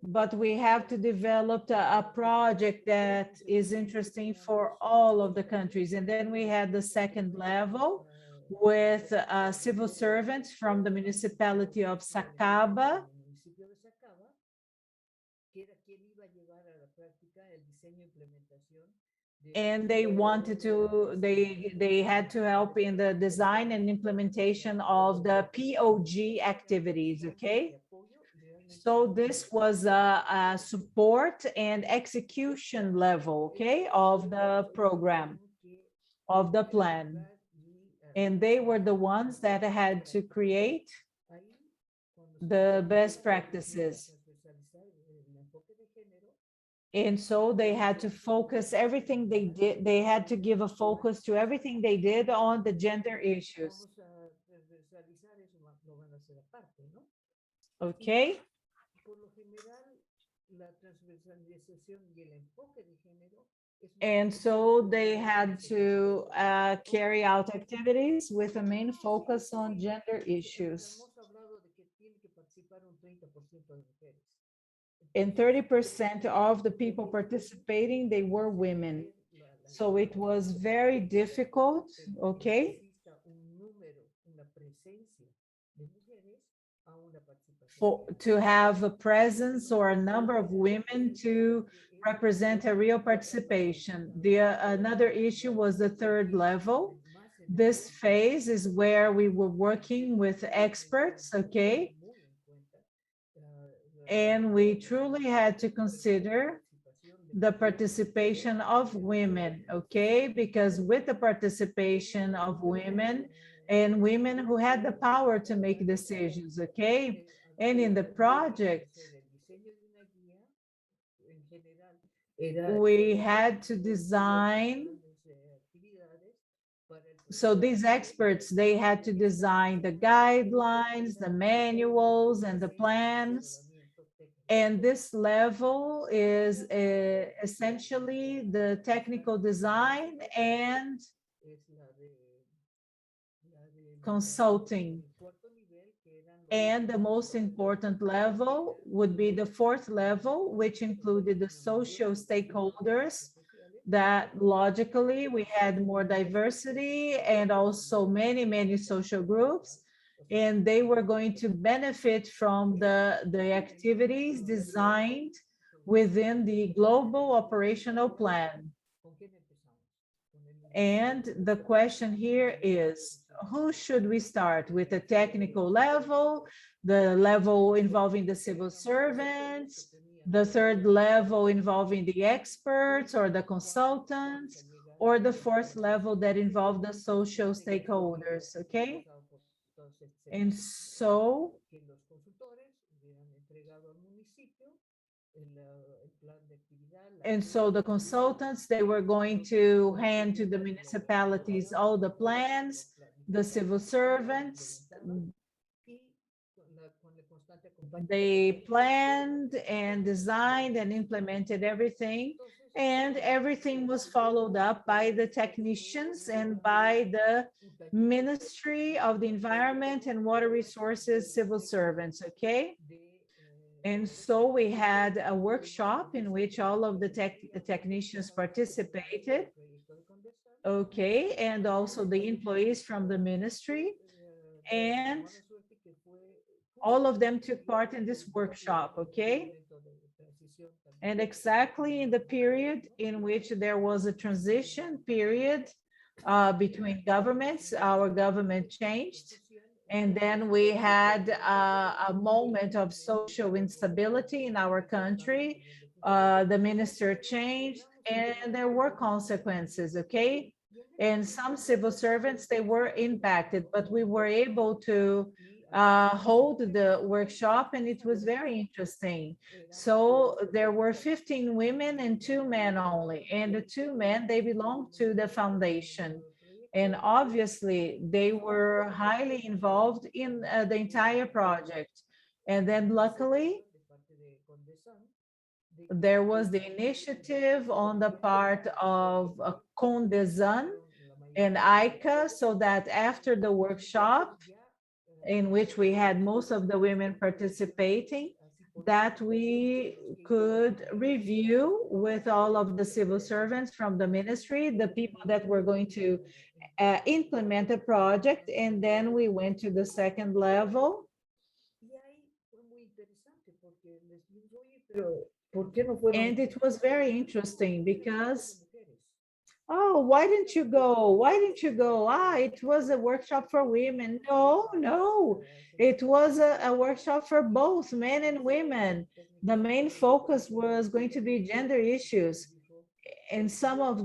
But we have to develop a project that is interesting for all of the countries. And then we had the second level with civil servants from the municipality of Sacaba. And they wanted to, they had to help in the design and implementation of the POG activities, okay? So this was a support and execution level, okay, of the program, of the plan. And they were the ones that had to create the best practices. And so they had to focus everything they did. They had to give a focus to everything they did on the gender issues. Okay. And so they had to carry out activities with a main focus on gender issues. And 30% of the people participating, they were women. So it was very difficult, okay, to have a presence or a number of women to represent a real participation. Another issue was the third level. This phase is where we were working with experts, okay? And we truly had to consider the participation of women, okay? Because with the participation of women and women who had the power to make decisions, okay? And in the project, we had to design. So these experts, they had to design the guidelines, the manuals, and the plans. And this level is essentially the technical design and consulting. And the most important level would be the fourth level, which included the social stakeholders, that logically we had more diversity and also many social groups. And they were going to benefit from the activities designed within the global operational plan. And the question here is, who should we start with? The technical level, the level involving the civil servants, the third level involving the experts or the consultants, or the fourth level that involved the social stakeholders, okay? And so the consultants, they were going to hand to the municipalities all the plans, the civil servants, they planned and designed and implemented everything, and everything was followed up by the technicians and by the Ministry of the Environment and Water Resources civil servants, okay? And so we had a workshop in which all of the technicians participated, okay, and also the employees from the ministry, and all of them took part in this workshop, okay? And exactly in the period in which there was a transition period between governments, our government changed. And then we had a moment of social instability in our country. The minister changed and there were consequences, okay? And some civil servants, they were impacted, but we were able to hold the workshop and it was very interesting. So there were 15 women and 2 men only. And the 2 men, they belong to the foundation. And obviously, they were highly involved in the entire project. And then luckily, there was the initiative on the part of Condesan and ICA, so that after the workshop, in which we had most of the women participating, that we could review with all of the civil servants from the ministry, the people that were going to implement the project, and then we went to the second level. And it was very interesting because, oh, why didn't you go? Why didn't you go? It was a workshop for women. No, it was a workshop for both men and women. The main focus was going to be gender issues. And one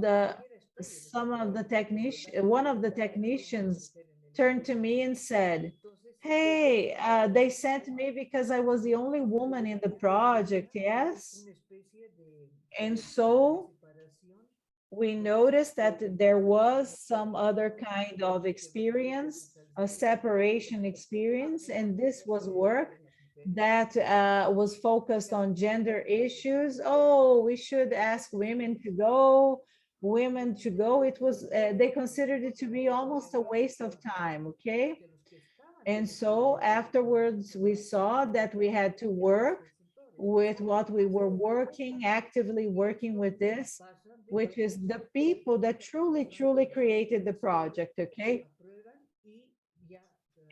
of the technicians turned to me and said, hey, they sent me because I was the only woman in the project, yes? And so we noticed that there was some other kind of experience, a separation experience, and this was work that was focused on gender issues. Oh, we should ask women to go. It was, they considered it to be almost a waste of time, okay? And so afterwards, we saw that we had to work with what we were actively working with this, which is the people that truly created the project, okay?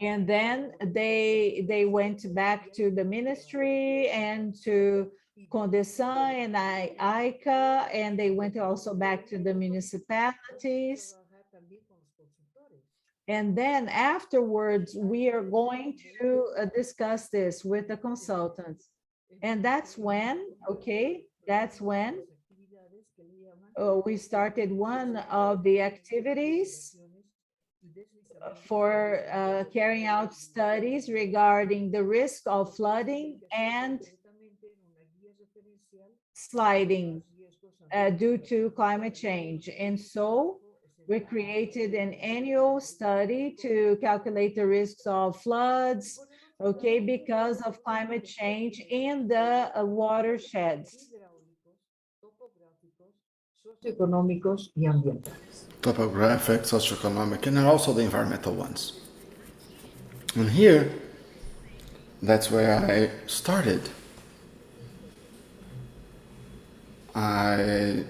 And then they went back to the ministry and to Condesan and ICA, and they went also back to the municipalities. And then afterwards, we are going to discuss this with the consultants. And that's when, okay, we started one of the activities for carrying out studies regarding the risk of flooding and sliding due to climate change. And so we created an annual study to calculate the risks of floods, okay, because of climate change in the watersheds. Socioeconómicos y ambientales. Topographic, socioeconomic, and also the environmental ones. And here, that's where I started. I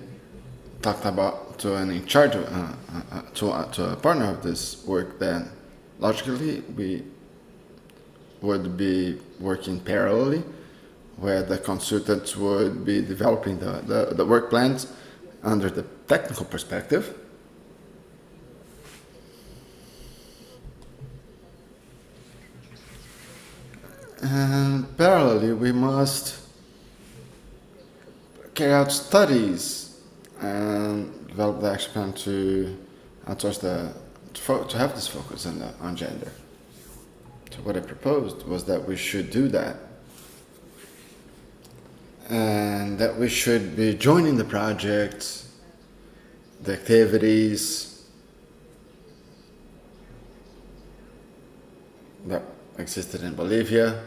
talked about to an in charge to a partner of this work that logically we would be working parallelly, where the consultants would be developing the work plans under the technical perspective. And parallelly, we must carry out studies and develop the action plan to have this focus on gender. So what I proposed was that we should do that, and that we should be joining the project, the activities that existed in Bolivia.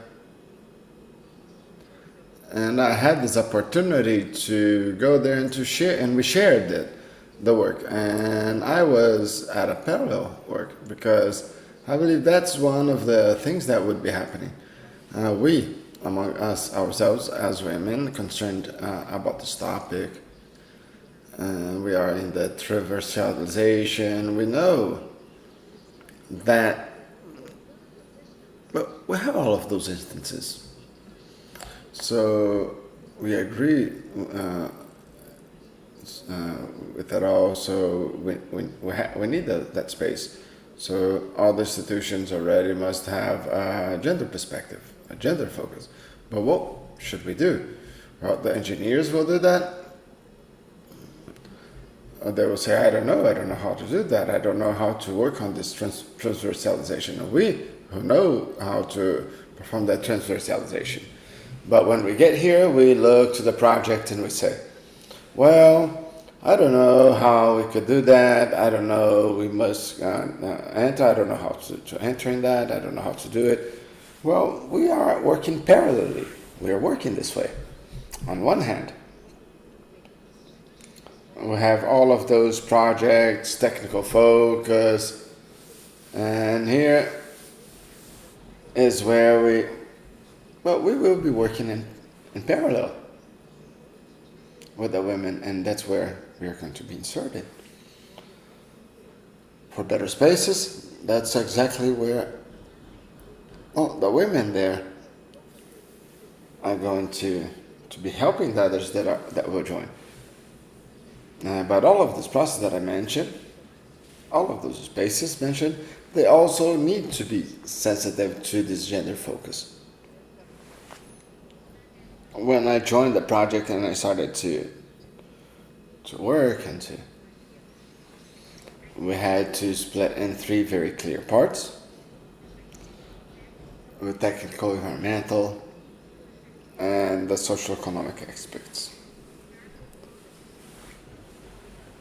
And I had this opportunity to go there and to share, and we shared the work. And I was at a parallel work because I believe that's one of the things that would be happening. We, among us, ourselves, as women concerned about this topic, we are in the transversalization. We know that we have all of those instances. So we agree with that all. So we need that space. So all the institutions already must have a gender perspective, a gender focus. But what should we do? Well, the engineers will do that. They will say, I don't know how to do that. I don't know how to work on this transversalization. And we who know how to perform that transversalization. But when we get here, we look to the project and we say, well, I don't know how we could do that. I don't know, we must enter. I don't know how to enter in that. I don't know how to do it. Well, we are working parallelly. We are working this way. on one hand, we have all of those projects, technical focus, and here is where we will be working in parallel with the women, and that's where we are going to be inserted. For better spaces, that's exactly where the women there are going to be helping the others that will join. But all of this process that I mentioned, all of those spaces mentioned, they also need to be sensitive to this gender focus. When I joined the project and I started to work and we had to split in 3 very clear parts, with technical, environmental, and the socio-economic aspects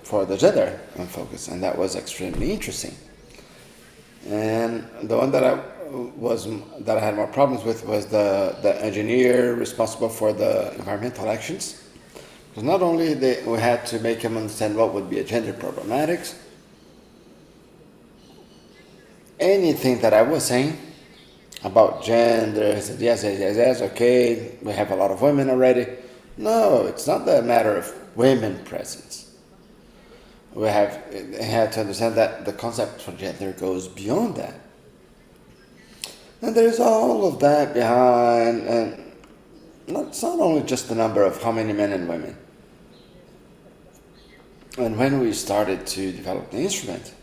for the gender focus, and that was extremely interesting. And the one that I had more problems with was the engineer responsible for the environmental actions. Because not only we had to make him understand what would be a gender problematics, anything that I was saying about gender, he said, yes, okay, we have a lot of women already. No, it's not the matter of women presence. We had to understand that the concept for gender goes beyond that. And there's all of that behind, and it's not only just the number of how many men and women. And when we started to develop the instrument,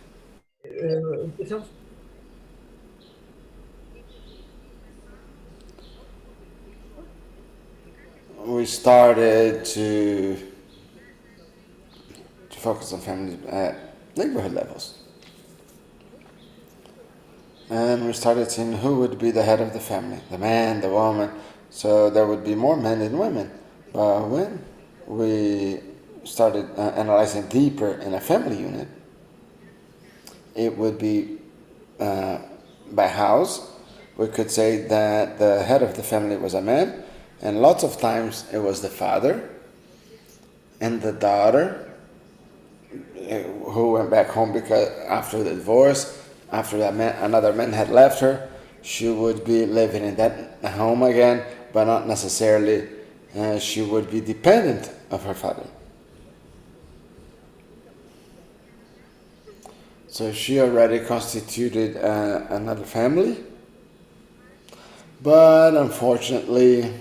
we started to focus on families at neighborhood levels. And we started seeing who would be the head of the family, the man, the woman, so there would be more men than women. But when we started analyzing deeper in a family unit, it would be by house. We could say that the head of the family was a man, and lots of times it was the father and the daughter who went back home because after the divorce, after another man had left her, she would be living in that home again, but not necessarily she would be dependent of her father. So she already constituted another family, but unfortunately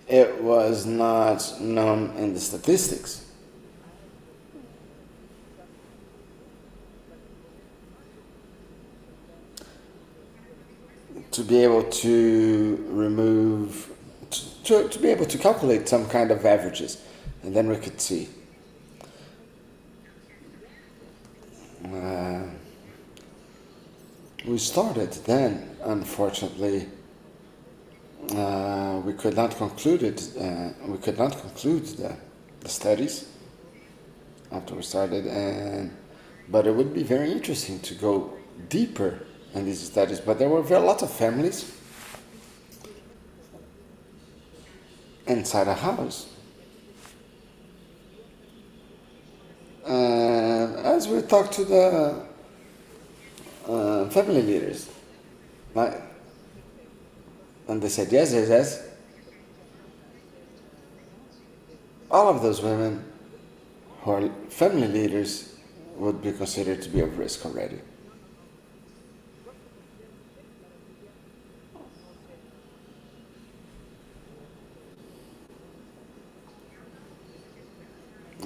it was not known in the statistics. To be able to remove, to be able to calculate some kind of averages, and then we could see. We started then, unfortunately, we could not conclude the studies after we started, but it would be very interesting to go deeper in these studies. But there were a lot of families inside a house, and as we talked to the family leaders, right? And they said, yes. All of those women who are family leaders would be considered to be of risk already.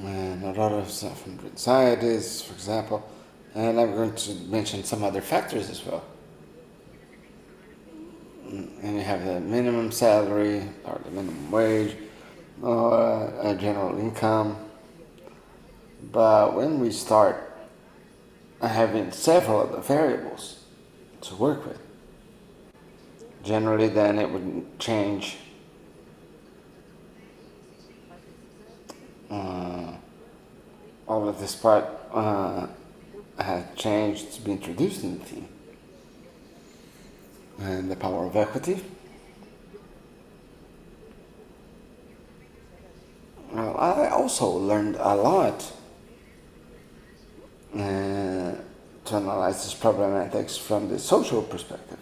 And a lot of stuff from scientists, for example, and I'm going to mention some other factors as well. And you have the minimum salary, or the minimum wage, or a general income. But when we start having several of the variables to work with, generally then it would change all of this part had changed to be introduced in the team. And the power of equity, also learned a lot to analyze these problematics from the social perspective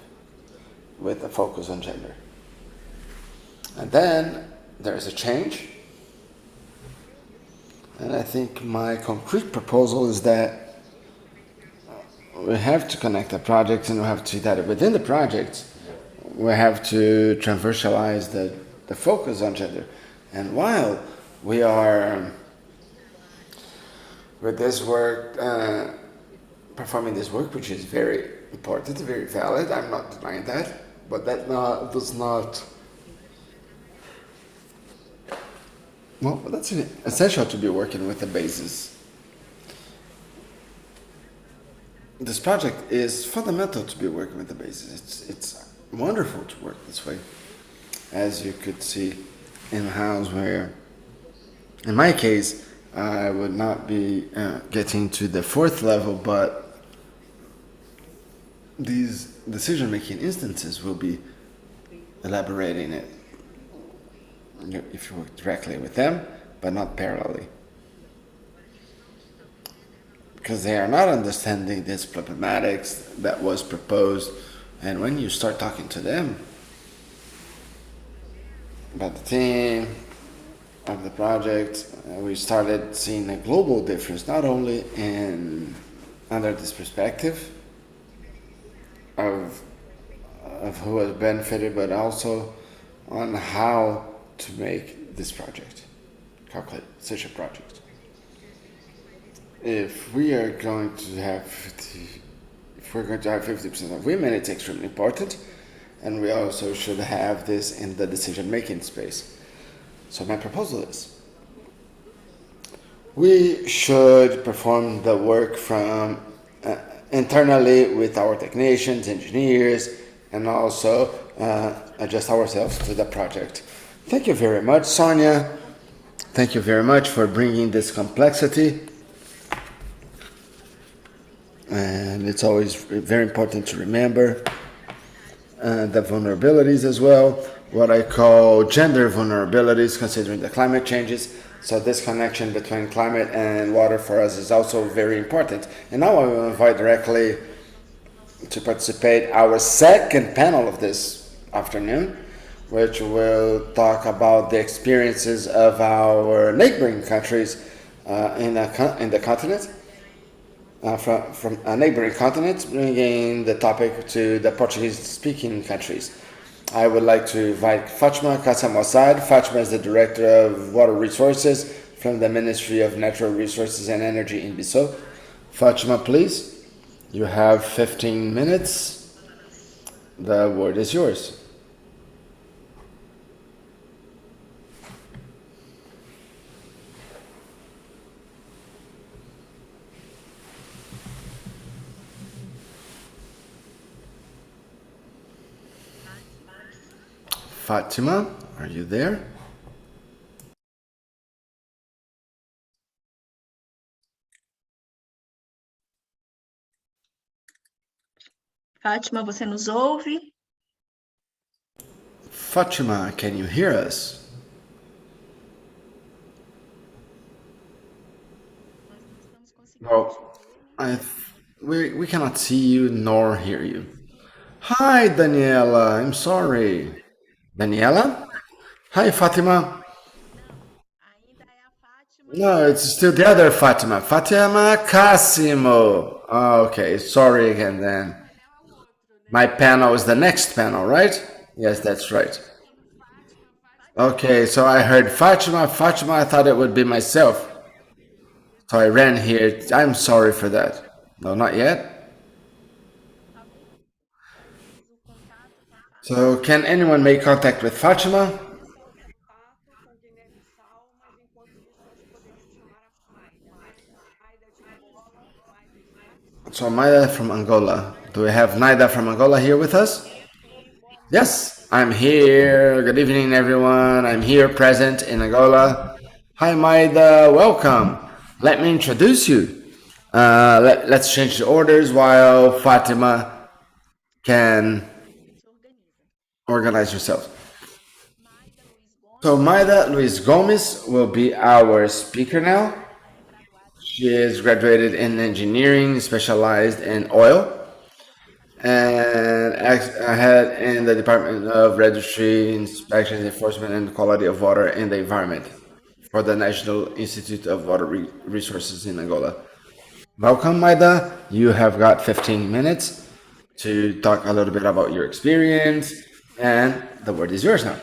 with a focus on gender. And then there's a change. And I think my concrete proposal is that we have to connect the projects, and we have to see that within the projects, we have to transversalize the focus on gender. And while we are with this work, performing this work, which is very important, very valid, I'm not denying that, but that does not, well, that's essential to be working with the basis. This project is fundamental to be working with the basis. It's wonderful to work this way. As you could see in a house where, in my case, I would not be getting to the 4th level, but these decision-making instances will be elaborating it if you work directly with them, but not parallelly. Because they are not understanding this problematics that was proposed, and when you start talking to them about the theme of the project, we started seeing a global difference, not only under this perspective of who has benefited, but also on how to make this project, calculate such a project. If we are going to have 50% of women, it's extremely important, and we also should have this in the decision-making space. So my proposal is, we should perform the work from internally with our technicians, engineers, and also adjust ourselves to the project. Thank you very much, Sonia. Thank you very much for bringing this complexity. And it's always very important to remember the vulnerabilities as well, what I call gender vulnerabilities, considering the climate changes. So this connection between climate and water for us is also very important. And now I will invite directly to participate our second panel of this afternoon, which will talk about the experiences of our neighboring countries in the continent. From neighboring continents, bringing the topic to the Portuguese-speaking countries. I would like to invite Fatima Kassamossad. Fatima is the Director of Water Resources from the Ministry of Natural Resources and Energy in Bissau. Fatima, please. You have 15 minutes. The word is yours. Fatima, are you there? Fátima, você nos ouve? Fatima, can you hear us? Well, we cannot see you nor hear you. Hi, Daniela. I'm sorry. Daniela? Hi, Fatima. No, it's still the other Fatima. Fatima Cassimo. Okay, sorry again then. My panel is the next panel, right? Yes, that's right. Okay, so I heard Fatima, I thought it would be myself. So I ran here. I'm sorry for that. No, not yet. So can anyone make contact with Fatima? So Maida from Angola. Do we have Naida from Angola here with us? Yes, I'm here. Good evening, everyone. I'm here present in Angola. Hi, Maida. Welcome. Let me introduce you. Let's change the orders while Fatima can organize herself. So Maida Luis Gomez will be our speaker now. She is graduated in engineering, specialized in oil, and head in the Department of Registry, Inspections, Enforcement, and Quality of Water in the Environment for the National Institute of Water Resources in Angola. Welcome, Maida. You have got 15 minutes to talk a little bit about your experience, and the word is yours now.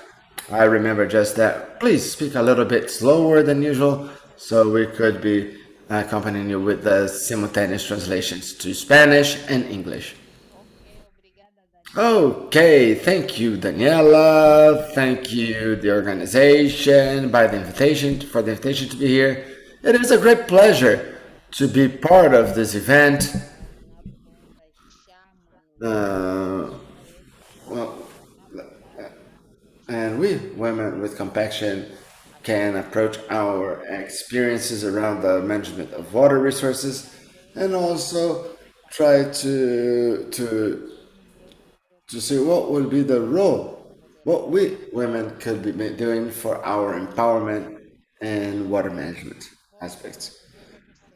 I remember just that. Please speak a little bit slower than usual so we could be accompanying you with the simultaneous translations to Spanish and English. Okay, thank you, Daniela. Thank you, the organization, for the invitation to be here. It is a great pleasure to be part of this event. And we, Women with Compassion, can approach our experiences around the management of water resources and also try to see what will be the role, what we women could be doing for our empowerment and water management aspects.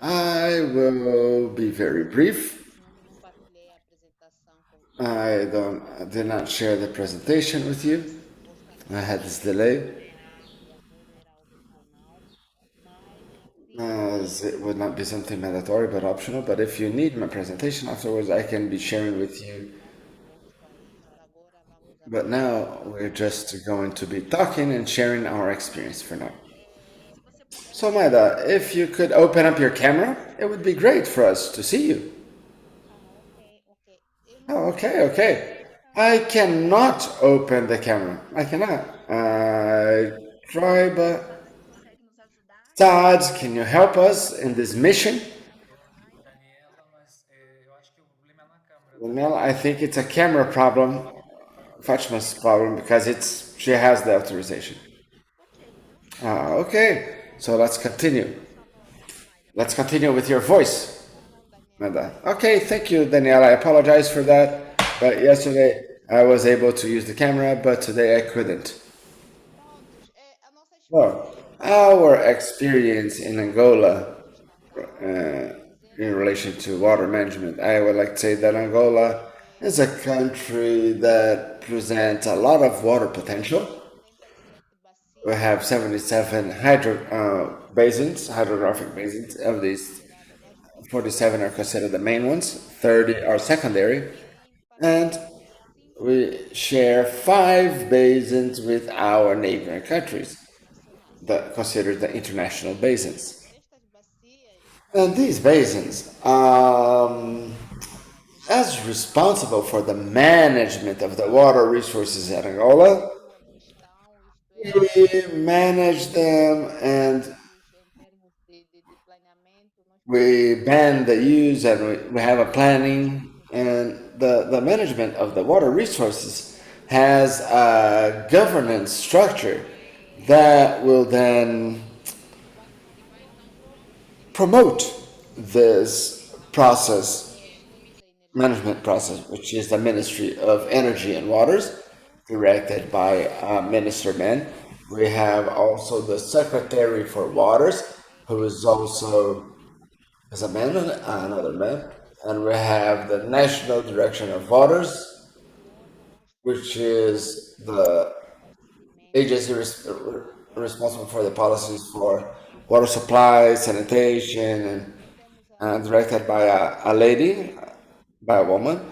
I will be very brief. I did not share the presentation with you. I had this delay, as it would not be something mandatory but optional. But if you need my presentation afterwards, I can be sharing with you. But now we're just going to be talking and sharing our experience for now. So Maida, if you could open up your camera, it would be great for us to see you. Oh, okay. I cannot open the camera. I cannot. I try, but... Todd, can you help us in this mission? Well, I think it's a camera problem, Fatima's problem, because she has the authorization. Okay, so let's continue. Let's continue with your voice, Manda. Okay, thank you, Daniela. I apologize for that, but yesterday I was able to use the camera, but today I couldn't. Well, our experience in Angola in relation to water management, I would like to say that Angola is a country that presents a lot of water potential. We have 77 hydrographic basins. Of these, 47 are considered the main ones, 30 are secondary, and we share 5 basins with our neighboring countries that considered the international basins. And these basins, as responsible for the management of the water resources in Angola, we manage them and we ban the use, and we have a planning, and the management of the water resources has a governance structure that will then promote this management process, which is the Ministry of Energy and Waters, directed by Minister Men. We have also the Secretary for Waters, who is also a man, another man, and we have the National Direction of Waters, which is the agency responsible for the policies for water supply, sanitation, and directed by a lady, by a woman.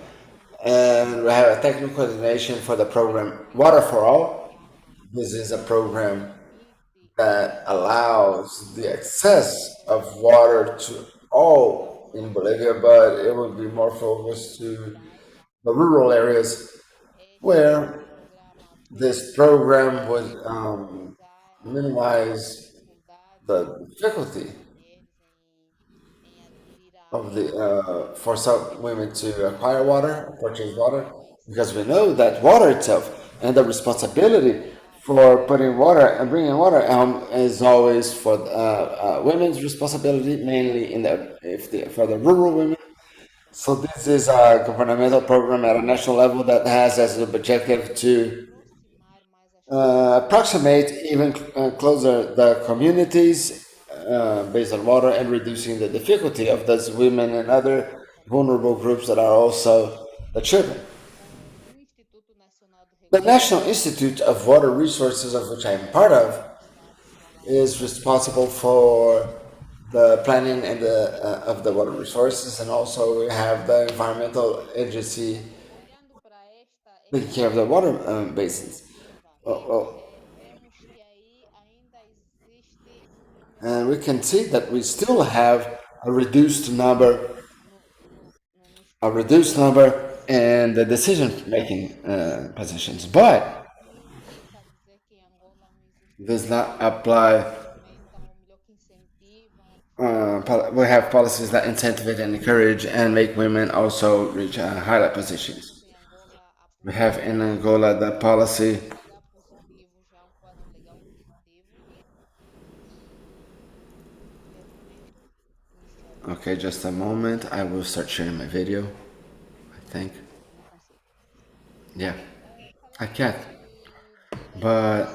And we have a technical coordination for the program Water for All. This is a program that allows the access of water to all in Bolivia, but it will be more focused to the rural areas where this program would minimize the difficulty of for some women to acquire water, purchase water, because we know that water itself and the responsibility for putting water and bringing water is always for women's responsibility, mainly for the rural women. So this is a governmental program at a national level that has as an objective to approximate even closer the communities based on water and reducing the difficulty of those women and other vulnerable groups that are also the children. The National Institute of Water Resources, of which I am part of, is responsible for the planning and of the water resources, and also we have the environmental agency taking care of the water basins. Well, and we can see that we still have a reduced number in the decision-making positions, but does not apply. We have policies that incentivize and encourage and make women also reach highlight positions. We have in Angola the policy. Okay, just a moment. I will start sharing my video, I think. Yeah, I can. But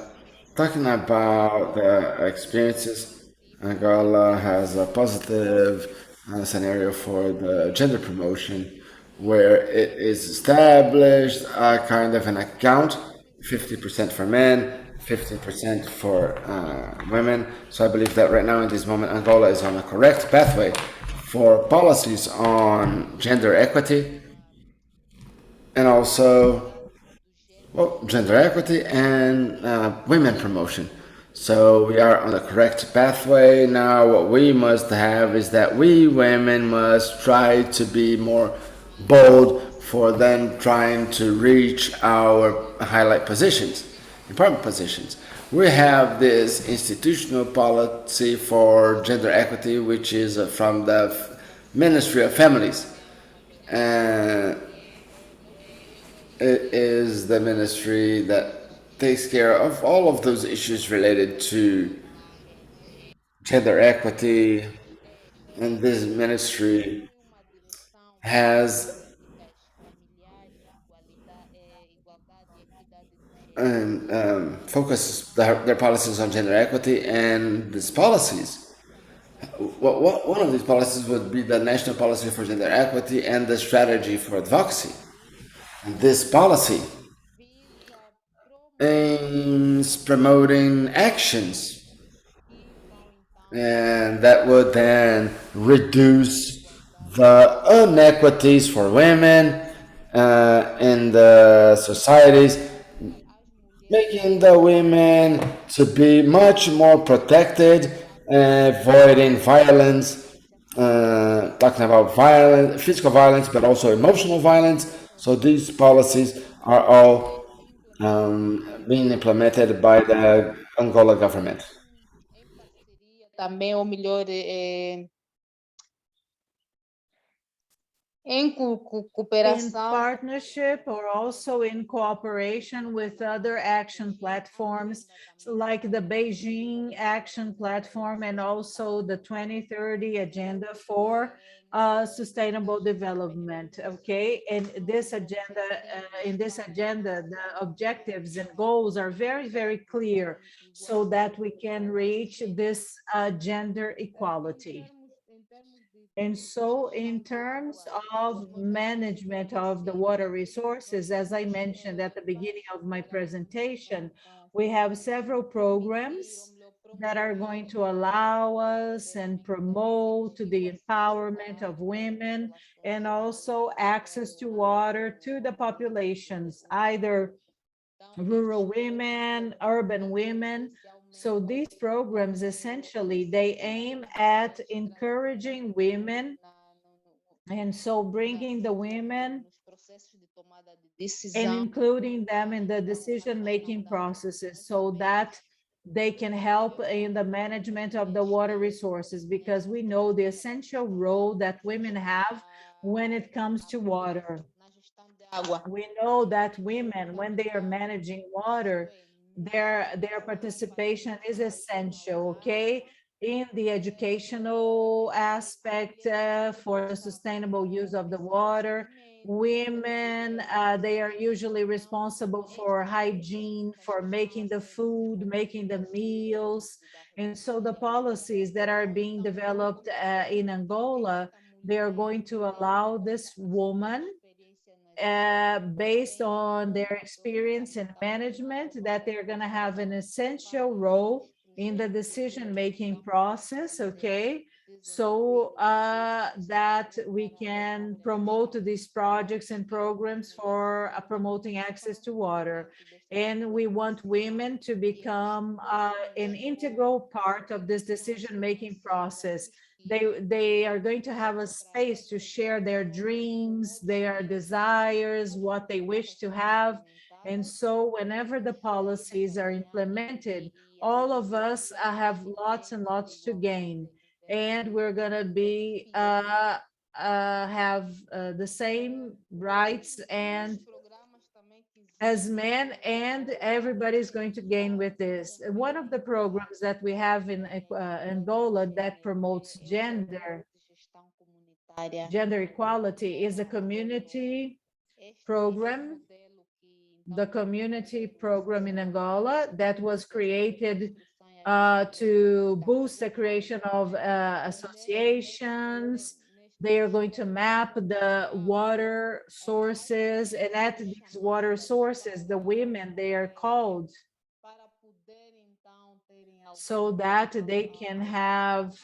talking about the experiences, Angola has a positive scenario for the gender promotion where it is established a kind of an account 50% for men, 50% for women. So I believe that right now in this moment, Angola is on a correct pathway for policies on gender equity and also gender equity and women promotion. So we are on the correct pathway. Now what we must have is that we women must try to be more bold for them trying to reach our highlight positions, important positions. We have this institutional policy for gender equity, which is from the Ministry of Families. It is the ministry that takes care of all of those issues related to gender equity, and this ministry has and focuses their policies on gender equity, and these policies. One of these policies would be the National Policy for Gender Equity and the Strategy for Advocacy. And this policy aims promoting actions and that would then reduce the inequities for women in the societies, making the women to be much more protected, avoiding violence, talking about violence, physical violence, but also emotional violence. So these policies are all being implemented by the Angola government. Também, ou melhor, em in cooperação partnership or also in cooperation with other action platforms like the Beijing Action Platform and also the 2030 Agenda for Sustainable Development. Okay, and this agenda, the objectives and goals are very, very clear so that we can reach this gender equality. And so in terms of management of the water resources, as I mentioned at the beginning of my presentation, we have several programs that are going to allow us and promote the empowerment of women and also access to water to the populations, either rural women, urban women. So these programs essentially, they aim at encouraging women and so bringing the women and including them in the decision-making processes so that they can help in the management of the water resources, because we know the essential role that women have when it comes to water. We know that women, when they are managing water, their participation is essential, okay? In the educational aspect for the sustainable use of the water, Women, they are usually responsible for hygiene, for making the food, making the meals. And so the policies that are being developed in Angola, they are going to allow this woman, based on their experience in management, that they're going to have an essential role in the decision-making process, okay? So that we can promote these projects and programs for promoting access to water. And we want women to become an integral part of this decision-making process. They are going to have a space to share their dreams, their desires, what they wish to have. And so whenever the policies are implemented, all of us have lots and lots to gain. And we're going to be have the same rights and as men, and everybody's going to gain with this. One of the programs that we have in Angola that promotes gender equality is a community program, the community program in Angola that was created to boost the creation of associations. They are going to map the water sources, and at these water sources, the women, they are called so that they can have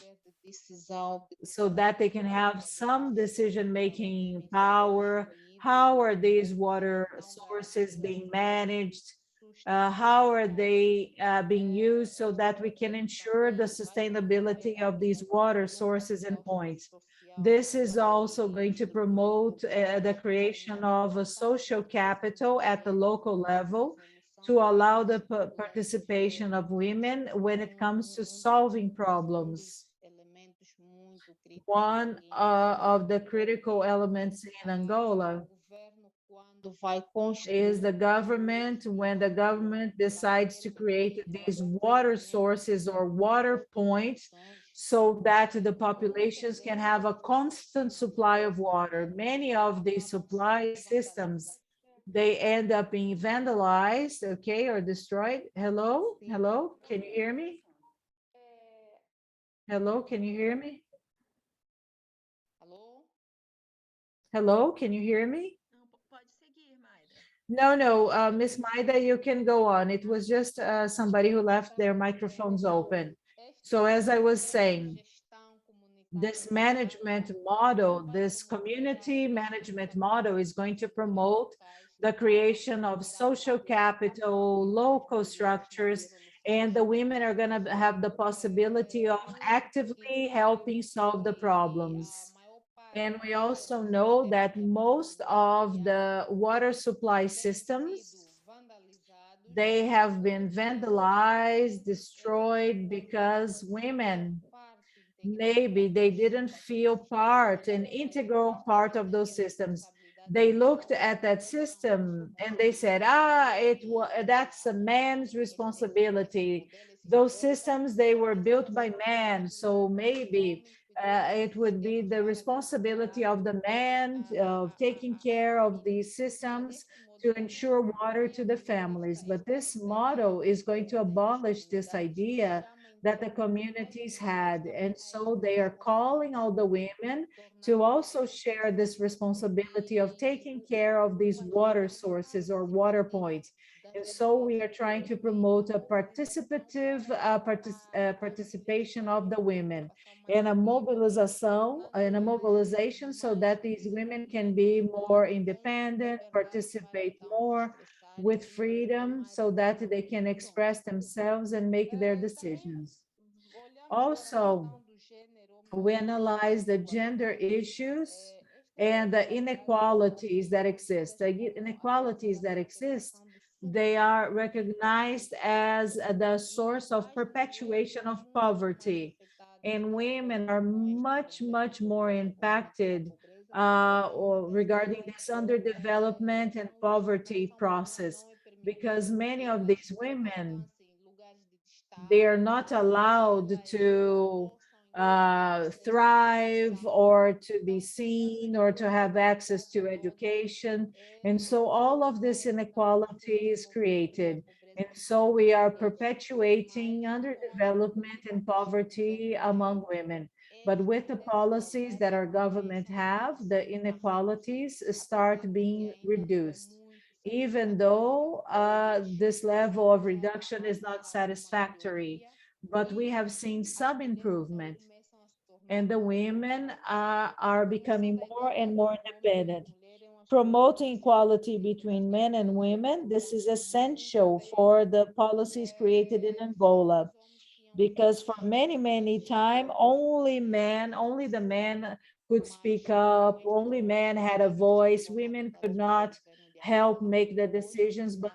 some decision-making power. How are these water sources being managed? How are they being used so that we can ensure the sustainability of these water sources and points? This is also going to promote the creation of a social capital at the local level to allow the participation of women when it comes to solving problems. One of the critical elements in Angola is the government. When the government decides to create these water sources or water points so that the populations can have a constant supply of water. Many of these supply systems, they end up being vandalized, okay, or destroyed. Hello, hello, can you hear me? Hello, can you hear me? Hello, can you hear me? No, Miss Maida, you can go on. It was just somebody who left their microphones open. So as I was saying, this management model, this community management model is going to promote the creation of social capital, local structures, and the women are going to have the possibility of actively helping solve the problems. And we also know that most of the water supply systems, they have been vandalized, destroyed because women, maybe they didn't feel an integral part of those systems. They looked at that system and they said, that's a man's responsibility. Those systems, they were built by men, so maybe it would be the responsibility of the man of taking care of these systems to ensure water to the families. But this model is going to abolish this idea that the communities had. And so they are calling all the women to also share this responsibility of taking care of these water sources or water points. And so we are trying to promote a participative participation of the women and a mobilization so that these women can be more independent, participate more with freedom so that they can express themselves and make their decisions. Also, we analyze the gender issues and the inequalities that exist. The inequalities that exist, they are recognized as the source of perpetuation of poverty. And women are much, much more impacted regarding this underdevelopment and poverty process, because many of these women, they are not allowed to thrive or to be seen or to have access to education. And so all of this inequality is created. And so we are perpetuating underdevelopment and poverty among women. But with the policies that our government have, the inequalities start being reduced. Even though this level of reduction is not satisfactory, but we have seen some improvement, and the women are becoming more and more independent. Promoting equality between men and women, this is essential for the policies created in Angola, because for many time, only the men could speak up, only men had a voice, women could not help make the decisions. But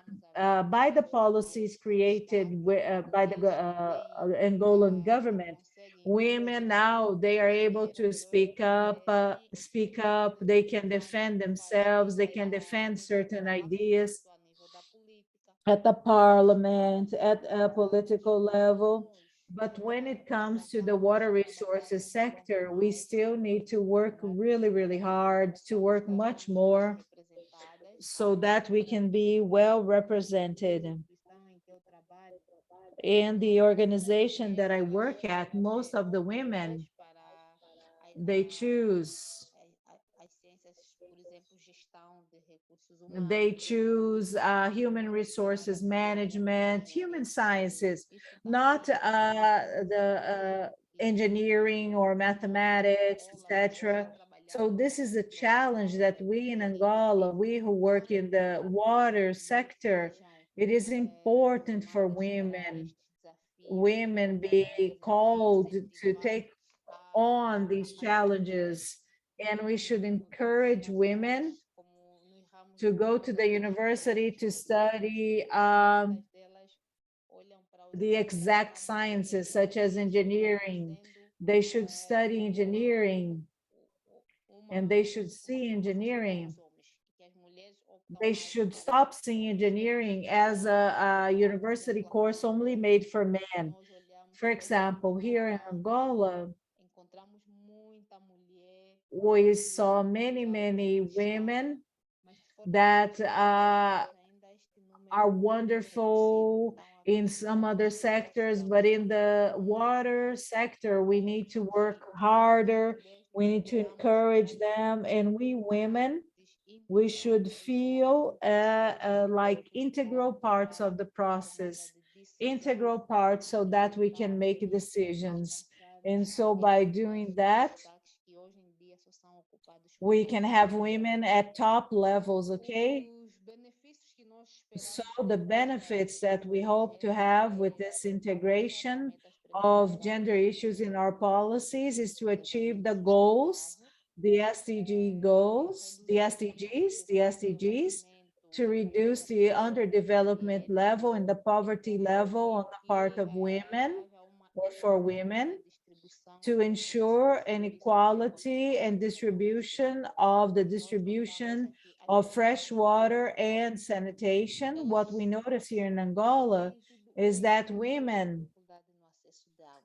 by the policies created by the Angolan government, women now, they are able to speak up, they can defend themselves, they can defend certain ideas at the parliament, at a political level. But when it comes to the water resources sector, we still need to work really hard, to work much more so that we can be well represented. In the organization that I work at, most of the women, they choose human resources management, human sciences, not the engineering or mathematics, etc. So this is a challenge that we in Angola, we who work in the water sector, it is important for women be called to take on these challenges, and we should encourage women to go to the university to study the exact sciences such as engineering. They should study engineering and they should see engineering. They should stop seeing engineering as a university course only made for men. For example, here in Angola, we saw many women that are wonderful in some other sectors, but in the water sector, we need to work harder. We need to encourage them, and we women, we should feel like integral parts of the process, integral parts so that we can make decisions. And so by doing that, we can have women at top levels, okay? So the benefits that we hope to have with this integration of gender issues in our policies is to achieve the goals, the SDG goals, the SDGs, to reduce the underdevelopment level and the poverty level on the part of women or for women, to ensure an equality and distribution of fresh water and sanitation. What we notice here in Angola is that women,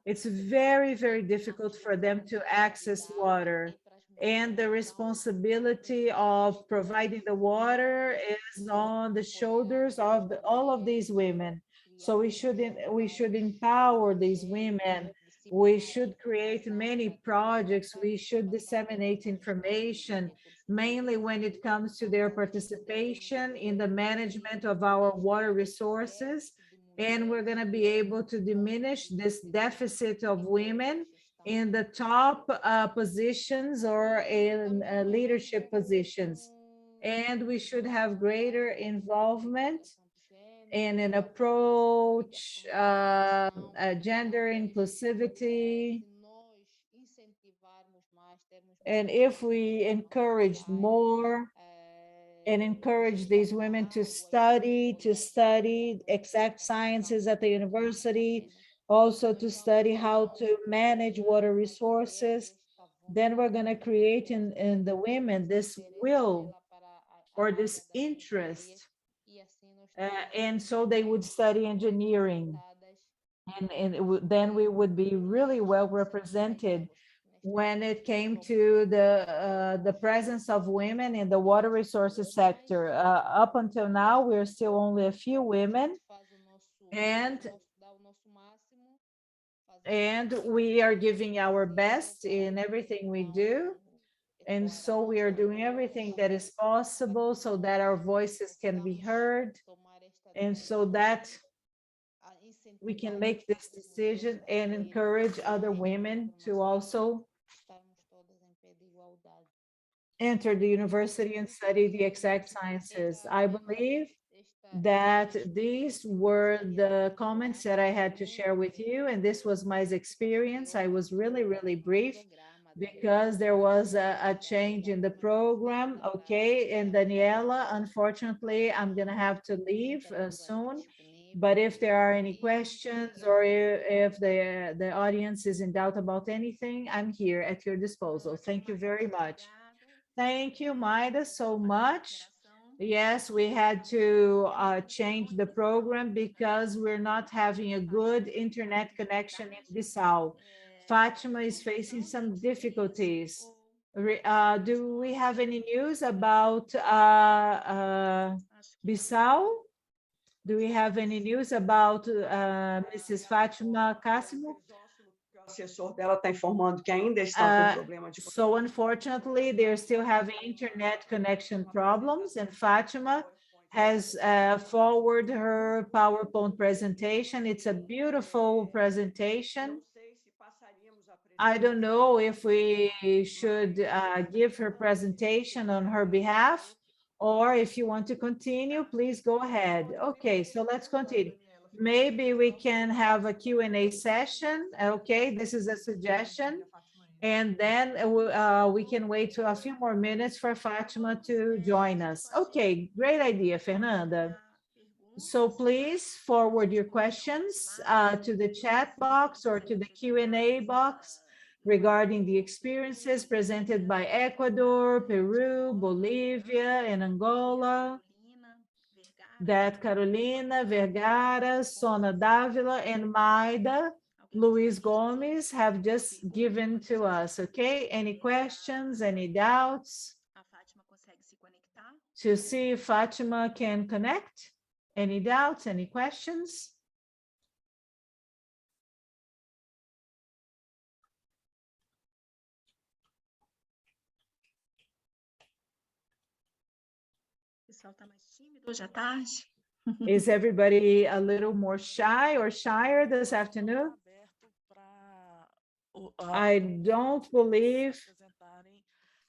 it's very difficult for them to access water. And the responsibility of providing the water is on the shoulders of all of these women. So we should empower these women. We should create many projects. We should disseminate information, mainly when it comes to their participation in the management of our water resources. And we're going to be able to diminish this deficit of women in the top positions or in leadership positions. And we should have greater involvement in an approach, gender inclusivity. And if we encourage more and encourage these women to study exact sciences at the university, also to study how to manage water resources, then we're going to create in the women this will or this interest. And so they would study engineering. and then we would be really well represented when it came to the presence of women in the water resources sector. Up until now, we're still only a few women, and we are giving our best in everything we do. And so we are doing everything that is possible so that our voices can be heard, and so that we can make this decision and encourage other women to also enter the university and study the exact sciences. I believe that these were the comments that I had to share with you, and this was my experience. I was really, really brief because there was a change in the program. Okay, and Daniela, unfortunately, I'm gonna have to leave soon. But if there are any questions, or if the audience is in doubt about anything, I'm here at your disposal. Thank you very much. Thank you, Maida, so much. Yes, we had to change the program because we're not having a good internet connection in Bissau. Fatima is facing some difficulties. Do we have any news about Bissau? Do we have any news about Mrs. Fatima Cassimo? Assessor dela está informando que ainda está com problema de So unfortunately, they're still having internet connection problems, and Fatima has forwarded her PowerPoint presentation. It's a beautiful presentation. I don't know if we should give her presentation on her behalf, or if you want to continue, please go ahead. Okay, so let's continue. Maybe we can have a Q&A session. Okay, this is a suggestion. And then we can wait a few more minutes for Fatima to join us. Okay, great idea, Fernanda. So please forward your questions to the chat box or to the Q&A box regarding the experiences presented by Ecuador, Peru, Bolivia, and Angola, that Carolina Vergara, Sona Davila, and Maida Luis Gomes have just given to us. Okay, any questions, any doubts? To see if Fatima can connect? Any doubts, any questions? Is everybody a little more shy or shyer this afternoon? I don't believe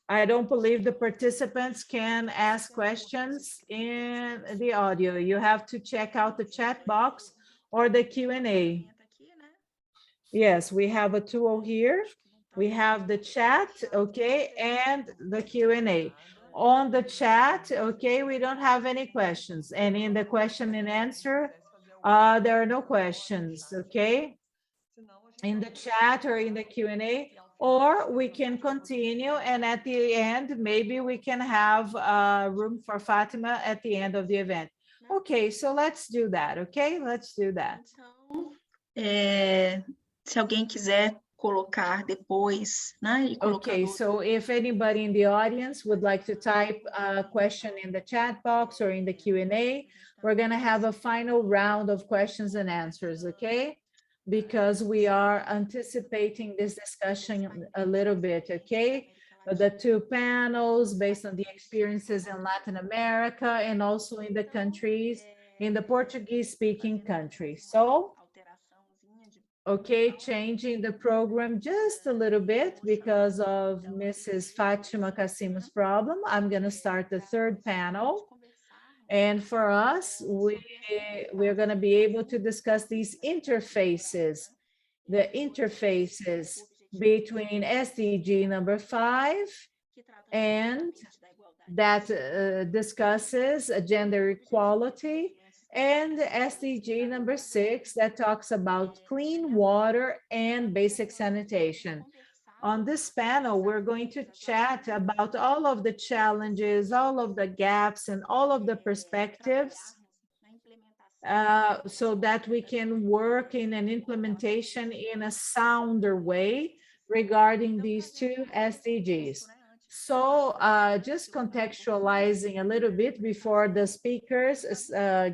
the participants can ask questions in the audio. You have to check out the chat box or the Q&A. Yes, we have a tool here. We have the chat, okay, and the Q&A. On the chat, okay, we don't have any questions. And in the question and answer, there are no questions, okay? In the chat or in the Q&A, or we can continue, and at the end, maybe we can have room for Fatima at the end of the event. Okay, so let's do that, okay? Let's do that. Se alguém quiser colocar depois, né? Okay, so if anybody in the audience would like to type a question in the chat box or in the Q&A, we're going to have a final round of questions and answers, okay? Because we are anticipating this discussion a little bit, okay? The two panels based on the experiences in Latin America and also in the countries, in the Portuguese-speaking countries. So, okay, changing the program just a little bit because of Mrs. Fatima Cassimo's problem. I'm going to start the third panel. And for us, we're going to be able to discuss these interfaces, the interfaces between SDG number 5 and that discusses gender equality, and SDG number 6 that talks about clean water and basic sanitation. On this panel, we're going to chat about all of the challenges, all of the gaps, and all of the perspectives so that we can work in an implementation in a sounder way regarding these two SDGs. So just contextualizing a little bit before the speakers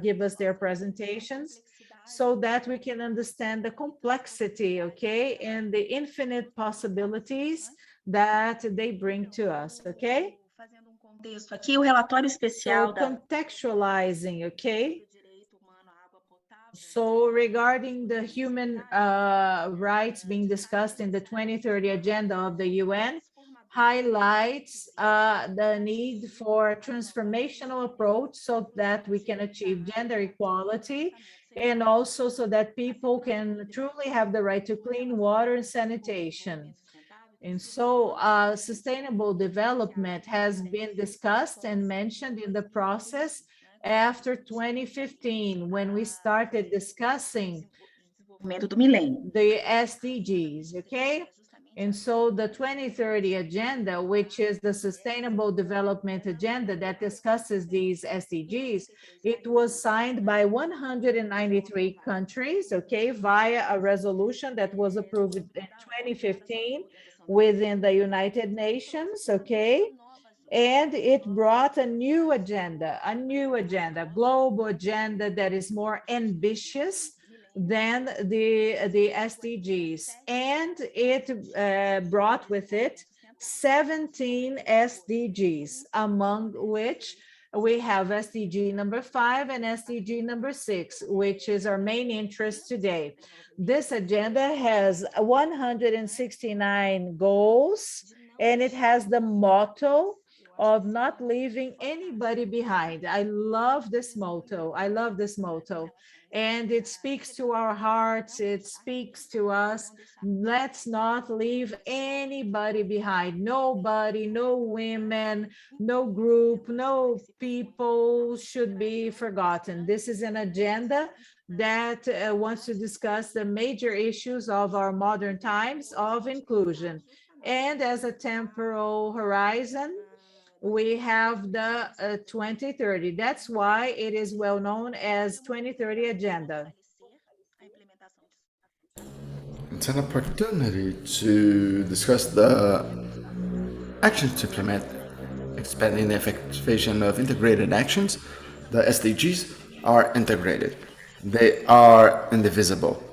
give us their presentations, so that we can understand the complexity, okay, and the infinite possibilities that they bring to us, okay? Aqui o relatório So especial da contextualizing, okay? So regarding the human rights being discussed in the 2030 agenda of the UN, highlights the need for a transformational approach so that we can achieve gender equality, and also so that people can truly have the right to clean water and sanitation. And so sustainable development has been discussed and mentioned in the process after 2015, when we started discussing the SDGs, okay? And so the 2030 agenda, which is the Sustainable Development Agenda that discusses these SDGs, it was signed by 193 countries, okay, via a resolution that was approved in 2015 within the United Nations, okay? And it brought a new agenda, global agenda that is more ambitious than the SDGs. And it brought with it 17 SDGs, among which we have SDG number 5 and SDG number 6, which is our main interest today. This agenda has 169 goals, and it has the motto of not leaving anybody behind. I love this motto. I love this motto. And it speaks to our hearts. It speaks to us. Let's not leave anybody behind. Nobody, no women, no group, no people should be forgotten. This is an agenda that wants to discuss the major issues of our modern times of inclusion. And as a temporal horizon, we have the 2030. That's why it is well known as 2030 Agenda. It's an opportunity to discuss the actions to implement, expanding the effectivation of integrated actions. The SDGs are integrated. They are indivisible.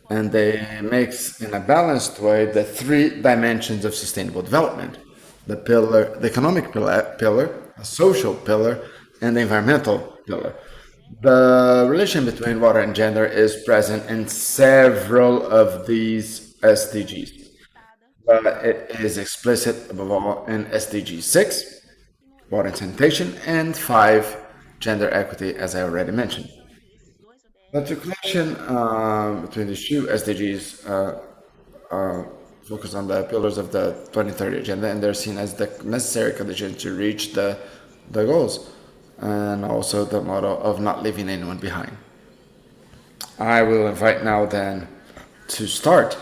And they mix in a balanced way the three dimensions of sustainable development: the pillar, the economic pillar, a social pillar, and the environmental pillar. The relation between water and gender is present in several of these SDGs, but it is explicit above all in SDG 6, water and sanitation, and 5, gender equity, as I already mentioned. The articulation between these two SDGs focus on the pillars of the 2030 agenda, and they're seen as the necessary condition to reach the goals, and also the motto of not leaving anyone behind. I will invite now then to start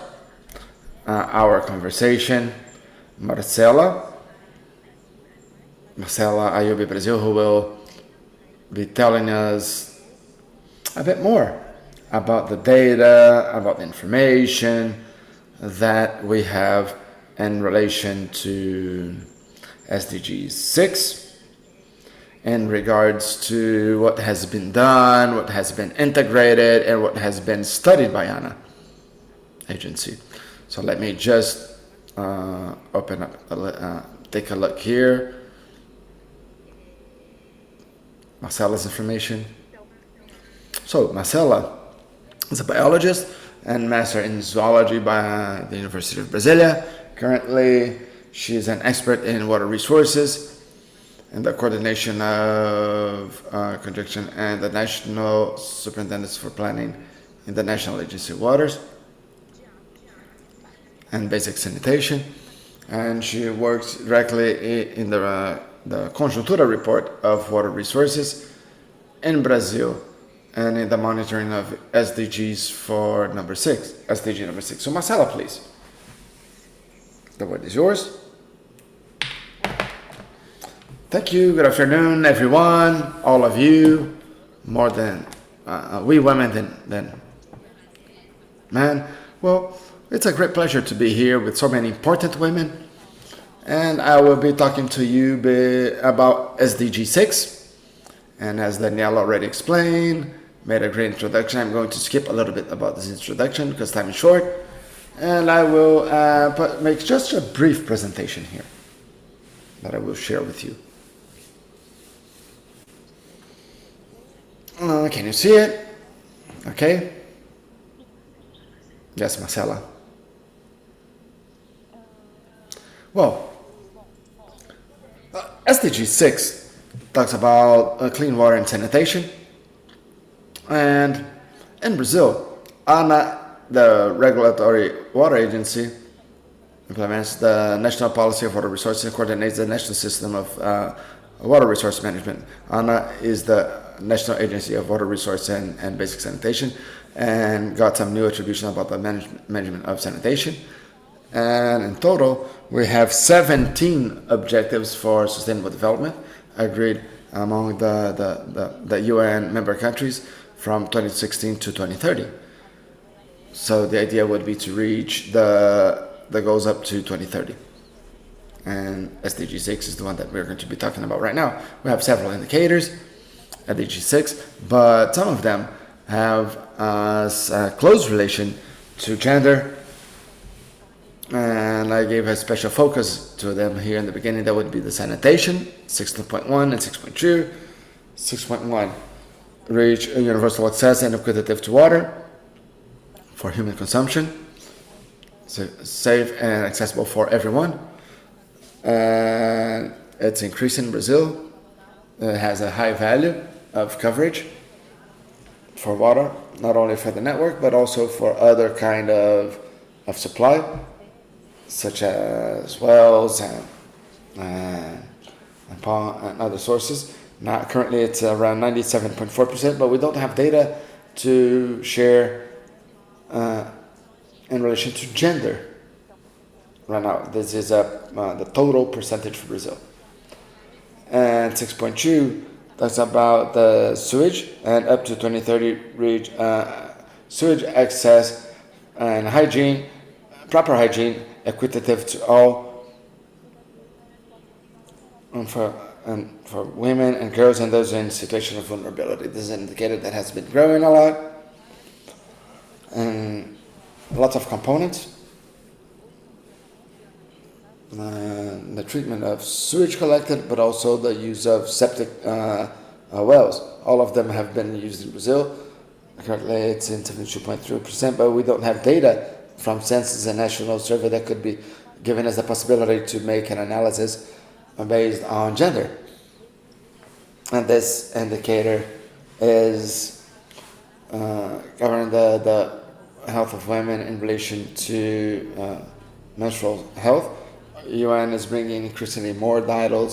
our conversation Marcela Ayubi Brazil, who will be telling us a bit more about the data, about the information that we have in relation to SDG 6 in regards to what has been done, what has been integrated, and what has been studied by ANA agency. So let me just open up, take a look here. Marcela's information. So Marcela is a biologist and master in zoology by the University of Brasilia. Currently, she is an expert in water resources and the coordination of conjunction and the National Superintendents for Planning in the National Agency of Waters and Basic Sanitation. And she works directly in the Conjuntura report of water resources in Brazil and in the monitoring of SDGs for SDG number 6. So Marcela, please. The word is yours. Thank you. Good afternoon, everyone, all of you. More than we women than men. Well, it's a great pleasure to be here with so many important women, and I will be talking to you about SDG 6. And as Danielle already explained, made a great introduction. I'm going to skip a little bit about this introduction because time is short, and I will make just a brief presentation here that I will share with you. Can you see it? Okay. Yes, Marcela. Well, SDG 6 talks about clean water and sanitation. And in Brazil, ANA, the regulatory water agency, implements the national policy of water resources and coordinates the national system of water resource management. ANA is the National Agency of Water Resource and Basic Sanitation, and got some new attribution about the management of sanitation. And in total, we have 17 objectives for sustainable development agreed among the UN member countries from 2016 to 2030. So the idea would be to reach the goals up to 2030. And SDG 6 is the one that we're going to be talking about right now. We have several indicators at SDG 6, but some of them have a close relation to gender, and I gave a special focus to them here in the beginning. That would be the sanitation, 6.1 and 6.2. 6.1, reach universal access and equitative to water for human consumption, so safe and accessible for everyone. And it's increasing in Brazil. It has a high value of coverage for water, not only for the network, but also for other kind of supply, such as wells and other sources. Now, currently it's around 97.4%, but we don't have data to share in relation to gender right now. This is the total percentage for Brazil. And 6.2 talks about the sewage, and up to 2030 reach sewage access and hygiene, proper hygiene, equitative to all, and for women and girls and those in situation of vulnerability. This is an indicator that has been growing a lot, and lots of components. The treatment of sewage collected, but also the use of septic wells. All of them have been used in Brazil. Currently it's in 72.3%, but we don't have data from census and national survey that could be giving us the possibility to make an analysis based on gender. And this indicator is covering the health of women in relation to menstrual health. UN is bringing increasingly more data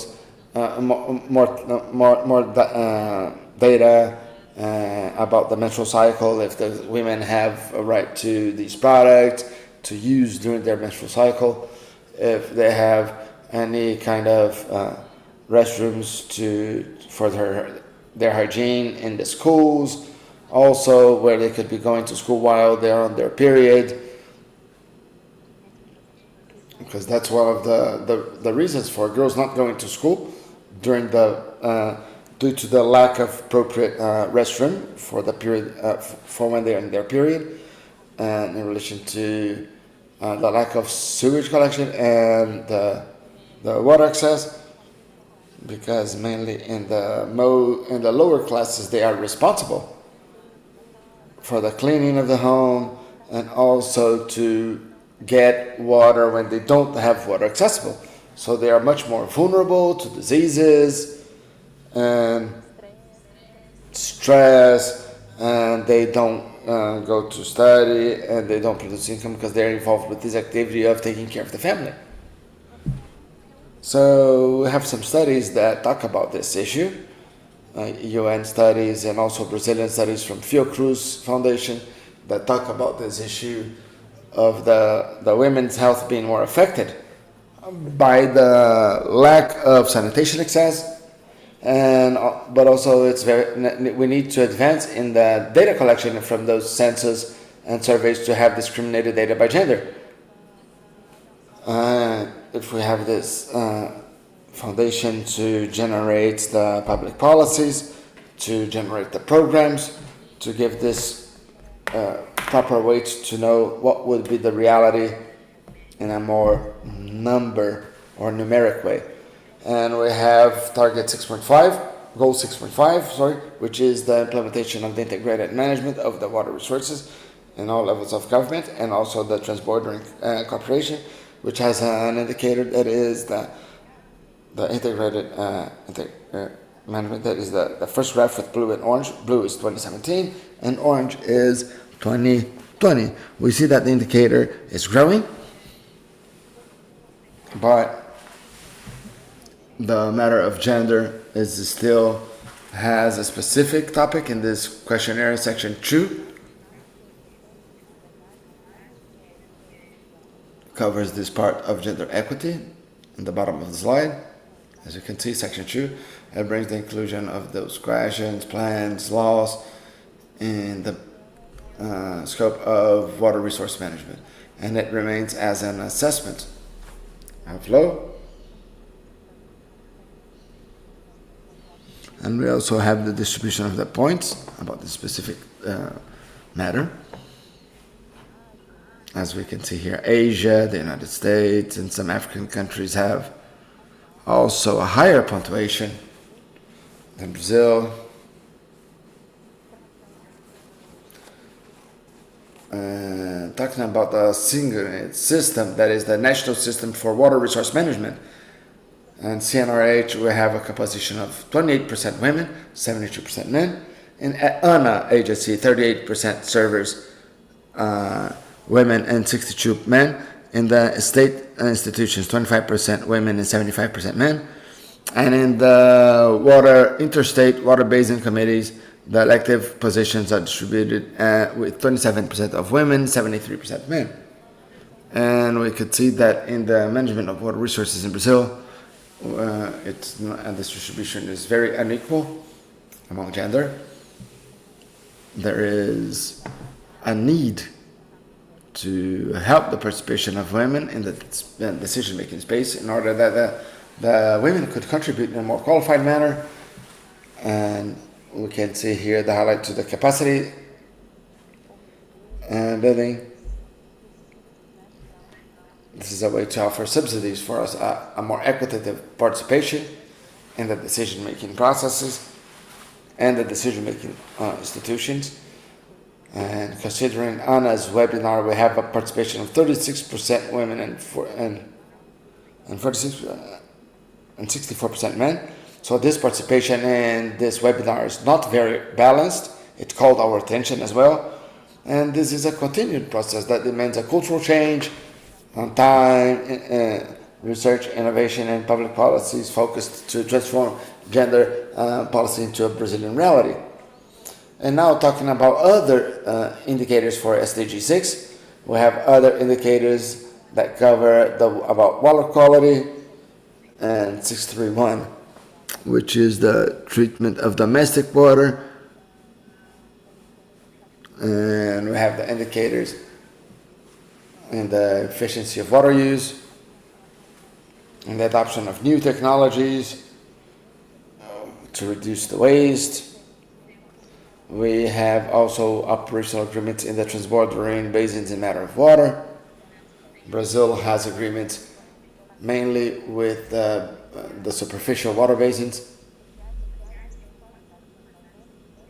about the menstrual cycle, if the women have a right to these products to use during their menstrual cycle, if they have any kind of restrooms for their hygiene in the schools, also where they could be going to school while they're on their period, because that's one of the reasons for girls not going to school during due to the lack of appropriate restroom for the period for when they're in their period, and in relation to the lack of sewage collection and the water access, because mainly in the lower classes they are responsible for the cleaning of the home and also to get water when they don't have water accessible. So they are much more vulnerable to diseases and stress, and they don't go to study, and they don't produce income because they're involved with this activity of taking care of the family. So we have some studies that talk about this issue, UN studies and also Brazilian studies from Fiocruz Foundation that talk about this issue of the women's health being more affected by the lack of sanitation access and but also we need to advance in the data collection from those census and surveys to have discriminated data by gender. If we have this foundation to generate the public policies, to generate the programs, to give this proper weight to know what would be the reality in a more number or numeric way. And we have target 6.5, goal 6.5, sorry, which is the implementation of the integrated management of the water resources in all levels of government, and also the transbordering cooperation, which has an indicator that is the integrated management, that is the first graph with blue and orange. Blue is 2017 and orange is 2020. We see that the indicator is growing, but the matter of gender is still has a specific topic in this questionnaire, section 2. Covers this part of gender equity in the bottom of the slide. As you can see, section 2, it brings the inclusion of those questions, plans, laws in the scope of water resource management. And it remains as an assessment of law. And we also have the distribution of the points about the specific matter. As we can see here, Asia, the United States, and some African countries have also a higher punctuation than Brazil. Talking about the single system, that is the National System for Water Resource Management. And CNRH, we have a composition of 28% women, 72% men. In ANA agency, 38% servers, women and 62 men. In the state institutions, 25% women and 75% men. And in the interstate water basin committees, the elective positions are distributed with 27% of women, 73% men. And we could see that in the management of water resources in Brazil, this distribution is very unequal among gender. There is a need to help the participation of women in the decision-making space in order that the women could contribute in a more qualified manner. And we can see here the highlight to the capacity building. This is a way to offer subsidies for us, a more equitable participation in the decision-making processes and the decision-making institutions. And considering Anna's webinar, we have a participation of 36% women and 64% men. So this participation in this webinar is not very balanced. It called our attention as well. And this is a continued process that demands a cultural change on time, research, innovation, and public policies focused to transform gender policy into a Brazilian reality. And now talking about other indicators for SDG 6, we have other indicators that cover about water quality, and 631, which is the treatment of domestic water. And we have the indicators and the efficiency of water use, and the adoption of new technologies to reduce the waste. We have also operational agreements in the transbordering basins in matter of water. Brazil has agreements mainly with the superficial water basins,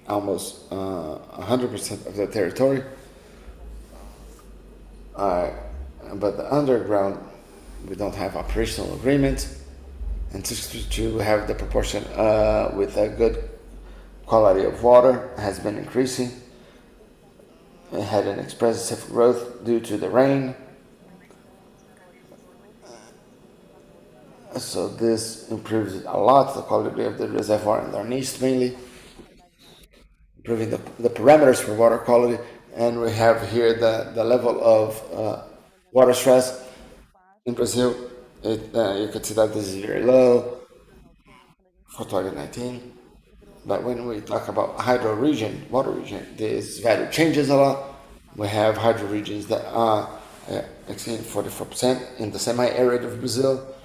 almost 100% of the territory. But the underground, we don't have operational agreements. And 62, we have the proportion with a good quality of water has been increasing. It had an expressive growth due to the rain. So this improves a lot the quality of the reservoir in the northeast mainly, improving the parameters for water quality. And we have here the level of water stress in Brazil. You can see that this is very low, for 2019. But when we talk about hydro region, water region, this value changes a lot. We have hydro regions that are exceeding 44% in the semi-arid of Brazil.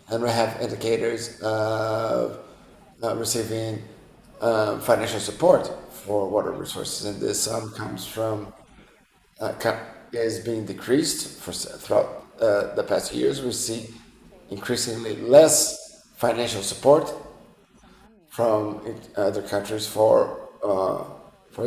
And we have indicators of receiving financial support for water resources. And this sum comes from, is being decreased throughout the past years. We see increasingly less financial support from other countries for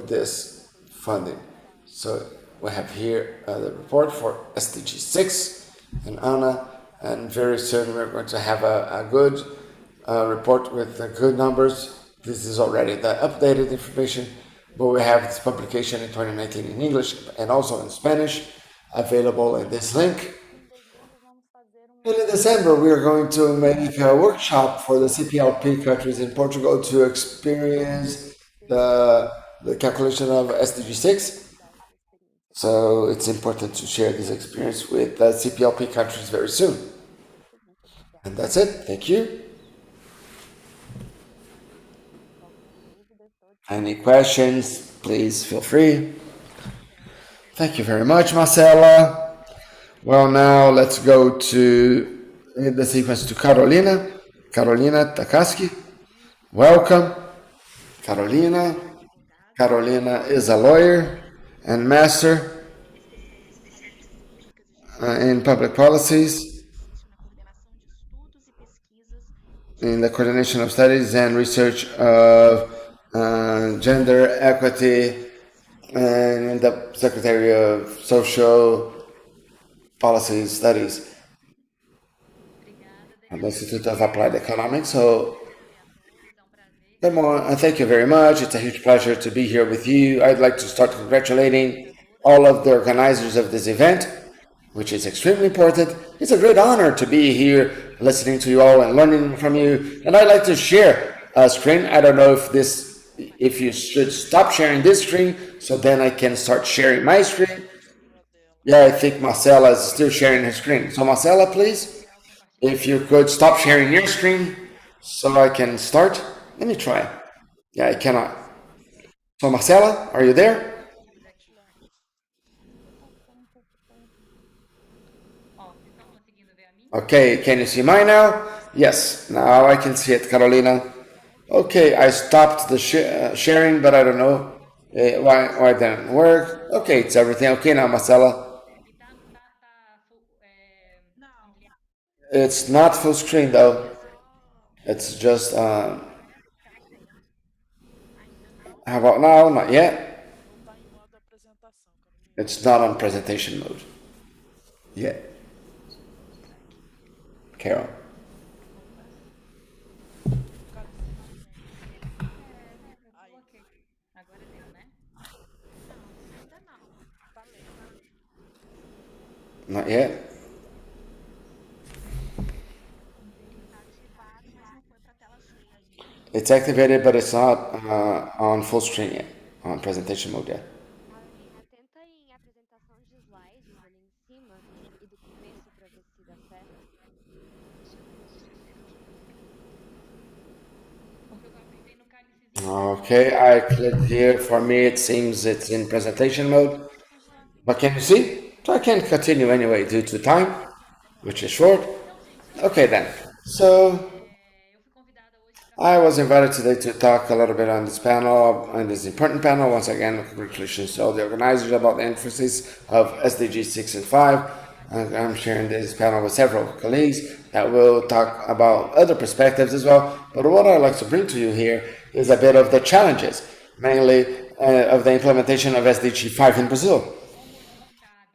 this funding. So we have here the report for SDG 6 and ANA, and very soon we're going to have a good report with good numbers. This is already the updated information, but we have this publication in 2019 in English and also in Spanish available in this link. And in December, we are going to make a workshop for the CPLP countries in Portugal to experience the calculation of SDG 6. So it's important to share this experience with the CPLP countries very soon. And that's it. Thank you. Any questions, please feel free. Thank you very much, Marcela. Well, now let's go to the sequence to Carolina. Carolina Takaski. Welcome, Carolina. Carolina is a lawyer and master in public policies, in the coordination of studies and research of gender equity, and in the Secretary of Social Policy Studies at the Institute of Applied Economics. So, thank you very much. It's a huge pleasure to be here with you. I'd like to start congratulating all of the organizers of this event, which is extremely important. It's a great honor to be here listening to you all and learning from you. And I'd like to share a screen. I don't know if you should stop sharing this screen so then I can start sharing my screen. Yeah, I think Marcela is still sharing her screen. So Marcela, please, if you could stop sharing your screen so I can start. Let me try. Yeah, I cannot. So Marcela, are you there? Okay, can you see mine now? Yes, now I can see it, Carolina. Okay, I stopped the sharing, but I don't know why it didn't work. Okay, it's everything okay now, Marcela. It's not full screen though. It's just, how about now? Not yet. It's not on presentation mode yet. Carol. Not yet. It's activated, but it's not on full screen yet, on presentation mode yet. Okay, I clicked here. For me, it seems it's in presentation mode. But can you see? So I can continue anyway due to time, which is short. Okay then. So I was invited today to talk a little bit on this panel, on this important panel. Once again, congratulations to all the organizers about the emphasis of SDG 6 and 5. I'm sharing this panel with several colleagues that will talk about other perspectives as well. But what I'd like to bring to you here is a bit of the challenges, mainly of the implementation of SDG 5 in Brazil.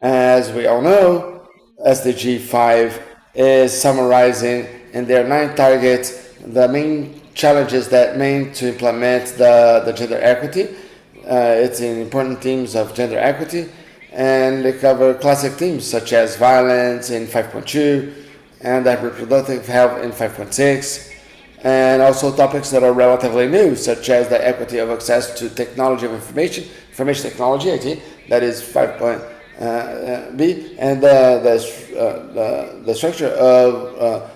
As we all know, SDG 5 is summarizing in their 9 targets the main challenges that mean to implement the gender equity. It's in important themes of gender equity, and they cover classic themes such as violence in 5.2 and reproductive health in 5.6, and also topics that are relatively new, such as the equity of access to technology of information technology, IT, that is 5.B, and the structure of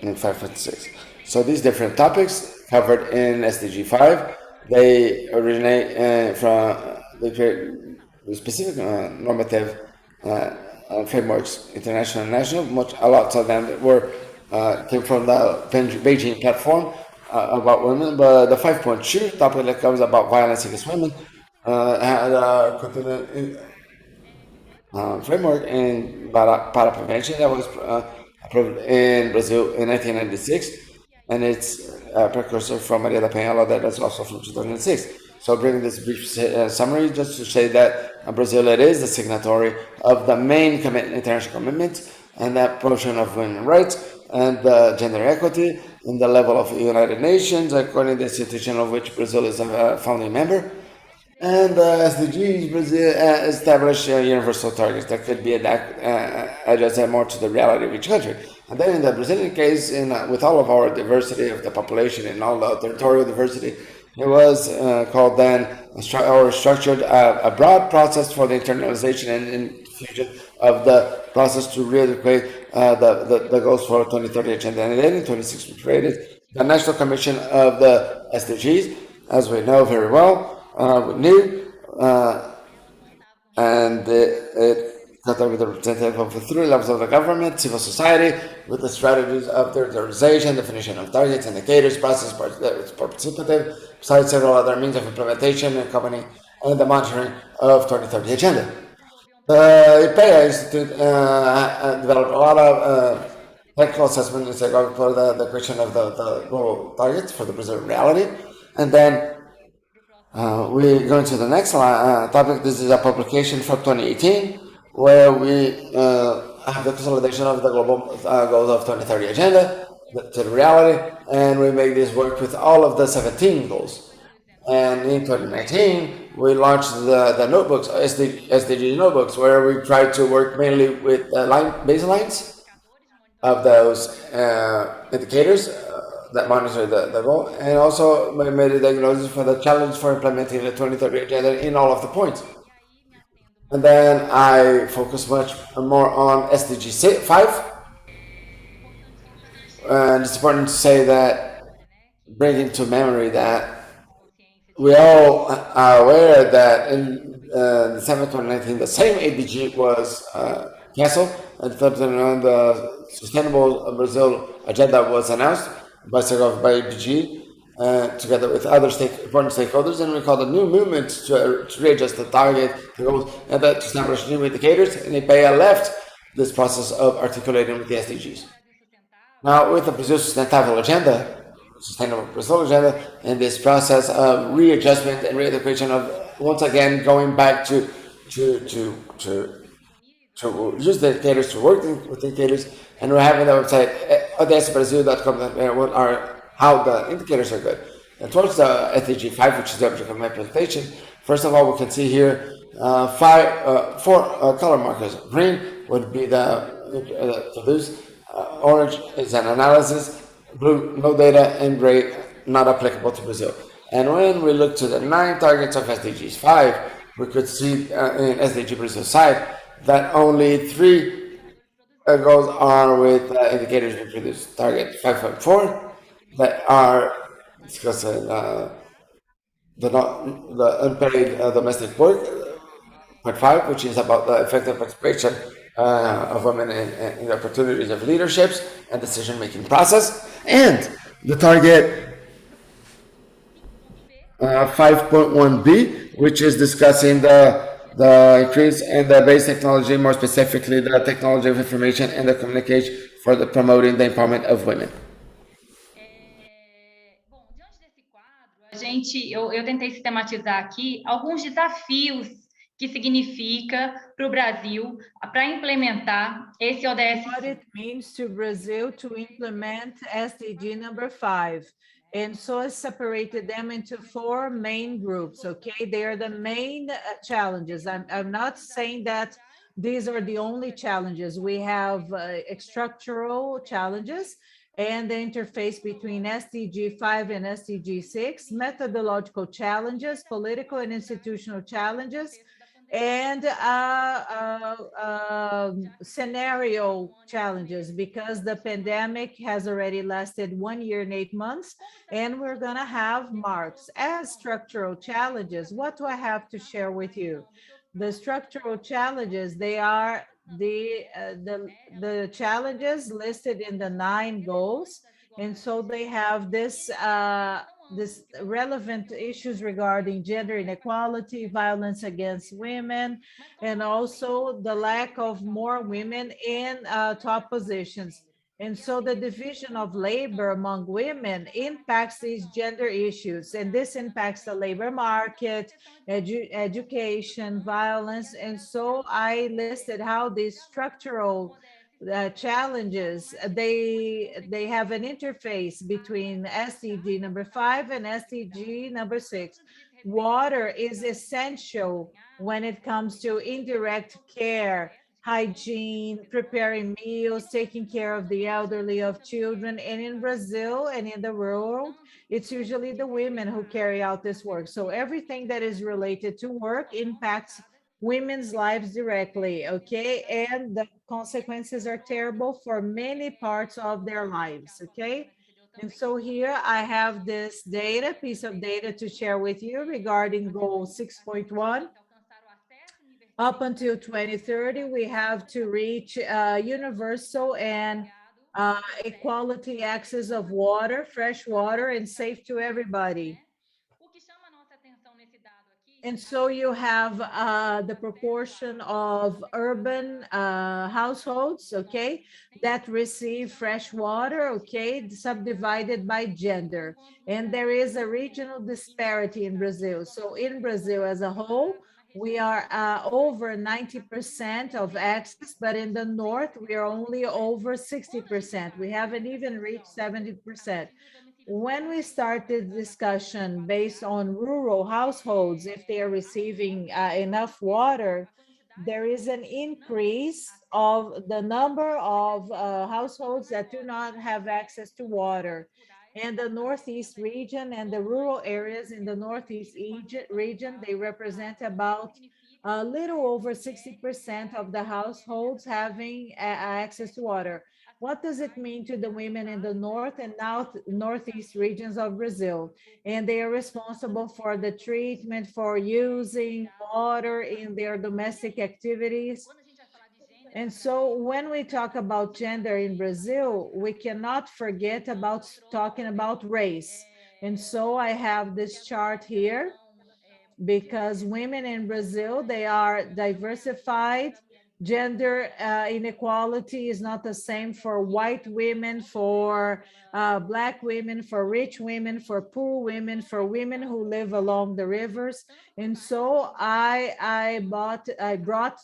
in 5.6. So these different topics covered in SDG 5, they originate from the specific normative frameworks, international and national. A lot of them were came from the Beijing platform about women, but the 5.2 topic that covers about violence against women had a continued framework in para prevention that was approved in Brazil in 1996, and it's a precursor from Maria da Penha that is also from 2006. So bringing this brief summary just to say that Brazil is the signatory of the main international commitments and that promotion of women's rights and gender equity in the level of the United Nations, according to the institution of which Brazil is a founding member. And SDGs, Brazil established universal targets that could be adjusted more to the reality of each country. And then in the Brazilian case, with all of our diversity of the population and all the territorial diversity, it was called then, or structured a broad process for the internalization and infusion of the process to reeducate the goals for 2030 agenda. And then in 26 we created the National Commission of the SDGs, as we know very well. New, and it got with the representative of the three levels of the government, civil society, with the strategies of prioritization, definition of targets, indicators, process participative, besides several other means of implementation, accompanying and the monitoring of 2030 agenda. The IPEA Institute developed a lot of technical assessment for the question of the global targets for the Brazilian reality, and then we go into the next topic. This is a publication from 2018, where we have the consolidation of the global goals of 2030 agenda to the reality, and we make this work with all of the 17 goals. And in 2019, we launched the notebooks, SDG notebooks, where we try to work mainly with baselines of those indicators that monitor the goal, and also made a diagnosis for the challenge for implementing the 2030 agenda in all of the points. And then I focus much more on SDG 5, and it's important to say that, bringing to memory that we all are aware that in December 2019 the same ADG was canceled, and the Sustainable Brazil agenda was announced by ADG, together with other important stakeholders, and we called a new movement to readjust the target, the goals, and to establish new indicators, and IPEA left this process of articulating with the SDGs. Now, with the Brazil Sustainable Agenda, Sustainable Brazil Agenda, and this process of readjustment and reeducation of, once again, going back to use the indicators, to work with indicators, and we're having the website odsbrasil.com how the indicators are good. And towards the SDG 5, which is the object of my presentation, first of all, we can see here four color markers. Green would be the produce, orange is an analysis, blue, no data, and gray, not applicable to Brazil. And when we look to the 9 targets of SDGs 5, we could see in SDG Brazil side that only 3 goals are with indicators we produce. Target 5.4 that are discussing the unpaid domestic work. Point 5, which is about the effective participation of women in opportunities of leaderships and decision-making process, and the target 5.1b, which is discussing the increase in the base technology, more specifically the technology of information and the communication for the promoting the empowerment of women. Eu tentei sistematizar aqui alguns desafios que significa para o Brasil para implementar esse ODS. What it means to Brazil to implement SDG number 5. And so I separated them into 4 main groups, okay? They are the main challenges. I'm not saying that these are the only challenges. We have structural challenges and the interface between SDG 5 and SDG 6, methodological challenges, political and institutional challenges, and scenario challenges, because the pandemic has already lasted 1 year and 8 months, and we're going to have marks as structural challenges. What do I have to share with you? The structural challenges, they are the challenges listed in the 9 goals, and so they have this relevant issues regarding gender inequality, violence against women, and also the lack of more women in top positions. And so the division of labor among women impacts these gender issues, and this impacts the labor market, education, violence. And so I listed how these structural challenges, they have an interface between SDG number 5 and SDG number 6. Water is essential when it comes to indirect care, hygiene, preparing meals, taking care of the elderly, of children. And in Brazil and in the world, it's usually the women who carry out this work. So everything that is related to work impacts women's lives directly, okay? And the consequences are terrible for many parts of their lives, okay? And so here I have this piece of data to share with you regarding goal 6.1. Up until 2030, we have to reach universal and equality access of water, fresh water, and safe to everybody. And so you have the proportion of urban households, okay, that receive fresh water, okay, subdivided by gender. And there is a regional disparity in Brazil. So in Brazil as a whole, we are over 90% of access, but in the north, we are only over 60%. We haven't even reached 70%. When we started discussion based on rural households, if they are receiving enough water, there is an increase of the number of households that do not have access to water. And the Northeast region and the rural areas in the Northeast region, they represent about a little over 60% of the households having access to water. What does it mean to the women in the north and northeast regions of Brazil? And they are responsible for the treatment, for using water in their domestic activities. And so when we talk about gender in Brazil, we cannot forget about talking about race. And so I have this chart here because women in Brazil, they are diversified. Gender inequality is not the same for white women, for Black women, for rich women, for poor women, for women who live along the rivers. And so I brought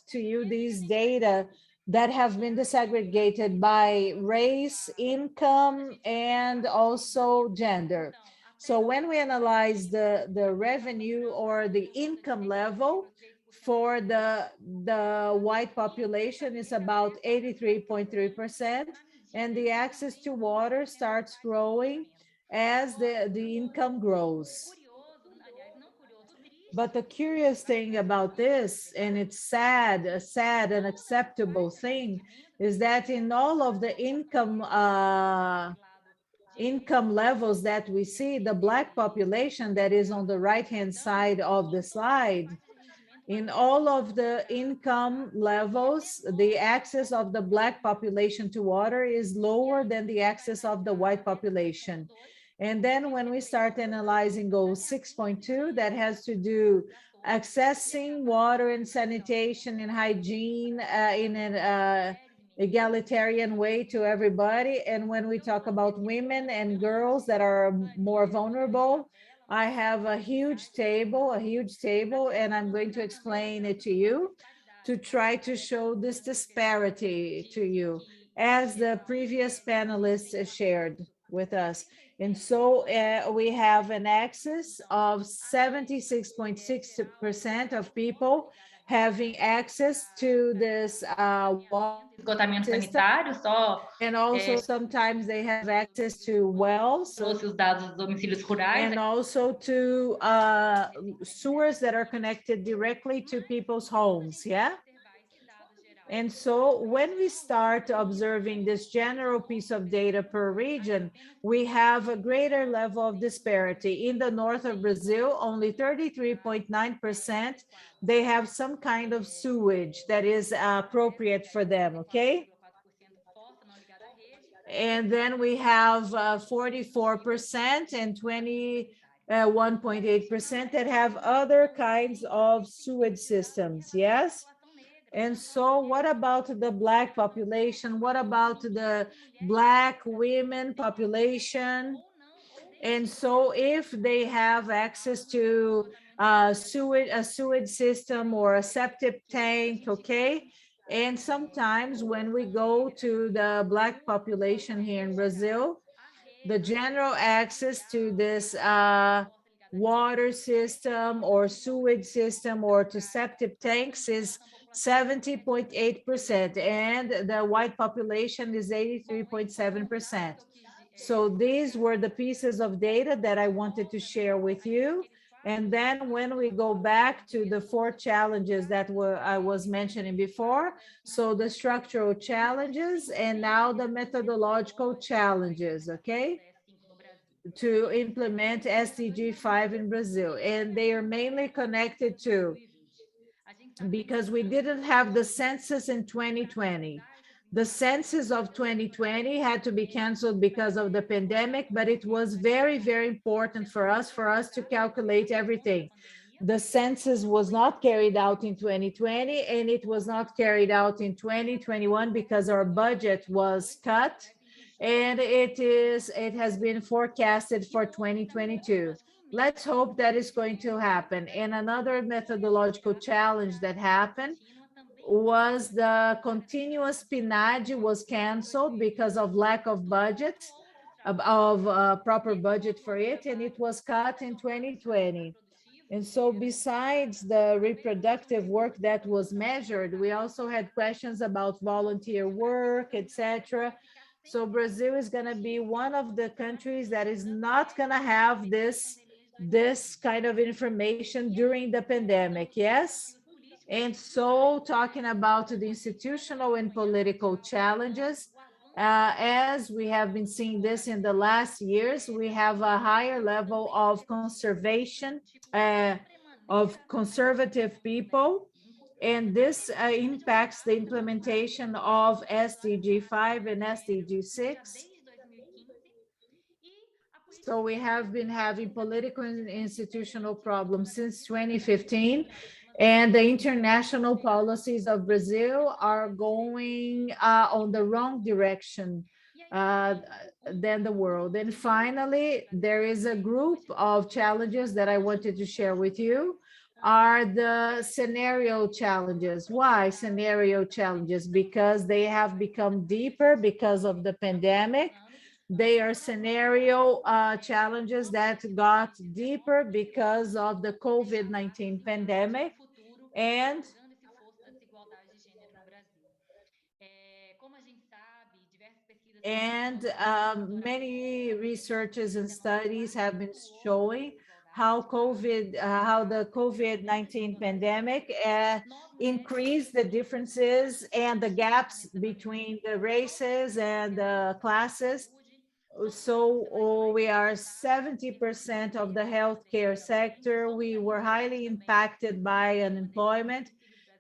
to you these data that have been disaggregated by race, income, and also gender. So when we analyze the revenue or the income level for the white population is about 83.3%, and the access to water starts growing as the income grows. But the curious thing about this, and it's sad, a sad and acceptable thing, is that in all of the income levels that we see, the Black population that is on the right-hand side of the slide, in all of the income levels, the access of the Black population to water is lower than the access of the white population. And then when we start analyzing goal 6.2, that has to do accessing water and sanitation and hygiene in an egalitarian way to everybody. And when we talk about women and girls that are more vulnerable, I have a huge table, and I'm going to explain it to you to try to show this disparity to you, as the previous panelists shared with us. And so we have an access of 76.6% of people having access to this water Esgotamento system. sanitário, só And also sometimes they have access to wells. trouxe os dados dos domicílios rurais. And also to sewers that are connected directly to people's homes, yeah? And so when we start observing this general piece of data per region, we have a greater level of disparity. In the north of Brazil, only 33.9%, they have some kind of sewage that is appropriate for them, okay? And then we have 44% and 21.8% that have other kinds of sewage systems, yes? And so what about the Black population? What about the Black women population? And so if they have access to a sewage system or a septic tank, okay? And sometimes when we go to the Black population here in Brazil, the general access to this water system or sewage system or to septic tanks is 70.8%, and the white population is 83.7%. So these were the pieces of data that I wanted to share with you. And then when we go back to the 4 challenges that I was mentioning before, so the structural challenges and now the methodological challenges, okay? To implement SDG 5 in Brazil. And they are mainly connected to, because we didn't have the census in 2020. The census of 2020 had to be canceled because of the pandemic, but it was very, very important for us to calculate everything. The census was not carried out in 2020, and it was not carried out in 2021 because our budget was cut, and it has been forecasted for 2022. Let's hope that is going to happen. And another methodological challenge that happened was the continuous PNAD was canceled because of lack of budget, of proper budget for it, and it was cut in 2020. And so besides the reproductive work that was measured, we also had questions about volunteer work, etc. So Brazil is going to be one of the countries that is not going to have this kind of information during the pandemic, yes? And so talking about the institutional and political challenges, as we have been seeing this in the last years, we have a higher level of conservation, of conservative people, and this impacts the implementation of SDG 5 and SDG 6. So we have been having political and institutional problems since 2015, and the international policies of Brazil are going on the wrong direction than the world. And finally, there is a group of challenges that I wanted to share with you, are the scenario challenges. Why scenario challenges? Because they have become deeper because of the pandemic. They are scenario challenges that got deeper because of the COVID-19 pandemic. And many researches and studies have been showing how the COVID-19 pandemic increased the differences and the gaps between the races and the classes. So we are 70% of the healthcare sector. We were highly impacted by unemployment,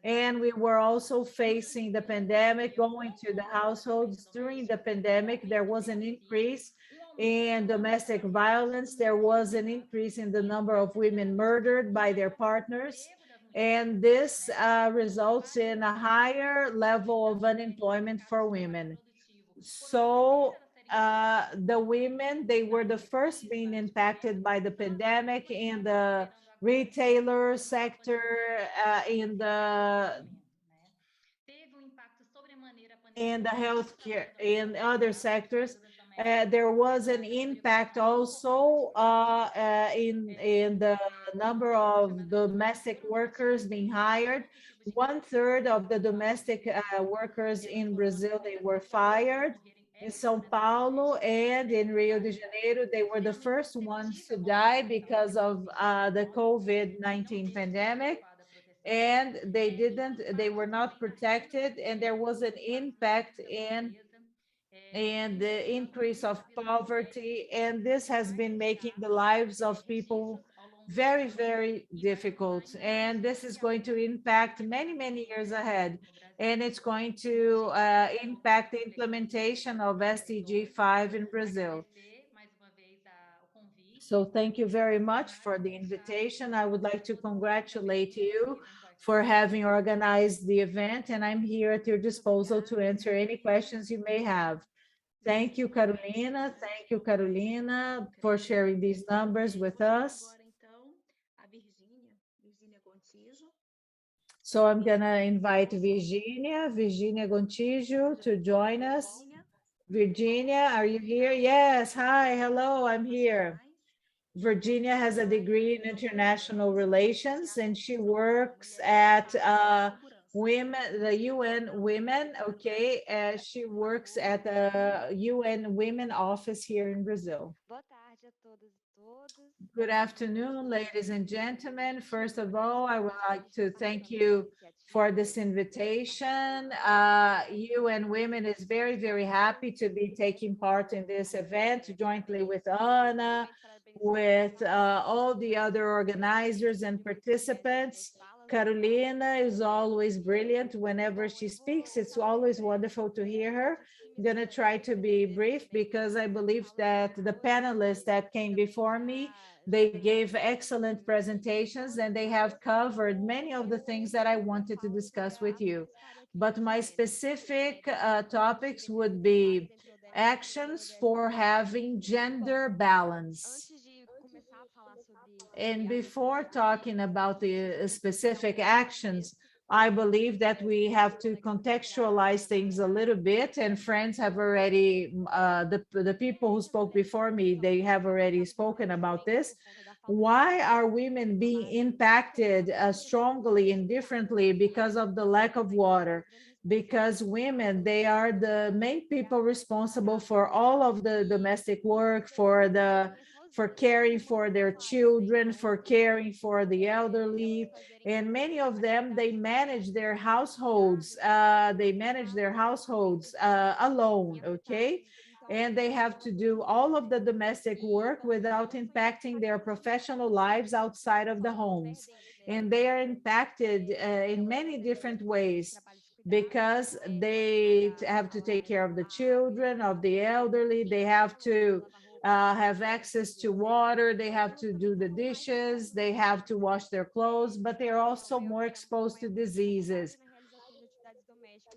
and we were also facing the pandemic, going to the households. During the pandemic, there was an increase in domestic violence. There was an increase in the number of women murdered by their partners. And this results in a higher level of unemployment for women. So the women, they were the first being impacted by the pandemic in the retailer sector, in the healthcare, in other sectors. There was an impact also in the number of domestic workers being hired. 1/3 of the domestic workers in Brazil, they were fired. In São Paulo and in Rio de Janeiro, they were the first ones to die because of the COVID-19 pandemic. And they were not protected, and there was an impact in the increase of poverty, and this has been making the lives of people very, very difficult. And this is going to impact many, many years ahead. And it's going to impact the implementation of SDG 5 in Brazil. So thank you very much for the invitation. I would like to congratulate you for having organized the event, and I'm here at your disposal to answer any questions you may have. Thank you, Carolina. Thank you, Carolina, for sharing these numbers with us. So I'm gonna invite Virginia Gontijo to join us. Virginia, are you here? Yes, hi, hello, I'm here. Virginia has a degree in international relations, and she works at the UN Women, okay? She works at the UN Women office here in Brazil. Good afternoon, ladies and gentlemen. First of all, I would like to thank you for this invitation. UN Women is very, very happy to be taking part in this event jointly with Ana, with all the other organizers and participants. Carolina is always brilliant whenever she speaks. It's always wonderful to hear her. I'm going to try to be brief because I believe that the panelists that came before me, they gave excellent presentations and they have covered many of the things that I wanted to discuss with you. But my specific topics would be actions for having gender balance. And before talking about the specific actions, I believe that we have to contextualize things a little bit, and friends have already, the people who spoke before me, they have already spoken about this. Why are women being impacted strongly and differently because of the lack of water? Because women, they are the main people responsible for all of the domestic work, for caring for their children, for caring for the elderly, and many of them, they manage their households. Alone, okay? And they have to do all of the domestic work without impacting their professional lives outside of the homes. And they are impacted in many different ways because they have to take care of the children, of the elderly. They have to have access to water, they have to do the dishes, they have to wash their clothes, but they're also more exposed to diseases.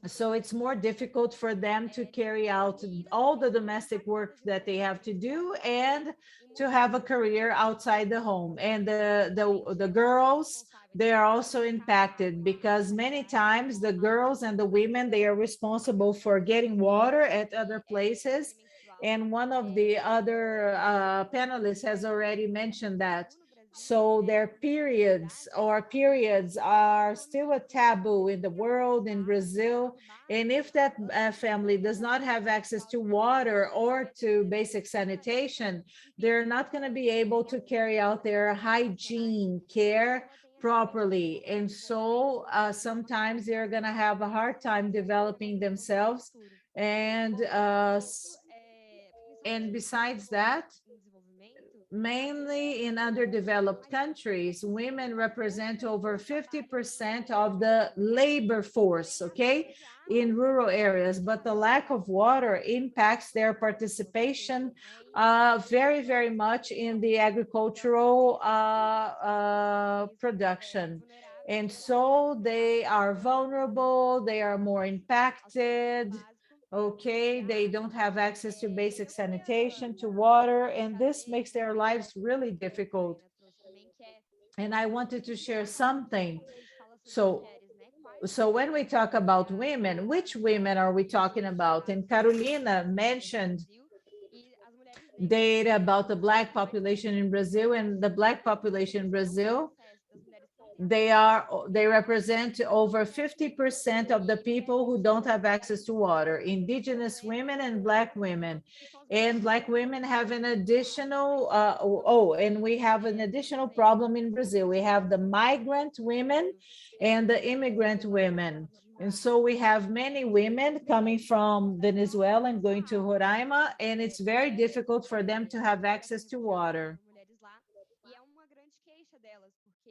So it's more difficult for them to carry out all the domestic work that they have to do and to have a career outside the home. And the girls, they are also impacted because many times the girls and the women, they are responsible for getting water at other places. And one of the other panelists has already mentioned that. So their periods are still a taboo in the world, in Brazil. And if that family does not have access to water or to basic sanitation, they're not going to be able to carry out their hygiene care properly. And so sometimes they're going to have a hard time developing themselves. And besides that, mainly in underdeveloped countries, women represent over 50% of the labor force, okay, in rural areas, but the lack of water impacts their participation very, very much in the agricultural production. And so they are vulnerable, they are more impacted. Okay, they don't have access to basic sanitation, to water, and this makes their lives really difficult. And I wanted to share something. So when we talk about women, which women are we talking about? And Carolina mentioned data about the Black population in Brazil, and the Black population in Brazil, they represent over 50% of the people who don't have access to water, indigenous women and Black women. And Black women have an additional, and we have an additional problem in Brazil. We have the migrant women and the immigrant women. And so we have many women coming from Venezuela and going to Roraima, and it's very difficult for them to have access to water.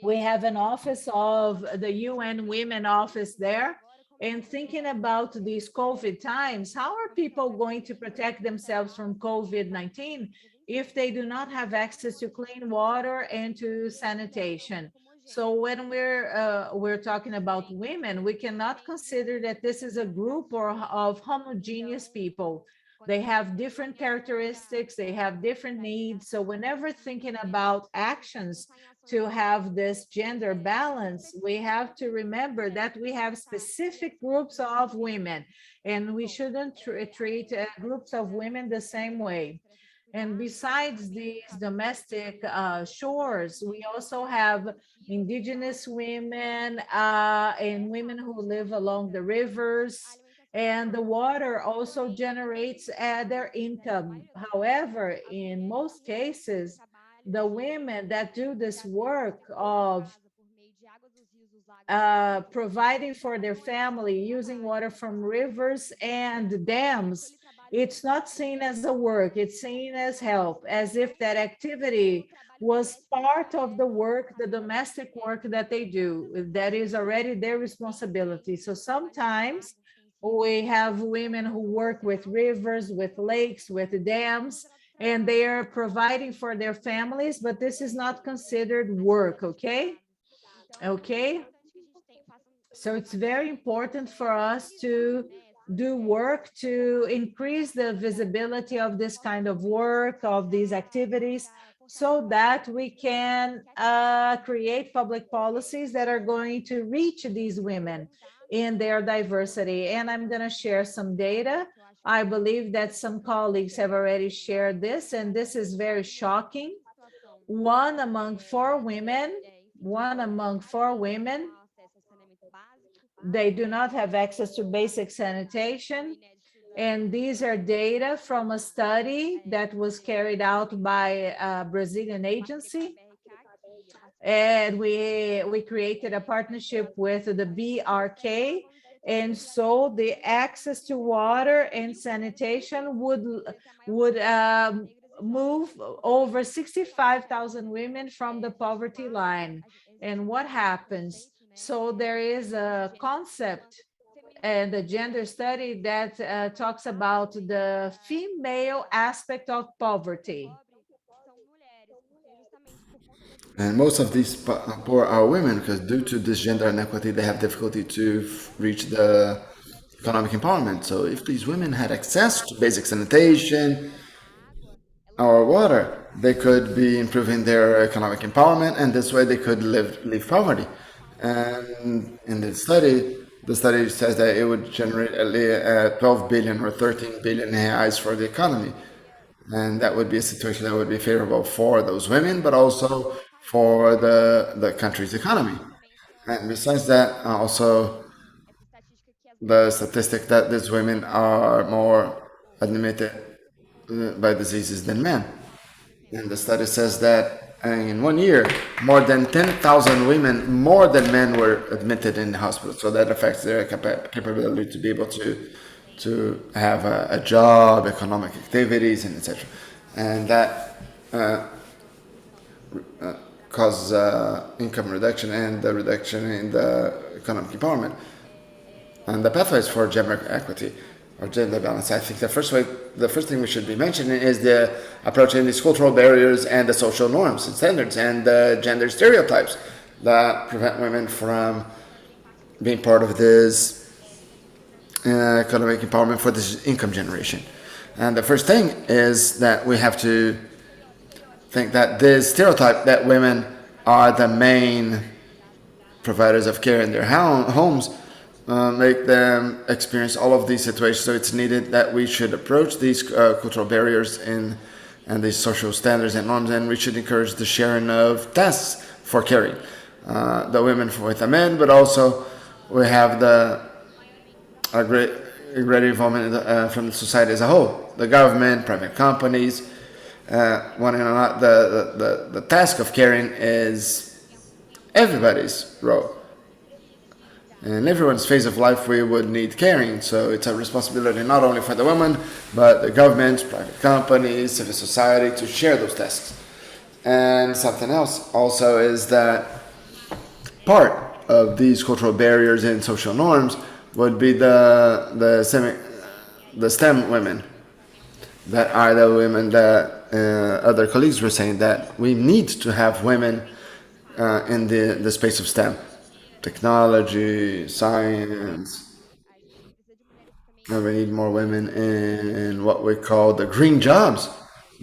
We have an office of the UN Women Office there. And thinking about these COVID times, how are people going to protect themselves from COVID-19 if they do not have access to clean water and to sanitation? So when we're talking about women, we cannot consider that this is a group of homogeneous people. They have different characteristics, they have different needs. So whenever thinking about actions to have this gender balance, we have to remember that we have specific groups of women, and we shouldn't treat groups of women the same way. And besides these domestic chores, we also have indigenous women and women who live along the rivers. And the water also generates their income. However, in most cases, the women that do this work of providing for their family, using water from rivers and dams, it's not seen as a work, it's seen as help, as if that activity was part of the work, the domestic work that they do, that is already their responsibility. So sometimes we have women who work with rivers, with lakes, with dams, and they are providing for their families, but this is not considered work, okay? Okay? So it's very important for us to do work to increase the visibility of this kind of work, of these activities, so that we can create public policies that are going to reach these women in their diversity. And I'm going to share some data. I believe that some colleagues have already shared this, and this is very shocking. One among four women, they do not have access to basic sanitation. And these are data from a study that was carried out by a Brazilian agency. And we created a partnership with the BRK. And so the access to water and sanitation would move over 65,000 women from the poverty line. And what happens? So there is a concept and a gender study that talks about the female aspect of poverty. And most of these poor are women because due to this gender inequity, they have difficulty to reach the economic empowerment. So if these women had access to basic sanitation or water, they could be improving their economic empowerment, and this way they could leave poverty. And in the study says that it would generate 12 billion or 13 billion reais for the economy. And that would be a situation that would be favorable for those women, but also for the country's economy. And besides that, also the statistic that these women are more admitted by diseases than men. And the study says that in 1 year, more than 10,000 women, more than men, were admitted in the hospital. So that affects their capability to be able to have a job, economic activities, and etc. And that causes income reduction and the reduction in the economic empowerment. And the pathways for gender equity or gender balance, I think the first thing we should be mentioning is the approaching these cultural barriers and the social norms and standards and the gender stereotypes that prevent women from being part of this economic empowerment for this income generation. And the first thing is that we have to think that this stereotype that women are the main providers of care in their homes make them experience all of these situations. So it's needed that we should approach these cultural barriers in and these social standards and norms, and we should encourage the sharing of tasks for caring. The women with the men, but also we have a great involvement from the society as a whole, the government, private companies. One and not the task of caring is everybody's role. In everyone's phase of life, we would need caring. So it's a responsibility not only for the women, but the government, private companies, civil society to share those tasks. And something else also is that part of these cultural barriers and social norms would be the STEM women, that are the women that other colleagues were saying that we need to have women in the space of STEM. Technology, science, and we need more women in what we call the green jobs,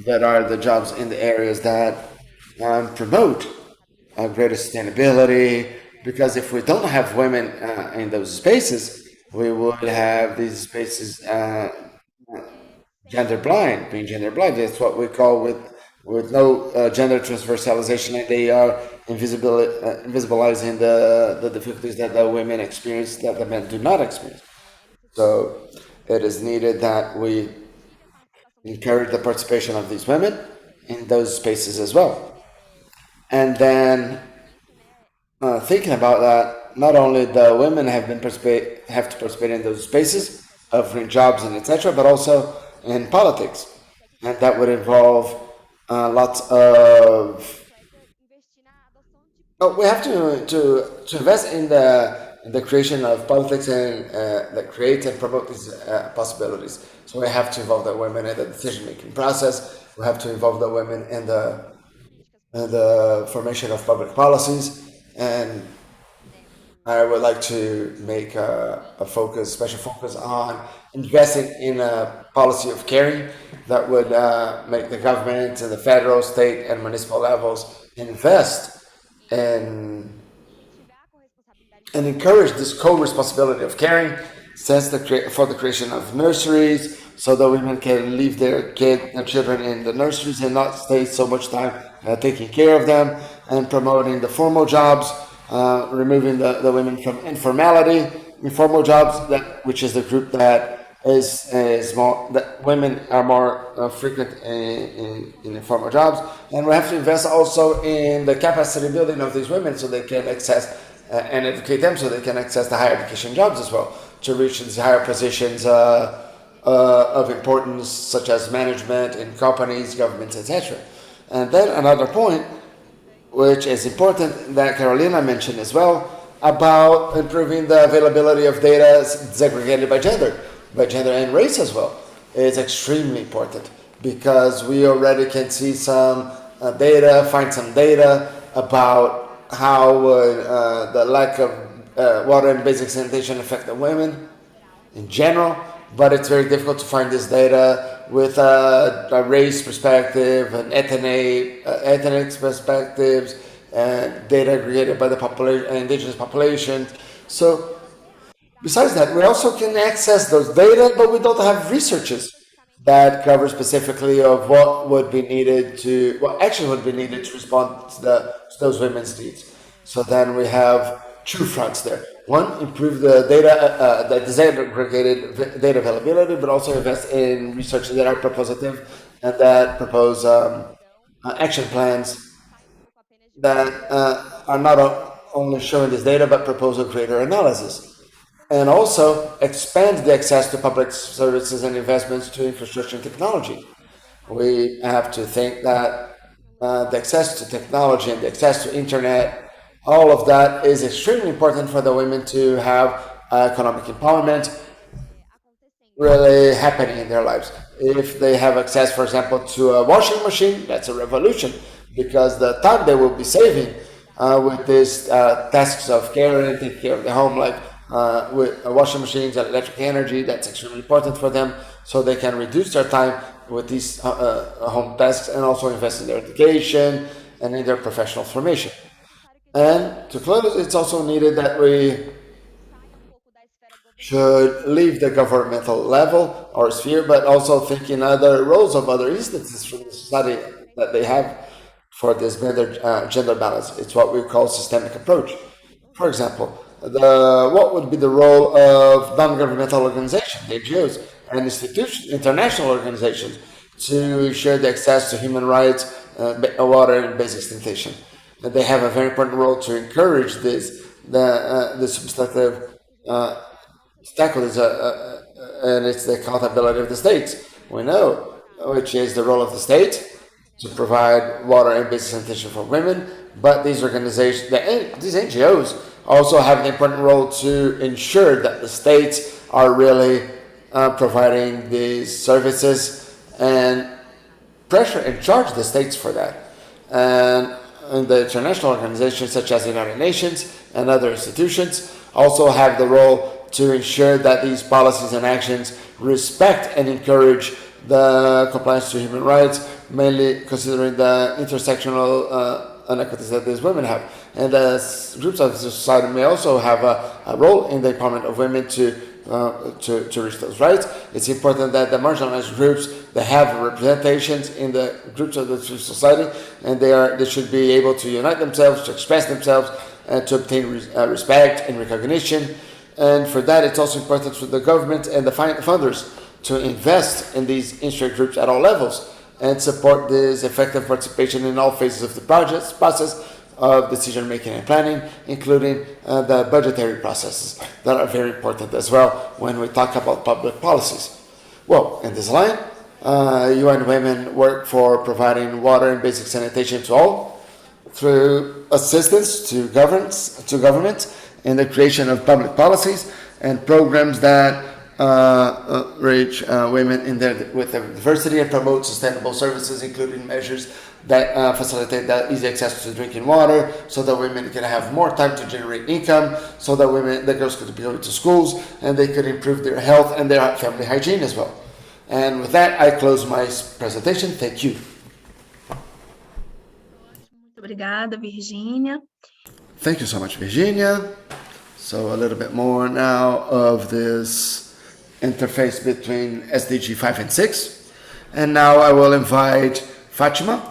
that are the jobs in the areas that promote greater sustainability, because if we don't have women in those spaces, we would have these spaces gender blind, being gender blind. That's what we call with no gender transversalization, and they are invisibilizing the difficulties that the women experience that the men do not experience. So it is needed that we encourage the participation of these women in those spaces as well. And then thinking about that, not only the women have to participate in those spaces of jobs and etc., but also in politics, and that would involve lots of. We have to invest in the creation of politics and that create and promote these possibilities. So we have to involve the women in the decision-making process. We have to involve the women in the formation of public policies, and I would like to make a special focus on investing in a policy of caring that would make the government and the federal, state, and municipal levels invest and encourage this co-responsibility of caring, for the creation of nurseries, so that women can leave their children in the nurseries and not stay so much time taking care of them, and promoting the formal jobs, removing the women from informal jobs, which is the group that is more, that women are more frequent in informal jobs. And we have to invest also in the capacity building of these women, so they can access and educate them, so they can access the higher education jobs as well, to reach these higher positions of importance, such as management in companies, governments, etc. And then another point, which is important, that Carolina mentioned as well, about improving the availability of data segregated by gender and race as well. It's extremely important, because we already can see some find some data about how would the lack of water and basic sanitation affect the women in general, but it's very difficult to find this data with a race perspective and ethnic perspectives, and data aggregated by the indigenous population. So besides that, we also can access those data, but we don't have researches that cover specifically of what action would be needed to respond to those women's needs. So then we have two fronts there. One, improve the data, the disaggregated data availability, but also invest in research that are propositive and that propose action plans that are not only showing this data, but propose a greater analysis. And also expand the access to public services and investments to infrastructure and technology. We have to think that the access to technology and the access to internet, all of that is extremely important for the women to have economic empowerment really happening in their lives. If they have access, for example, to a washing machine, that's a revolution, because the time they will be saving with these tasks of care and taking care of the home, like with washing machines and electric energy, that's extremely important for them, so they can reduce their time with these home tasks and also invest in their education and in their professional formation. And to close, it's also needed that we should leave the governmental level or sphere, but also thinking other roles of other instances from the society that they have for this gender balance. It's what we call systemic approach. For example, what would be the role of non-governmental organizations, NGOs, and institutions, international organizations, to ensure the access to human rights, water, and basic sanitation? And they have a very important role to encourage the substantive tackle is and it's the accountability of the states. We know, which is the role of the state to provide water and basic sanitation for women. But these organizations, these NGOs, also have an important role to ensure that the states are really providing these services and pressure and charge the states for that. And the international organizations such as the United Nations and other institutions also have the role to ensure that these policies and actions respect and encourage the compliance to human rights, mainly considering the intersectional inequities that these women have. And groups of society may also have a role in the empowerment of women to reach those rights. It's important that the marginalized groups, they have representations in the groups of the society, and they should be able to unite themselves, to express themselves, and to obtain respect and recognition. And for that, it's also important for the government and the funders to invest in these industry groups at all levels and support this effective participation in all phases of the process of decision making and planning, including the budgetary processes that are very important as well when we talk about public policies. Well, in this line, UN Women work for providing water and basic sanitation to all through assistance to government in the creation of public policies and programs that reach women with their diversity and promote sustainable services, including measures that facilitate that easy access to drinking water, so that women can have more time to generate income, so that the girls could go to schools and they could improve their health and their family hygiene as well. And with that, I close my presentation. Thank you. Muito obrigada, Virgínia. Thank you so much, Virginia. So a little bit more now of this interface between SDG 5 and 6. And now I will invite Fátima,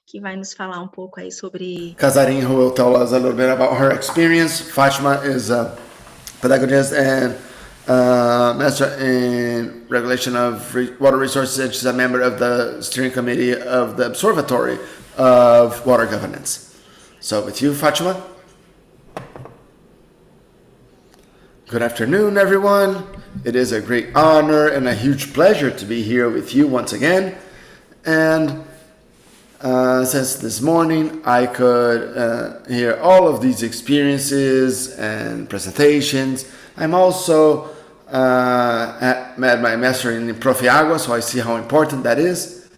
que vai nos falar um pouco aí sobre... Casarin, who will tell us a little bit about her experience. Fátima is a pedagogist and master in regulation of water resources, and she's a member of the steering committee of the Observatory of Water Governance. So with you, Fátima. Good afternoon, everyone. It is a great honor and a huge pleasure to be here with you once again. And since this morning, I could hear all of these experiences and presentations. I'm also at my master in Prof. Água, so I see how important that is.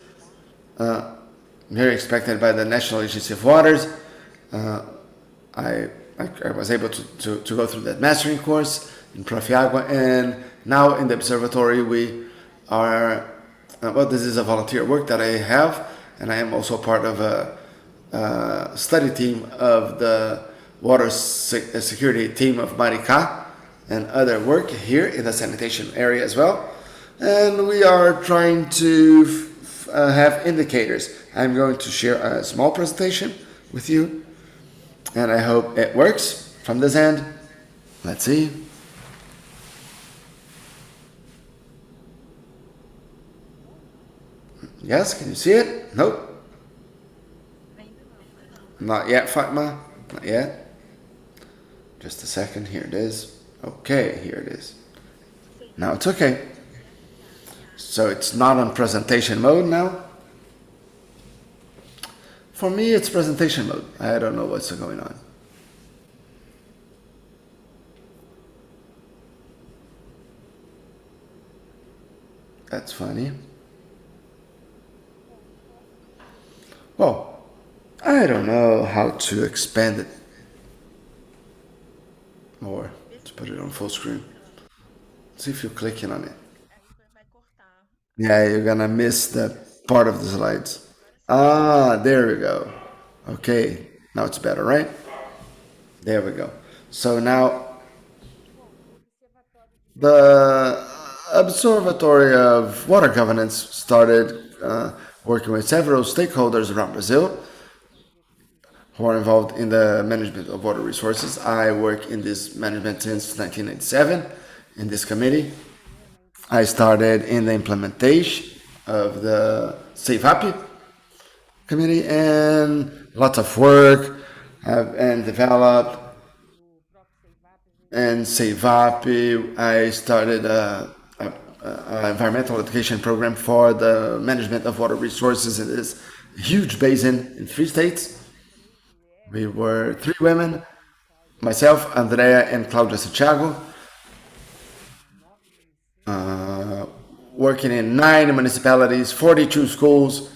Very expected by the National Agency of Waters. I was able to go through that mastering course in Prof. Água, and now in the observatory we are, this is a volunteer work that I have, and I am also part of a study team of the water security team of Maricá and other work here in the sanitation area as well. And we are trying to have indicators. I'm going to share a small presentation with you, and I hope it works from this end. Let's see. Yes, can you see it? Nope. Not yet, Fatma. Not yet. Just a second. Here it is. Okay, here it is. Now it's okay. So it's not on presentation mode now. For me, it's presentation mode. I don't know what's going on. That's funny. Well, I don't know how to expand it. Or let's put it on full screen. See if you're clicking on it. Yeah, you're gonna miss that part of the slides. Ah, there we go. Okay, now it's better, right? There we go. So now, The Observatory of Water Governance started working with several stakeholders around Brazil who are involved in the management of water resources. I work in this management since 1997 in this committee. I started in the implementation of the SAVAP committee, and lots of work have been developed. And SAVAP, I started an environmental education program for the management of water resources in this huge basin in 3 states. We were 3 women, myself, Andrea, and Claudia Santiago, working in 9 municipalities, 42 schools.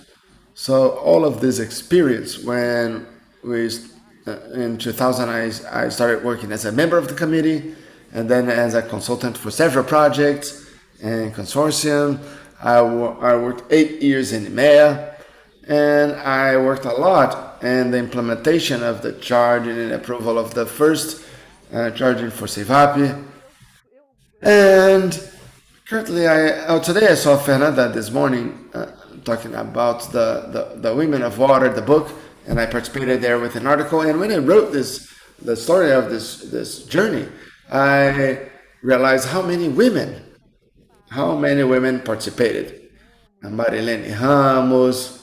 So all of this experience, when we in 2000, I started working as a member of the committee, and then as a consultant for several projects and consortium. I worked 8 years in EMEA, and I worked a lot in the implementation of the charging and approval of the first charging for SAVAP. And currently, today I saw Fernanda this morning talking about the Women of Water, the book, and I participated there with an article. And when I wrote the story of this journey, I realized how many women participated. Marilene Ramos,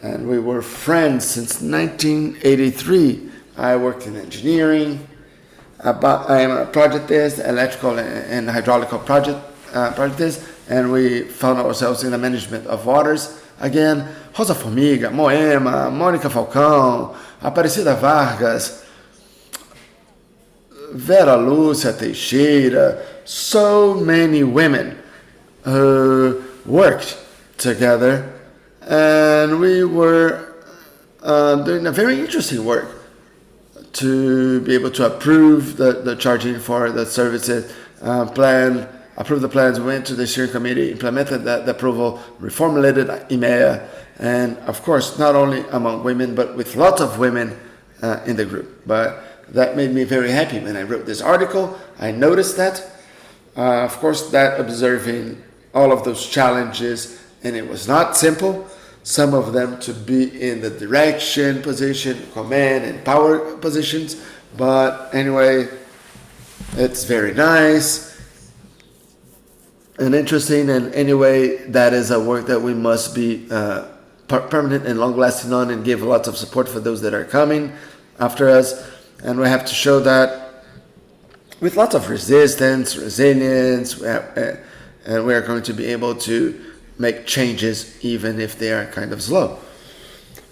and we were friends since 1983. I worked in engineering. I am a projectist, electrical and hydraulical projectist, and we found ourselves in the management of waters. Again, Rosa Formiga, Moema, Mônica Falcão, Aparecida Vargas, Vera Lúcia Teixeira, so many women who worked together, and we were doing a very interesting work to be able to approve the charging for the services plan, approve the plans, went to the steering committee, implemented the approval, reformulated EMEA, and of course, not only among women, but with lots of women in the group. But that made me very happy when I wrote this article. I noticed that, of course, that observing all of those challenges, and it was not simple. Some of them to be in the direction position, command and power positions, but anyway, it's very nice and interesting, and anyway, that is a work that we must be permanent and long-lasting on, and give lots of support for those that are coming after us. And we have to show that with lots of resistance, resilience, and we are going to be able to make changes even if they are kind of slow.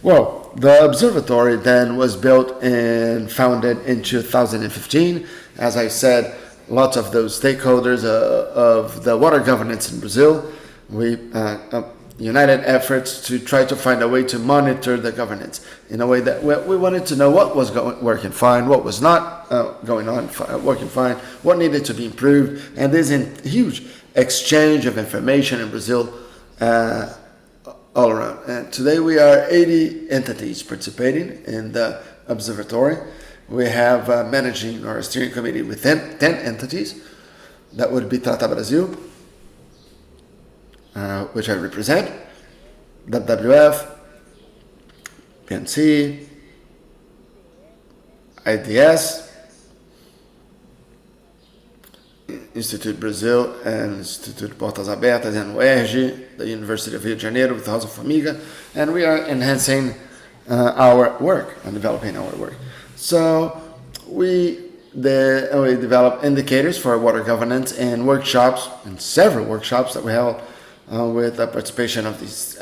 Well, the observatory then was built and founded in 2015. As I said, lots of those stakeholders of the water governance in Brazil, we united efforts to try to find a way to monitor the governance in a way that we wanted to know what was working fine, what was not working fine, what needed to be improved, and there's a huge exchange of information in Brazil all around. And today we are 80 entities participating in the observatory. We have managing our steering committee with 10 entities. That would be Trata Brasil, which I represent, WWF, PNC, IDS, Instituto Brazil and Instituto Portas Abertas and UERJ, the University of Rio de Janeiro with Rosa Formiga, and we are enhancing our work and developing our work. So we develop indicators for water governance and workshops, and several workshops that we held with the participation of these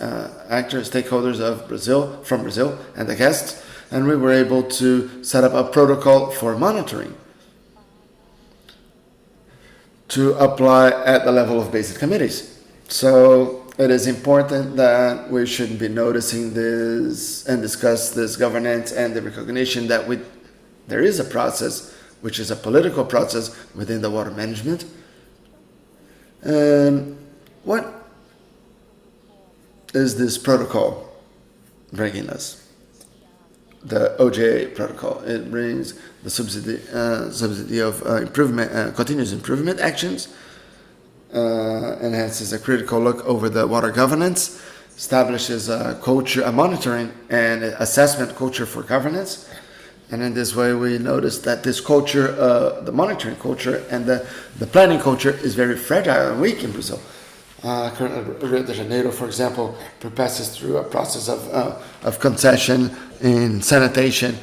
actors, stakeholders of Brazil, from Brazil, and the guests, and we were able to set up a protocol for monitoring to apply at the level of basic committees. So it is important that we should be noticing this and discuss this governance and the recognition that there is a process, which is a political process within the water management. And what is this protocol bringing us? the OJA protocol. It brings the subsidy of improvement, continuous improvement actions, enhances a critical look over the water governance, establishes a culture, a monitoring and assessment culture for governance. And in this way, we notice that this culture, the monitoring culture and the planning culture is very fragile and weak in Brazil. Currently, Rio de Janeiro, for example, passes through a process of concession in sanitation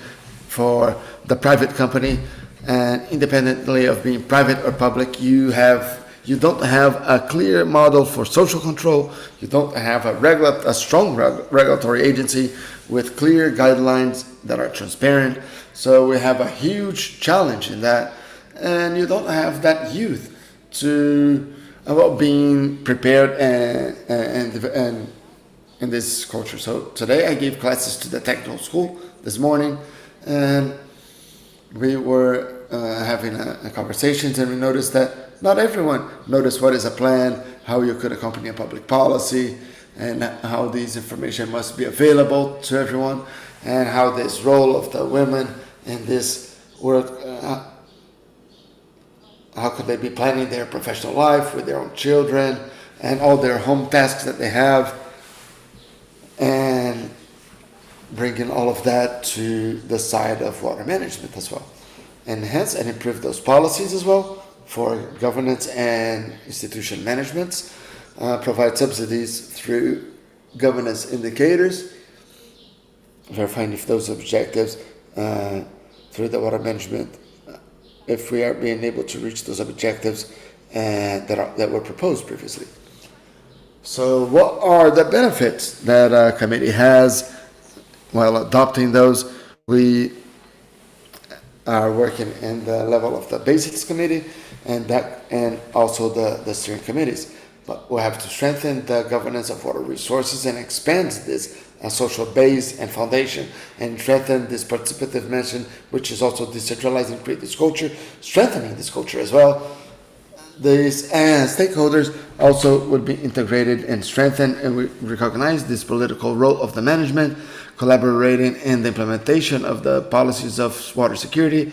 for the private company, and independently of being private or public, you don't have a clear model for social control. You don't have a strong regulatory agency with clear guidelines that are transparent. So we have a huge challenge in that, and you don't have that youth about being prepared and in this culture. So today I gave classes to the technical school this morning, and we were having a conversations, and we noticed that not everyone noticed what is a plan, how you could accompany a public policy, and how these information must be available to everyone, and how this role of the women in this world, how could they be planning their professional life with their own children and all their home tasks that they have, and bringing all of that to the side of water management as well. Enhance and improve those policies as well for governance and institution management, provide subsidies through governance indicators, verifying if those objectives through the water management, if we are being able to reach those objectives that were proposed previously. So what are the benefits that a committee has while adopting those? We are working in the level of the basics committee and also the steering committees. But we have to strengthen the governance of water resources and expand this social base and foundation, and strengthen this participative mention, which is also decentralizing and create this culture, strengthening this culture as well. These stakeholders also would be integrated and strengthened, and we recognize this political role of the management, collaborating in the implementation of the policies of water security,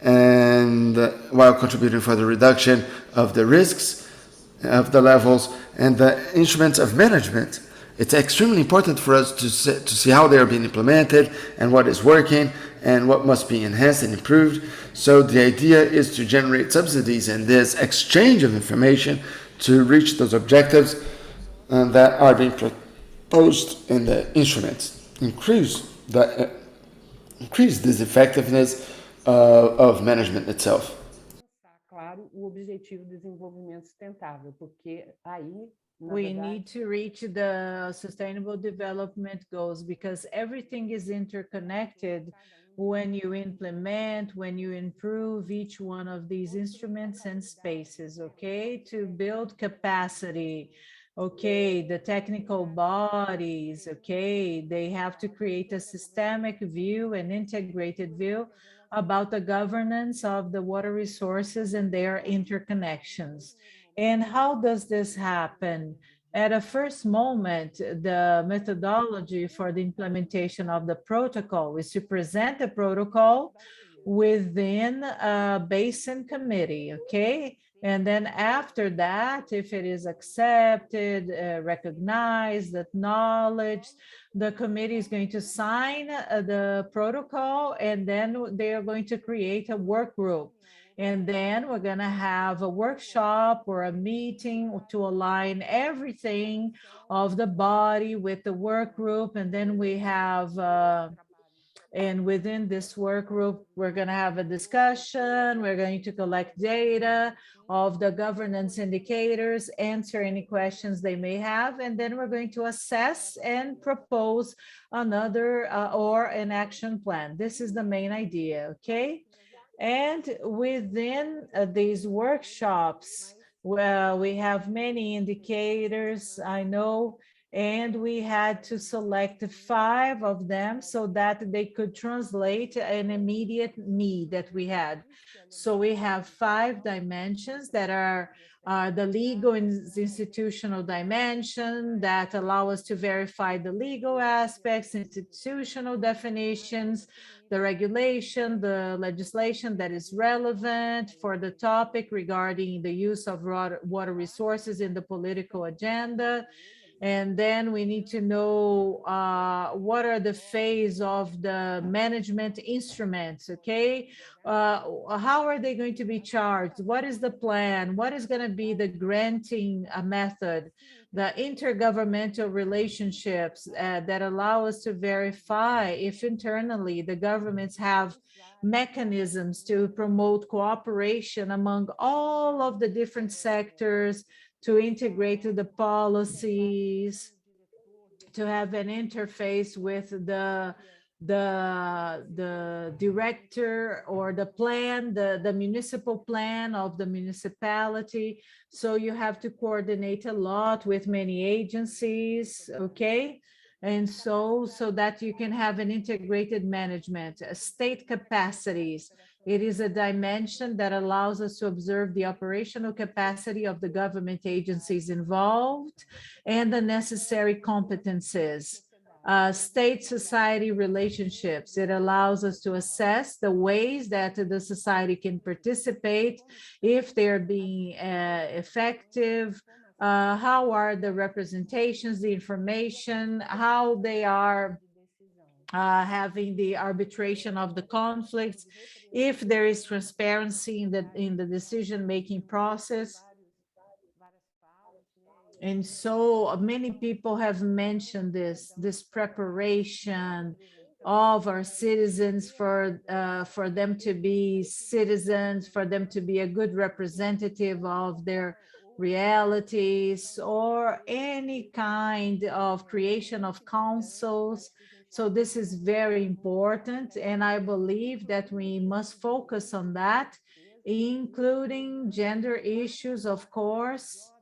and while contributing for the reduction of the risks of the levels and the instruments of management. It's extremely important for us to see how they are being implemented and what is working and what must be enhanced and improved. So the idea is to generate subsidies and this exchange of information to reach those objectives that are being proposed in the instruments. Increase this effectiveness of management itself. Claro, o objetivo de desenvolvimento sustentável, porque aí we need to reach the sustainable development goals, because everything is interconnected when you implement, when you improve each one of these instruments and spaces, okay? To build capacity, okay, the technical bodies, okay, they have to create a systemic view, an integrated view about the governance of the water resources and their interconnections. And how does this happen? At a first moment, the methodology for the implementation of the protocol is to present the protocol within a basin committee, okay? And then after that, if it is accepted, recognized, acknowledged, the committee is going to sign the protocol, and then they are going to create a work group. And then we're going to have a workshop or a meeting to align everything of the body with the work group. And then we have, and within this work group, we're going to have a discussion. We're going to collect data of the governance indicators, answer any questions they may have, and then we're going to assess and propose another or an action plan. This is the main idea, okay? And within these workshops, well, we have many indicators, I know, and we had to select 5 of them so that they could translate an immediate need that we had. So we have 5 dimensions that are the legal and institutional dimension that allow us to verify the legal aspects, institutional definitions, the regulation, the legislation that is relevant for the topic regarding the use of water resources in the political agenda. And then we need to know what are the phase of the management instruments, okay? How are they going to be charged? What is the plan? What is going to be the granting method? The intergovernmental relationships that allow us to verify if internally the governments have mechanisms to promote cooperation among all of the different sectors, to integrate to the policies, to have an interface with the director or the plan, the municipal plan of the municipality. So you have to coordinate a lot with many agencies, okay? And so that you can have an integrated management, state capacities. It is a dimension that allows us to observe the operational capacity of the government agencies involved and the necessary competences. State-society relationships. It allows us to assess the ways that the society can participate, if they're being effective, how are the representations, the information, how they are having the arbitration of the conflicts, if there is transparency in the decision-making process. And so many people have mentioned this preparation of our citizens for them to be citizens, for them to be a good representative of their realities, or any kind of creation of councils. So this is very important, and I believe that we must focus on that, including gender issues, of course,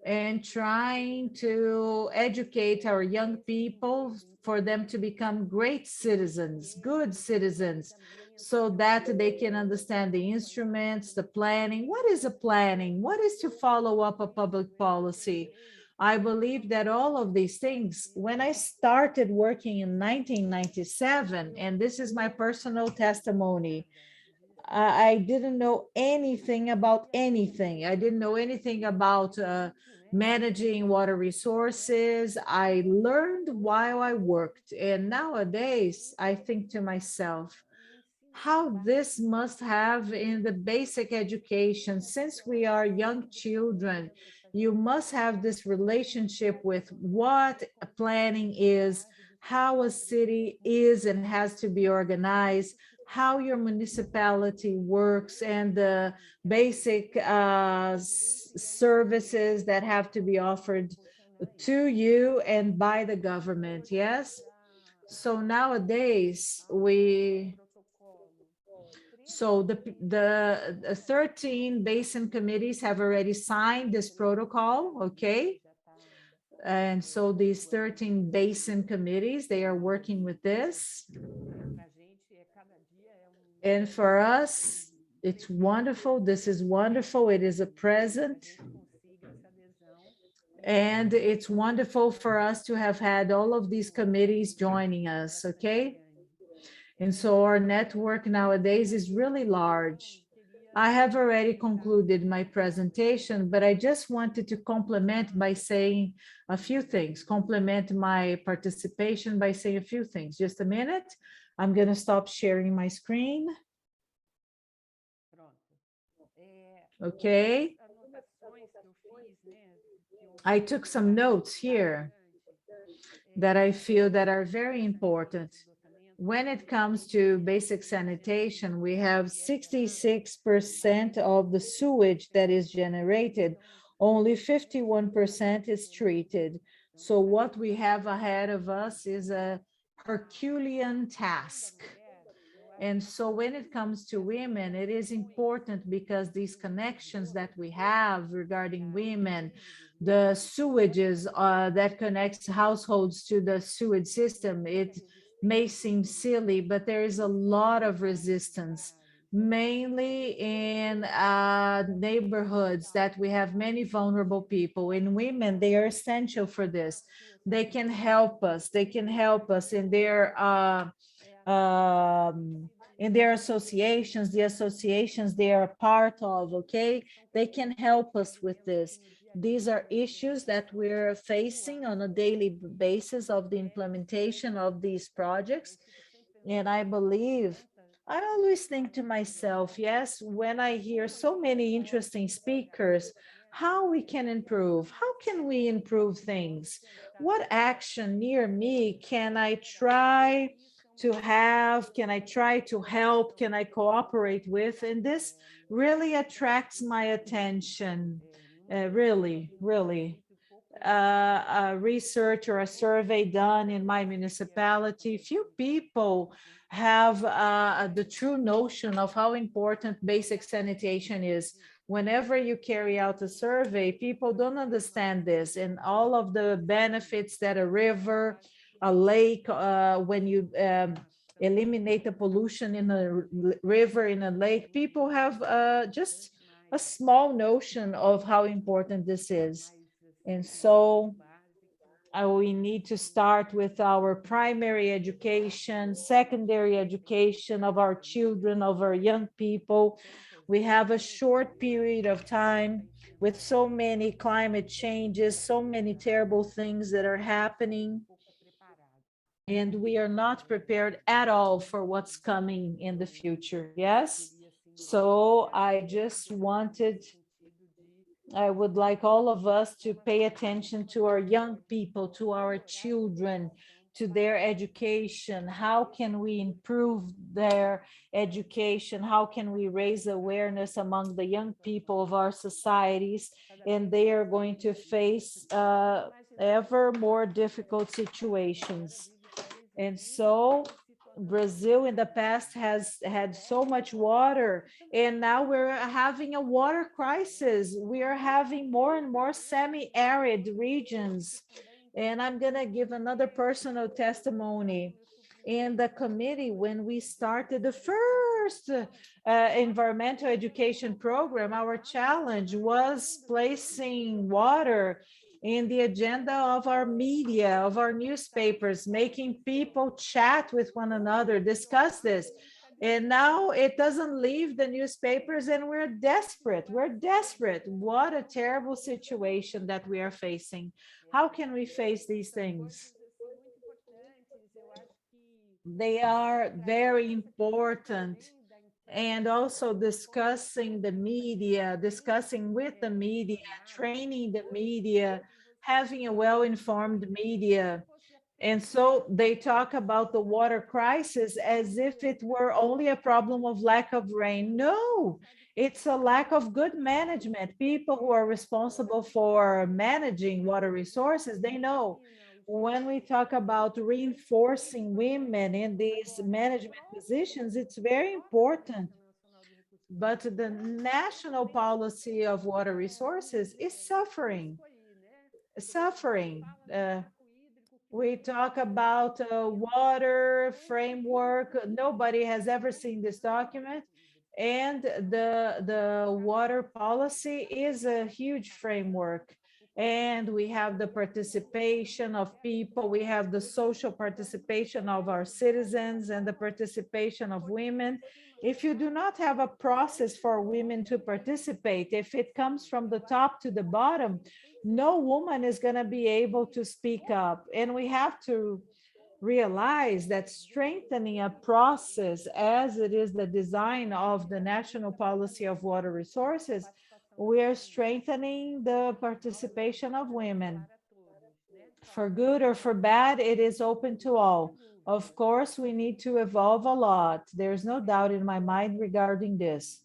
and trying to educate our young people for them to become great citizens, good citizens, so that they can understand the instruments, the planning. What is a planning? What is to follow up a public policy? I believe that all of these things, when I started working in 1997, and this is my personal testimony, I didn't know anything about anything. I didn't know anything about managing water resources. I learned while I worked. And nowadays, I think to myself, how this must have in the basic education, since we are young children, you must have this relationship with what planning is, how a city is and has to be organized, how your municipality works, and the basic services that have to be offered to you and by the government, yes? So nowadays, the 13 basin committees have already signed this protocol, okay? And so these 13 basin committees, they are working with this. And for us, it's wonderful. This is wonderful. It is a present. And it's wonderful for us to have had all of these committees joining us, okay? And so our network nowadays is really large. I have already concluded my presentation, but I just wanted to complement by saying a few things, complement my participation by saying a few things. Just a minute. I'm going to stop sharing my screen. Okay. I took some notes here that I feel that are very important. When it comes to basic sanitation, we have 66% of the sewage that is generated, only 51% is treated. So what we have ahead of us is a Herculean task. And so when it comes to women, it is important because these connections that we have regarding women, the sewages that connects households to the sewage system, it may seem silly, but there is a lot of resistance, mainly in neighborhoods that we have many vulnerable people. And women, they are essential for this. They can help us. They can help us in their associations, the associations they are a part of, okay? They can help us with this. These are issues that we're facing on a daily basis of the implementation of these projects. And I believe, I always think to myself, yes, when I hear so many interesting speakers, how we can improve, how can we improve things? What action near me can I try to have, can I try to help, can I cooperate with? And this really attracts my attention, really. A research or a survey done in my municipality, few people have the true notion of how important basic sanitation is. Whenever you carry out a survey, people don't understand this and all of the benefits that a river, a lake, when you eliminate the pollution in a river, in a lake, people have just a small notion of how important this is. And so we need to start with our primary education, secondary education of our children, of our young people. We have a short period of time with so many climate changes, so many terrible things that are happening. And we are not prepared at all for what's coming in the future, yes? So I would like all of us to pay attention to our young people, to our children, to their education. How can we improve their education? How can we raise awareness among the young people of our societies? And they are going to face ever more difficult situations. And so Brazil in the past has had so much water, and now we're having a water crisis. We are having more and more semi-arid regions. And I'm going to give another personal testimony. In the committee, when we started the first environmental education program, our challenge was placing water in the agenda of our media, of our newspapers, making people chat with one another, discuss this. And now it doesn't leave the newspapers and we're desperate. We're desperate. What a terrible situation that we are facing. How can we face these things? They are very important. And also discussing the media, discussing with the media, training the media, having a well-informed media. And so they talk about the water crisis as if it were only a problem of lack of rain. No, it's a lack of good management. People who are responsible for managing water resources, they know. When we talk about reinforcing women in these management positions, it's very important. But the national policy of water resources is suffering. We talk about a water framework. Nobody has ever seen this document. And the water policy is a huge framework. And we have the participation of people. We have the social participation of our citizens and the participation of women. If you do not have a process for women to participate, if it comes from the top to the bottom, no woman is going to be able to speak up. And we have to realize that strengthening a process as it is the design of the national policy of water resources, we are strengthening the participation of women. For good or for bad, it is open to all. Of course, we need to evolve a lot. There's no doubt in my mind regarding this.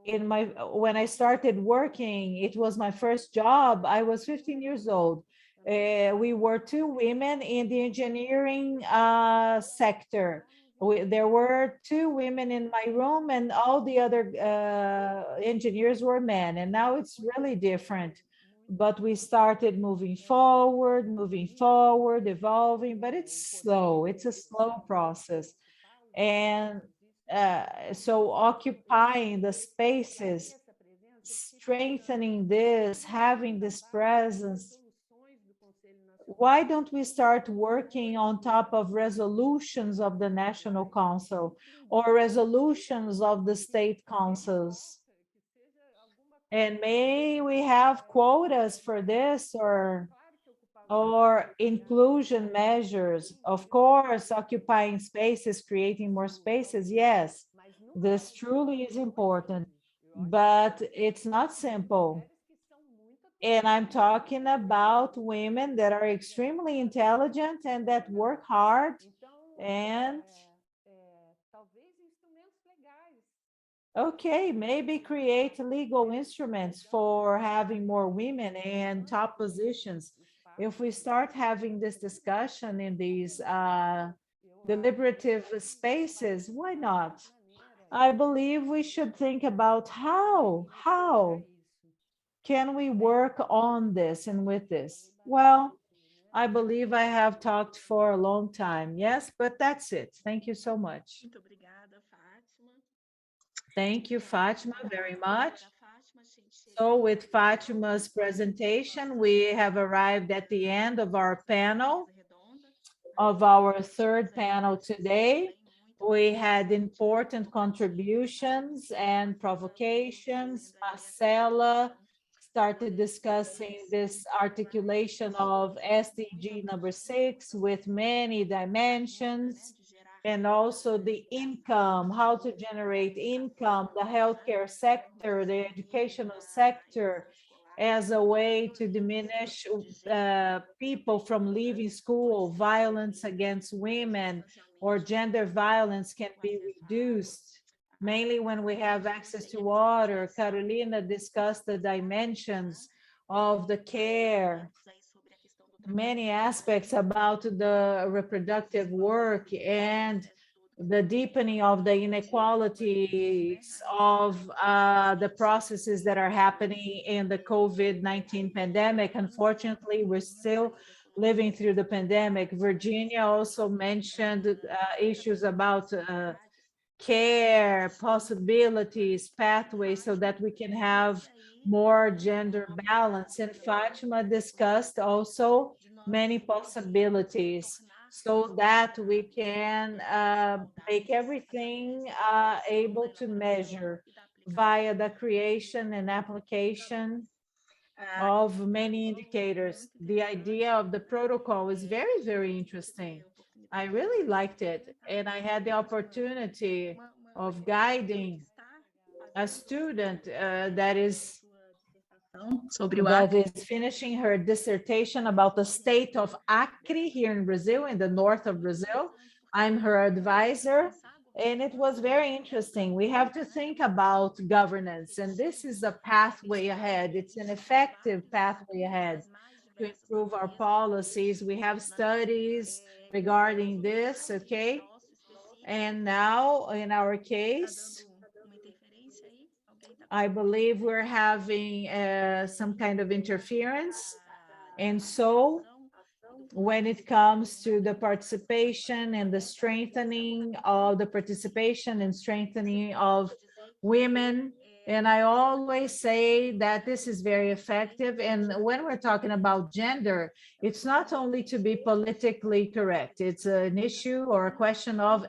When I started working, it was my first job. I was 15 years old. We were 2 women in the engineering sector. There were 2 women in my room, and all the other engineers were men. And now it's really different. But we started moving forward, evolving, but it's slow. It's a slow process. And so occupying the spaces, strengthening this, having this presence. Why don't we start working on top of resolutions of the National Council or resolutions of the state councils? And may we have quotas for this or inclusion measures? Of course, occupying spaces, creating more spaces, yes, this truly is important, but it's not simple. And I'm talking about women that are extremely intelligent and that work hard and okay, maybe create legal instruments for having more women in top positions. If we start having this discussion in these deliberative spaces, why not? I believe we should think about how can we work on this and with this? Well, I believe I have talked for a long time. Yes, but that's it. Thank you so much. Muito obrigada, Fátima. Thank you, Fatima, very much. So with Fatima's presentation, we have arrived at the end of our panel, of our third panel today. We had important contributions and provocations. Marcela started discussing this articulation of SDG number 6 with many dimensions, and also the income, how to generate income, the healthcare sector, the educational sector, as a way to diminish people from leaving school. Violence against women or gender violence can be reduced, mainly when we have access to water. Carolina discussed the dimensions of the care, many aspects about the reproductive work and the deepening of the inequalities of the processes that are happening in the COVID-19 pandemic. Unfortunately, we're still living through the pandemic. Virginia also mentioned issues about care, possibilities, pathways, so that we can have more gender balance. And Fatima discussed also many possibilities so that we can make everything able to measure via the creation and application of many indicators. The idea of the protocol is very, very interesting. I really liked it, and I had the opportunity of guiding a student that is finishing her dissertation about the state of Acre here in Brazil, in the north of Brazil. I'm her advisor, and it was very interesting. We have to think about governance, and this is a pathway ahead. It's an effective pathway ahead to improve our policies. We have studies regarding this, okay? And now, in our case, I believe we're having some kind of interference. And so when it comes to the participation and the strengthening of the participation and strengthening of women, and I always say that this is very effective. And when we're talking about gender, it's not only to be politically correct. It's an issue or a question of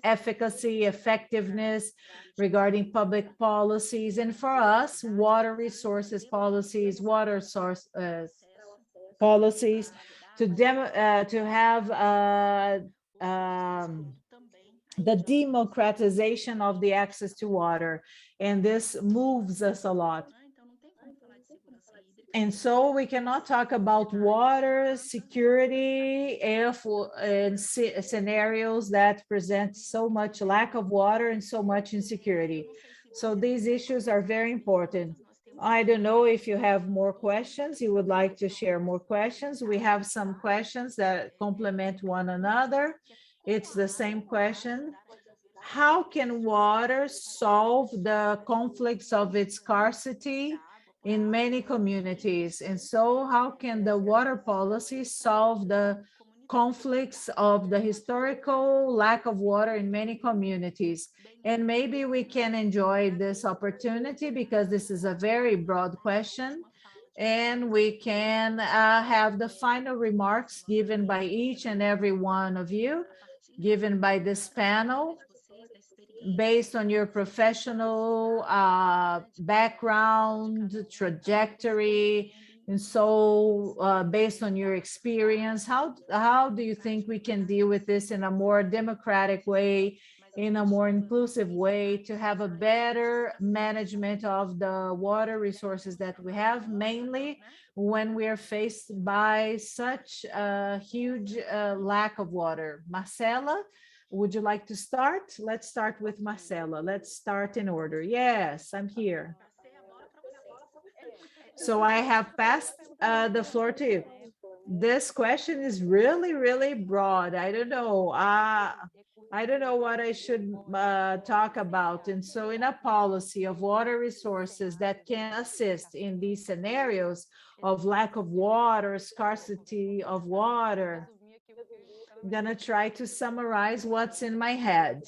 efficacy, effectiveness regarding public policies. And for us, water resources policies, water source policies, to have the democratization of the access to water. And this moves us a lot. And so we cannot talk about water security if in scenarios that present so much lack of water and so much insecurity. So these issues are very important. I don't know if you have more questions, you would like to share more questions. We have some questions that complement one another. It's the same question. How can water solve the conflicts of its scarcity in many communities? And so how can the water policy solve the conflicts of the historical lack of water in many communities? And maybe we can enjoy this opportunity because this is a very broad question, and we can have the final remarks given by each and every one of you, given by this panel, based on your professional background, trajectory, and so based on your experience, how do you think we can deal with this in a more democratic way, in a more inclusive way, to have a better management of the water resources that we have, mainly when we are faced by such a huge lack of water? Marcela, would you like to start? Let's start with Marcela. Let's start in order. Yes, I'm here. So I have passed the floor to you. This question is really, really broad. I don't know. I don't know what I should talk about. And so in a policy of water resources that can assist in these scenarios of lack of water, scarcity of water, I'm gonna try to summarize what's in my head.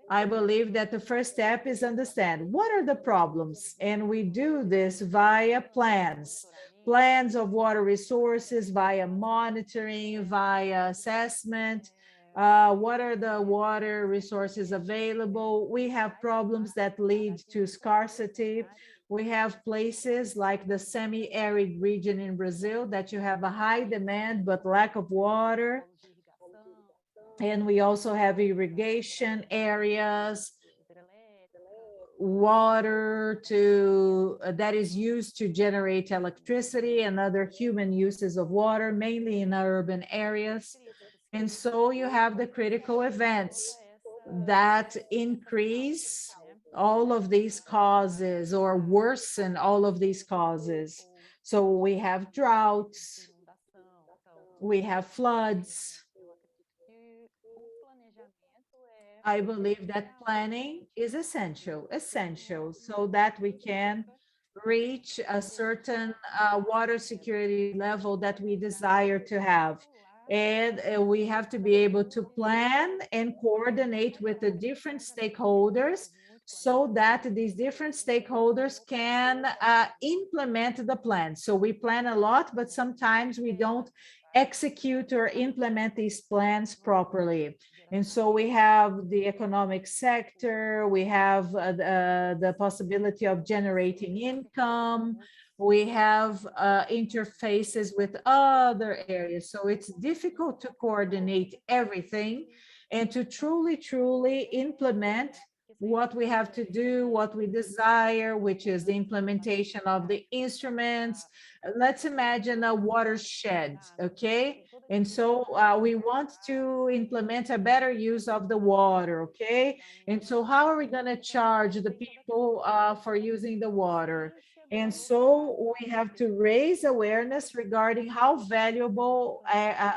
I believe that the first step is understand what are the problems, and we do this via plans of water resources, via monitoring, via assessment. What are the water resources available? We have problems that lead to scarcity. We have places like the semi-arid region in Brazil that you have a high demand but lack of water. And we also have irrigation areas, water that is used to generate electricity and other human uses of water, mainly in urban areas. And so you have the critical events that increase all of these causes or worsen all of these causes. So we have droughts, we have floods. I believe that planning is essential so that we can reach a certain water security level that we desire to have. And we have to be able to plan and coordinate with the different stakeholders so that these different stakeholders can implement the plan. So we plan a lot, but sometimes we don't execute or implement these plans properly. And so we have the economic sector, we have the possibility of generating income, we have interfaces with other areas. So it's difficult to coordinate everything and to truly implement what we have to do, what we desire, which is the implementation of the instruments. Let's imagine a watershed, okay? And so we want to implement a better use of the water, okay? And so how are we gonna charge the people for using the water? And so we have to raise awareness regarding how valuable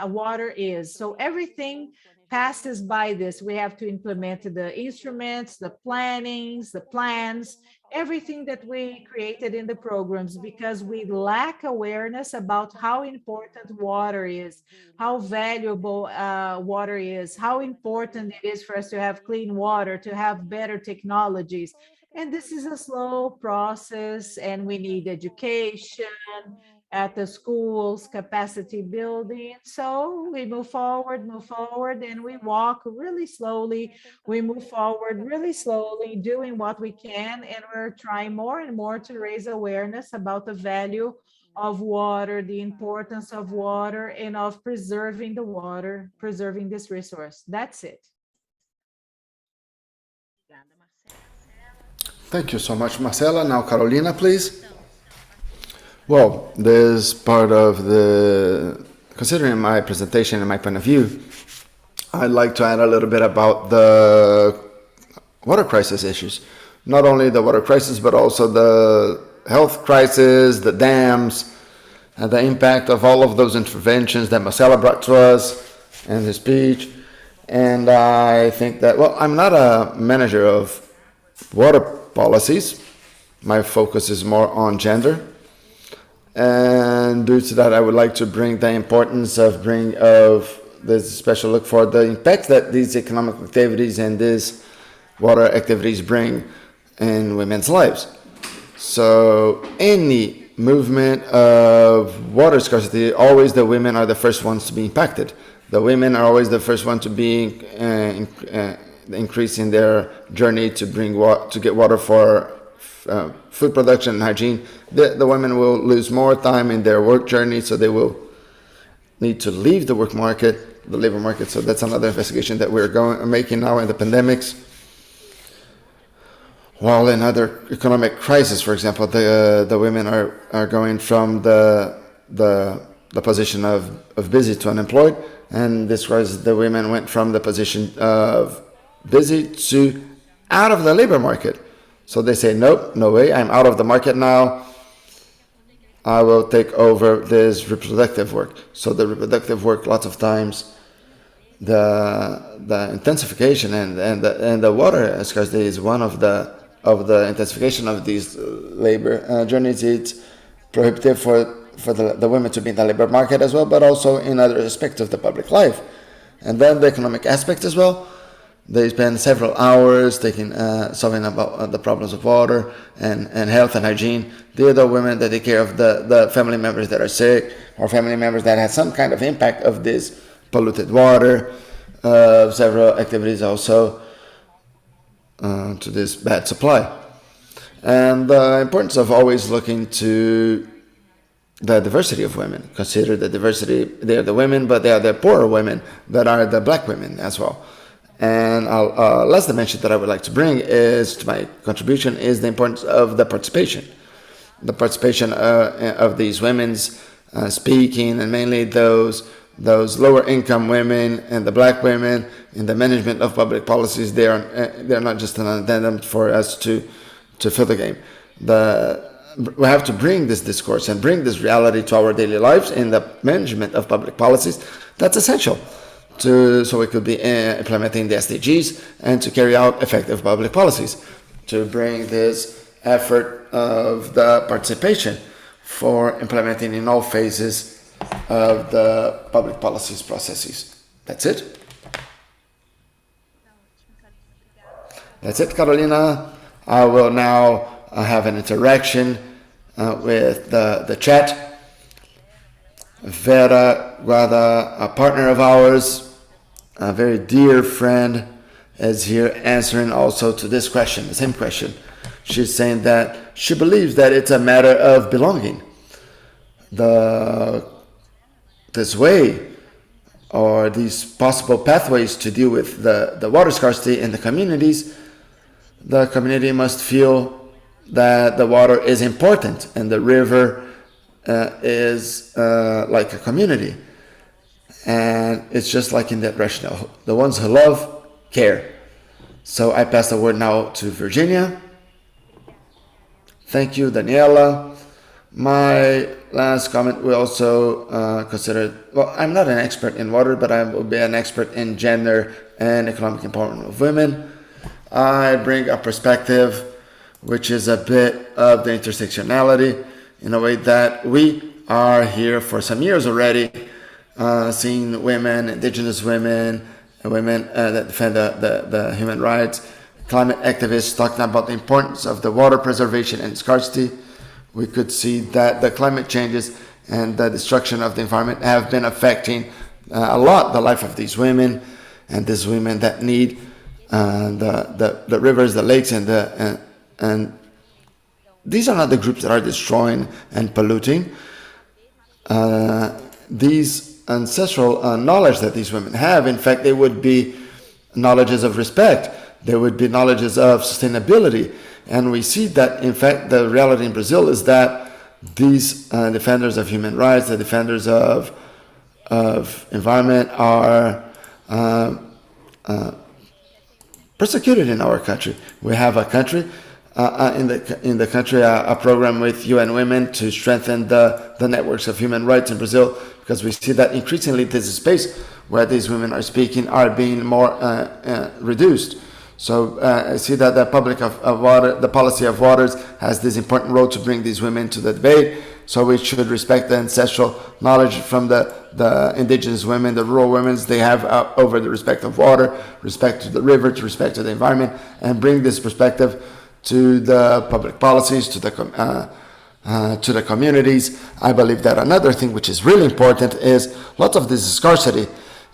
water is. So everything passes by this. We have to implement the instruments, the plannings, the plans, everything that we created in the programs, because we lack awareness about how important water is, how valuable water is, how important it is for us to have clean water, to have better technologies. And this is a slow process, and we need education at the schools, capacity building. So we move forward, and we walk really slowly. We move forward really slowly, doing what we can, and we're trying more and more to raise awareness about the value of water, the importance of water, and of preserving the water, preserving this resource. That's it. Thank you so much, Marcela. Now, Carolina, please. Well, this part of considering my presentation and my point of view, I'd like to add a little bit about the water crisis issues. Not only the water crisis, but also the health crisis, the dams, and the impact of all of those interventions that Marcela brought to us in his speech. And I think that, well, I'm not a manager of water policies. My focus is more on gender. And due to that, I would like to bring the importance of this special look for the impact that these economic activities and these water activities bring in women's lives. So any movement of water scarcity, always the women are the first ones to be impacted. The women are always the first one to be increasing their journey to get water for food production and hygiene. The women will lose more time in their work journey, so they will need to leave the labor market. So that's another investigation that we're making now in the pandemics. While in other economic crises, for example, the women are going from the position of busy to unemployed, and this was the women went from the position of busy to out of the labor market. So they say, nope, no way, I'm out of the market now. I will take over this reproductive work. So the reproductive work, lots of times, the intensification and the water scarcity is one of the intensification of these labor journeys. It's prohibitive for the women to be in the labor market as well, but also in other aspects of the public life. And then the economic aspect as well. They spend several hours solving about the problems of water and health and hygiene. The other women that take care of the family members that are sick or family members that have some kind of impact of this polluted water. Several activities also to this bad supply. And the importance of always looking to the diversity of women. Consider the diversity, they are the women, but they are the poorer women that are the black women as well. And last dimension that I would like to bring to my contribution is the importance of the participation. The participation of these women's speaking, and mainly those lower income women and the black women in the management of public policies. They're not just an addendum for us to fill the game. We have to bring this discourse and bring this reality to our daily lives in the management of public policies. That's essential. So we could be implementing the SDGs and to carry out effective public policies, to bring this effort of the participation for implementing in all phases of the public policies processes. That's it. That's it, Carolina. I will now have an interaction with the chat. Vera Guada, a partner of ours, a very dear friend, is here answering also to this question, the same question. She's saying that she believes that it's a matter of belonging. This way, or these possible pathways to deal with the water scarcity in the communities, the community must feel that the water is important and the river is like a community. And it's just like in that rationale. The ones who love, care. So I pass the word now to Virginia. Thank you, Daniela. My last comment will also consider, well, I'm not an expert in water, but I will be an expert in gender and economic empowerment of women. I bring a perspective which is a bit of the intersectionality, in a way that we are here for some years already, seeing women, indigenous women, women that defend the human rights, climate activists talking about the importance of the water preservation and scarcity. We could see that the climate changes and the destruction of the environment have been affecting a lot the life of these women, and these women that need the rivers, the lakes, and these are not the groups that are destroying and polluting. These ancestral knowledge that these women have, in fact, they would be knowledges of respect. They would be knowledges of sustainability. And we see that, in fact, the reality in Brazil is that these defenders of human rights, the defenders of environment are persecuted in our country. We have a country in the country a program with UN Women to strengthen the networks of human rights in Brazil, because we see that increasingly this space where these women are speaking are being more reduced. So I see that the the policy of waters has this important role to bring these women to the debate. So we should respect the ancestral knowledge from the indigenous women, the rural women they have over the respect of water, respect to the river, to respect to the environment, and bring this perspective to the public policies, to the communities. I believe that another thing which is really important is lots of this scarcity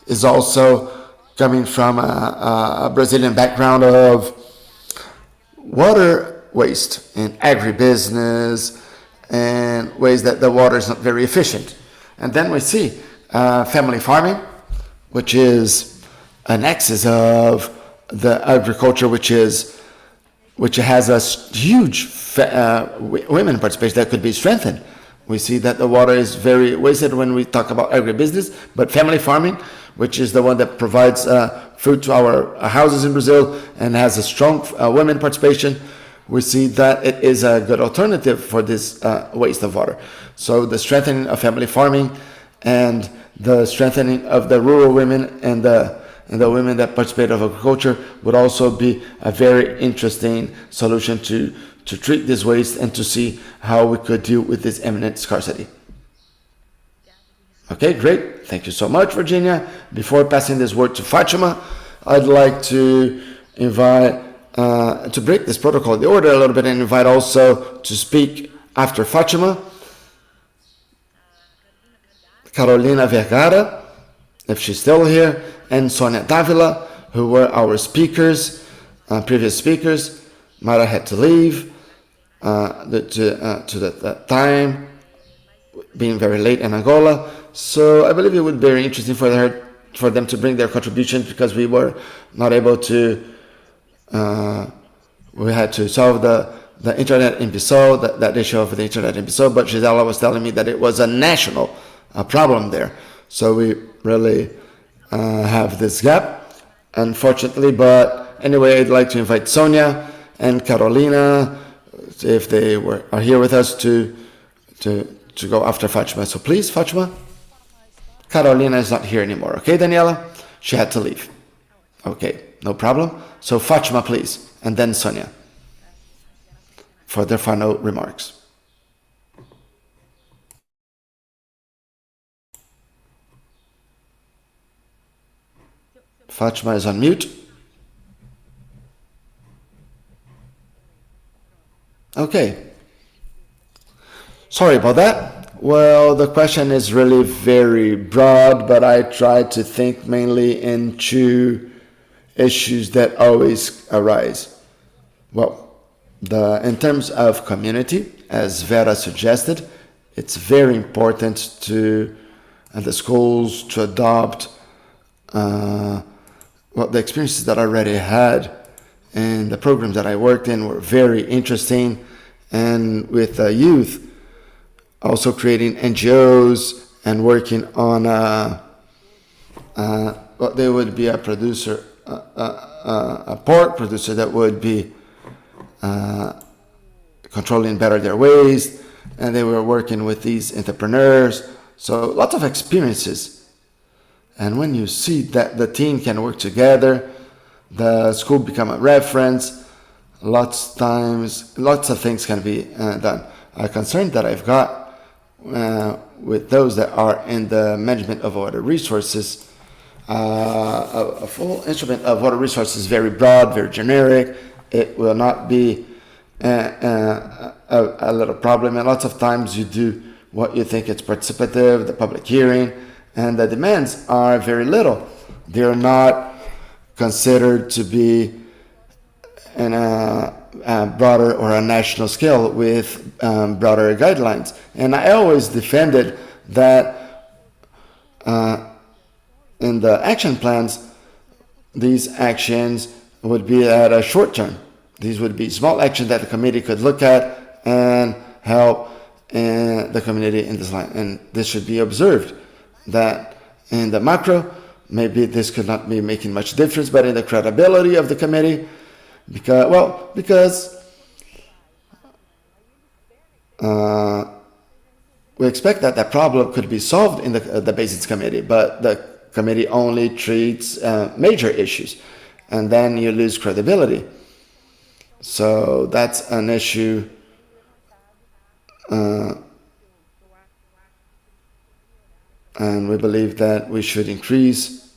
is also coming from a Brazilian background of water waste in agribusiness and ways that the water is not very efficient. And then we see family farming, which is an axis of the agriculture, which has a huge women participation that could be strengthened. We see that the water is very wasted when we talk about agribusiness, but family farming, which is the one that provides food to our houses in Brazil and has a strong women participation, we see that it is a good alternative for this waste of water. So the strengthening of family farming and the strengthening of the rural women and the women that participate of agriculture would also be a very interesting solution to treat this waste and to see how we could deal with this imminent scarcity. Okay, great. Thank you so much, Virginia. Before passing this word to Fatima, I'd like to invite, to break this protocol, the order a little bit, and invite also to speak after Fatima, Carolina Vergara, if she's still here, and Sonia Davila, who were our speakers, previous speakers. Mara had to leave to the time, being very late in Angola. So I believe it would be very interesting for them to bring their contributions, because we were not able to, we had to solve the internet in Bissau, that issue of the internet in Bissau, but Gisela was telling me that it was a national problem there. So we really have this gap, unfortunately. But anyway, I'd like to invite Sonia and Carolina, if they are here with us, to go after Fatima. So please, Fatima. Carolina is not here anymore. Okay, Daniela? She had to leave. Okay, no problem. So Fatima, please, and then Sonia for their final remarks. Fatima is on mute. Okay. Sorry about that. Well, the question is really very broad, but I try to think mainly into issues that always arise. Well, in terms of community, as Vera suggested, it's very important to the schools to adopt the experiences that I already had and the programs that I worked in were very interesting. And with youth, also creating NGOs and working on what they would be a producer, a pork producer that would be controlling better their waste, and they were working with these entrepreneurs. So lots of experiences. And when you see that the team can work together, the school become a reference, lots of things can be done. A concern that I've got with those that are in the management of water resources, a full instrument of water resources is very broad, very generic. It will not be a little problem, and lots of times you do what you think it's participative, the public hearing, and the demands are very little. They are not considered to be in a broader or a national scale with broader guidelines. And I always defended that in the action plans, these actions would be at a short term. These would be small actions that the committee could look at and help the community in this line. And this should be observed, that in the macro, maybe this could not be making much difference, but in the credibility of the committee, because we expect that that problem could be solved in the Basins Committee, but the committee only treats major issues, and then you lose credibility. So that's an issue. And we believe that we should increase.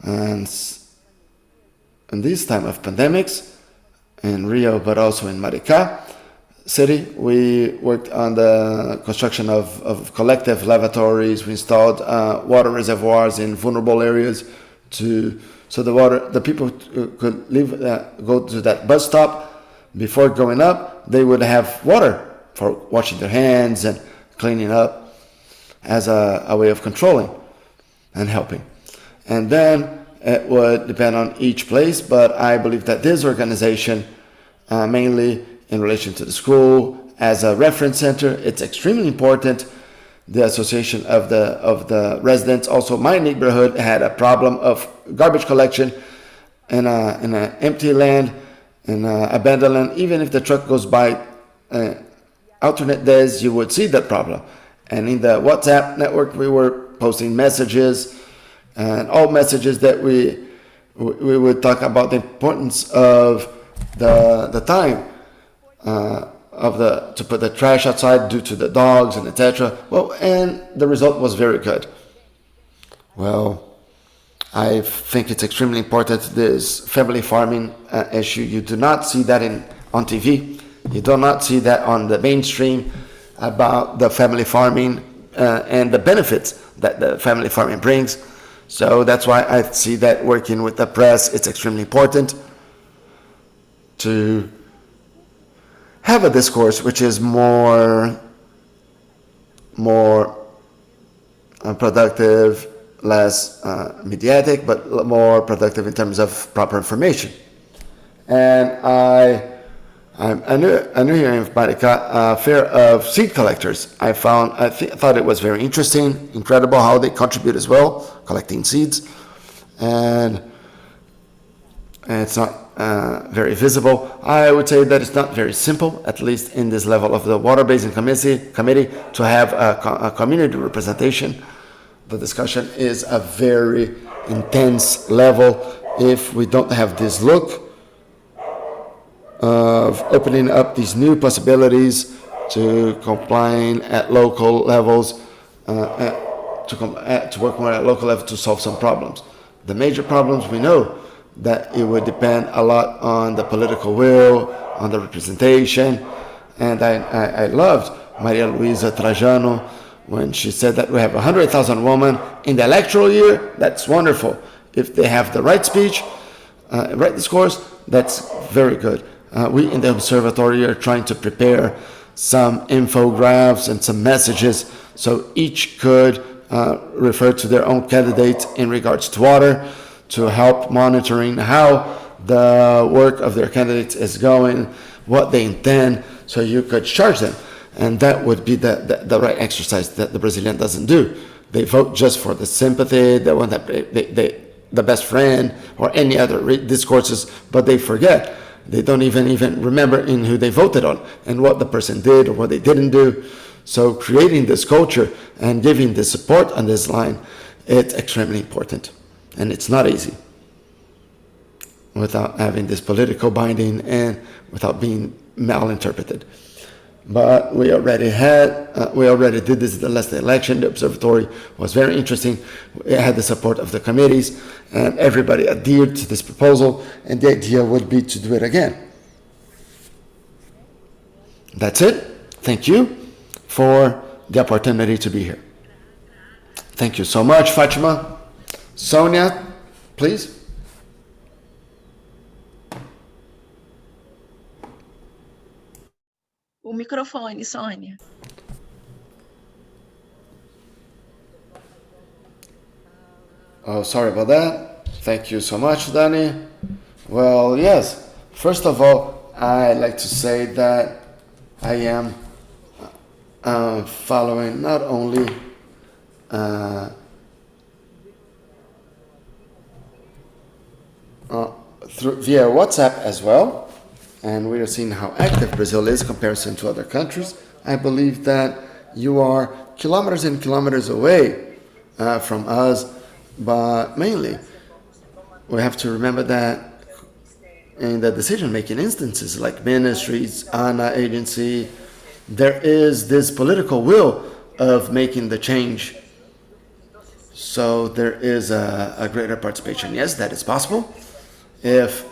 And in this time of pandemics, in Rio, but also in Maricá city, we worked on the construction of collective lavatories. We installed water reservoirs in vulnerable areas so the people could leave, go to that bus stop. Before going up, they would have water for washing their hands and cleaning up as a way of controlling and helping. And then it would depend on each place, but I believe that this organization, mainly in relation to the school, as a reference center, it's extremely important. The association of the residents, also my neighborhood, had a problem of garbage collection in an empty land, in abandoned land. Even if the truck goes by alternate days, you would see that problem. And in the WhatsApp network, we were posting messages, and all messages that we would talk about the importance of the time to put the trash outside due to the dogs and etc. Well, and the result was very good. Well, I think it's extremely important, this family farming issue. You do not see that on TV. You do not see that on the mainstream about the family farming and the benefits that the family farming brings. So that's why I see that working with the press, it's extremely important to have a discourse which is more productive, less mediatic, but more productive in terms of proper information. And I knew here in Maricá a fair of seed collectors. I thought it was very interesting, incredible how they contribute as well, collecting seeds. And it's not very visible. I would say that it's not very simple, at least in this level of the Water Basin Committee, to have a community representation. The discussion is a very intense level. If we don't have this look of opening up these new possibilities to complying at local levels, to work more at local level to solve some problems. The major problems, we know that it would depend a lot on the political will, on the representation. And I loved Maria Luisa Trajano when she said that we have 100,000 women in the electoral year. That's wonderful. If they have the right speech, right discourse, that's very good. We in the observatory are trying to prepare some infographics and some messages so each could refer to their own candidate in regards to water, to help monitoring how the work of their candidates is going, what they intend, so you could charge them. And that would be the right exercise that the Brazilian doesn't do. They vote just for the sympathy, the one that the best friend, or any other discourses, but they forget. They don't even remember in who they voted on and what the person did or what they didn't do. So creating this culture and giving the support on this line, it's extremely important. And it's not easy without having this political binding and without being malinterpreted. But we already did this in the last election. The observatory was very interesting. It had the support of the committees, and everybody adhered to this proposal, and the idea would be to do it again. That's it. Thank you for the opportunity to be here. Thank you so much, Fatima. Sonia, please. O microfone, Sônia. Oh, sorry about that. Thank you so much, Danny. Well, yes. First of all, I'd like to say that I am following not only via WhatsApp as well, and we are seeing how active Brazil is in comparison to other countries, I believe that you are kilometers and kilometers away from us, but mainly we have to remember that in the decision-making instances like ministries, ANA agency, there is this political will of making the change. So there is a greater participation. Yes, that is possible. If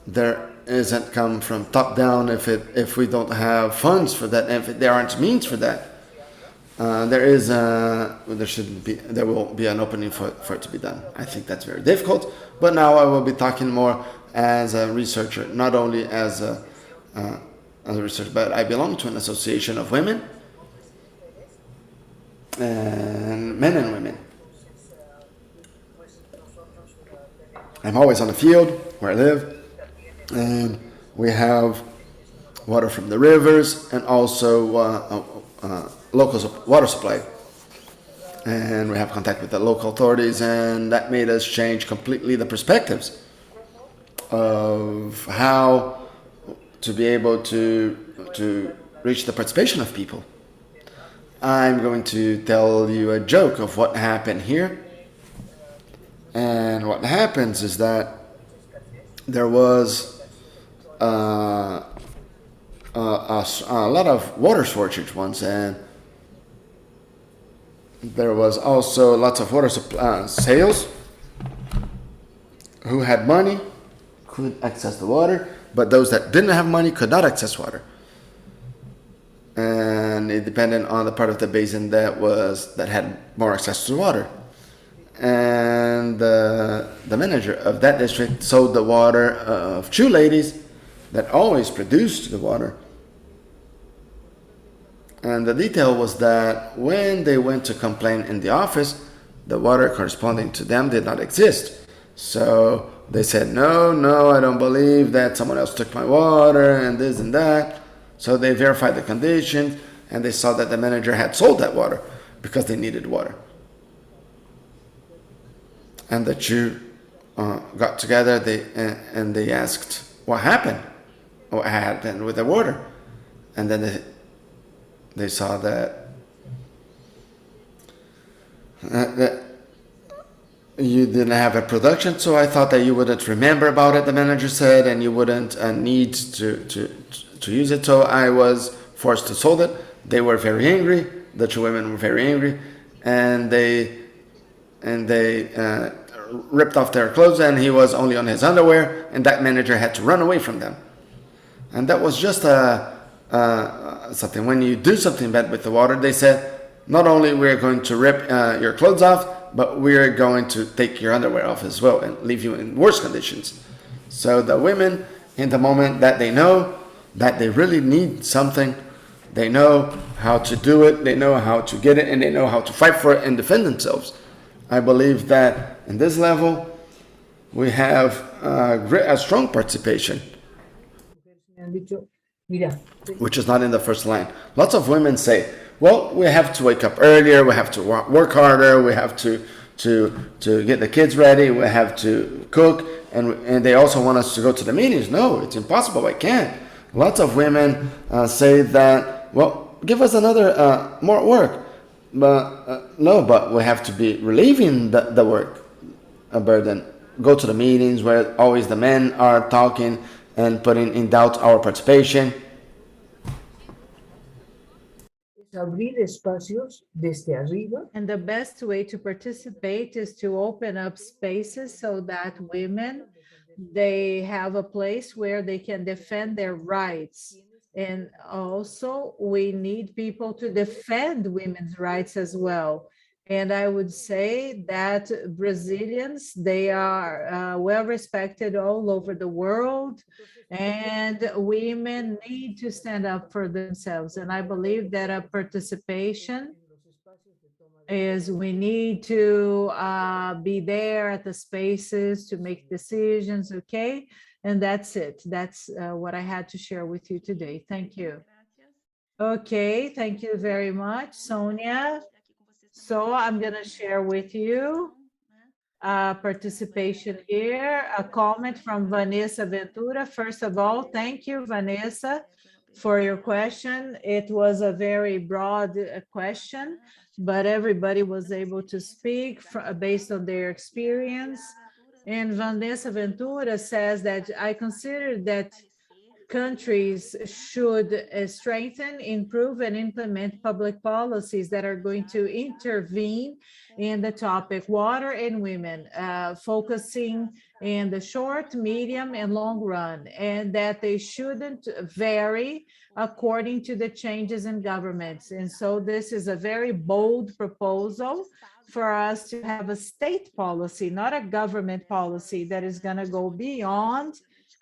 there isn't come from top down, if we don't have funds for that, if there aren't means for that, there will be an opening for it to be done. I think that's very difficult. But now I will be talking more as a researcher, not only as a researcher, but I belong to an association of women and men and women. I'm always on the field where I live, and we have water from the rivers and also local water supply. And we have contact with the local authorities, and that made us change completely the perspectives of how to be able to reach the participation of people. I'm going to tell you a joke of what happened here. And what happens is that there was a lot of water shortage once, and there was also lots of water sales. Who had money could access the water, but those that didn't have money could not access water. And it depended on the part of the basin that had more access to water. And the manager of that district sold the water of two ladies that always produced the water. And the detail was that when they went to complain in the office, the water corresponding to them did not exist. So they said, no, I don't believe that someone else took my water and this and that. So they verified the conditions, and they saw that the manager had sold that water because they needed water. And the two got together, and they asked, what happened with the water? And then they saw that you didn't have a production, so I thought that you wouldn't remember about it, the manager said, and you wouldn't need to use it, so I was forced to sold it. They were very angry, the two women were very angry, and they ripped off their clothes, and he was only on his underwear, and that manager had to run away from them. And that was just something. When you do something bad with the water, they said, not only we're going to rip your clothes off, but we're going to take your underwear off as well and leave you in worse conditions. So the women, in the moment that they know that they really need something, they know how to do it, they know how to get it, and they know how to fight for it and defend themselves. I believe that in this level, we have a strong participation, which is not in the first line. Lots of women say, well, we have to wake up earlier, we have to work harder, we have to get the kids ready, we have to cook, and they also want us to go to the meetings. No, it's impossible, I can't. Lots of women say that, well, give us another more work. But no, but we have to be relieving the work burden. Go to the meetings where always the men are talking and putting in doubt our participation. Abrir espacios desde arriba. And the best way to participate is to open up spaces so that women, they have a place where they can defend their rights. And also we need people to defend women's rights as well. And I would say that Brazilians, they are well respected all over the world, and women need to stand up for themselves. And I believe that a participation is we need to be there at the spaces to make decisions, okay? And that's it. That's what I had to share with you today. Thank you. Okay, thank you very much, Sonia. So I'm going to share with you participation here. A comment from Vanessa Ventura. First of all, thank you, Vanessa, for your question. It was a very broad question, but everybody was able to speak based on their experience. And Vanessa Ventura says that I consider that countries should strengthen, improve, and implement public policies that are going to intervene in the topic water and women, focusing in the short, medium, and long run, and that they shouldn't vary according to the changes in governments. And so this is a very bold proposal for us to have a state policy, not a government policy that is going to go beyond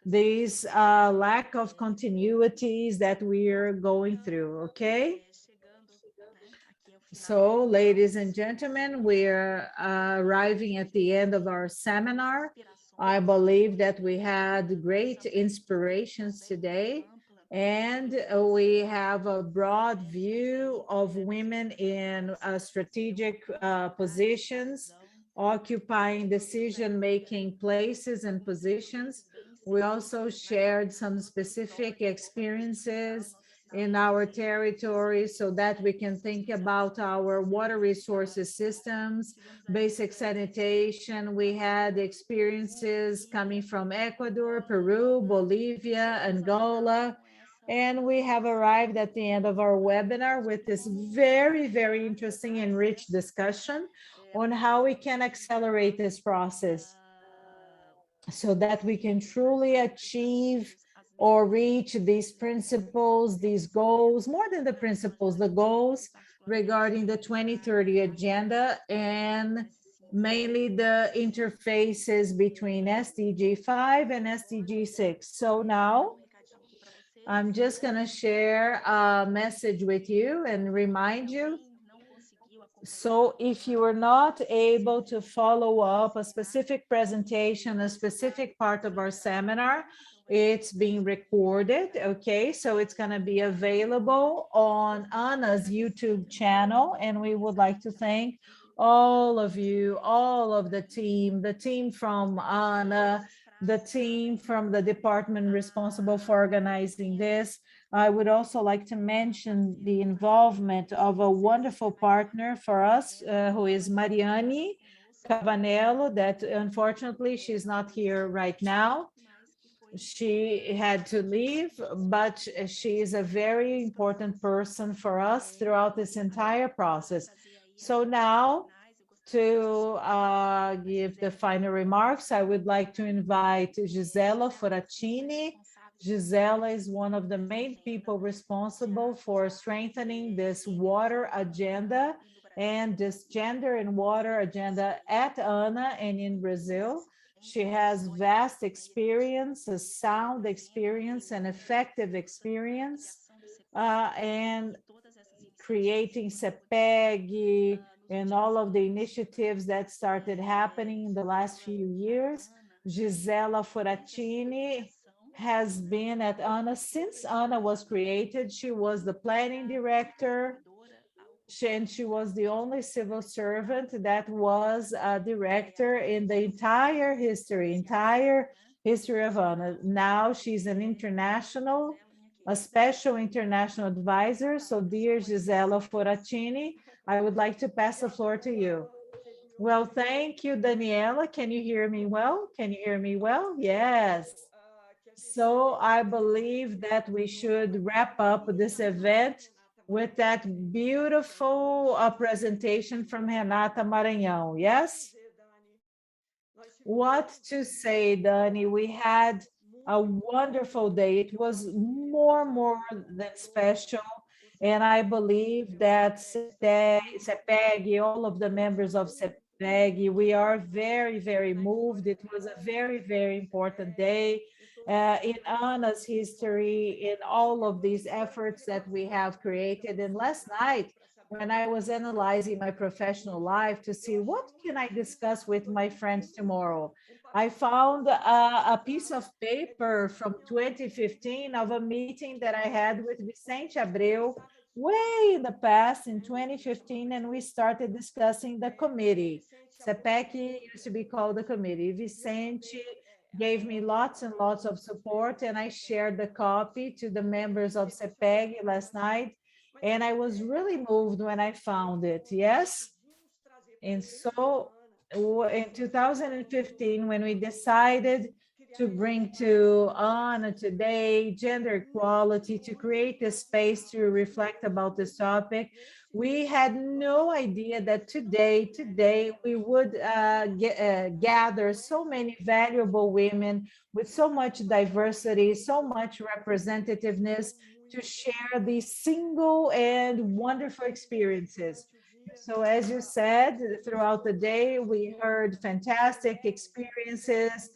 these lack of continuities that we are going through, okay? So, ladies and gentlemen, we're arriving at the end of our seminar. I believe that we had great inspirations today, and we have a broad view of women in strategic positions, occupying decision-making places and positions. We also shared some specific experiences in our territory so that we can think about our water resources systems, basic sanitation. We had experiences coming from Ecuador, Peru, Bolivia, Angola, and we have arrived at the end of our webinar with this very, very interesting and rich discussion on how we can accelerate this process so that we can truly achieve or reach these principles, these goals, more than the principles, the goals regarding the 2030 agenda, and mainly the interfaces between SDG 5 and SDG 6. So now I'm just going to share a message with you and remind you. So if you are not able to follow up a specific presentation, a specific part of our seminar, it's being recorded, okay? So it's going to be available on Anna's YouTube channel, and we would like to thank all of you, all of the team from Anna, the team from the department responsible for organizing this. I would also like to mention the involvement of a wonderful partner for us, who is Mariane Cabanello, that unfortunately she's not here right now. She had to leave, but she is a very important person for us throughout this entire process. So now, to give the final remarks, I would like to invite Gisela Foracini. Gisela is one of the main people responsible for strengthening this water agenda and this gender and water agenda at ANA and in Brazil. She has vast experience, a sound experience, and effective experience, and creating CEPEG and all of the initiatives that started happening in the last few years. Gisela Foracini has been at ANA since ANA was created. She was the planning director, and she was the only civil servant that was a director in the entire history of ANA. Now she's an international, a special international advisor. So dear Gisela Foracini, I would like to pass the floor to you. Well, thank you, Daniela. Can you hear me well? Can you hear me well? Yes. So I believe that we should wrap up this event with that beautiful presentation from Renata Maranhão. Yes? What to say, Dani? We had a wonderful day. It was more than special. And I believe that CEPEG, all of the members of CEPEG, we are very moved. It was a very important day in ANA's history, in all of these efforts that we have created. And last night, when I was analyzing my professional life to see what can I discuss with my friends tomorrow, I found a piece of paper from 2015 of a meeting that I had with Vicente Abreu, way in the past in 2015, and we started discussing the committee. CEPEC used to be called the committee. Vicente gave me lots and lots of support, and I shared the copy to the members of CEPEG last night, and I was really moved when I found it, yes? And so in 2015, when we decided to bring to honor today gender equality, to create a space to reflect about this topic, we had no idea that today we would gather so many valuable women with so much diversity, so much representativeness to share these single and wonderful experiences. So as you said, throughout the day, we heard fantastic experiences,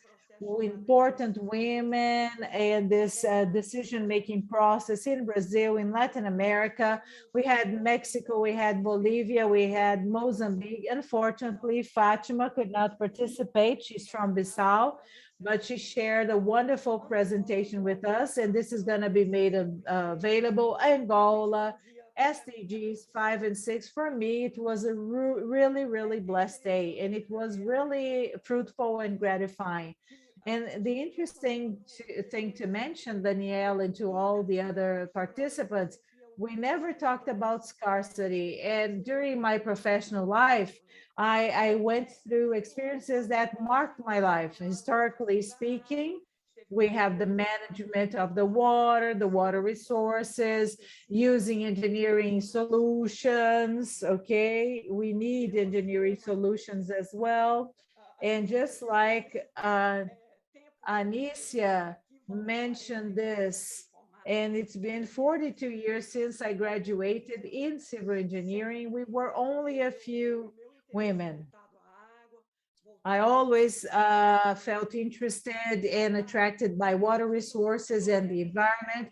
important women, and this decision-making process in Brazil, in Latin America. We had Mexico, we had Bolivia, we had Mozambique. Unfortunately, Fatima could not participate. She's from Bissau, but she shared a wonderful presentation with us, and this is going to be made available. Angola, SDGs 5 and 6. For me, it was a really, really blessed day, and it was really fruitful and gratifying. And the interesting thing to mention, Danielle, and to all the other participants, we never talked about scarcity. And during my professional life, I went through experiences that marked my life. Historically speaking, we have the management of the water resources, using engineering solutions, okay? We need engineering solutions as well. And just like Anicia mentioned this, and it's been 42 years since I graduated in civil engineering. We were only a few women. I always felt interested and attracted by water resources and the environment.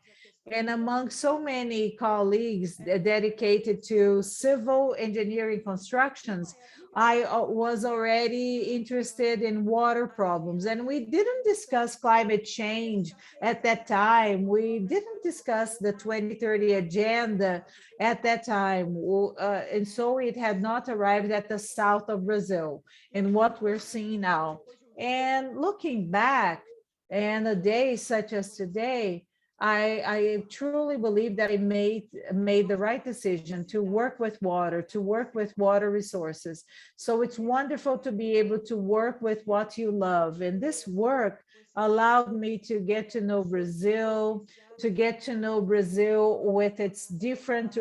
And among so many colleagues dedicated to civil engineering constructions, I was already interested in water problems. And we didn't discuss climate change at that time. We didn't discuss the 2030 agenda at that time. And so it had not arrived at the south of Brazil in what we're seeing now. And looking back, and a day such as today, I truly believe that I made the right decision to work with water resources. So it's wonderful to be able to work with what you love. And this work allowed me to get to know Brazil, with its different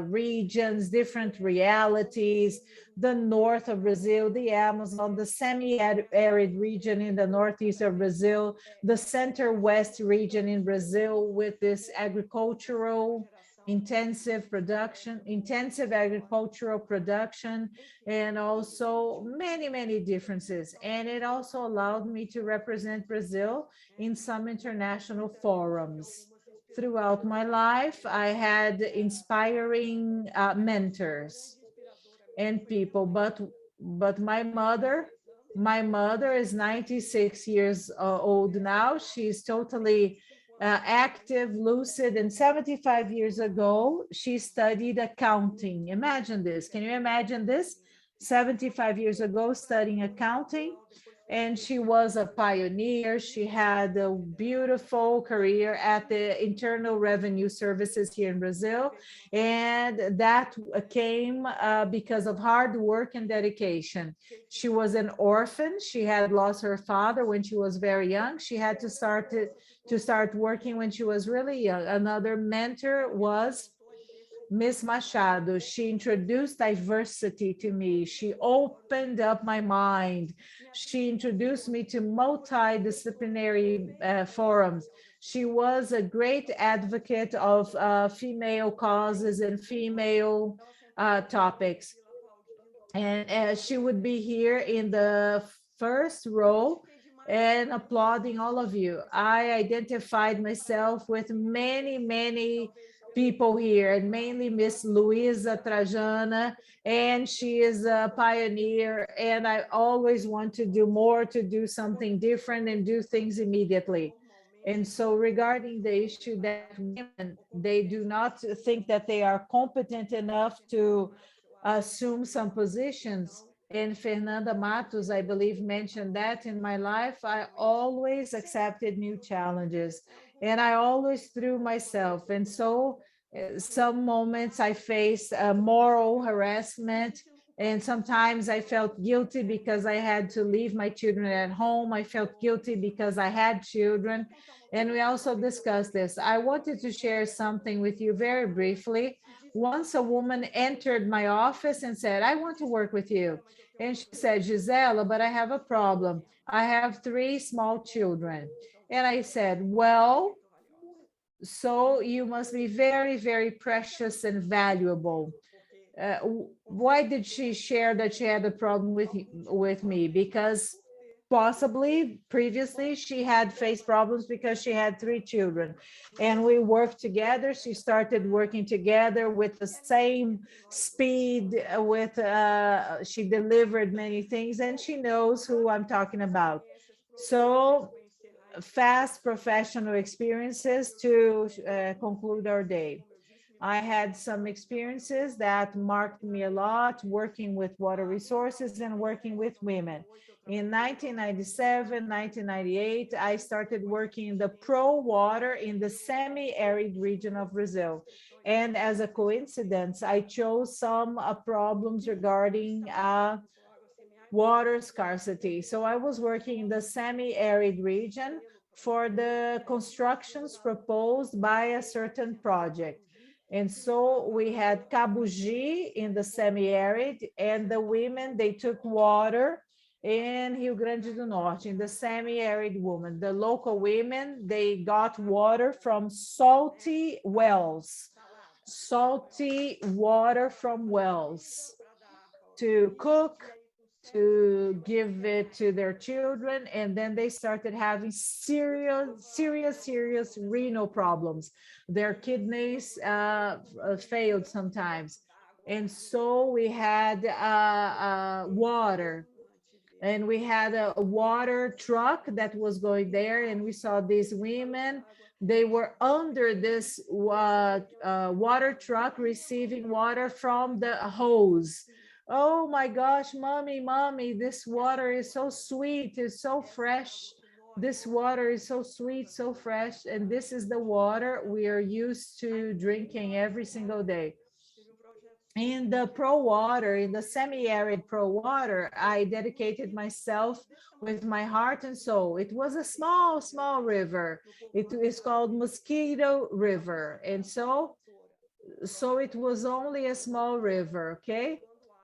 regions, different realities, the north of Brazil, the Amazon, the semi-arid region in the northeast of Brazil, the center-west region in Brazil with this intensive agricultural production, and also many, many differences. And it also allowed me to represent Brazil in some international forums. Throughout my life, I had inspiring mentors and people, but my mother is 96 years old now. She's totally active, lucid, and 75 years ago, she studied accounting. Imagine this. Can you imagine this? 75 years ago, studying accounting, and she was a pioneer. She had a beautiful career at the Internal Revenue Services here in Brazil, and that came because of hard work and dedication. She was an orphan. She had lost her father when she was very young. She had to start working when she was really young. Another mentor was Miss Machado. She introduced diversity to me. She opened up my mind. She introduced me to multidisciplinary forums. She was a great advocate of female causes and female topics. And she would be here in the first row and applauding all of you. I identified myself with many, many people here, and mainly Miss Luisa Trajana, and she is a pioneer, and I always want to do more, to do something different and do things immediately. And so regarding the issue that women, they do not think that they are competent enough to assume some positions. And Fernanda Matos, I believe, mentioned that in my life, I always accepted new challenges and I always threw myself. And so some moments I faced moral harassment, and sometimes I felt guilty because I had to leave my children at home. I felt guilty because I had children. And we also discussed this. I wanted to share something with you very briefly. Once a woman entered my office and said, I want to work with you. And she said, Gisela, but I have a problem. I have 3 small children. And I said, well, so you must be very, very precious and valuable. Why did she share that she had a problem with me? Because possibly previously she had faced problems because she had 3 children, and we worked together. She started working together with the same speed, she delivered many things, and she knows who I'm talking about. So fast professional experiences to conclude our day. I had some experiences that marked me a lot, working with water resources and working with women. In 1997, 1998, I started working in the pro water in the semi-arid region of Brazil. And as a coincidence, I chose some problems regarding water scarcity. So I was working in the semi-arid region for the constructions proposed by a certain project. And so we had Cabugi in the semi-arid, and the women, they took water in Rio Grande do Norte, in the semi-arid woman. The local women, they got water from salty wells, salty water from wells to cook, to give it to their children, and then they started having serious renal problems. Their kidneys failed sometimes. And so we had water, and we had a water truck that was going there, and we saw these women. They were under this water truck receiving water from the hose. Oh my gosh, mommy, this water is so sweet, it's so fresh. This water is so sweet, so fresh, and this is the water we are used to drinking every single day. In the pro water, in the semi-arid pro water, I dedicated myself with my heart and soul. It was a small river. It is called Mosquito River. And so it was only a small river, okay?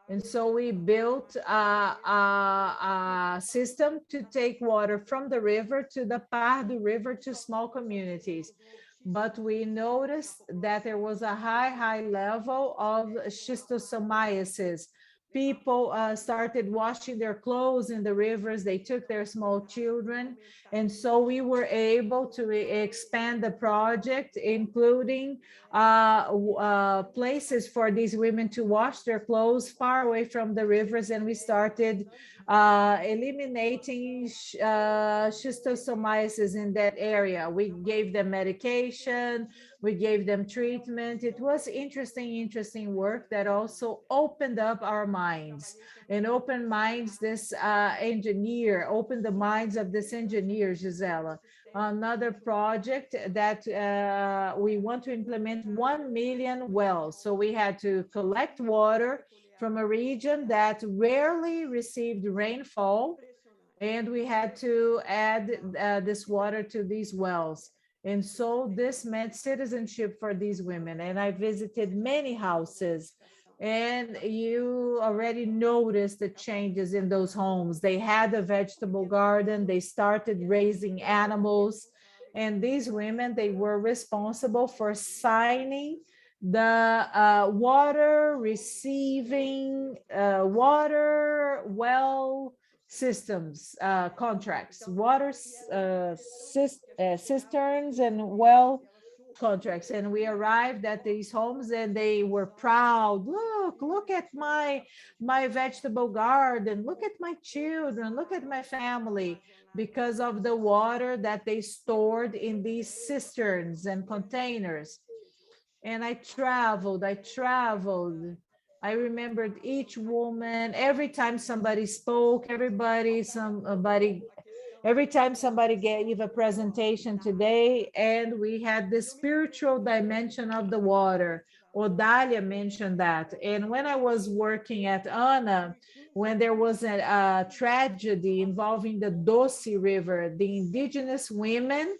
And so we built a system to take water from the river to the Pardo River to small communities. But we noticed that there was a high level of schistosomiasis. People started washing their clothes in the rivers. They took their small children. And so we were able to expand the project, including places for these women to wash their clothes far away from the rivers. And we started eliminating schistosomiasis in that area. We gave them medication, we gave them treatment. It was interesting work that also opened up our minds, and opened minds this opened the minds of this engineer, Gisela. Another project that we want to implement 1 million wells. So we had to collect water from a region that rarely received rainfall, and we had to add this water to these wells. And so this meant citizenship for these women. And I visited many houses, and you already noticed the changes in those homes. They had a vegetable garden, they started raising animals, and these women, they were responsible for signing the water receiving water well systems contracts, water cisterns and well contracts. And we arrived at these homes and they were proud. Look at my vegetable garden. Look at my children. Look at my family, because of the water that they stored in these cisterns and containers. And I traveled. I remembered each woman. Every time somebody spoke, every time somebody gave a presentation today, and we had the spiritual dimension of the water. Odalia mentioned that. And when I was working at ANA, when there was a tragedy involving the Doce River, the indigenous women,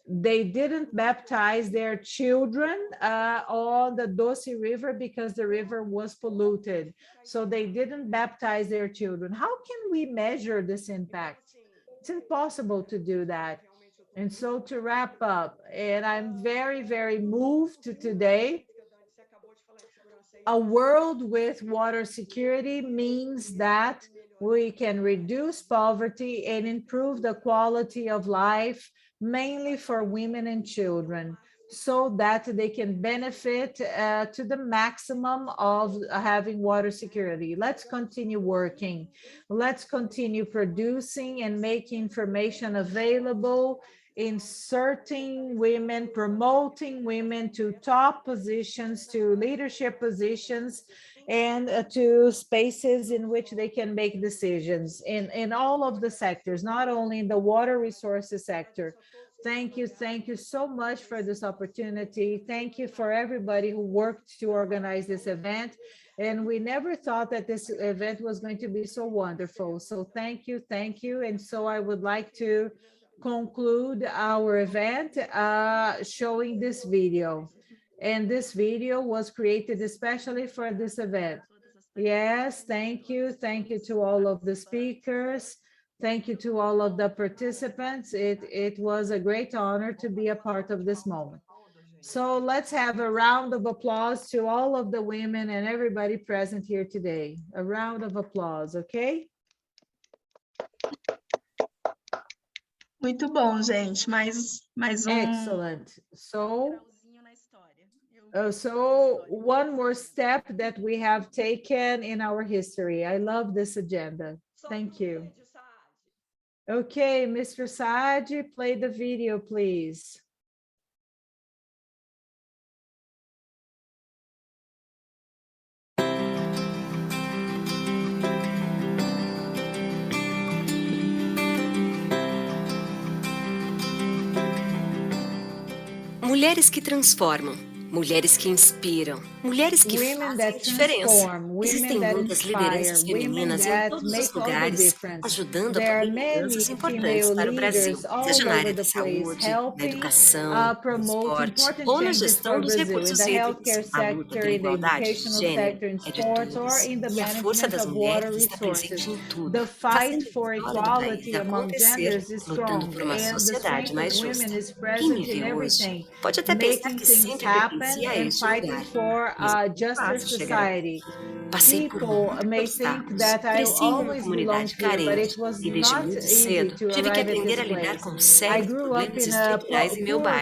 they didn't baptize their children on the Doce River because the river was polluted. So they didn't baptize their children. How can we measure this impact? It's impossible to do that. And so to wrap up, and I'm very, very moved today. A world with water security means that we can reduce poverty and improve the quality of life, mainly for women and children, so that they can benefit to the maximum of having water security. Let's continue working. Let's continue producing and making information available, inserting women, promoting women to top positions, to leadership positions, and to spaces in which they can make decisions in all of the sectors, not only in the water resources sector. Thank you so much for this opportunity. Thank you for everybody who worked to organize this event. And we never thought that this event was going to be so wonderful. So thank you. And so I would like to conclude our event showing this video. And this video was created especially for this event. Yes, thank you. Thank you to all of the speakers. Thank you to all of the participants. It was a great honor to be a part of this moment. So let's have a round of applause to all of the women and everybody present here today. A round of applause, okay? Muito bom, gente. Mais Excellent. So one more step that we have taken in our history. I love this agenda. Thank you. Okay, Mr. Saad, play the video, please. Mulheres que transformam, mulheres que inspiram, mulheres que fazem a diferença. Existem muitas lideranças femininas em todos os lugares, ajudando a promover mudanças importantes para o Brasil, seja na área da saúde, na educação, no esporte ou na gestão dos recursos hídricos. A luta pela igualdade de gênero é de todos, e a força das mulheres está presente em tudo, fazendo a história do país acontecer, lutando por uma sociedade mais justa. Quem me vê hoje pode até pensar que sempre pertencia a este lugar. For a juster society. People may think that I always belong here, but it was not easy to arrive at this place. I grew up in a poor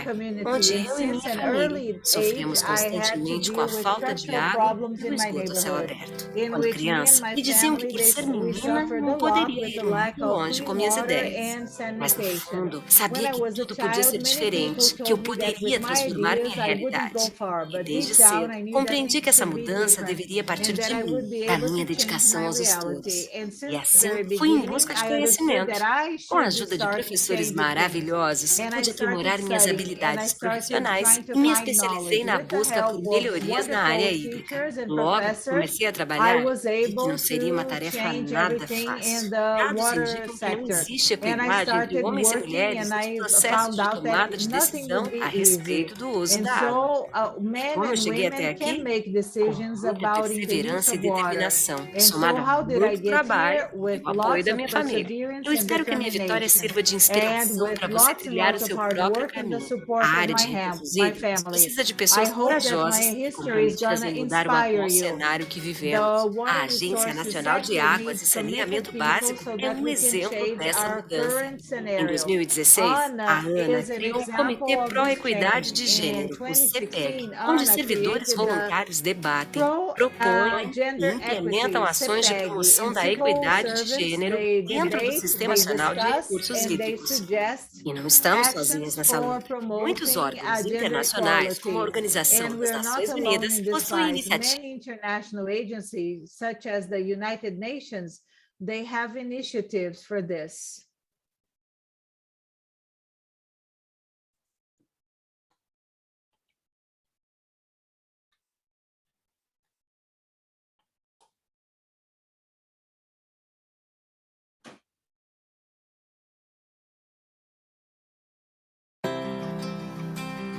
community, and since an early age, I had to deal with structural problems in my neighborhood, in which me and my family, we suffered a lot with the lack of clean water and sanitation. When I was a child, many people told me that with my ideas, I wouldn't go far, but deep down, I knew compreendi que essa mudança deveria partir de mim, da minha dedicação aos estudos. E assim, fui em busca de conhecimento. Com a ajuda de professores maravilhosos, pude aprimorar minhas habilidades profissionais e me especializei na busca por melhorias na área hídrica. Logo, comecei a trabalhar e que não seria uma tarefa nada fácil. Dados indicam que não existe equidade entre homens e mulheres nos processos de tomada de decisão a respeito do uso da água. men Como eu and cheguei até women aqui? can make Com decisions muita about in the use perseverança e of water. determinação, And so somado a how did I muito get trabalho here? With e o apoio lots da of minha família. perseverance Eu and espero que a minha vitória determination. sirva de And inspiração with para você lots and trilhar o lots of seu hard próprio work and the caminho. support A of área de my recursos hídricos family. precisa de I pessoas hope that my corajosas e history is comprometidas gonna em mudar o atual inspire you. cenário que The vivemos. Water A Agência Resources Nacional de sector Águas e needs committed Saneamento people Básico so é that um we can exemplo change dessa our mudança. current Em scenario. 2016, a Anna ANA is an criou o example Comitê of this Pró-Equidade change. de In Gênero, o CEPEG, 2016, onde Anna servidores created the voluntários debatem, Pro propõem e Gender implementam Equity, ações de CEPEG. promoção In da civil equidade de service, gênero they dentro do debate, Sistema they Nacional de discuss, Recursos and they Hídricos. suggest E não estamos sozinhas actions nessa for luta. Muitos promoting órgãos gender internacionais, como a equality. Organização And das we're not Nações alone Unidas, in this possuem fight. iniciativas Many international agencies, such as the United Nations, they have initiatives for this.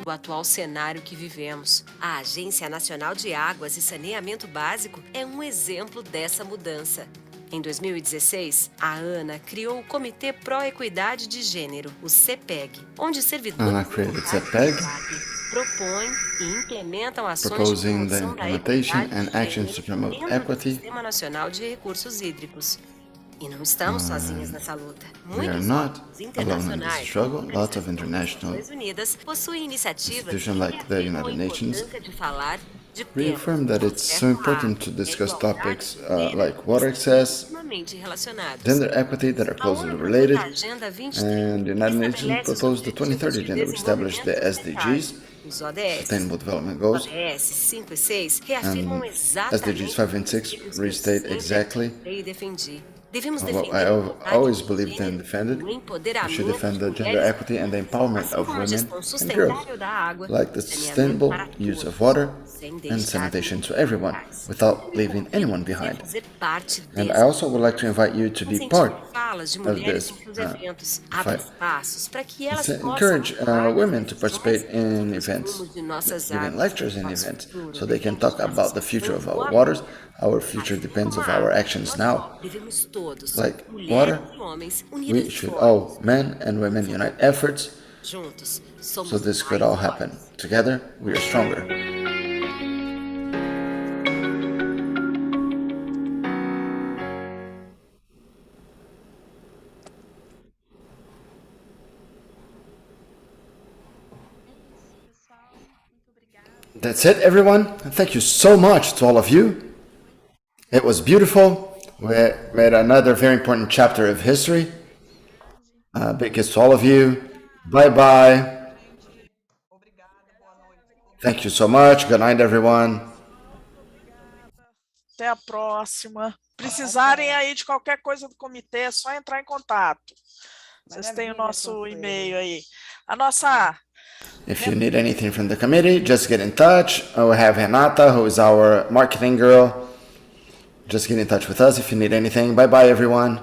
o atual cenário que vivemos. A Agência Nacional de Águas e Saneamento Básico é um exemplo dessa mudança. Em 2016, a ANA criou o Comitê Pró-Equidade de Gênero, o CEPEG, onde servidores ANA created CEPEG, propõem e implementam ações de proposing the promoção da implementation equidade and de actions to gênero promote dentro do equity. Sistema Nacional de Recursos Hídricos. E não estamos sozinhas nessa luta. We are Muitos not órgãos alone in this internacionais, struggle. como Lots of as international Nações Unidas, possuem iniciativas institutions like the reafirmam a United Nations importância de falar de reaffirm temas that it's so important to discuss topics like water access, intimamente relacionados. gender equity that are closely related, and the United Nations proposed the 2030 Agenda, which established the SDGs, Os ODS, Sustainable Development Goals, ODS 5 e 6 reafirmam and exatamente SDGs 5 and 6 restate exactly e defendi. Devemos what defender I always believed and defended. o We empoderamento should defend the de gender mulheres, equity and the empowerment assim of como a women gestão and girls, sustentável da água, like the saneamento sustainable para use of todos, water sem and deixar sanitation to everyone, without leaving anyone behind. fazer parte And desse. I also would like to invite you to be part Falas de of mulheres this em seus eventos, abre fight. espaços para que elas Let's possam encourage falar women to participate in events, de nossas giving águas, lectures in events, so they can talk about the future of our waters. Our future depends on our actions now. devemos todos, Like mulheres water, e homens, unir we should all, men and women, unite efforts juntos. so Somos this could all happen. Together, we are stronger. That's it, everyone. Thank you so much to all of you. It was beautiful. We read another very important chapter of history. Big kiss to all of you. Bye-bye. Thank you so much. Good night, everyone. Até a próxima. Precisarem aí de qualquer coisa do comitê, é só entrar em contato. Vocês têm o nosso e-mail aí. A nossa... If you need anything from the committee, just get in touch. We have Renata, who is our marketing girl. Just get in touch with us if you need anything. Bye-bye, everyone.